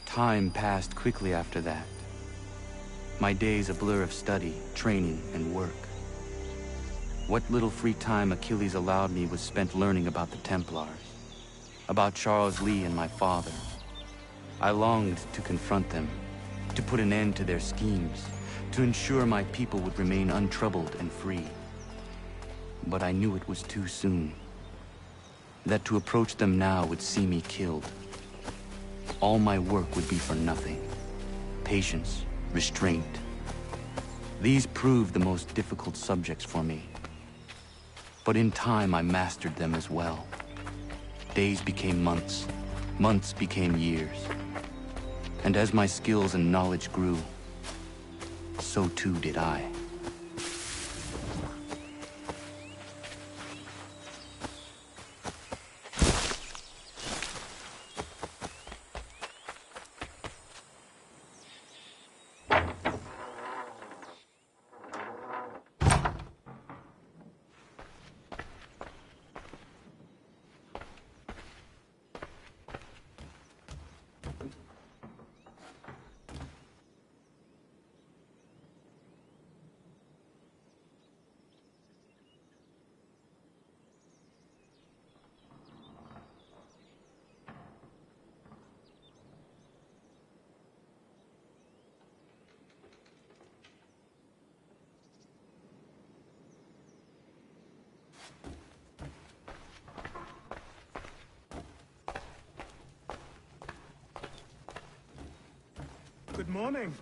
Time passed quickly after that. My days a blur of study, training, and work. What little free time Achilles allowed me was spent learning about the Templars, about Charles Lee and my father. I longed to confront them, to put an end to their schemes, to ensure my people would remain untroubled and free. But I knew it was too soon, that to approach them now would see me killed. All my work would be for nothing. Patience, restraint. These proved the most difficult subjects for me. But in time, I mastered them as well. Days became months. Months became years. And as my skills and knowledge grew, so too did I. Good morning.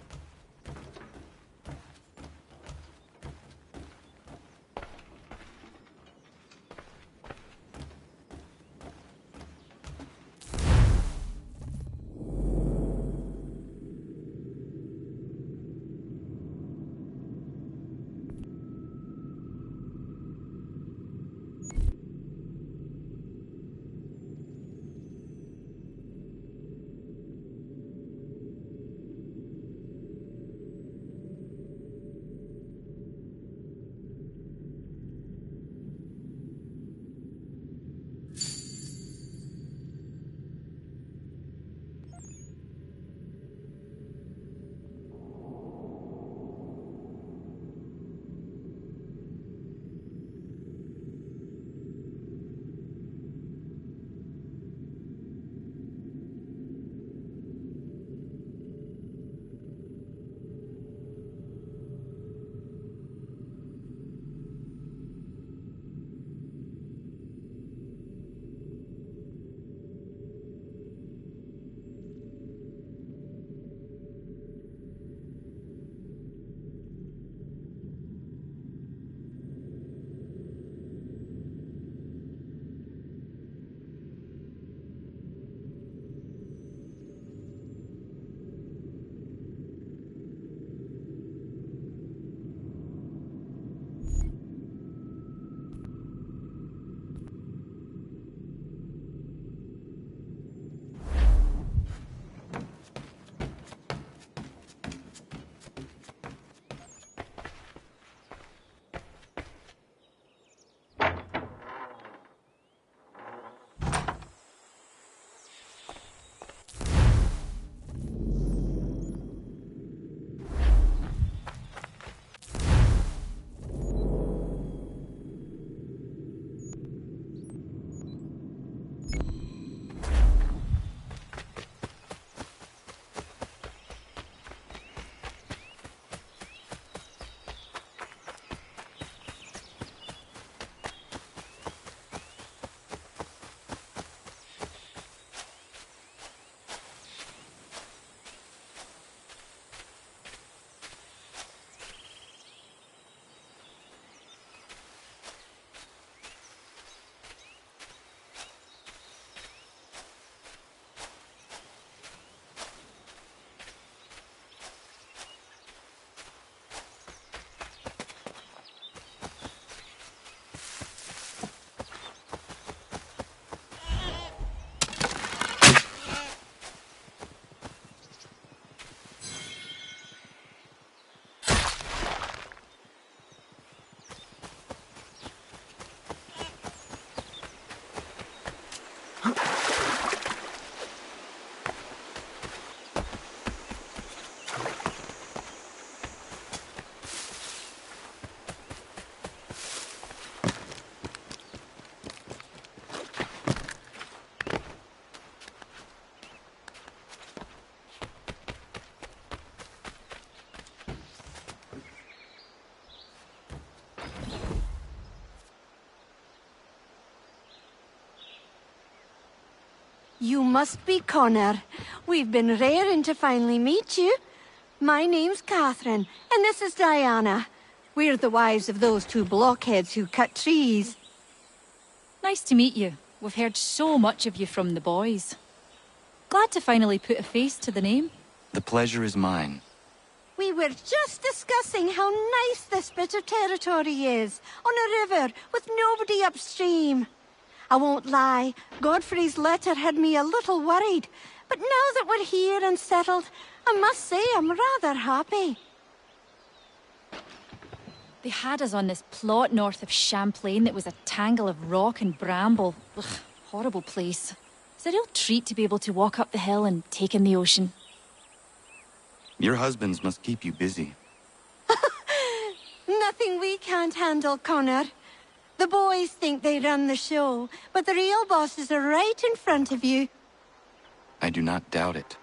You must be Connor. We've been raring to finally meet you. My name's Catherine, and this is Diana. We're the wives of those two blockheads who cut trees. Nice to meet you. We've heard so much of you from the boys. Glad to finally put a face to the name. The pleasure is mine. We were just discussing how nice this bit of territory is, on a river with nobody upstream. I won't lie, Godfrey's letter had me a little worried, but now that we're here and settled, I must say I'm rather happy. They had us on this plot north of Champlain that was a tangle of rock and bramble. Ugh, horrible place. It's a real treat to be able to walk up the hill and take in the ocean. Your husbands must keep you busy. Nothing we can't handle, Connor. The boys think they run the show, but the real bosses are right in front of you. I do not doubt it.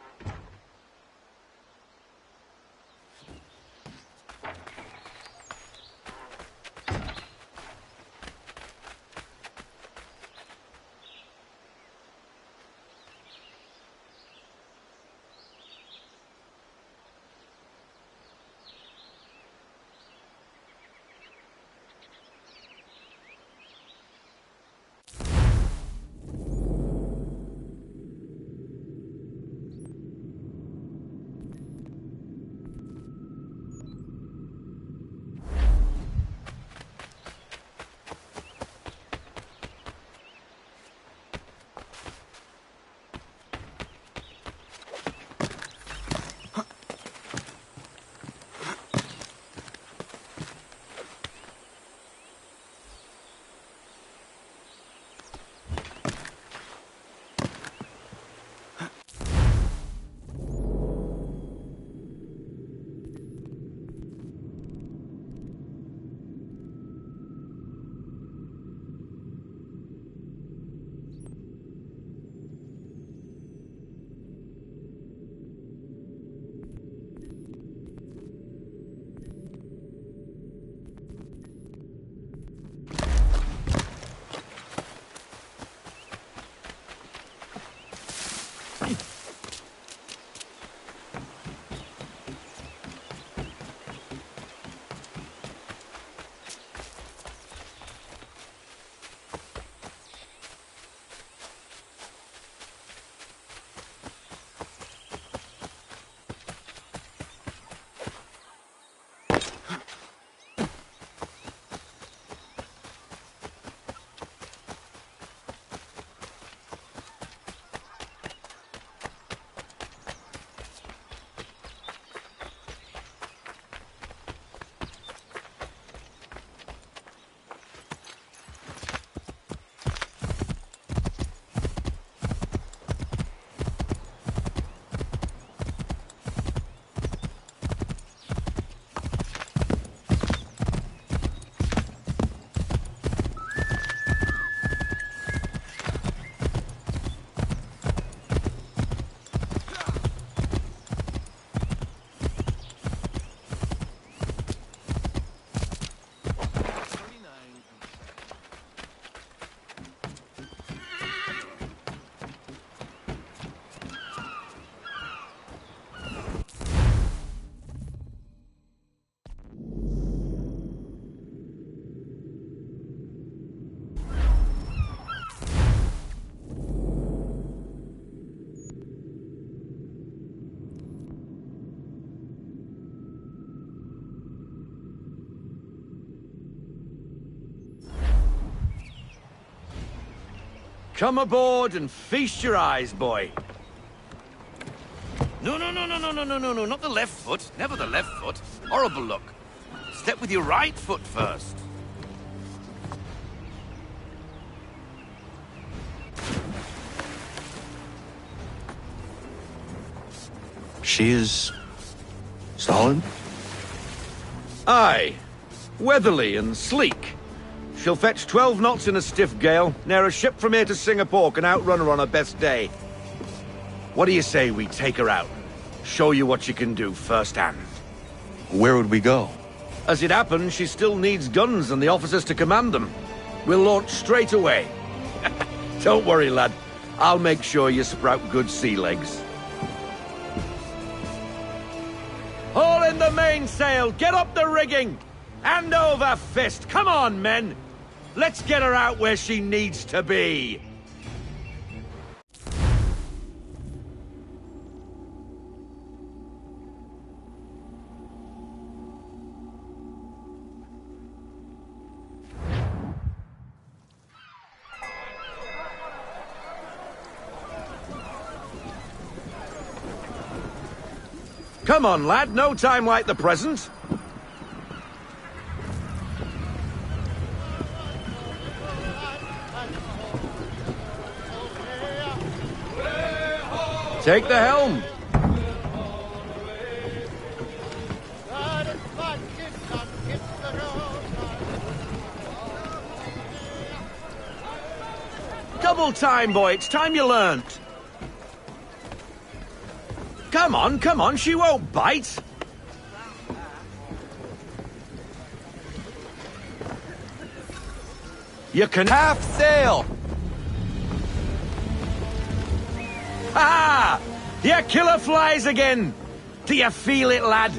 Come aboard and feast your eyes, boy. No, not the left foot. Never the left foot. Horrible look. Step with your right foot first. She is... solid? Aye. Weatherly and sleek. She'll fetch 12 knots in a stiff gale, ne'er a ship from here to Singapore can outrun her on her best day. What do you say we take her out? Show you what she can do firsthand. Where would we go? As it happens, she still needs guns and the officers to command them. We'll launch straight away. Don't worry, lad. I'll make sure you sprout good sea legs. Haul in the mainsail! Get up the rigging! Hand over fist! Come on, men! Let's get her out where she needs to be! Come on, lad, no time like the present. Take the helm. Double time, boy. It's time you learnt. Come on, she won't bite. You can half sail. Ha! Your killer flies again. Do you feel it, lad?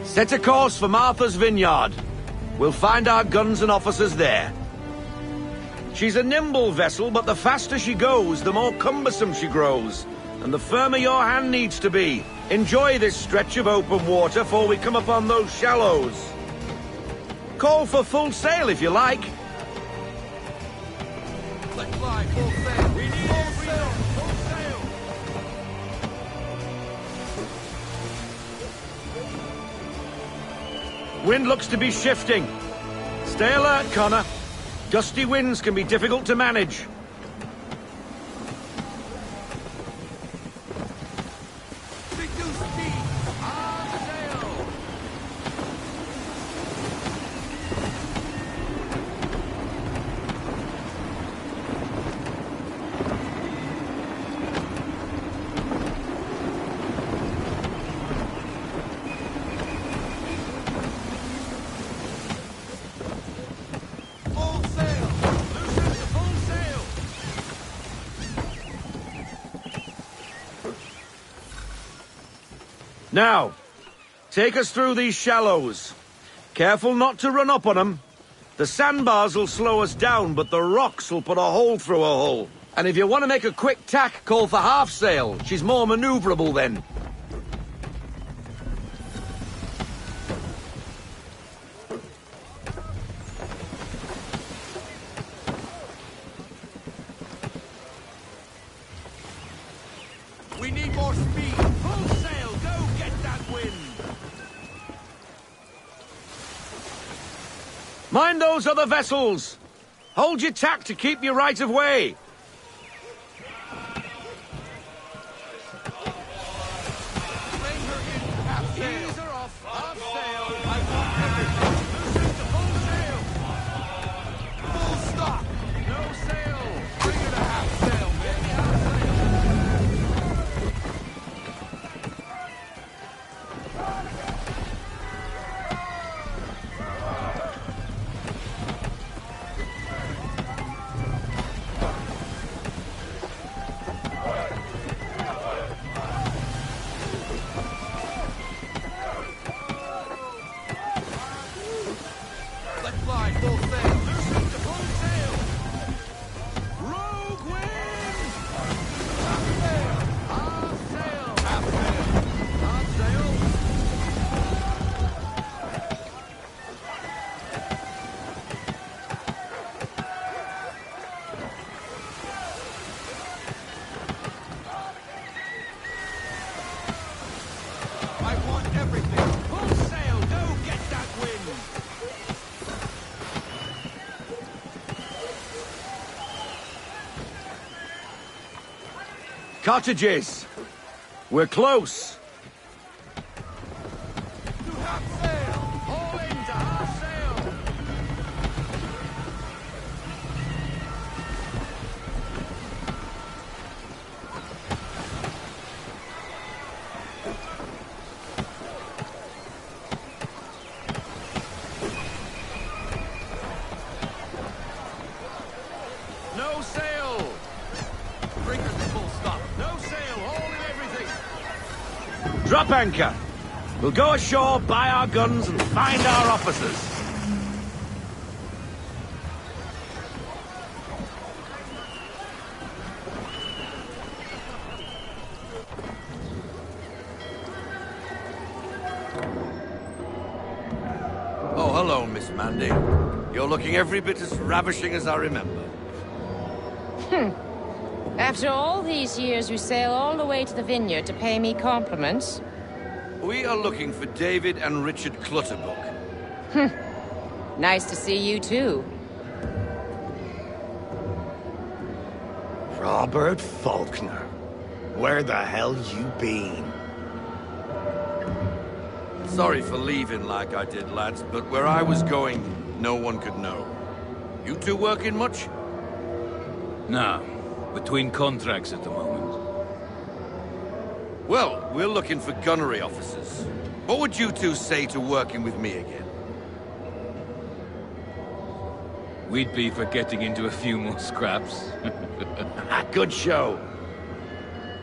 Set a course for Martha's Vineyard. We'll find our guns and officers there. She's a nimble vessel, but the faster she goes, the more cumbersome she grows. And the firmer your hand needs to be. Enjoy this stretch of open water before we come upon those shallows. Call for full sail if you like. Let's fly full sail. We need full sail. Full sail. Wind looks to be shifting. Stay alert, Connor. Gusty winds can be difficult to manage. Now, take us through these shallows. Careful not to run up on them. The sandbars will slow us down, but the rocks will put a hole through a hull. And if you want to make a quick tack, call for half sail. She's more maneuverable then. We need more speed. Full sail, go get that wind. Mind those other vessels. Hold your tack to keep your right of way. Ease her off. Half sail. I want everything. Loosen to full sail. Full stop. No sail. Bring her to half sail, baby. Half Let's fly full sail. Loosen to full sail. Rogue wind. Half sail. Half sail. Half sail. Half sail. I want everything. Full sail. Go get that wind. Cottages. We're close. To half sail. All in to half sail. No sail. Drop anchor. We'll go ashore, buy our guns, and find our officers. Oh, hello, Miss Mandy. You're looking every bit as ravishing as I remember. After all these years, you sail all the way to the vineyard to pay me compliments? We are looking for David and Richard Clutterbuck. Nice to see you, too. Robert Faulkner. Where the hell you been? Sorry for leaving like I did, lads, but where I was going, no one could know. You two working much? No. Between contracts at the moment. Well, we're looking for gunnery officers. What would you two say to working with me again? We'd be for getting into a few more scraps. Good show.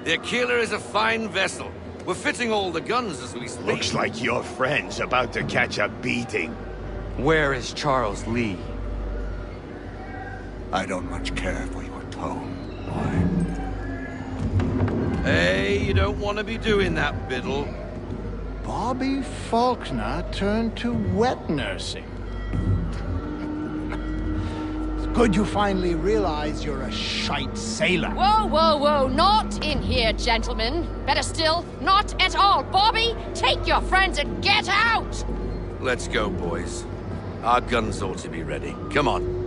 The Aquila is a fine vessel. We're fitting all the guns as we speak. Looks like your friend's about to catch a beating. Where is Charles Lee? I don't much care for your tone, boy. Hey, you don't want to be doing that, Biddle. Bobby Faulkner turned to wet nursing. It's good you finally realize you're a shite sailor. Whoa, whoa, whoa, not in here, gentlemen. Better still, not at all. Bobby, take your friends and get out! Let's go, boys. Our guns ought to be ready. Come on.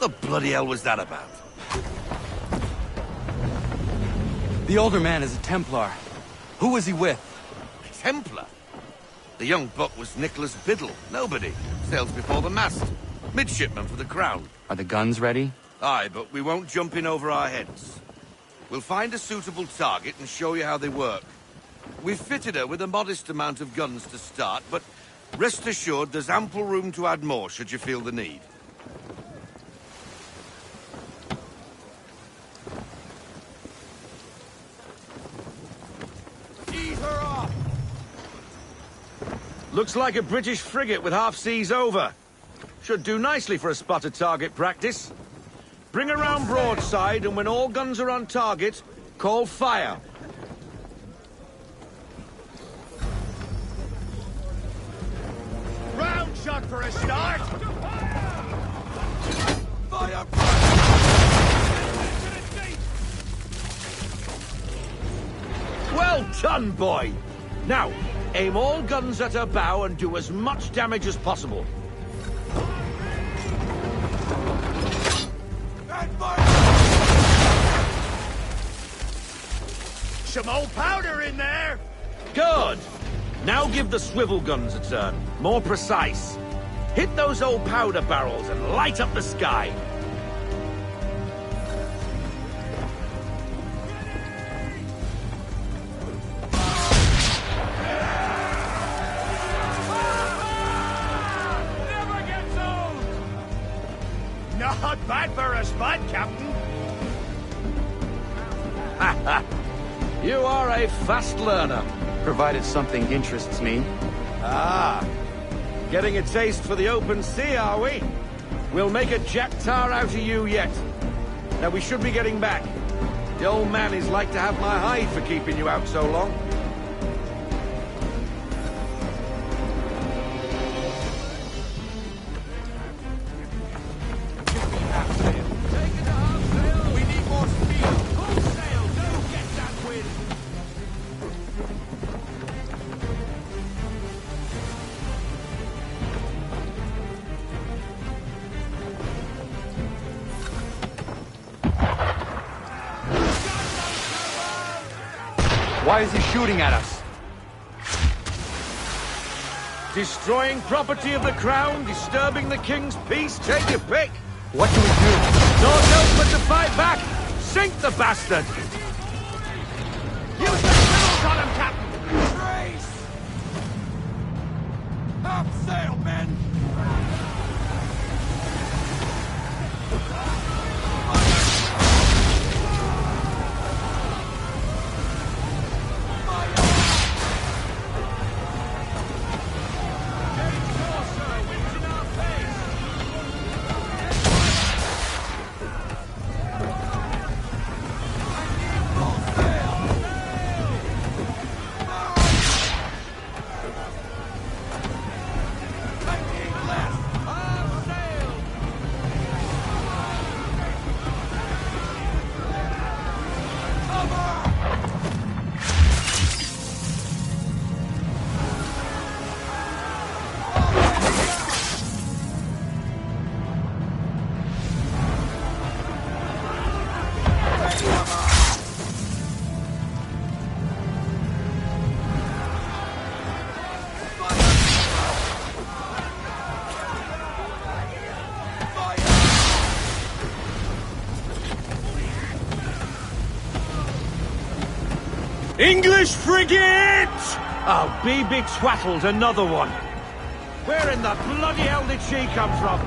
the bloody hell was that about? The older man is a Templar. Who was he with? Templar? The young buck was Nicholas Biddle. Nobody. Sails before the mast. Midshipman for the Crown. Are the guns ready? Aye, but we won't jump in over our heads. We'll find a suitable target and show you how they work. We've fitted her with a modest amount of guns to start, but rest assured there's ample room to add more should you feel the need. Ease her off! Looks like a British frigate with half seas over. Should do nicely for a spotted target practice. Bring her round broadside, and when all guns are on target, call fire. Round shot for a start! Fire! Well done, boy! Now, aim all guns at her bow and do as much damage as possible. Some old powder in there! Good! Now give the swivel guns a turn. More precise. Hit those old powder barrels and light up the sky. Not bad for a spud, Captain. You are a fast learner. Provided something interests me. Ah, getting a taste for the open sea, are we? We'll make a jack tar out of you yet. Now we should be getting back. The old man is like to have my hide for keeping you out so long. Why is he shooting at us? Destroying property of the crown, disturbing the king's peace, take your pick. What do we do? No help but to fight back. Sink the bastard. Use the swivels on him, Captain! Brace! Up sail, men! English frigate! Oh, be big twattled, another one. Where in the bloody hell did she come from?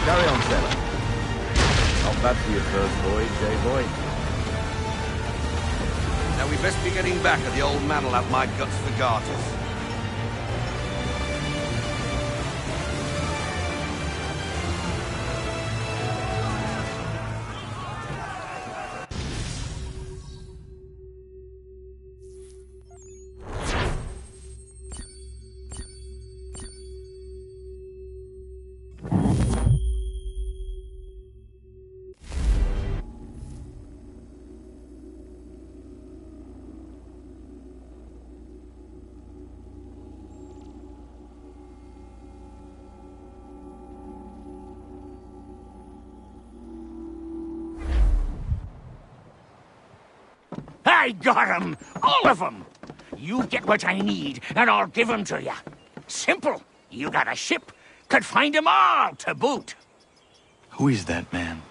Carry on, sailor. Not bad for your first voyage, eh, boy? Now we best be getting back, or the old man will have my guts for garters. I got 'em! All of 'em! You get what I need, and I'll give 'em to you. Simple. You got a ship, could find 'em all to boot. Who is that man?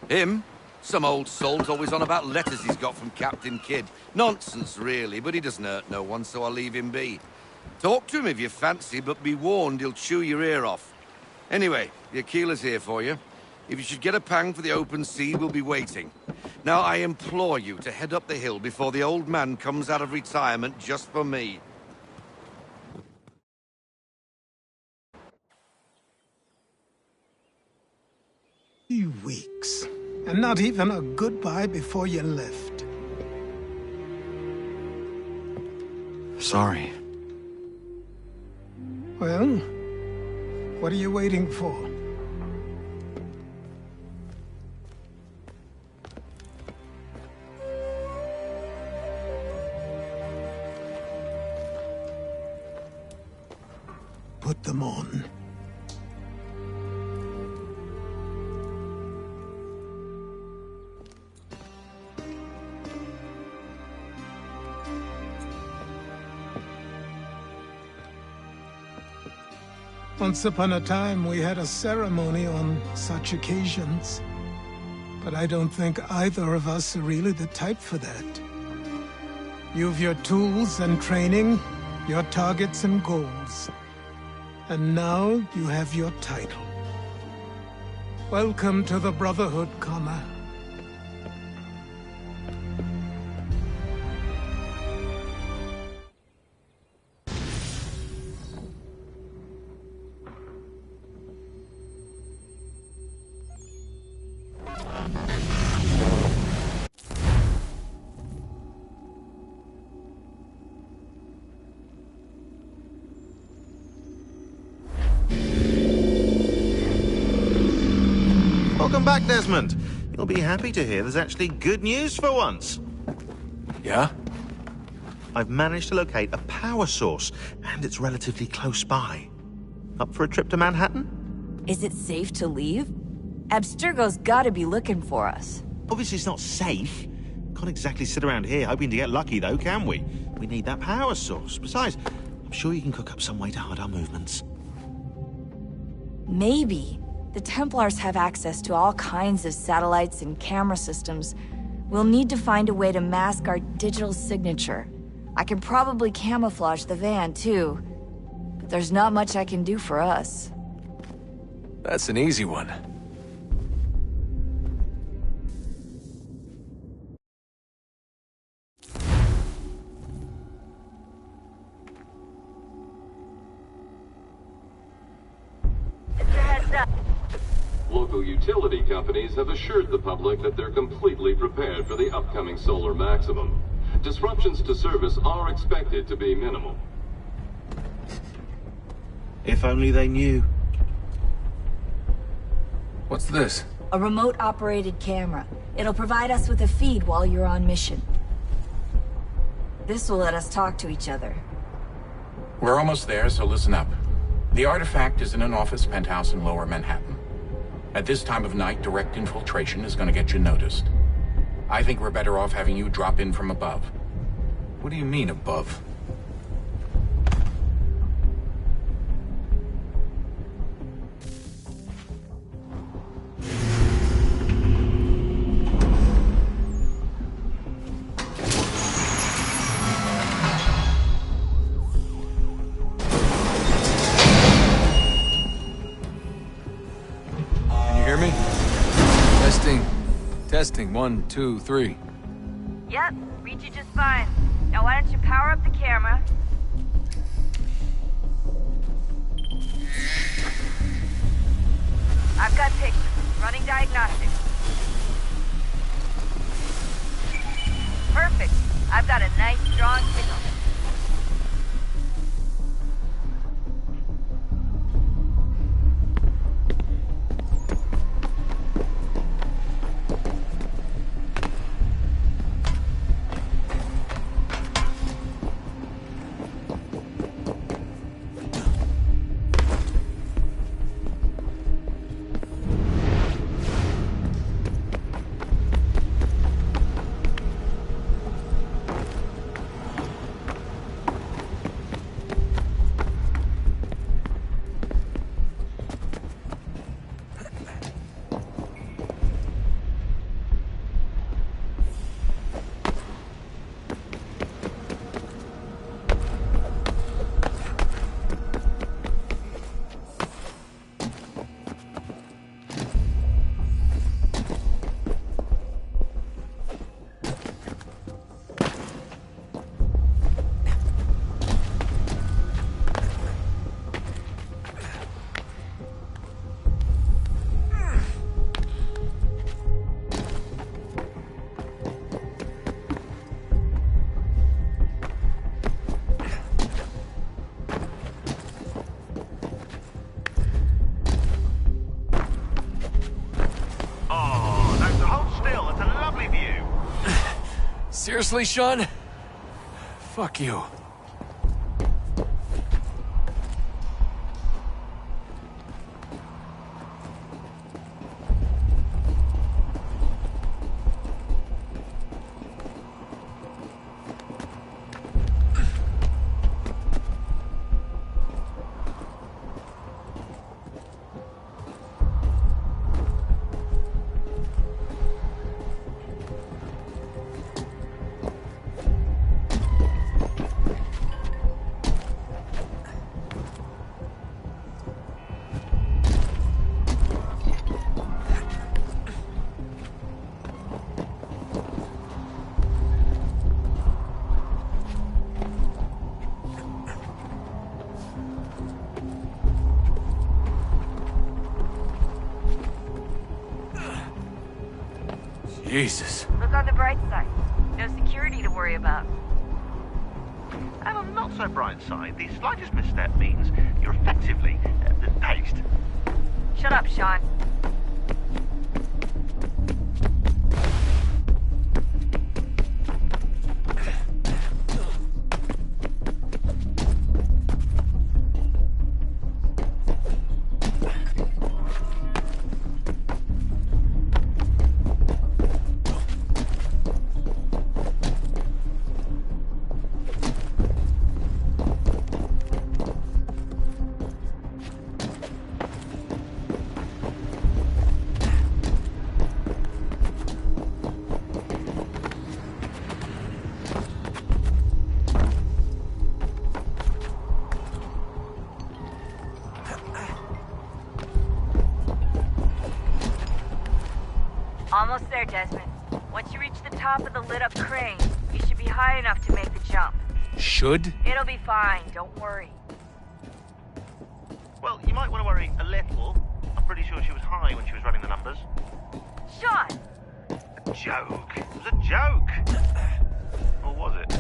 Him? Some old salt's always on about letters he's got from Captain Kidd. Nonsense, really, but he doesn't hurt no one, so I'll leave him be. Talk to him if you fancy, but be warned he'll chew your ear off. Anyway, the Aquila's here for you. If you should get a pang for the open sea, we'll be waiting. Now, I implore you to head up the hill before the old man comes out of retirement just for me. 3 weeks, and not even a goodbye before you left. Sorry. Well, what are you waiting for? Put them on. Once upon a time, we had a ceremony on such occasions. But I don't think either of us are really the type for that. You've your tools and training, your targets and goals. And now you have your title. Welcome to the Brotherhood, Connor. Welcome back, Desmond. You'll be happy to hear there's actually good news for once. Yeah? I've managed to locate a power source, and it's relatively close by. Up for a trip to Manhattan? Is it safe to leave? Abstergo's gotta be looking for us. Obviously it's not safe. Can't exactly sit around here hoping to get lucky, though, can we? We need that power source. Besides, I'm sure you can cook up some way to hide our movements. Maybe. The Templars have access to all kinds of satellites and camera systems. We'll need to find a way to mask our digital signature. I can probably camouflage the van, too. But there's not much I can do for us. That's an easy one. Local utility companies have assured the public that they're completely prepared for the upcoming solar maximum. Disruptions to service are expected to be minimal. If only they knew. What's this? A remote-operated camera. It'll provide us with a feed while you're on mission. This will let us talk to each other. We're almost there, so listen up. The artifact is in an office penthouse in Lower Manhattan. At this time of night, direct infiltration is going to get you noticed. I think we're better off having you drop in from above. What do you mean, above? Testing, 1, 2, 3. Yep, read you just fine. Now why don't you power up the camera? I've got pictures. Running diagnostics. Perfect. I've got a nice, strong signal. Seriously, Sean? Fuck you. Jesus. Look on the bright side. No security to worry about. And on the not so bright side, the slightest misstep means you're effectively paced. Shut up, Sean. Almost there, Desmond. Once you reach the top of the lit-up crane, you should be high enough to make the jump. Should? It'll be fine, don't worry. Well, you might want to worry a little. I'm pretty sure she was high when she was running the numbers. Sean! A joke. It was a joke. Or was it?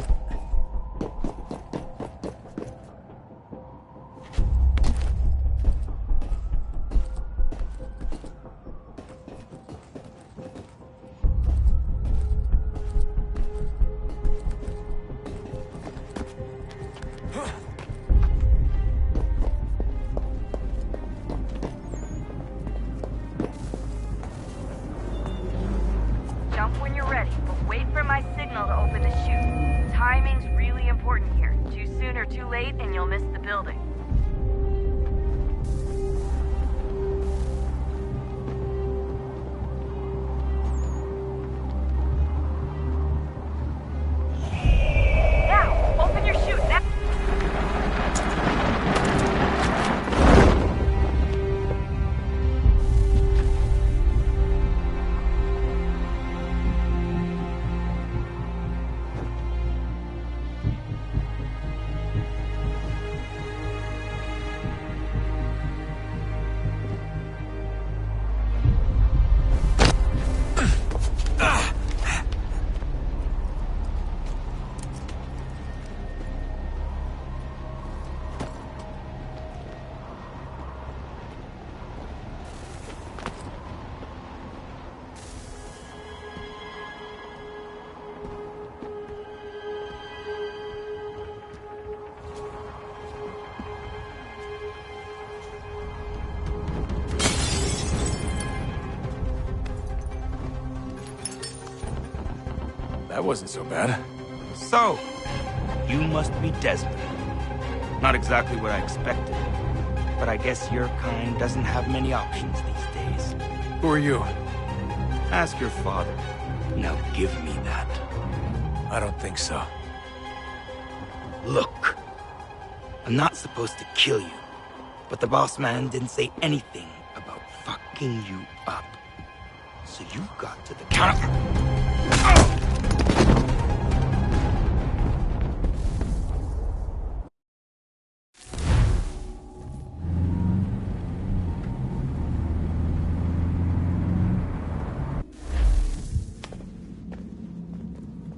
Jump when you're ready, but wait for my signal to open the chute. Timing's really important here. Too soon or too late, and you'll miss the building. Now, open your chute. Now. that wasn't so bad. So, you must be Desmond. Not exactly what I expected, but I guess your kind doesn't have many options these days. Who are you? Ask your father. Now give me that. I don't think so. Look, I'm not supposed to kill you, but the boss man didn't say anything about fucking you up. So you got to the counter.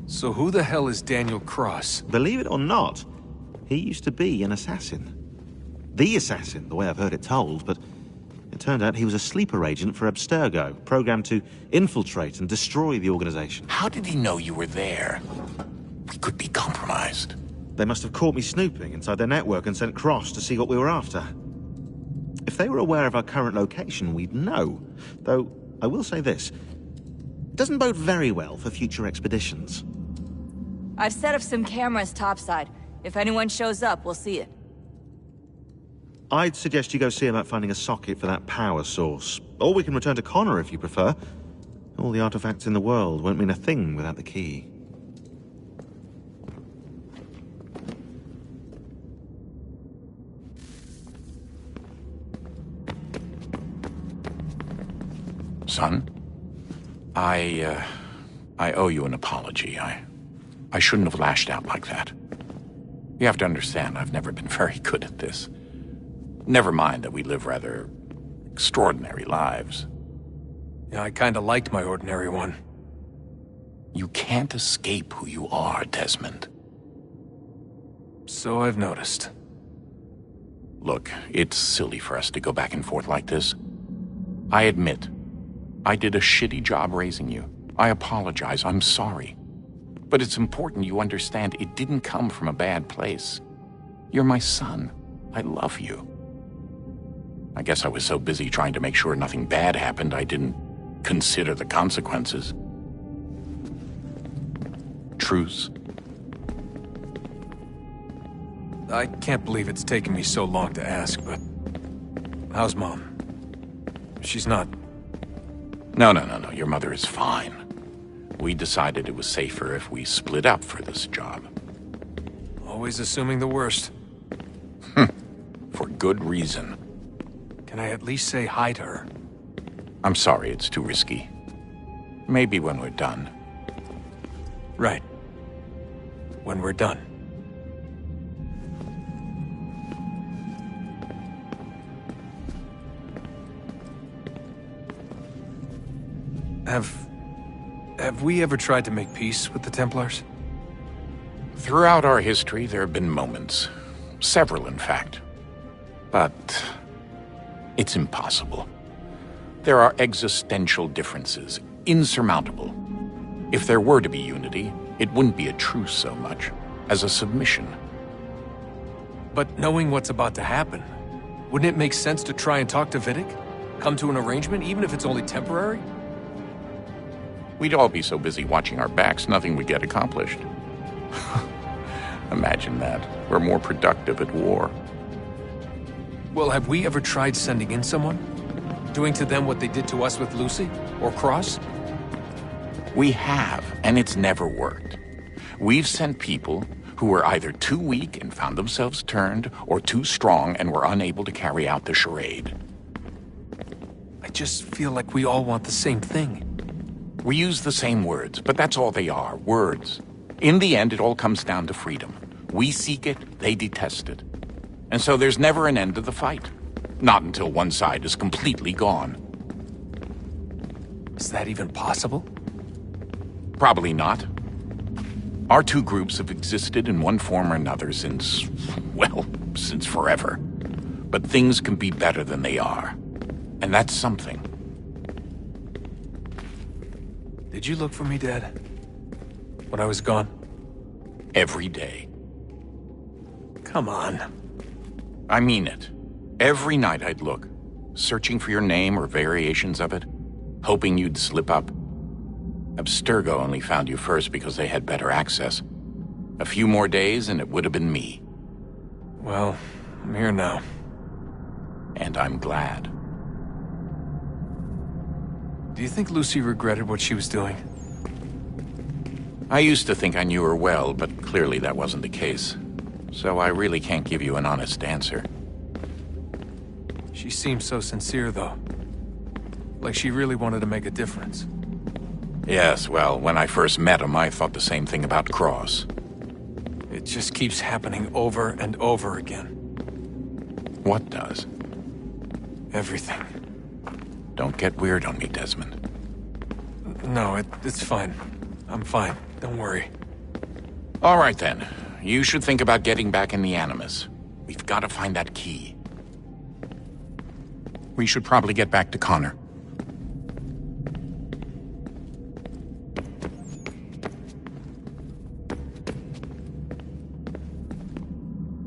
So who the hell is Daniel Cross? Believe it or not, he used to be an assassin. The assassin, the way I've heard it told, but it turned out he was a sleeper agent for Abstergo, programmed to infiltrate and destroy the organization. How did he know you were there? We could be compromised. They must have caught me snooping inside their network and sent Cross to see what we were after. If they were aware of our current location, we'd know. Though, I will say this. It doesn't bode very well for future expeditions. I've set up some cameras topside. If anyone shows up, we'll see it. I'd suggest you go see about finding a socket for that power source. Or we can return to Connor if you prefer. All the artifacts in the world won't mean a thing without the key. Son, I owe you an apology. I shouldn't have lashed out like that. You have to understand, I've never been very good at this. Never mind that we live rather extraordinary lives. Yeah, I kinda liked my ordinary one. You can't escape who you are, Desmond. So I've noticed. Look, it's silly for us to go back and forth like this. I admit, I did a shitty job raising you. I apologize, I'm sorry. But it's important you understand it didn't come from a bad place. You're my son. I love you. I guess I was so busy trying to make sure nothing bad happened, I didn't consider the consequences. Truce? I can't believe it's taken me so long to ask, but... how's Mom? She's not... No. Your mother is fine. We decided it was safer if we split up for this job. Always assuming the worst. For good reason. Can I at least say hi to her? I'm sorry, it's too risky. Maybe when we're done. Right. When we're done. Have we ever tried to make peace with the Templars? Throughout our history, there have been moments. Several, in fact. But it's impossible. There are existential differences, insurmountable. If there were to be unity, it wouldn't be a truce so much as a submission. But knowing what's about to happen, wouldn't it make sense to try and talk to Vidic? Come to an arrangement, even if it's only temporary? We'd all be so busy watching our backs, nothing would get accomplished. Imagine that. We're more productive at war. Well, have we ever tried sending in someone? Doing to them what they did to us with Lucy? Or Cross? We have, and it's never worked. We've sent people who were either too weak and found themselves turned, or too strong and were unable to carry out the charade. I just feel like we all want the same thing. We use the same words, but that's all they are, words. In the end, it all comes down to freedom. We seek it, they detest it. And so there's never an end to the fight. Not until one side is completely gone. Is that even possible? Probably not. Our two groups have existed in one form or another since, well, since forever. But things can be better than they are. And that's something. Did you look for me, Dad? When I was gone? Every day. Come on. I mean it. Every night I'd look, searching for your name or variations of it, hoping you'd slip up. Abstergo only found you first because they had better access. A few more days and it would have been me. Well, I'm here now. And I'm glad. Do you think Lucy regretted what she was doing? I used to think I knew her well, but clearly that wasn't the case. So I really can't give you an honest answer. She seemed so sincere, though. Like she really wanted to make a difference. Yes, well, when I first met him, I thought the same thing about Cross. It just keeps happening over and over again. What does? Everything. Don't get weird on me, Desmond. No, it's fine. I'm fine. Don't worry. All right, then. You should think about getting back in the Animus. We've got to find that key. We should probably get back to Connor.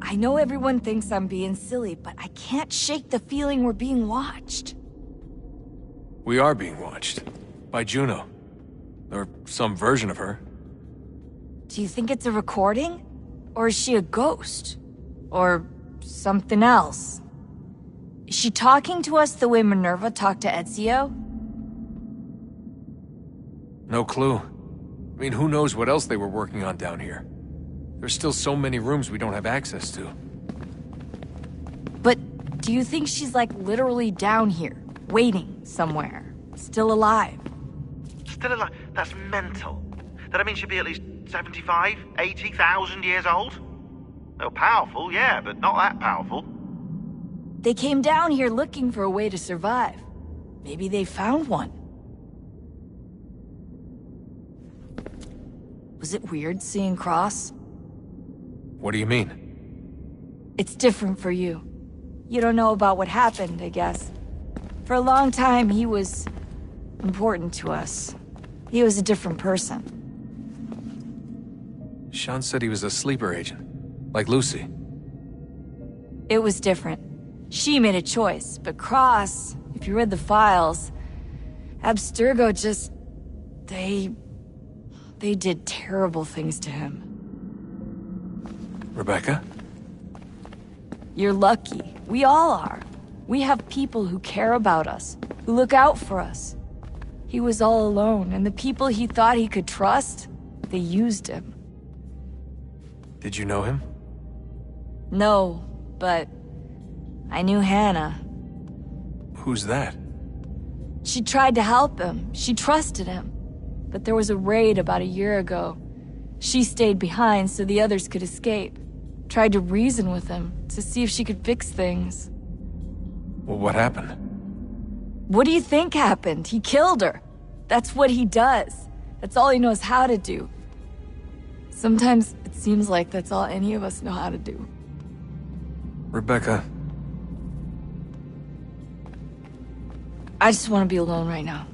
I know everyone thinks I'm being silly, but I can't shake the feeling we're being watched. We are being watched. By Juno. Or some version of her. Do you think it's a recording? Or is she a ghost? Or something else? Is she talking to us the way Minerva talked to Ezio? No clue. I mean, who knows what else they were working on down here? There's still so many rooms we don't have access to. But do you think she's like literally down here, waiting somewhere, still alive? Still alive? That's mental. That means she'd be at least 75, 80,000 years old? Oh, powerful, yeah, but not that powerful. They came down here looking for a way to survive. Maybe they found one. Was it weird seeing Cross? What do you mean? It's different for you. You don't know about what happened, I guess. For a long time, he was important to us. He was a different person. Sean said he was a sleeper agent. Like Lucy. It was different. She made a choice, but Cross, if you read the files, Abstergo just... They did terrible things to him. Rebecca? You're lucky. We all are. We have people who care about us, who look out for us. He was all alone, and the people he thought he could trust, they used him. Did you know him? No, but I knew Hannah. Who's that? She tried to help him. She trusted him. But there was a raid about a year ago. She stayed behind so the others could escape. Tried to reason with him to see if she could fix things. Well, what happened? What do you think happened? He killed her. That's what he does. That's all he knows how to do. Sometimes it seems like that's all any of us know how to do. Rebecca. I just want to be alone right now.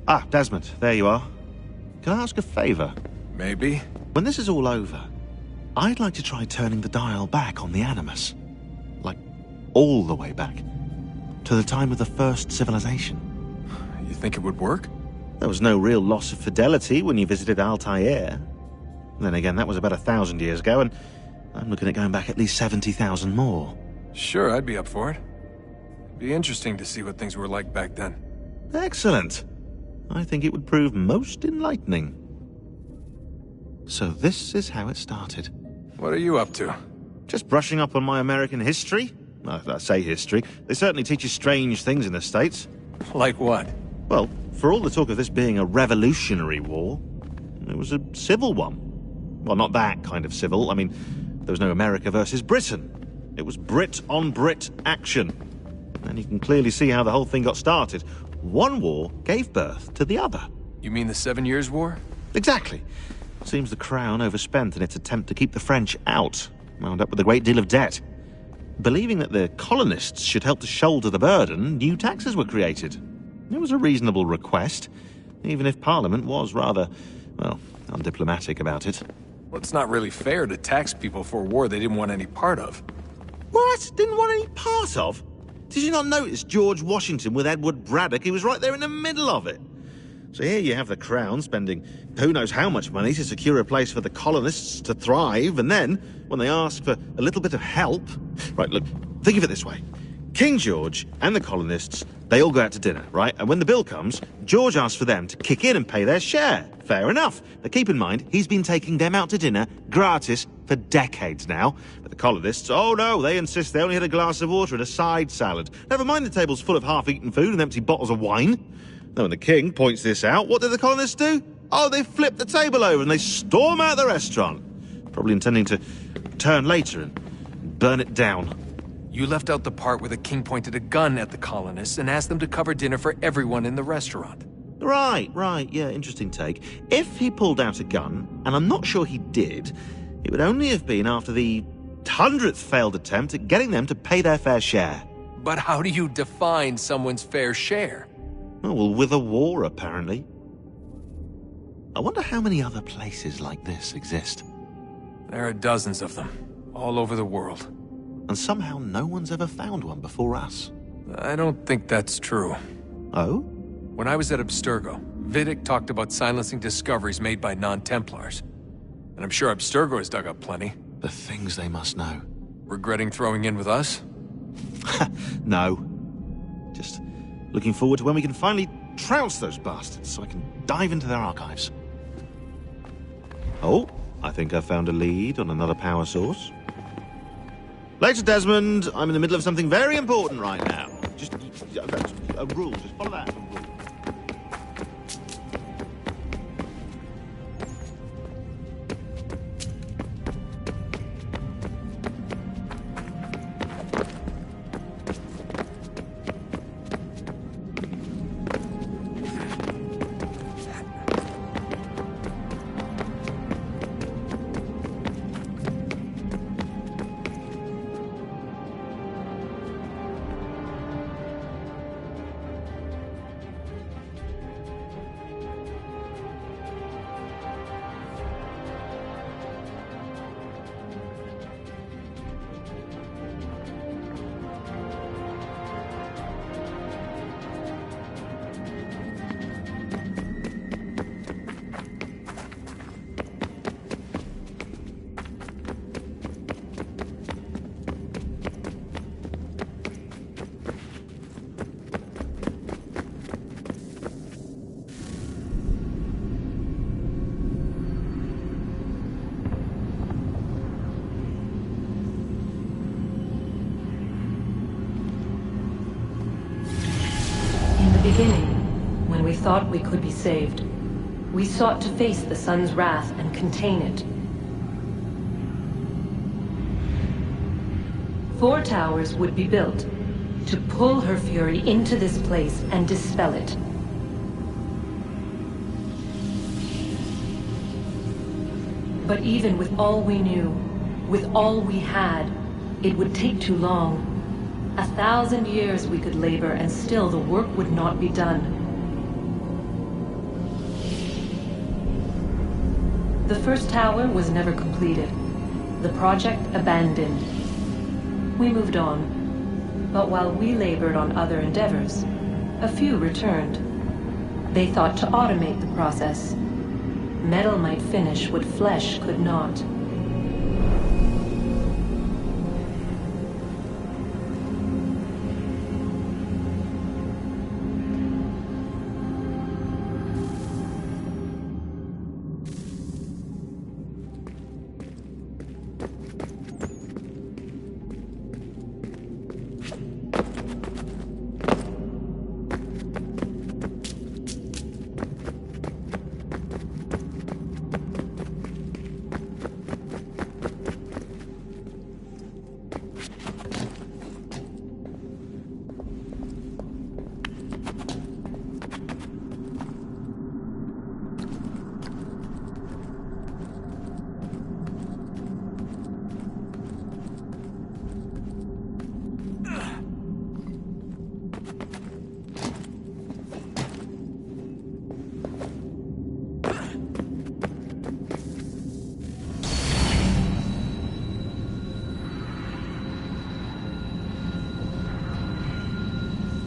Ah, Desmond, there you are. Can I ask a favor? Maybe. When this is all over, I'd like to try turning the dial back on the Animus. Like, all the way back. To the time of the first civilization. You think it would work? There was no real loss of fidelity when you visited Altair. Then again, that was about 1,000 years ago, and I'm looking at going back at least 70,000 more. Sure, I'd be up for it. Be interesting to see what things were like back then. Excellent. I think it would prove most enlightening. So this is how it started. What are you up to? Just brushing up on my American history. I say history. They certainly teach you strange things in the States. Like what? Well, for all the talk of this being a revolutionary war, it was a civil one. Well, not that kind of civil. I mean, there was no America versus Britain. It was Brit on Brit action. And you can clearly see how the whole thing got started. One war gave birth to the other. You mean the 7 Years' War? Exactly. Seems the Crown overspent in its attempt to keep the French out, wound up with a great deal of debt. Believing that the colonists should help to shoulder the burden, new taxes were created. It was a reasonable request, even if Parliament was rather, well, undiplomatic about it. Well, it's not really fair to tax people for a war they didn't want any part of. What? Didn't want any part of? Did you not notice George Washington with Edward Braddock? He was right there in the middle of it. So here you have the Crown spending who knows how much money to secure a place for the colonists to thrive, and then, when they ask for a little bit of help... Right, look, think of it this way. King George and the colonists, they all go out to dinner, right? And when the bill comes, George asks for them to kick in and pay their share. Fair enough. But keep in mind, he's been taking them out to dinner gratis for decades now. But the colonists, oh no, they insist they only had a glass of water and a side salad. Never mind the tables full of half-eaten food and empty bottles of wine. Now, when the king points this out, what do the colonists do? Oh, they flip the table over and they storm out the restaurant. Probably intending to turn later and burn it down. You left out the part where the king pointed a gun at the colonists and asked them to cover dinner for everyone in the restaurant. Right, yeah, interesting take. If he pulled out a gun, and I'm not sure he did, it would only have been after the 100th failed attempt at getting them to pay their fair share. But how do you define someone's fair share? Oh, well, with a war, apparently. I wonder how many other places like this exist. There are dozens of them, all over the world. And somehow no one's ever found one before us. I don't think that's true. Oh? When I was at Abstergo, Vidic talked about silencing discoveries made by non-Templars. And I'm sure Abstergo has dug up plenty. The things they must know. Regretting throwing in with us? No. Just looking forward to when we can finally trounce those bastards so I can dive into their archives. Oh, I think I found a lead on another power source. Later, Desmond. I'm in the middle of something very important right now. Just a rule. Just follow that. A rule. Beginning, when we thought we could be saved, we sought to face the sun's wrath and contain it. 4 towers would be built to pull her fury into this place and dispel it. But even with all we knew, with all we had, it would take too long. 1,000 years we could labor, and still the work would not be done. The first tower was never completed. The project abandoned. We moved on. But while we labored on other endeavors, a few returned. They thought to automate the process. Metal might finish what flesh could not.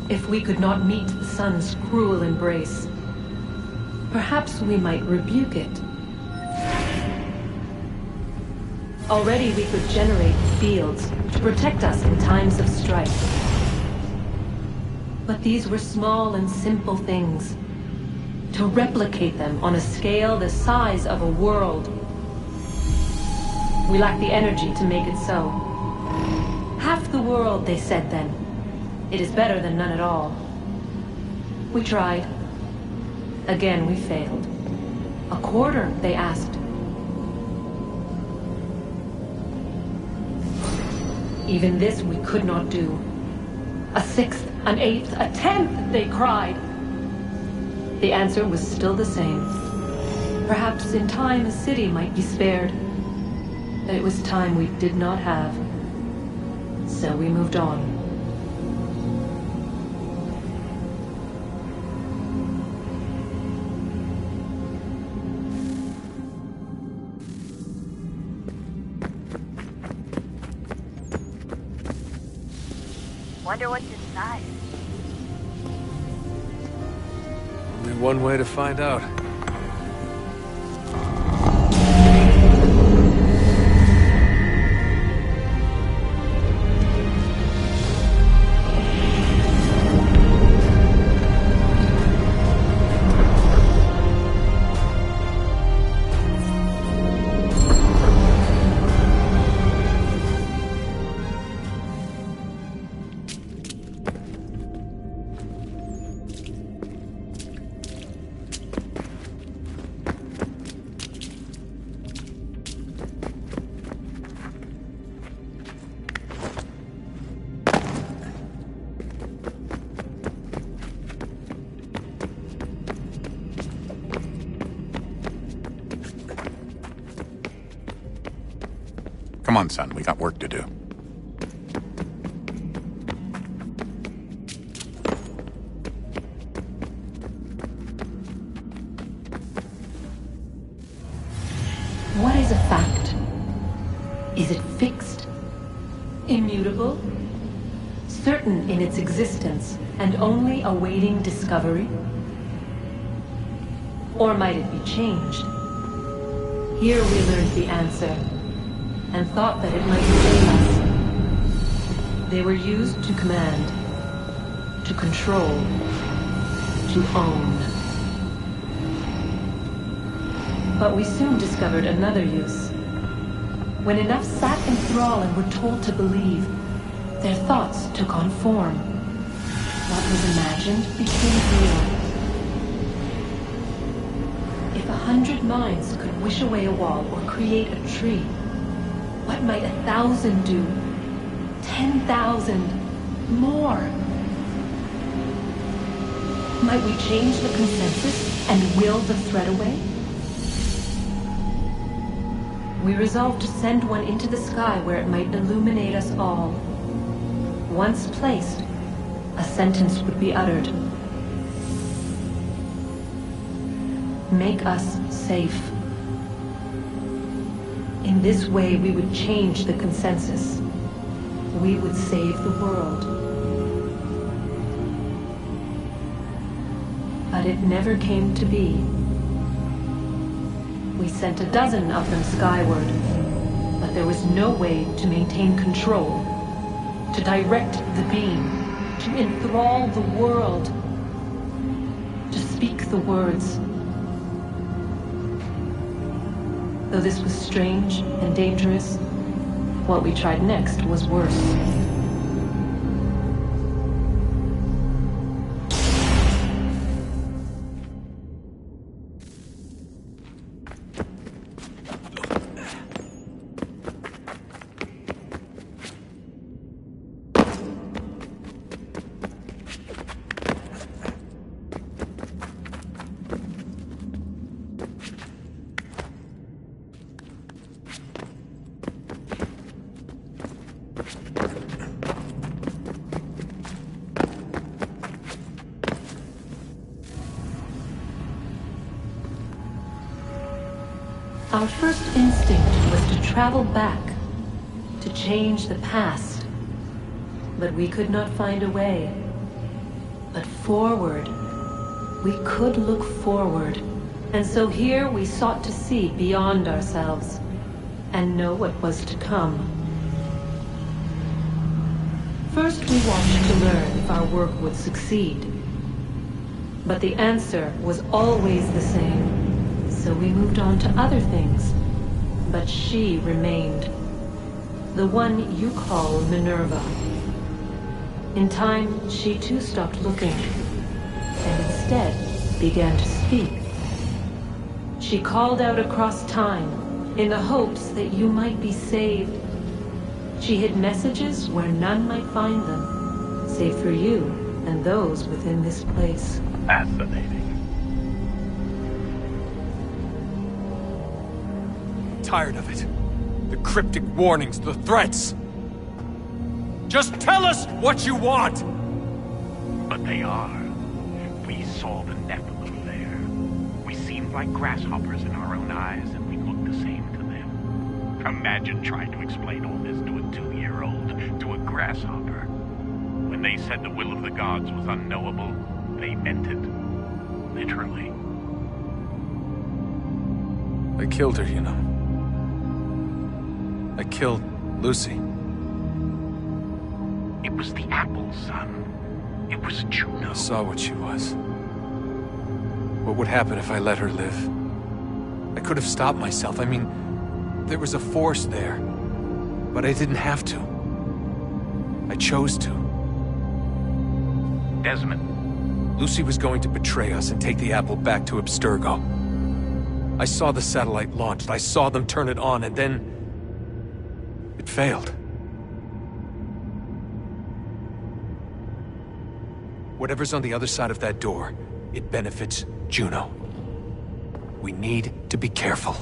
If we could not meet the sun's cruel embrace, perhaps we might rebuke it. Already we could generate fields to protect us in times of strife. But these were small and simple things. To replicate them on a scale the size of a world, we lack the energy to make it so. Half the world, they said then. It is better than none at all. We tried. Again, we failed. A quarter, they asked. Even this we could not do. A sixth, an eighth, a tenth, they cried. The answer was still the same. Perhaps in time a city might be spared. But it was time we did not have. So we moved on. Wonder what's inside. Only one way to find out. Come on, son, we got work to do. What is a fact? Is it fixed? Immutable? Certain in its existence and only awaiting discovery? Or might it be changed? Here we learned the answer, and thought that it might save us. They were used to command, to control, to own. But we soon discovered another use. When enough sat in thrall and were told to believe, their thoughts took on form. What was imagined became real. If 100 minds could wish away a wall or create a tree, what might 1,000 do? 10,000? More? Might we change the consensus and will the threat away? We resolved to send one into the sky where it might illuminate us all. Once placed, a sentence would be uttered. Make us safe. In this way, we would change the consensus. We would save the world. But it never came to be. We sent a dozen of them skyward, but there was no way to maintain control, to direct the beam, to enthrall the world, to speak the words. Though this was strange and dangerous, what we tried next was worse. Our first instinct was to travel back, to change the past. But we could not find a way. But forward, we could look forward. And so here we sought to see beyond ourselves, and know what was to come. First we watched to learn if our work would succeed. But the answer was always the same. So we moved on to other things. But she remained. The one you call Minerva. In time, she too stopped looking, and instead began to speak. She called out across time, in the hopes that you might be saved. She hid messages where none might find them, save for you and those within this place. Fascinating. Tired of it. The cryptic warnings, the threats. Just tell us what you want! But they are. We saw the Nephilim there. We seemed like grasshoppers in our own eyes, and we looked the same to them. Imagine trying to explain all this to a 2-year-old, to a grasshopper. When they said the will of the gods was unknowable, they meant it. Literally. I killed her, you know. I killed Lucy. It was the apple, son. It was Juno. I saw what she was. What would happen if I let her live? I could have stopped myself. I mean, there was a force there. But I didn't have to. I chose to. Desmond. Lucy was going to betray us and take the apple back to Abstergo. I saw the satellite launched. I saw them turn it on, and then it failed. Whatever's on the other side of that door, it benefits Juno. We need to be careful.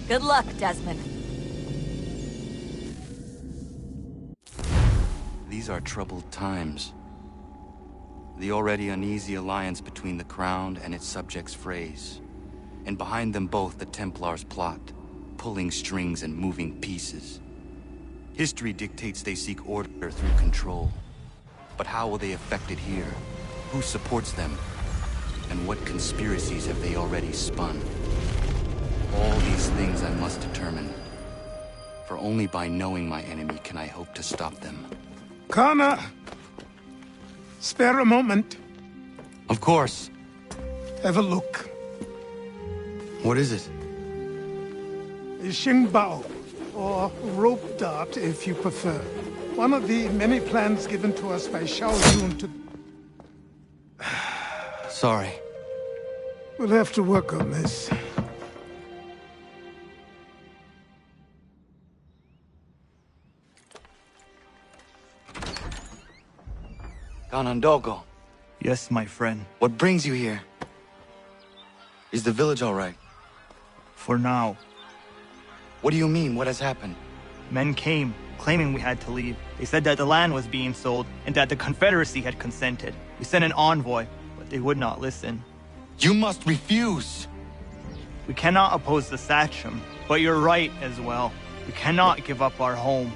Good luck, Desmond. These are troubled times. The already uneasy alliance between the Crown and its subjects frays. And behind them both the Templars plot, pulling strings and moving pieces. History dictates they seek order through control. But how will they affect it here? Who supports them? And what conspiracies have they already spun? All these things I must determine. For only by knowing my enemy can I hope to stop them. Connor! Spare a moment. Of course. Have a look. What is it? A Xingbao, or rope dart if you prefer. One of the many plans given to us by Shao Yun to... Sorry. We'll have to work on this. Ganondogo. Yes, my friend. What brings you here? Is the village all right? For now. What do you mean? What has happened? Men came, claiming we had to leave. They said that the land was being sold, and that the Confederacy had consented. We sent an envoy, but they would not listen. You must refuse! We cannot oppose the Sachem, but you're right as well. We cannot give up our home.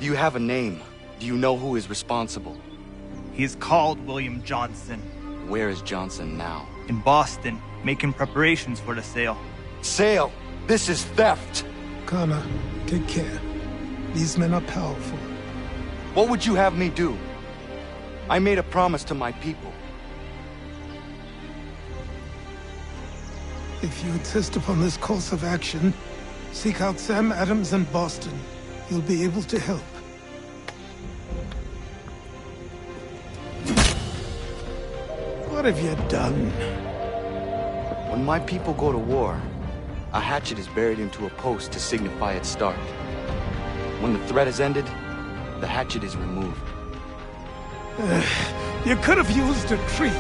Do you have a name? Do you know who is responsible? He is called William Johnson. Where is Johnson now? In Boston, making preparations for the sale. Sale? This is theft! Connor, take care. These men are powerful. What would you have me do? I made a promise to my people. If you insist upon this course of action, seek out Sam Adams in Boston. He'll be able to help. What have you done? When my people go to war, a hatchet is buried into a post to signify its start. When the threat is ended, the hatchet is removed. You could have used a tree.